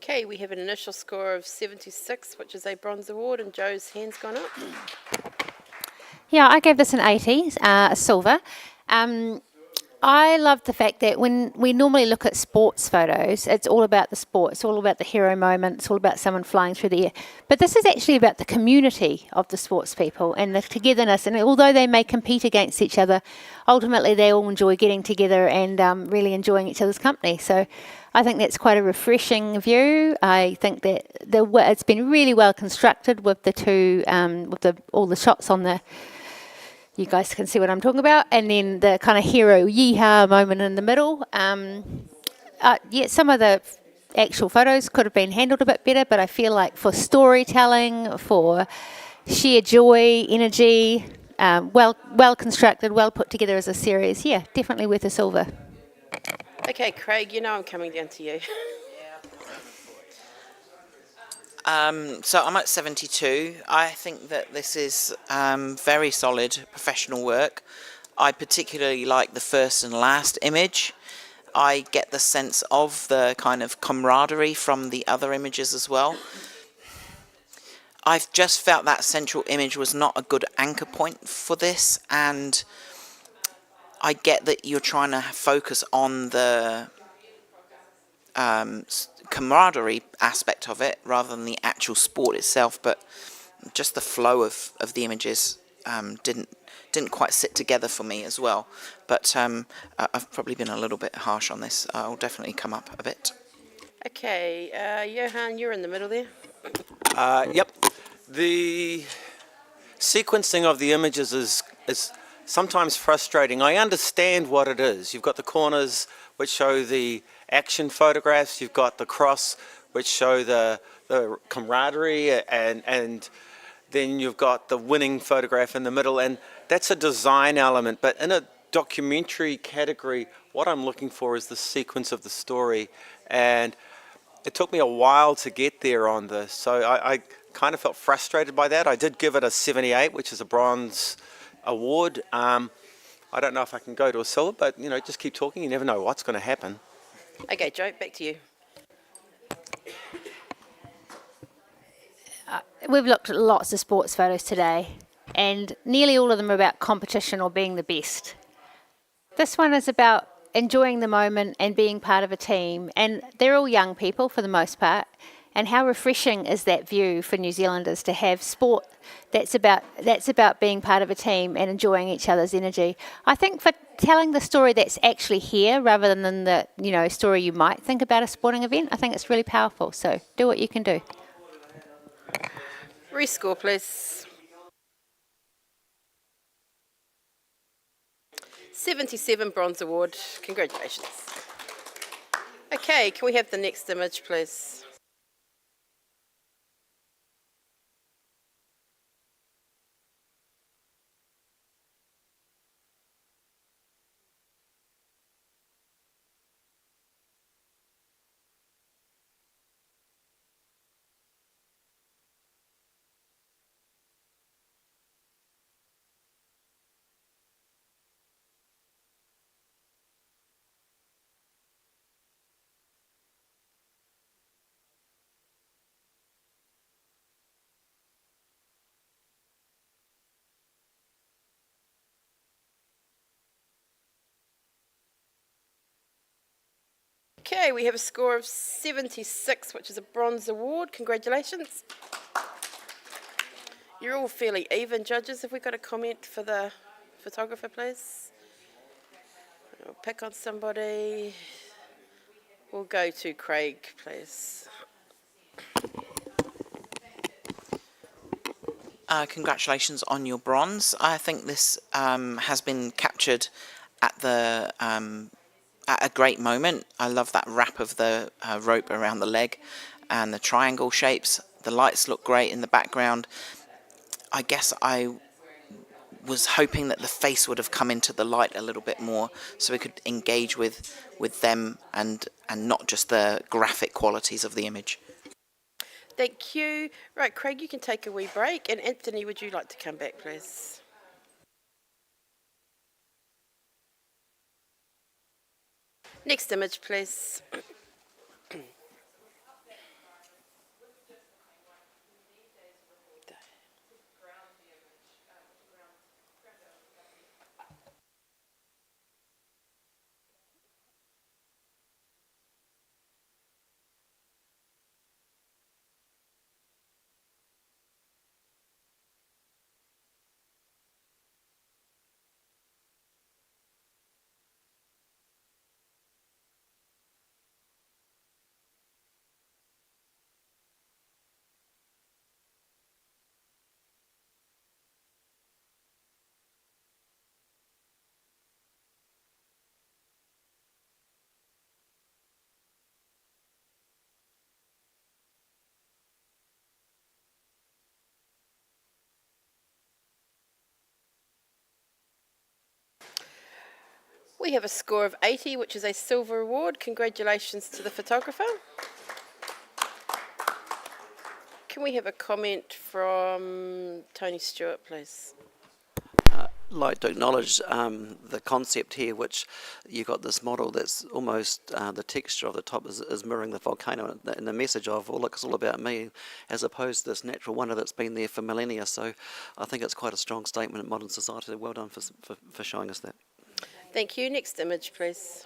Okay, we have an initial score of 76, which is a bronze award, and Joe's hand's gone up. Yeah, I gave this an 80, a silver. I love the fact that when we normally look at sports photos, it's all about the sport, it's all about the hero moment, it's all about someone flying through the air. But this is actually about the community of the sports people and the togetherness. And although they may compete against each other, ultimately they all enjoy getting together and really enjoying each other's company. So I think that's quite a refreshing view. I think that it's been really well constructed with the two, all the shots on the. You guys can see what I'm talking about. And then the kind of hero yeehaw moment in the middle. Yeah, some of the actual photos could have been handled a bit better, but I feel like for storytelling, for sheer joy, energy, well constructed, well put together as a series, yeah, definitely worth a silver. Okay, Craig, you know I'm coming down to you. So I'm at 72. I think that this is very solid professional work. I particularly like the first and last image. I get the sense of the kind of camaraderie from the other images as well. I've just felt that central image was not a good anchor point for this, and I get that you're trying to focus on the camaraderie aspect of it rather than the actual sport itself, but just the flow of the images didn't quite sit together for me as well. But I've probably been a little bit harsh on this. I'll definitely come up a bit. Okay, Johan, you're in the middle there. Yep. The sequencing of the images is sometimes frustrating. I understand what it is. You've got the corners which show the action photographs. You've got the cross which show the camaraderie, and then you've got the winning photograph in the middle, and that's a design element. But in a documentary category, what I'm looking for is the sequence of the story, and it took me a while to get there on this, so I kind of felt frustrated by that. I did give it a 78, which is a bronze award. I don't know if I can go to a silver, but you know, just keep talking. You never know what's going to happen. Okay, Joe, back to you. We've looked at lots of sports photos today, and nearly all of them are about competition or being the best. This one is about enjoying the moment and being part of a team, and they're all young people for the most part. And how refreshing is that view for New Zealanders to have sport that's about being part of a team and enjoying each other's energy. I think for telling the story that's actually here rather than the story you might think about a sporting event, I think it's really powerful. So do what you can do. Rescore, please. 77 bronze award. Congratulations. Okay, can we have the next image, please? Okay, we have a score of 76, which is a bronze award. Congratulations. You're all fairly even, judges. Have we got a comment for the photographer, please? We'll pick on somebody. We'll go to Craig, please. Congratulations on your bronze. I think this has been captured at at a great moment. I love that wrap of the rope around the leg and the triangle shapes. The lights look great in the background. I guess I was hoping that the face would have come into the light a little bit more so we could engage with them and not just the graphic qualities of the image. Thank you. Right, Craig, you can take a wee break. And Anthony, would you like to come back, please? Next image, please. We have a score of 80, which is a silver award. Congratulations to the photographer. Can we have a comment from Tony Stewart, please? Like to acknowledge the concept here, which you've got this model that's almost the texture of the top is mirroring the volcano, and the message of, oh, look, it's all about me, as opposed to this natural wonder that's been there for millennia. So I think it's quite a strong statement in modern society. Well done for showing us that. Thank you. Next image, please.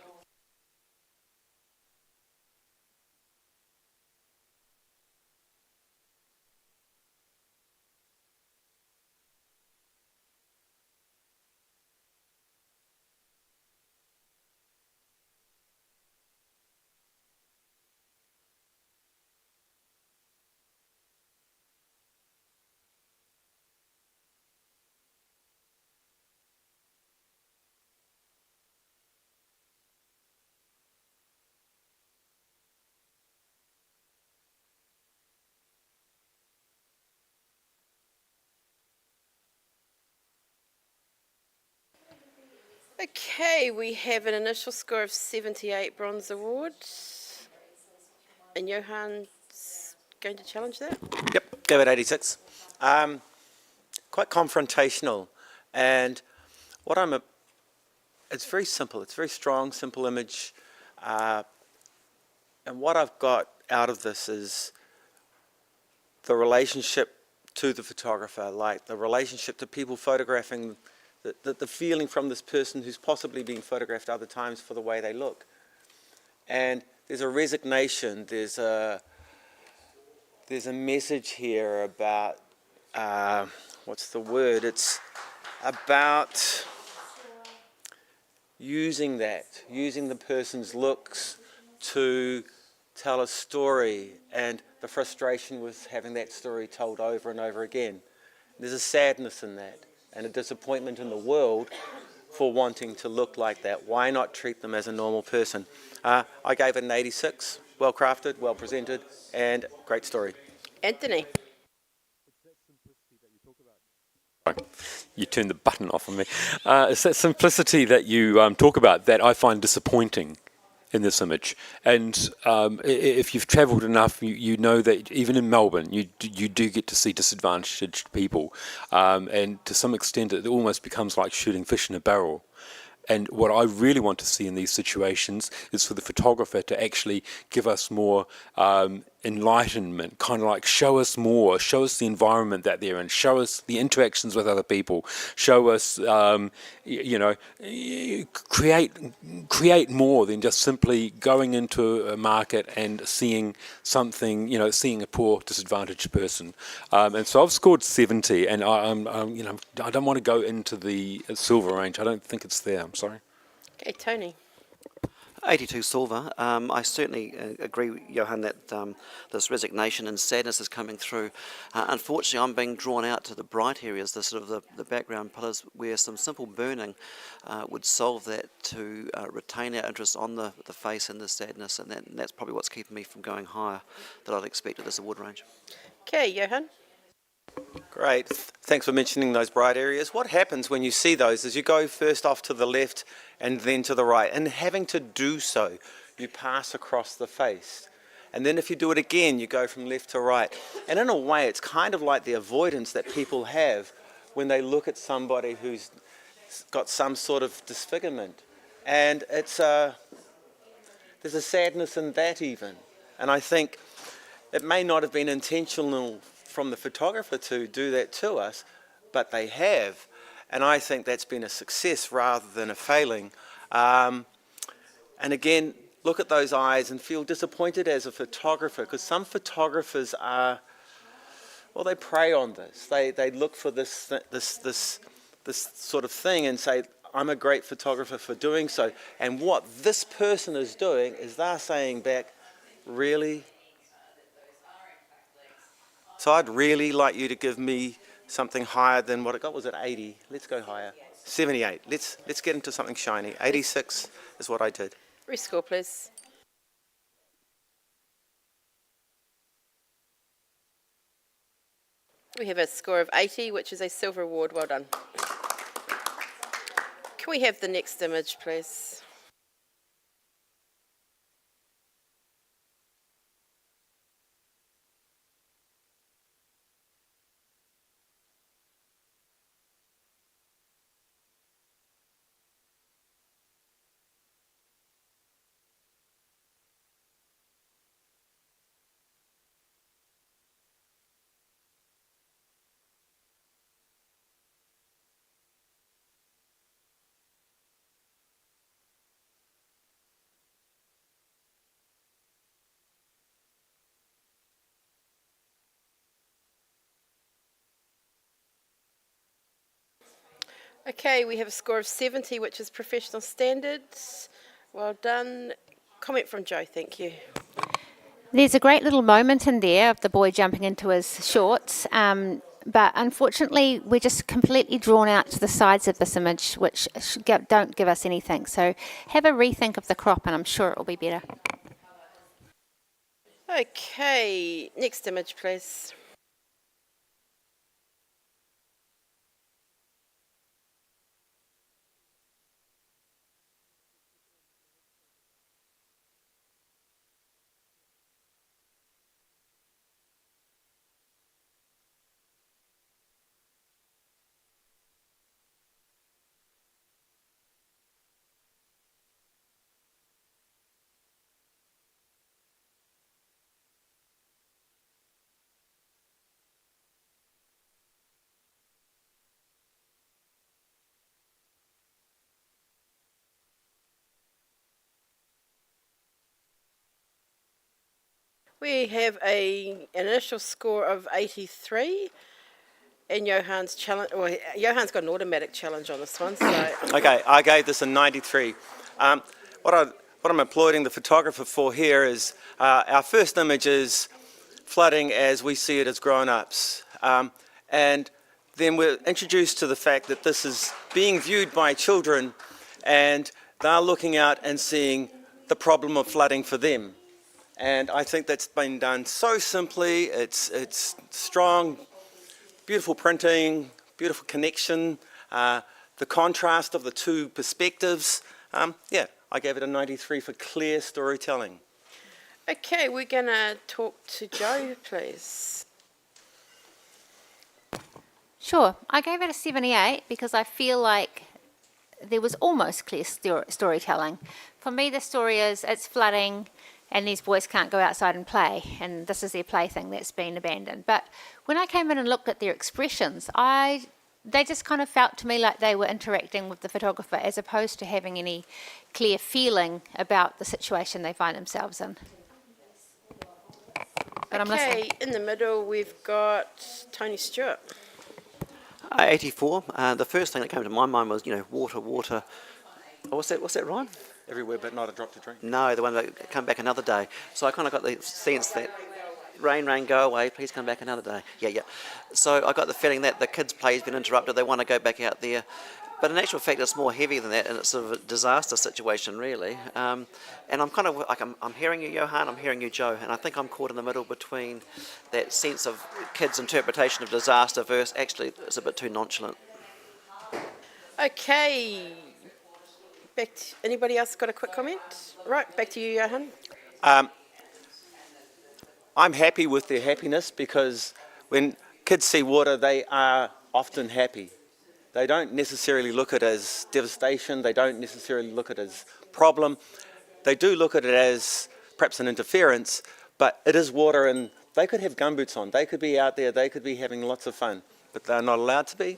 Okay, we have an initial score of 78 bronze award. And Johan's going to challenge that? Yep, gave it 86. Quite confrontational. And it's very simple. It's a very strong, simple image. And what I've got out of this is the relationship to the photographer, like the relationship to people photographing, the feeling from this person who's possibly been photographed other times for the way they look. And there's a resignation, there's a message here about, what's the word? It's about using the person's looks to tell a story, and the frustration with having that story told over and over again. There's a sadness in that, and a disappointment in the world for wanting to look like that. Why not treat them as a normal person? I gave it an 86, well crafted, well presented, and great story. Anthony. You turned the button off on me. It's that simplicity that you talk about that I find disappointing in this image. And if you've travelled enough, you know that even in Melbourne, you do get to see disadvantaged people. And to some extent, it almost becomes like shooting fish in a barrel. And what I really want to see in these situations is for the photographer to actually give us more enlightenment, kind of like show us more, show us the environment that they're in, show us the interactions with other people, show us, create more than just simply going into a market and seeing something, seeing a poor, disadvantaged person. And so I've scored 70, and I don't want to go into the silver range. I don't think it's there. I'm sorry. Okay, Tony. 82 silver. I certainly agree, Johan, that this resignation and sadness is coming through. Unfortunately, I'm being drawn out to the bright areas, the sort of the background pillars, where some simple burning would solve that, to retain our interest on the face and the sadness, and that's probably what's keeping me from going higher than I'd expect at this award range. Okay, Johan. Great. Thanks for mentioning those bright areas. What happens when you see those is you go first off to the left and then to the right, and having to do so, you pass across the face. And then if you do it again, you go from left to right. And in a way, it's kind of like the avoidance that people have when they look at somebody who's got some sort of disfigurement. And there's a sadness in that even. And I think it may not have been intentional from the photographer to do that to us, but they have. And I think that's been a success rather than a failing. And again, look at those eyes and feel disappointed as a photographer, because some photographers they prey on this. They look for this sort of thing and say, I'm a great photographer for doing so. And what this person is doing is they're saying back, really? So I'd really like you to give me something higher than what it got. Was it 80? Let's go higher. 78. Let's get into something shiny. 86 is what I did. Rescore, please. We have a score of 80, which is a silver award. Well done. Can Can we have the next image, please? Okay, we have a score of 70, which is professional standards. Well done. Comment from Joe, thank you. There's a great little moment in there of the boy jumping into his shorts, but unfortunately we're just completely drawn out to the sides of this image, which don't give us anything. So have a rethink of the crop and I'm sure it will be better. Okay, next image, please. We have an initial score of 83, and Johan's challenge. Well, Johan's got an automatic challenge on this one. So Okay, I gave this a 93. What I'm applauding the photographer for here is our first image is flooding as we see it as grown-ups. And then we're introduced to the fact that this is being viewed by children and they're looking out and seeing the problem of flooding for them. And I think that's been done so simply. It's strong, beautiful printing, beautiful connection, the contrast of the two perspectives. Yeah, I gave it a 93 for clear storytelling. okay, we're going to talk to Joe, please. Sure, I gave it a 78 because I feel like there was almost clear storytelling. For me, the story is it's flooding and these boys can't go outside and play, and this is their plaything that's been abandoned. But when I came in and looked at their expressions, they just kind of felt to me like they were interacting with the photographer as opposed to having any clear feeling about the situation they find themselves in. But I'm listening. Okay, in the middle we've got Tony Stewart. 84. The first thing that came to my mind was, water. Oh, what's that, Ryan? Everywhere but not a drop to drink. No, the one that come back another day. So I kind of got the sense that rain, go away, please come back another day. Yeah. So I got the feeling that the kids' play's been interrupted, they want to go back out there. But in actual fact, it's more heavy than that, and it's sort of a disaster situation, really. And I'm kind of like, I'm hearing you, Johan, I'm hearing you, Joe, and I think I'm caught in the middle between that sense of kids' interpretation of disaster versus actually it's a bit too nonchalant. Okay, anybody else got a quick comment? Right, back to you, Johan. I'm happy with their happiness because when kids see water, they are often happy. They don't necessarily look at it as devastation. They don't necessarily look at it as problem. They do look at it as perhaps an interference, but it is water and they could have gumboots on. They could be out there. They could be having lots of fun, but they're not allowed to be,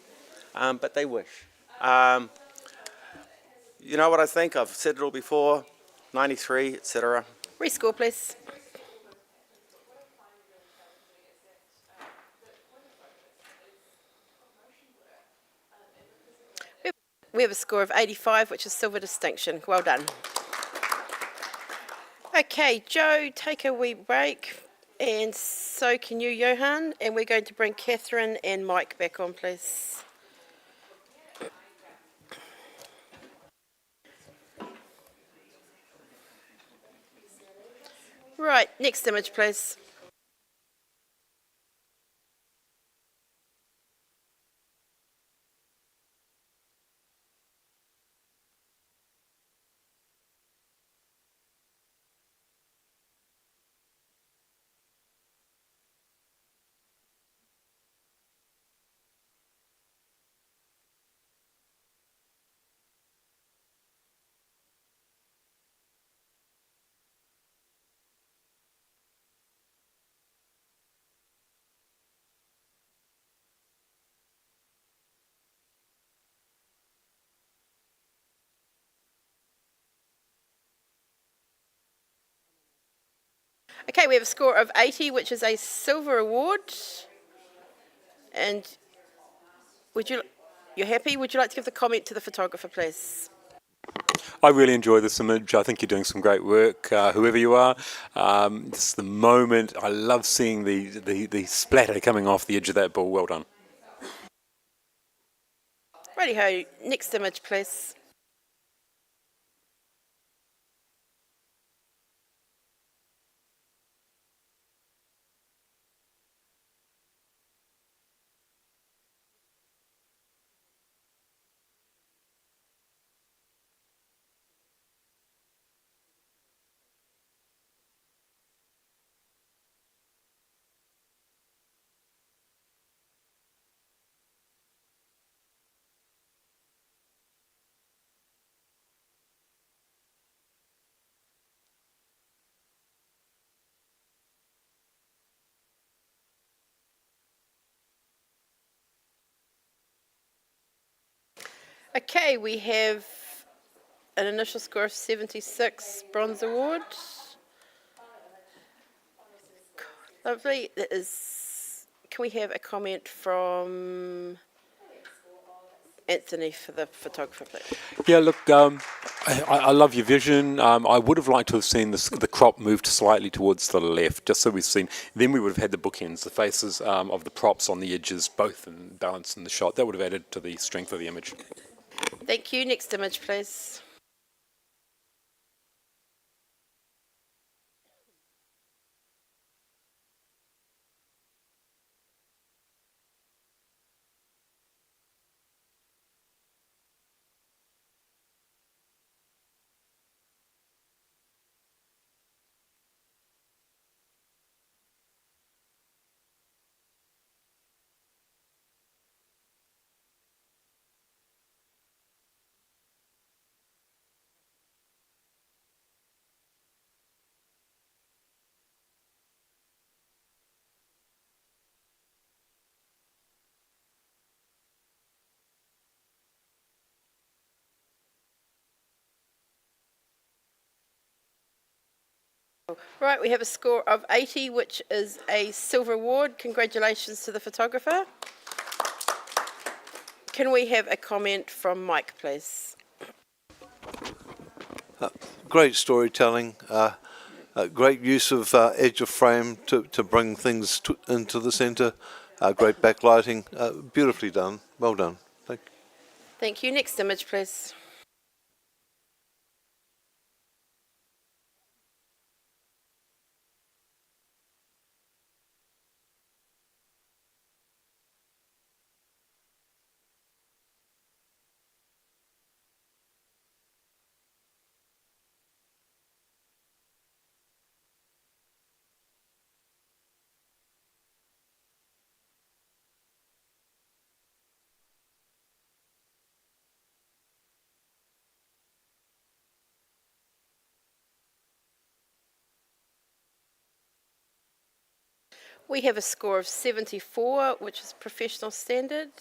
but they wish. You know what I think? I've said it all before, 93, etc. Rescore, please. We have a score of 85, which is silver distinction. Well done. Okay, Joe, take a wee break, and so can you, Johan, and we're going to bring Catherine and Mike back on, please. Right, next image, please. Okay, we have a score of 80, which is a silver award. And you're happy? Would you like to give the comment to the photographer, please? I really enjoy this image. I think you're doing some great work, whoever you are. Just the moment. I love seeing the splatter coming off the edge of that ball. Well done. Righty-ho, next image, please. Okay, we have an initial score of 76, bronze award. Lovely. That is. Can we have a comment from Anthony for the photographer, please? Yeah, look, I love your vision. I would have liked to have seen the crop moved slightly towards the left, just so we've seen. Then we would have had the bookends, the faces of the props on the edges, both in balance in the shot. That would have added to the strength of the image. Thank you. Next image, please. Right, we have a score of 80, which is a silver award. Congratulations to the photographer. Can we have a comment from Mike, please? Great storytelling, great use of edge of frame to bring things into the centre, great backlighting, beautifully done, well done. Thank you. Thank you. Next image, please. We have a score of 74, which is professional standard.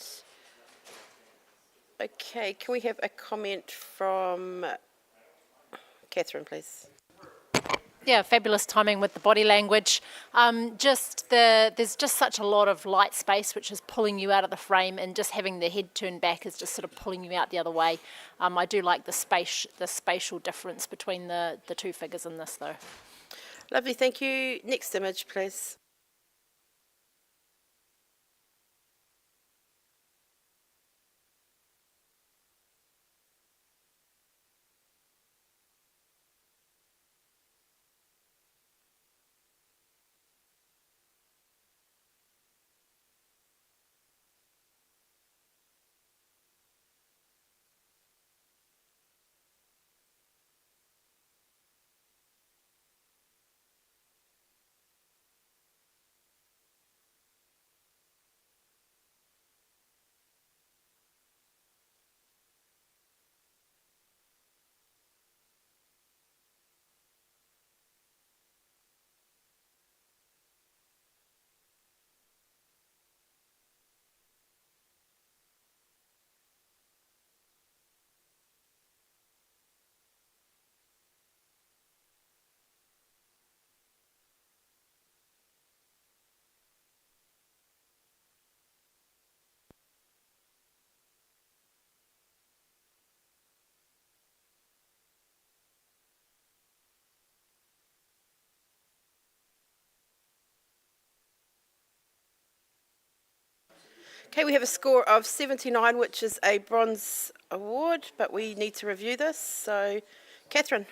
Okay, can we have a comment from Catherine, please? Yeah, fabulous timing with the body language. There's just such a lot of light space which is pulling you out of the frame, and just having the head turned back is just sort of pulling you out the other way. I do like the spatial difference between the two figures in this, though. Lovely, thank you. Next image, please. Okay, we have a score of 79, which is a bronze award, but we need to review this. So, Catherine.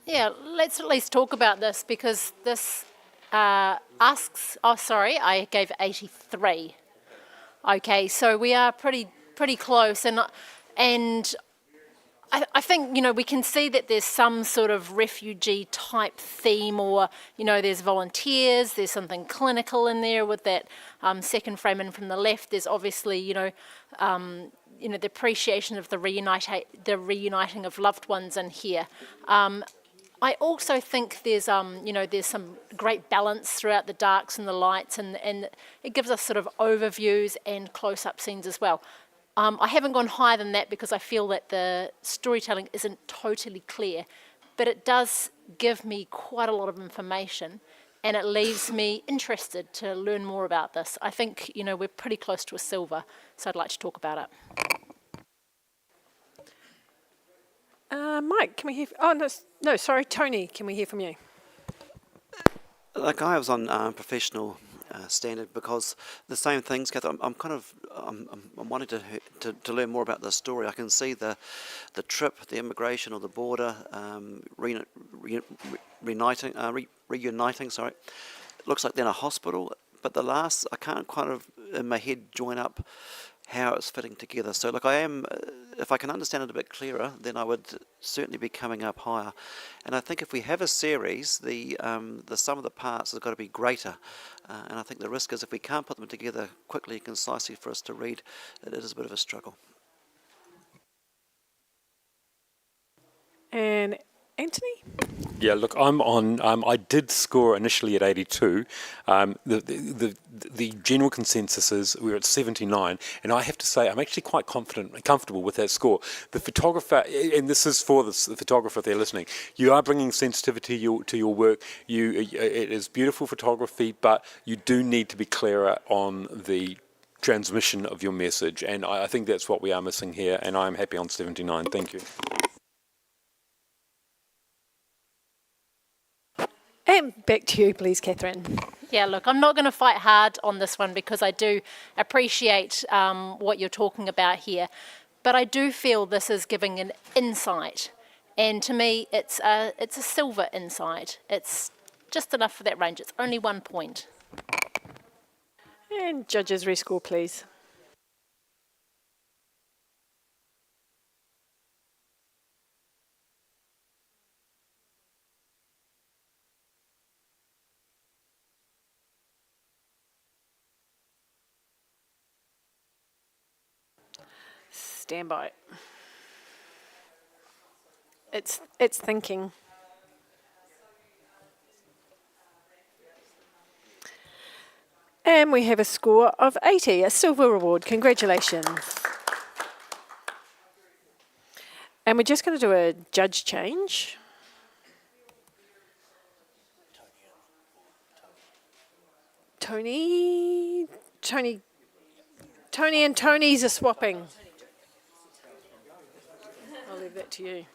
Yeah, let's at least talk about this because this asks. Oh, sorry, I gave 83. Okay, so we are pretty close, and I think, we can see that there's some sort of refugee type theme, or, there's volunteers, there's something clinical in there with that second frame in from the left. There's obviously, the appreciation of the reuniting of loved ones in here. I also think there's some great balance throughout the darks and the lights, and it gives us sort of overviews and close-up scenes as well. I haven't gone higher than that because I feel that the storytelling isn't totally clear, but it does give me quite a lot of information, and it leaves me interested to learn more about this. I think, we're pretty close to a silver, so I'd like to talk about it. Mike, can we hear? Oh, no, sorry, Tony, can we hear from you? Like I was on professional standard because the same things, Kath. I'm wanting to learn more about the story. I can see the trip, the immigration or the border, reuniting. Sorry, it looks like they're in a hospital. But the last, I can't kind of in my head join up how it's fitting together. So, look, if I can understand it a bit clearer, then I would certainly be coming up higher. And I think if we have a series, the sum of the parts has got to be greater. And I think the risk is if we can't put them together quickly and concisely for us to read, it is a bit of a struggle. And Anthony? Yeah, look, I'm on. I did score initially at 82. The general consensus is we're at 79, and I have to say I'm actually quite confident and comfortable with that score. The photographer, and this is for the photographer if they're listening, you are bringing sensitivity to your work. It is beautiful photography, but you do need to be clearer on the transmission of your message, and I think that's what we are missing here, and I'm happy on 79. Thank you. And back to you, please, Catherine. Yeah, look, I'm not going to fight hard on this one because I do appreciate what you're talking about here. But I do feel this is giving an insight. And to me, it's a silver insight. It's just enough for that range. It's only 1 point. And judges rescore, please. Stand by. It's thinking. And we have a score of 80, a silver award. Congratulations. And we're just going to do a judge change. Tony and Tony's are swapping. I'll leave that to you.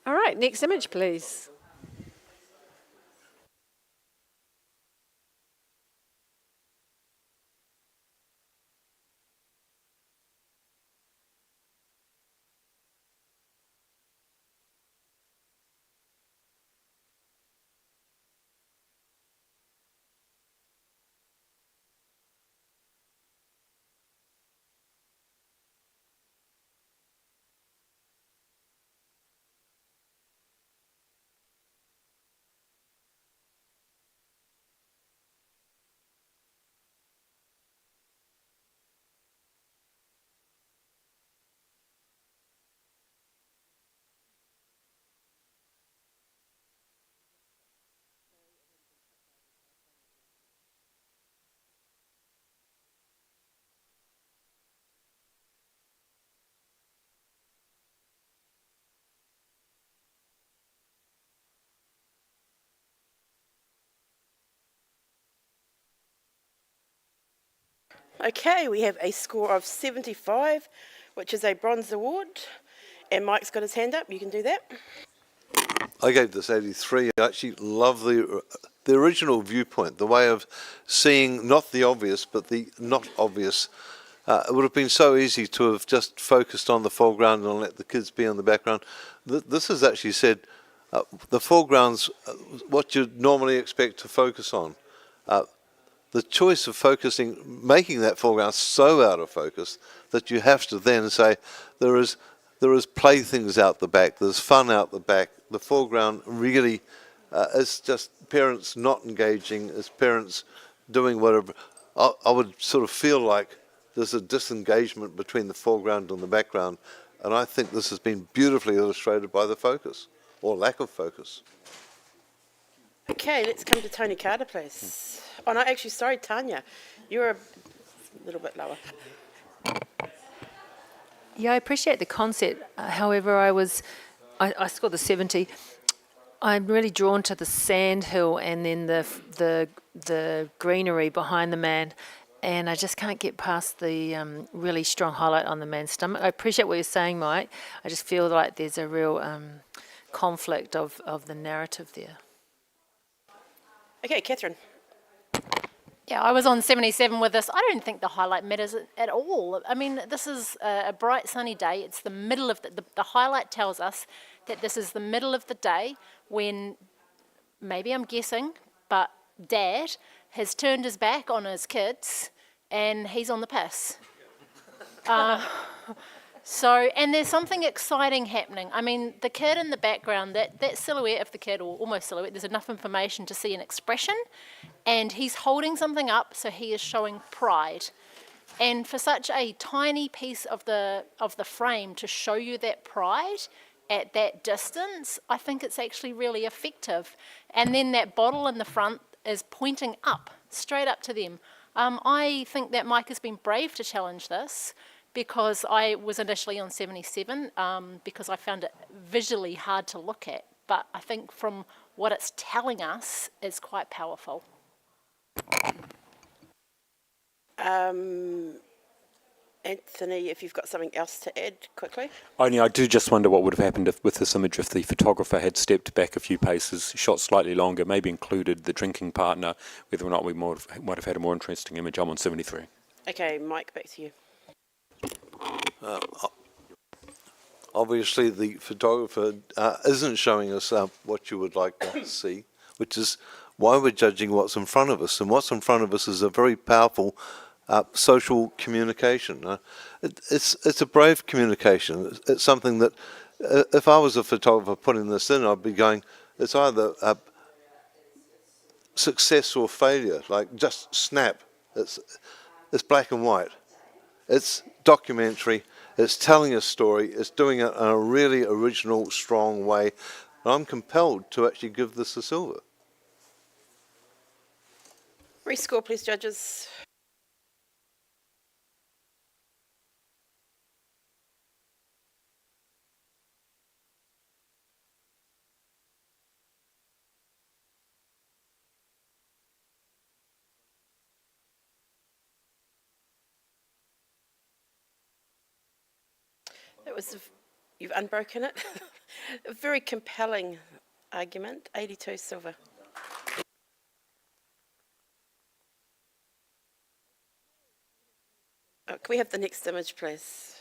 All right, next image, please. Okay, we have a score of 75, which is a bronze award. And Mike's got his hand up. You can do that. I gave this 83. I actually love the original viewpoint, the way of seeing not the obvious, but the not obvious. It would have been so easy to have just focused on the foreground and let the kids be in the background. This has actually said the foreground's what you'd normally expect to focus on. The choice of focusing, making that foreground so out of focus that you have to then say there is playthings out the back, there's fun out the back. The foreground really is just parents not engaging, is parents doing whatever. I would sort of feel like there's a disengagement between the foreground and the background, and I think this has been beautifully illustrated by the focus, or lack of focus. Okay, let's come to Tony Carter, please. Oh, no, actually, sorry, Tanya. You're a little bit lower. Yeah, I appreciate the concept. However, I scored the 70. I'm really drawn to the sand hill and then the greenery behind the man, and I just can't get past the really strong highlight on the man's stomach. I appreciate what you're saying, Mike. I just feel like there's a real conflict of the narrative there. Okay, Catherine. Yeah, I was on 77 with this. I don't think the highlight matters at all. I mean, this is a bright sunny day. It's the middle of the highlight tells us that this is the middle of the day when, maybe I'm guessing, but Dad has turned his back on his kids and he's on the piss. And there's something exciting happening. I mean, the kid in the background, that silhouette of the kid, or almost silhouette, there's enough information to see an expression, and he's holding something up, so he is showing pride. And for such a tiny piece of the frame to show you that pride at that distance, I think it's actually really effective. And then that bottle in the front is pointing up, straight up to them. I think that Mike has been brave to challenge this, because I was initially on 77 because I found it visually hard to look at. But I think from what it's telling us is quite powerful. Anthony, if you've got something else to add quickly. Only I do just wonder what would have happened with this image if the photographer had stepped back a few paces, shot slightly longer, maybe included the drinking partner, whether or not we might have had a more interesting image. I'm on 73. Okay, Mike, back to you. Obviously, the photographer isn't showing us what you would like to see, which is why we're judging what's in front of us. And what's in front of us is a very powerful social communication. It's a brave communication. It's something that, if I was a photographer putting this in, I'd be going, it's either success or failure, like just snap. It's black and white. It's documentary, it's telling a story, it's doing it in a really original, strong way. And I'm compelled to actually give this a silver. Rescore, please, judges. You've unbroken it. A very compelling argument. 82 silver. Can we have the next image, please?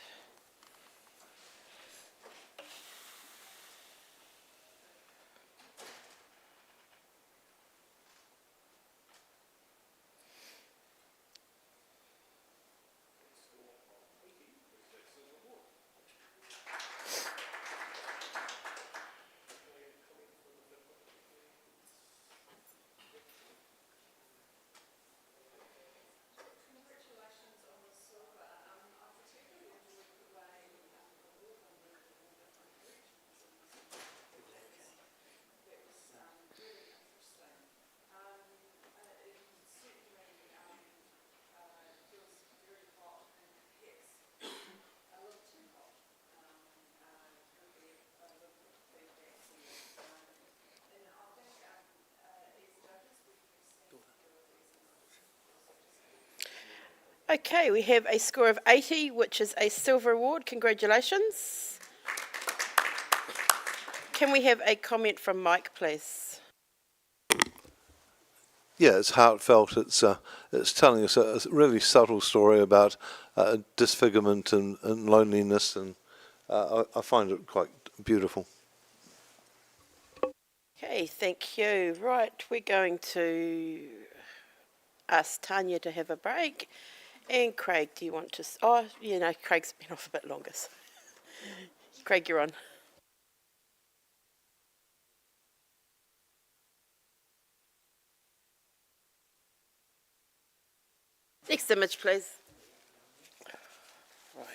Okay, we have a score of 80, which is a silver award. Congratulations. Can we have a comment from Mike, please? Yeah, it's heartfelt. It's telling us a really subtle story about disfigurement and loneliness, and I find it quite beautiful. Okay, thank you. Right, we're going to ask Tanya to have a break. And Craig, do you want to... Oh, you know, Craig's been off a bit longer. So. Craig, you're on. Next image, please. Right.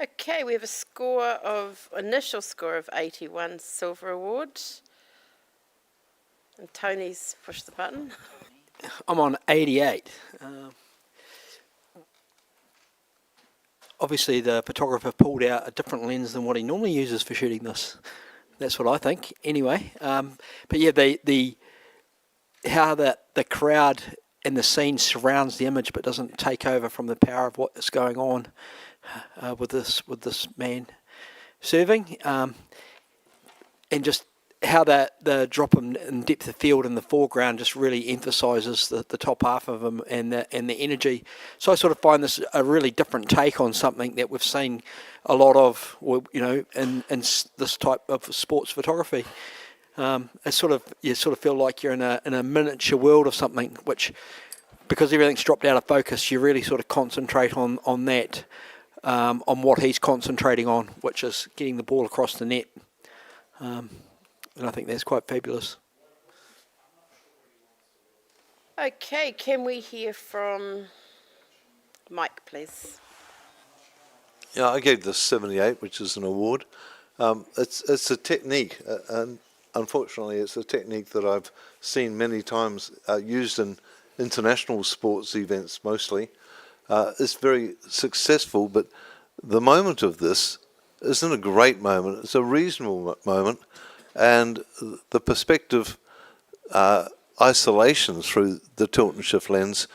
Okay, we have initial score of 81, silver award. And Tony's pushed the button. I'm on 88. Obviously, the photographer pulled out a different lens than what he normally uses for shooting this. That's what I think, anyway. But yeah, how the crowd and the scene surrounds the image, but doesn't take over from the power of what is going on with this man serving, and just how the drop in depth of field in the foreground just really emphasises the top half of him and the energy. So I sort of find this a really different take on something that we've seen a lot of, in this type of sports photography. You sort of feel like you're in a miniature world of something, which, because everything's dropped out of focus, you really sort of concentrate on that, on what he's concentrating on, which is getting the ball across the net. And I think that's quite fabulous. Okay, can we hear from Mike, please? Yeah, I gave this 78, which is an award. It's a technique, and unfortunately it's a technique that I've seen many times used in international sports events mostly. It's very successful, but the moment of this isn't a great moment. It's a reasonable moment, and the perspective isolation through the tilt and shift lens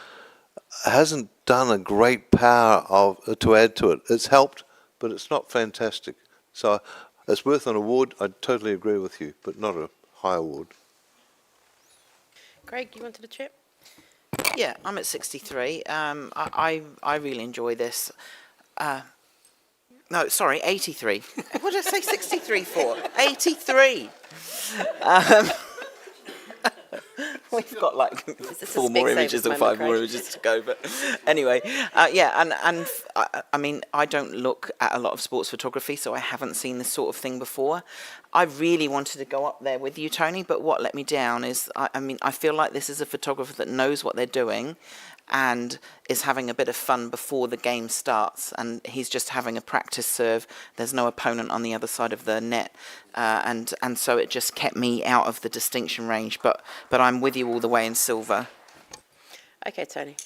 hasn't done a great power to add to it. It's helped, but it's not fantastic. So it's worth an award. I totally agree with you, but not a high award. Craig, you wanted to chat? Yeah, I'm at 63. I really enjoy this. No, sorry, 83. What did I say 63 for? 83. We've got like 4 more images or 5 more images to go, but anyway, and I mean, I don't look at a lot of sports photography, so I haven't seen this sort of thing before. I really wanted to go up there with you, Tony, but what let me down is, I mean, I feel like this is a photographer that knows what they're doing and is having a bit of fun before the game starts, and he's just having a practice serve. There's no opponent on the other side of the net, and so it just kept me out of the distinction range, but I'm with you all the way in silver. Okay, Tony.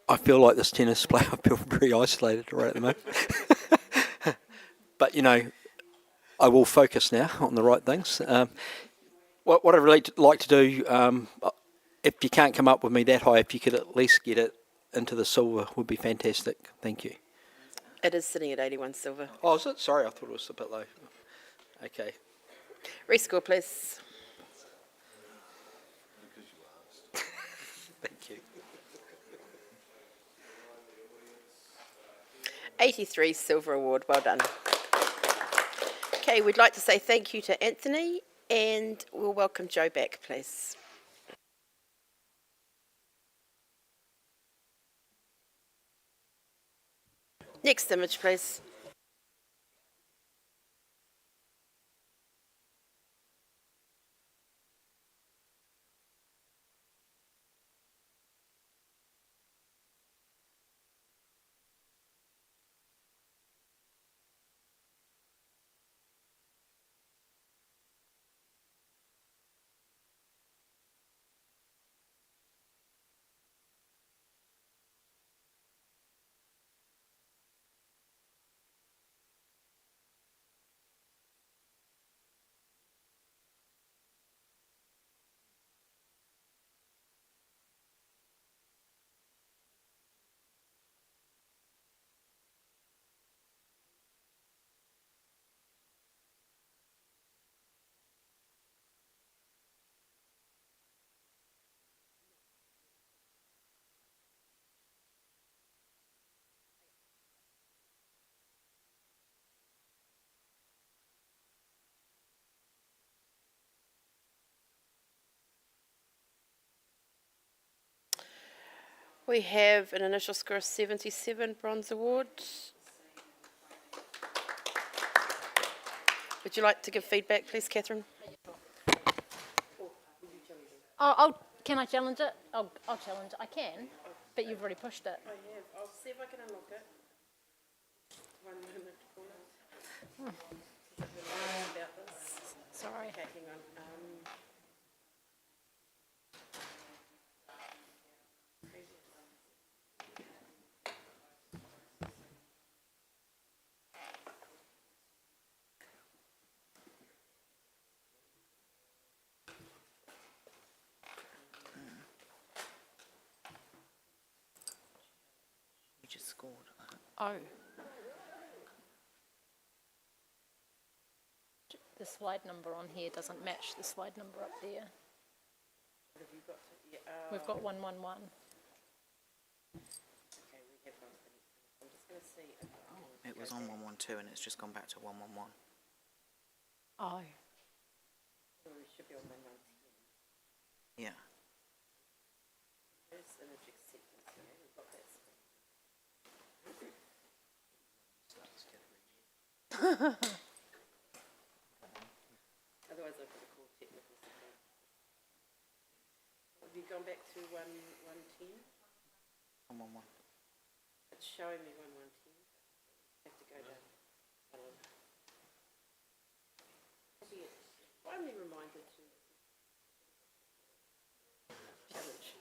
I feel like this tennis player. I feel very isolated right at the moment. But, I will focus now on the right things. What I'd really like to do, if you can't come up with me that high, if you could at least get it into the silver, would be fantastic. Thank you. It is sitting at 81 silver. Oh, is it? Sorry, I thought it was a bit low. Okay. Rescore, please. Thank you. 83 Silver Award, well done. Okay, we'd like to say thank you to Anthony, and we'll welcome Joe back, please. Next image, please. We have an initial score of 77, Bronze Award. Would you like to give feedback, please, Catherine? Can I challenge it? I'll challenge it. I can, but you've already pushed it. I have. I'll see if I can unlock it. One moment, Paula. About this. Sorry. Okay, hang on. You just scored. Oh. The slide number on here doesn't match the slide number up there. What have you got? We've got 111. Okay, we have one. I'm just going to see if It was on 112 and it's just gone back to 111. Oh. it should be on 119. Yeah. There's image acceptance here. We've got that. Otherwise, I've got to call technical support. Have you gone back to 110? 111. It's showing me 110. Have to go down. Finally reminded to challenge.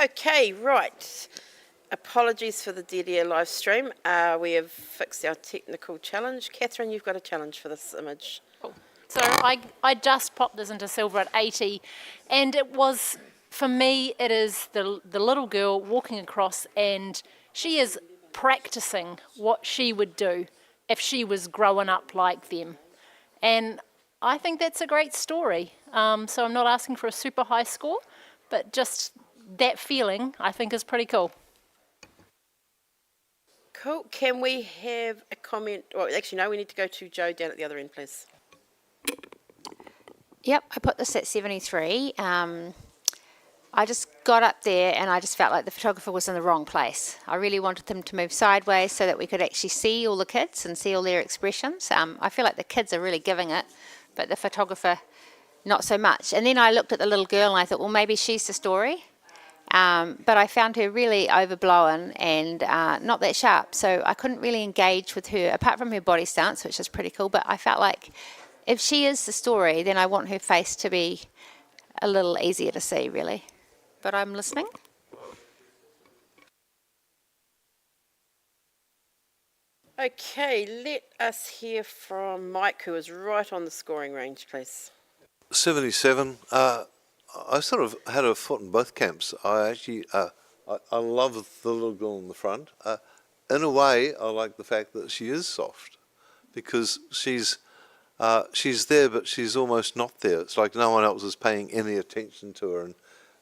Okay, right. Apologies for the dead air live stream. We have fixed our technical challenge. Catherine, you've got a challenge for this image. So I just popped this into silver at 80, and it was, for me, it is the little girl walking across, and she is practicing what she would do if she was growing up like them. And I think that's a great story. So I'm not asking for a super high score, but just that feeling I think is pretty cool. Cool. Can we have a comment? Well, actually, no, we need to go to Joe down at the other end, please. Yep, I put this at 73. I just got up there and I just felt like the photographer was in the wrong place. I really wanted them to move sideways so that we could actually see all the kids and see all their expressions. I feel like the kids are really giving it, but the photographer not so much. And then I looked at the little girl and I thought, well, maybe she's the story. But I found her really overblown and not that sharp, so I couldn't really engage with her, apart from her body stance, which is pretty cool, but I felt like if she is the story, then I want her face to be a little easier to see, really. But I'm listening. Okay, let us hear from Mike, who is right on the scoring range, please. 77. I sort of had a foot in both camps. I actually, I love the little girl in the front. In a way, I like the fact that she is soft, because she's there, but she's almost not there. It's like no one else is paying any attention to her, and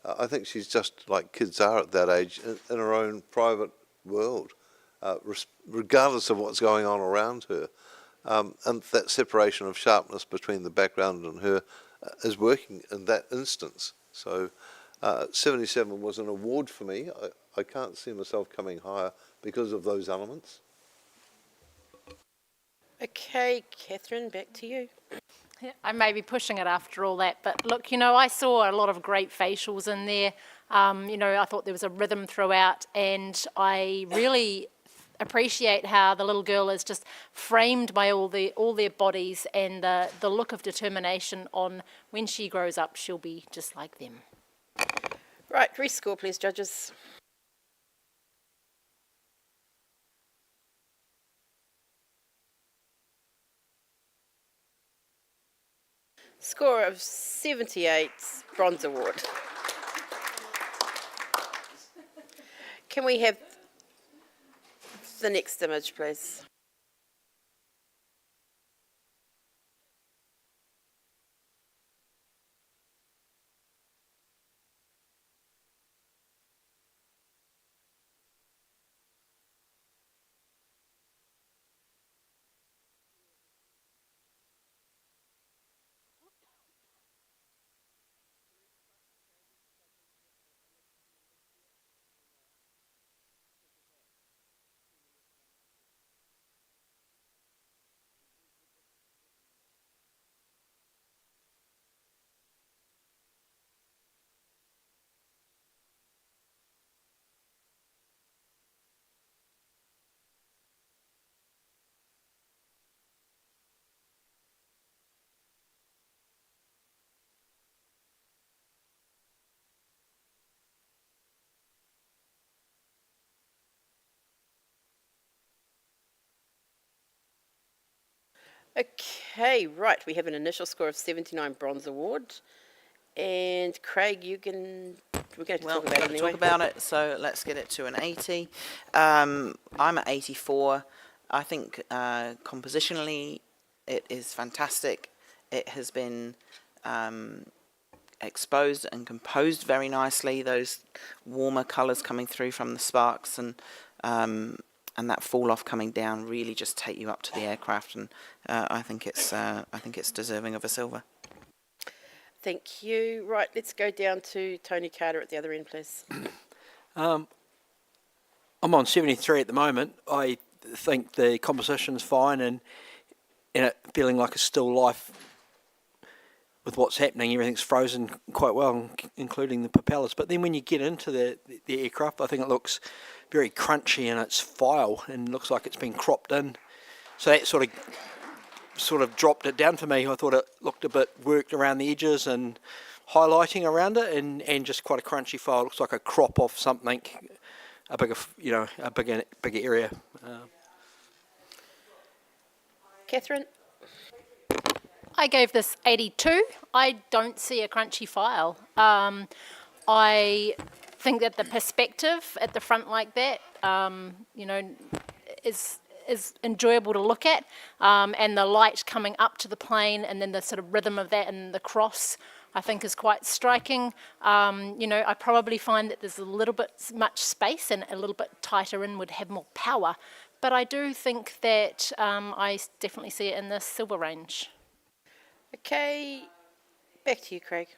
I think she's just like kids are at that age, in her own private world, regardless of what's going on around her. And that separation of sharpness between the background and her is working in that instance. So 77 was an award for me. I can't see myself coming higher because of those elements. Okay, Catherine, back to you. Yeah, I may be pushing it after all that, but look, you know, I saw a lot of great facials in there. You know, I thought there was a rhythm throughout, and I really appreciate how the little girl is just framed by all their bodies, and the look of determination on when she grows up, she'll be just like them. Right, rescore, please, judges. Score of 78, Bronze Award. Can we have the next image, please? Okay, right, we have an initial score of 79, Bronze Award. And Craig, we're going to talk about it anyway. Talk about it, so let's get it to an 80. I'm at 84. I think compositionally it is fantastic. It has been exposed and composed very nicely, those warmer colours coming through from the sparks, and that fall off coming down really just take you up to the aircraft, and I think it's deserving of a silver. Thank you. Right, let's go down to Tony Carter at the other end, please. I'm on 73 at the moment. I think the composition's fine, and it feeling like a still life with what's happening. Everything's frozen quite well, including the propellers. But then when you get into the aircraft, I think it looks very crunchy in its file and looks like it's been cropped in. So that sort of dropped it down for me. I thought it looked a bit worked around the edges, and highlighting around it, and just quite a crunchy file. It looks like a crop off something, a bigger, a bigger area. Catherine? I gave this 82. I don't see a crunchy file. I think that the perspective at the front like that, is enjoyable to look at, and the light coming up to the plane, and then the sort of rhythm of that and the cross, I think is quite striking. I probably find that there's a little bit much space, and a little bit tighter in would have more power. But I do think that I definitely see it in the silver range. Okay, back to you, Craig.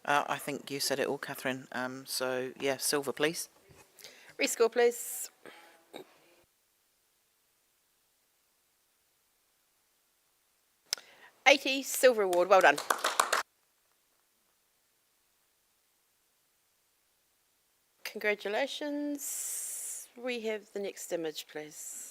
I think you said it all, Catherine. So, yeah, silver, please. Rescore, please. $80 silver award. Well done. Congratulations. We have the next image, please.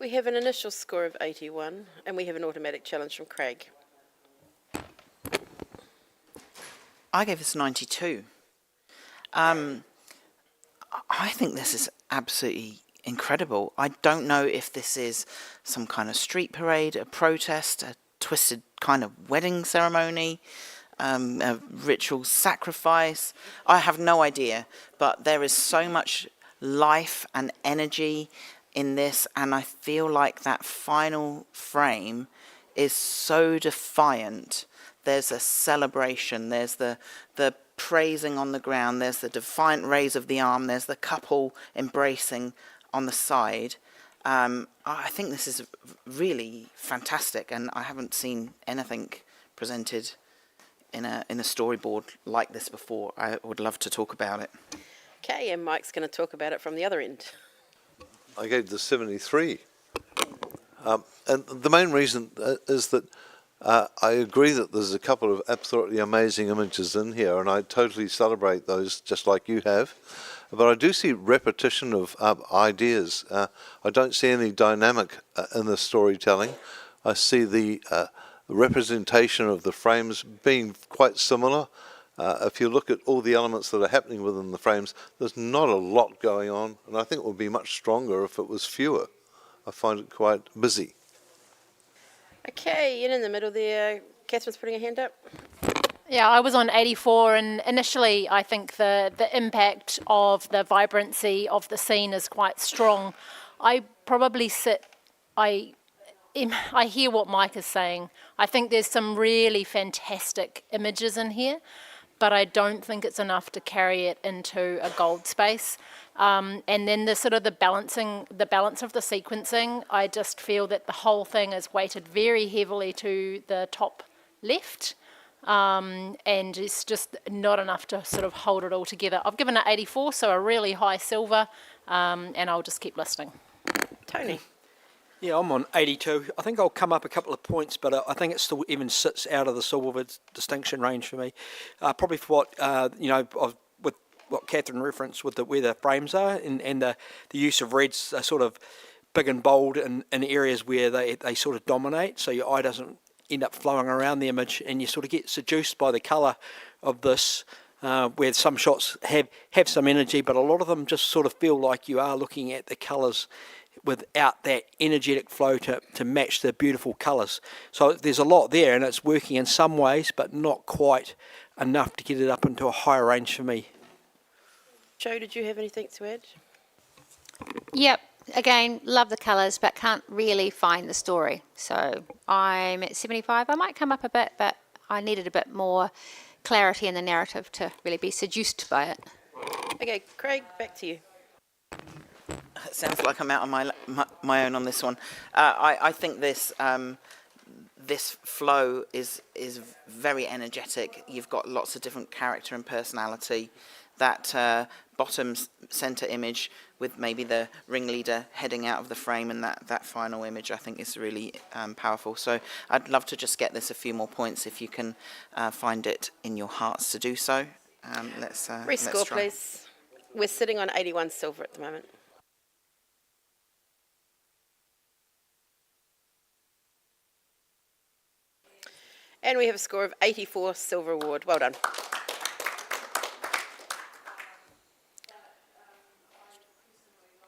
We have an initial score of 81, and we have an automatic challenge from Craig. I gave this 92. I think this is absolutely incredible. I don't know if this is some kind of street parade, a protest, a twisted kind of wedding ceremony, a ritual sacrifice. I have no idea, but there is so much life and energy in this, and I feel like that final frame is so defiant. There's a celebration, there's the praising on the ground, there's the defiant raise of the arm, there's the couple embracing on the side. I think this is really fantastic, and I haven't seen anything presented in a storyboard like this before. I would love to talk about it. Okay, and Mike's going to talk about it from the other end. I gave the 73. And the main reason is that I agree that there's a couple of absolutely amazing images in here, and I totally celebrate those just like you have. But I do see repetition of ideas. I don't see any dynamic in the storytelling. I see the representation of the frames being quite similar. If you look at all the elements that are happening within the frames, there's not a lot going on, and I think it would be much stronger if it was fewer. I find it quite busy. Okay, and in the middle there, Catherine's putting her hand up. Yeah, I was on 84, and initially I think the impact of the vibrancy of the scene is quite strong. I probably I hear what Mike is saying. I think there's some really fantastic images in here, but I don't think it's enough to carry it into a gold space. And then the sort of the balance of the sequencing, I just feel that the whole thing is weighted very heavily to the top left, and it's just not enough to sort of hold it all together. I've given it 84, so a really high silver, and I'll just keep listing. Tony. Yeah, I'm on 82. I think I'll come up a couple of points, but I think it still even sits out of the silver distinction range for me. Probably for what, with what Catherine referenced with where the frames are and the use of reds are sort of big and bold in areas where they sort of dominate, so your eye doesn't end up flowing around the image and you sort of get seduced by the colour of this, where some shots have some energy, but a lot of them just sort of feel like you are looking at the colours without that energetic flow to match the beautiful colours. So there's a lot there and it's working in some ways, but not quite enough to get it up into a higher range for me. Joe, did you have anything to add? Yep. Again, love the colours, but can't really find the story. So I'm at 75. I might come up a bit, but I needed a bit more clarity in the narrative to really be seduced by it. Okay, Craig, back to you. It sounds like I'm out on my own on this one. I think this this flow is very energetic. You've got lots of different character and personality. That bottom centre image with maybe the ringleader heading out of the frame and that final image, I think is really powerful. So I'd love to just get this a few more points if you can find it in your hearts to do so. Let's Rescore, try. please. We're sitting on 81 silver at the moment. And we have a score of 84 silver award. Well done.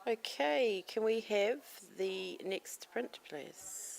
Okay, can we have the next print, please?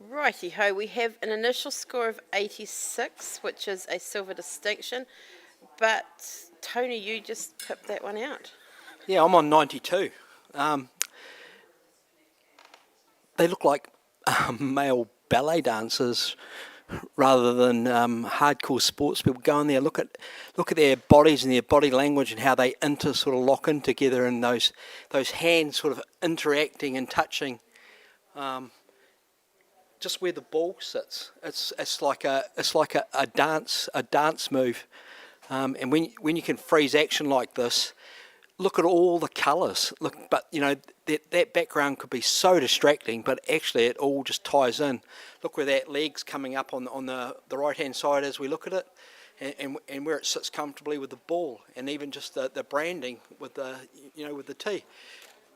Righty-ho, we have an initial score of 86, which is a silver distinction, but Tony, you just pipped that one out. Yeah, I'm on 92. They look like male ballet dancers rather than hardcore sports people. Go in there, look at their bodies and their body language and how they sort of lock in together, and those hands sort of interacting and touching. Just where the ball sits, it's like a dance move, and when you can freeze action like this, look at all the colours. But you know that background could be so distracting, but actually it all just ties in. Look where that leg's coming up on the right hand side as we look at it, and where it sits comfortably with the ball, and even just the branding with the T.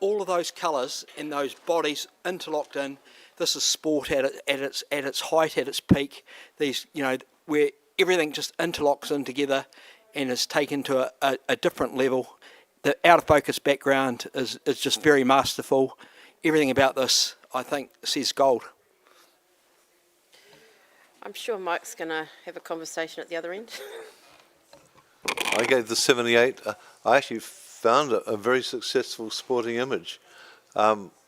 All of those colours and those bodies interlocked in. This is sport at its height, at its peak. These, where everything just interlocks in together and is taken to a different level. The out of focus background is just very masterful. Everything about this, I think, says gold. I'm sure Mike's going to have a conversation at the other end. I gave the 78. I actually found a very successful sporting image.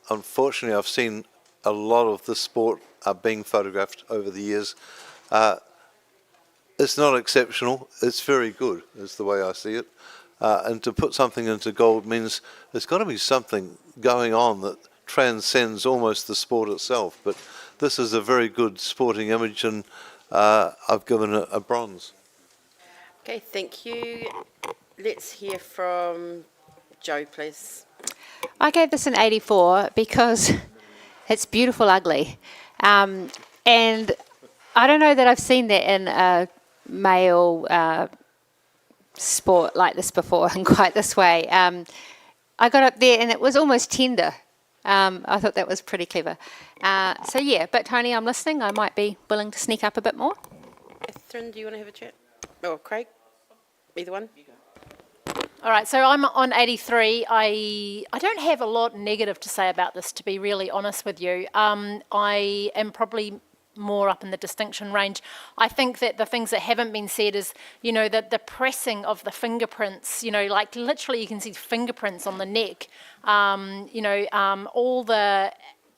Unfortunately, I've seen a lot of the sport being photographed over the years. It's not exceptional. It's very good, is the way I see it. And to put something into gold means there's got to be something going on that transcends almost the sport itself. But this is a very good sporting image, and I've given it a bronze. Okay, thank you. Let's hear from Joe, please. I gave this an 84 because it's beautiful ugly. And I don't know that I've seen that in a male sport like this before in quite this way. I got up there and it was almost tender. I thought that was pretty clever. So yeah, but Tony, I'm listening. I might be willing to sneak up a bit more. Catherine, do you want to have a chat? Or Craig? Either one? All right, so I'm on 83. I don't have a lot negative to say about this, to be really honest with you. I am probably more up in the distinction range. I think that the things that haven't been said is, you know, the pressing of the fingerprints, you know, like literally you can see fingerprints on the neck, you know, all the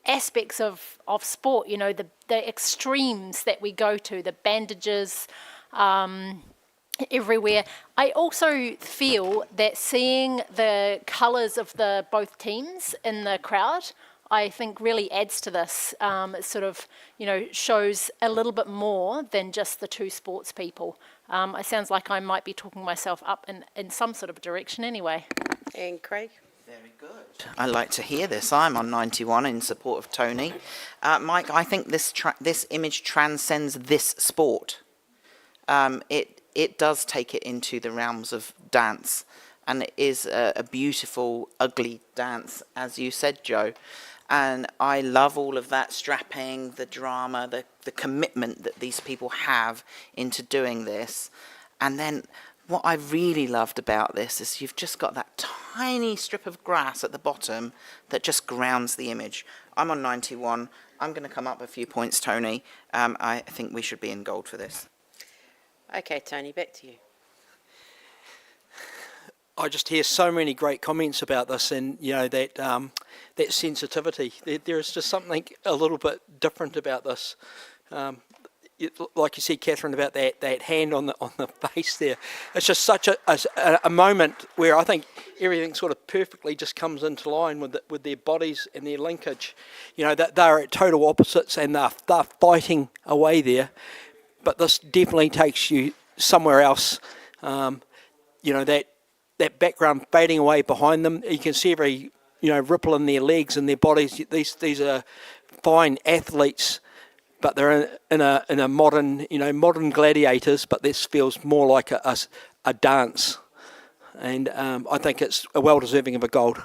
aspects of sport, you know, the extremes that we go to, the bandages, everywhere. I also feel that seeing the colours of the both teams in the crowd, I think really adds to this. It sort of, you know, shows a little bit more than just the two sports people. It sounds like I might be talking myself up in some sort of direction anyway. And Craig? Very good. I like to hear this. I'm on 91 in support of Tony. Mike, I think this image transcends this sport. It does take it into the realms of dance, and it is a beautiful, ugly dance, as you said, Joe. And I love all of that strapping, the drama, the commitment that these people have into doing this. And then what I really loved about this is you've just got that tiny strip of grass at the bottom that just grounds the image. I'm on 91. I'm going to come up a few points, Tony. I think we should be in gold for this. Okay, Tony, back to you. I just hear so many great comments about this, and you know that that sensitivity. There is just something a little bit different about this. Like you said, Catherine, about that hand on the face there. It's just such a moment where I think everything sort of perfectly just comes into line with their bodies and their linkage. You know that they're at total opposites and they're fighting away there. But this definitely takes you somewhere else. You know that background fading away behind them. You can see every ripple in their legs and their bodies. These are fine athletes, but they're in a modern modern gladiators. But this feels more like a dance, and I think it's well deserving of a gold.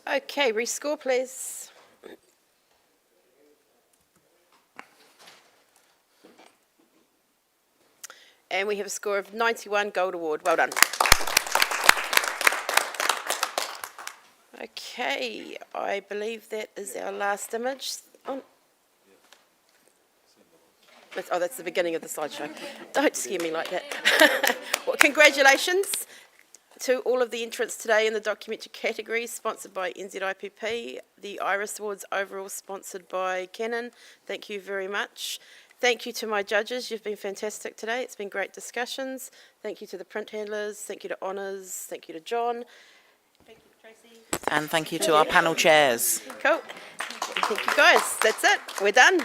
Okay, rescore, please. And we have a score of 91, gold award. Well done. Okay, I believe that is our last image. Oh, that's the beginning of the slideshow. Don't scare me like that. Well, congratulations to all of the entrants today in the documentary category, sponsored by NZIPP. The Iris Awards overall sponsored by Canon. Thank you very much. Thank you to my judges. You've been fantastic today. It's been great discussions. Thank you to the print handlers. Thank you to Honours. Thank you to John. Thank you, Tracy. And thank you to our panel chairs. Cool. Thank you, guys. That's it. We're done.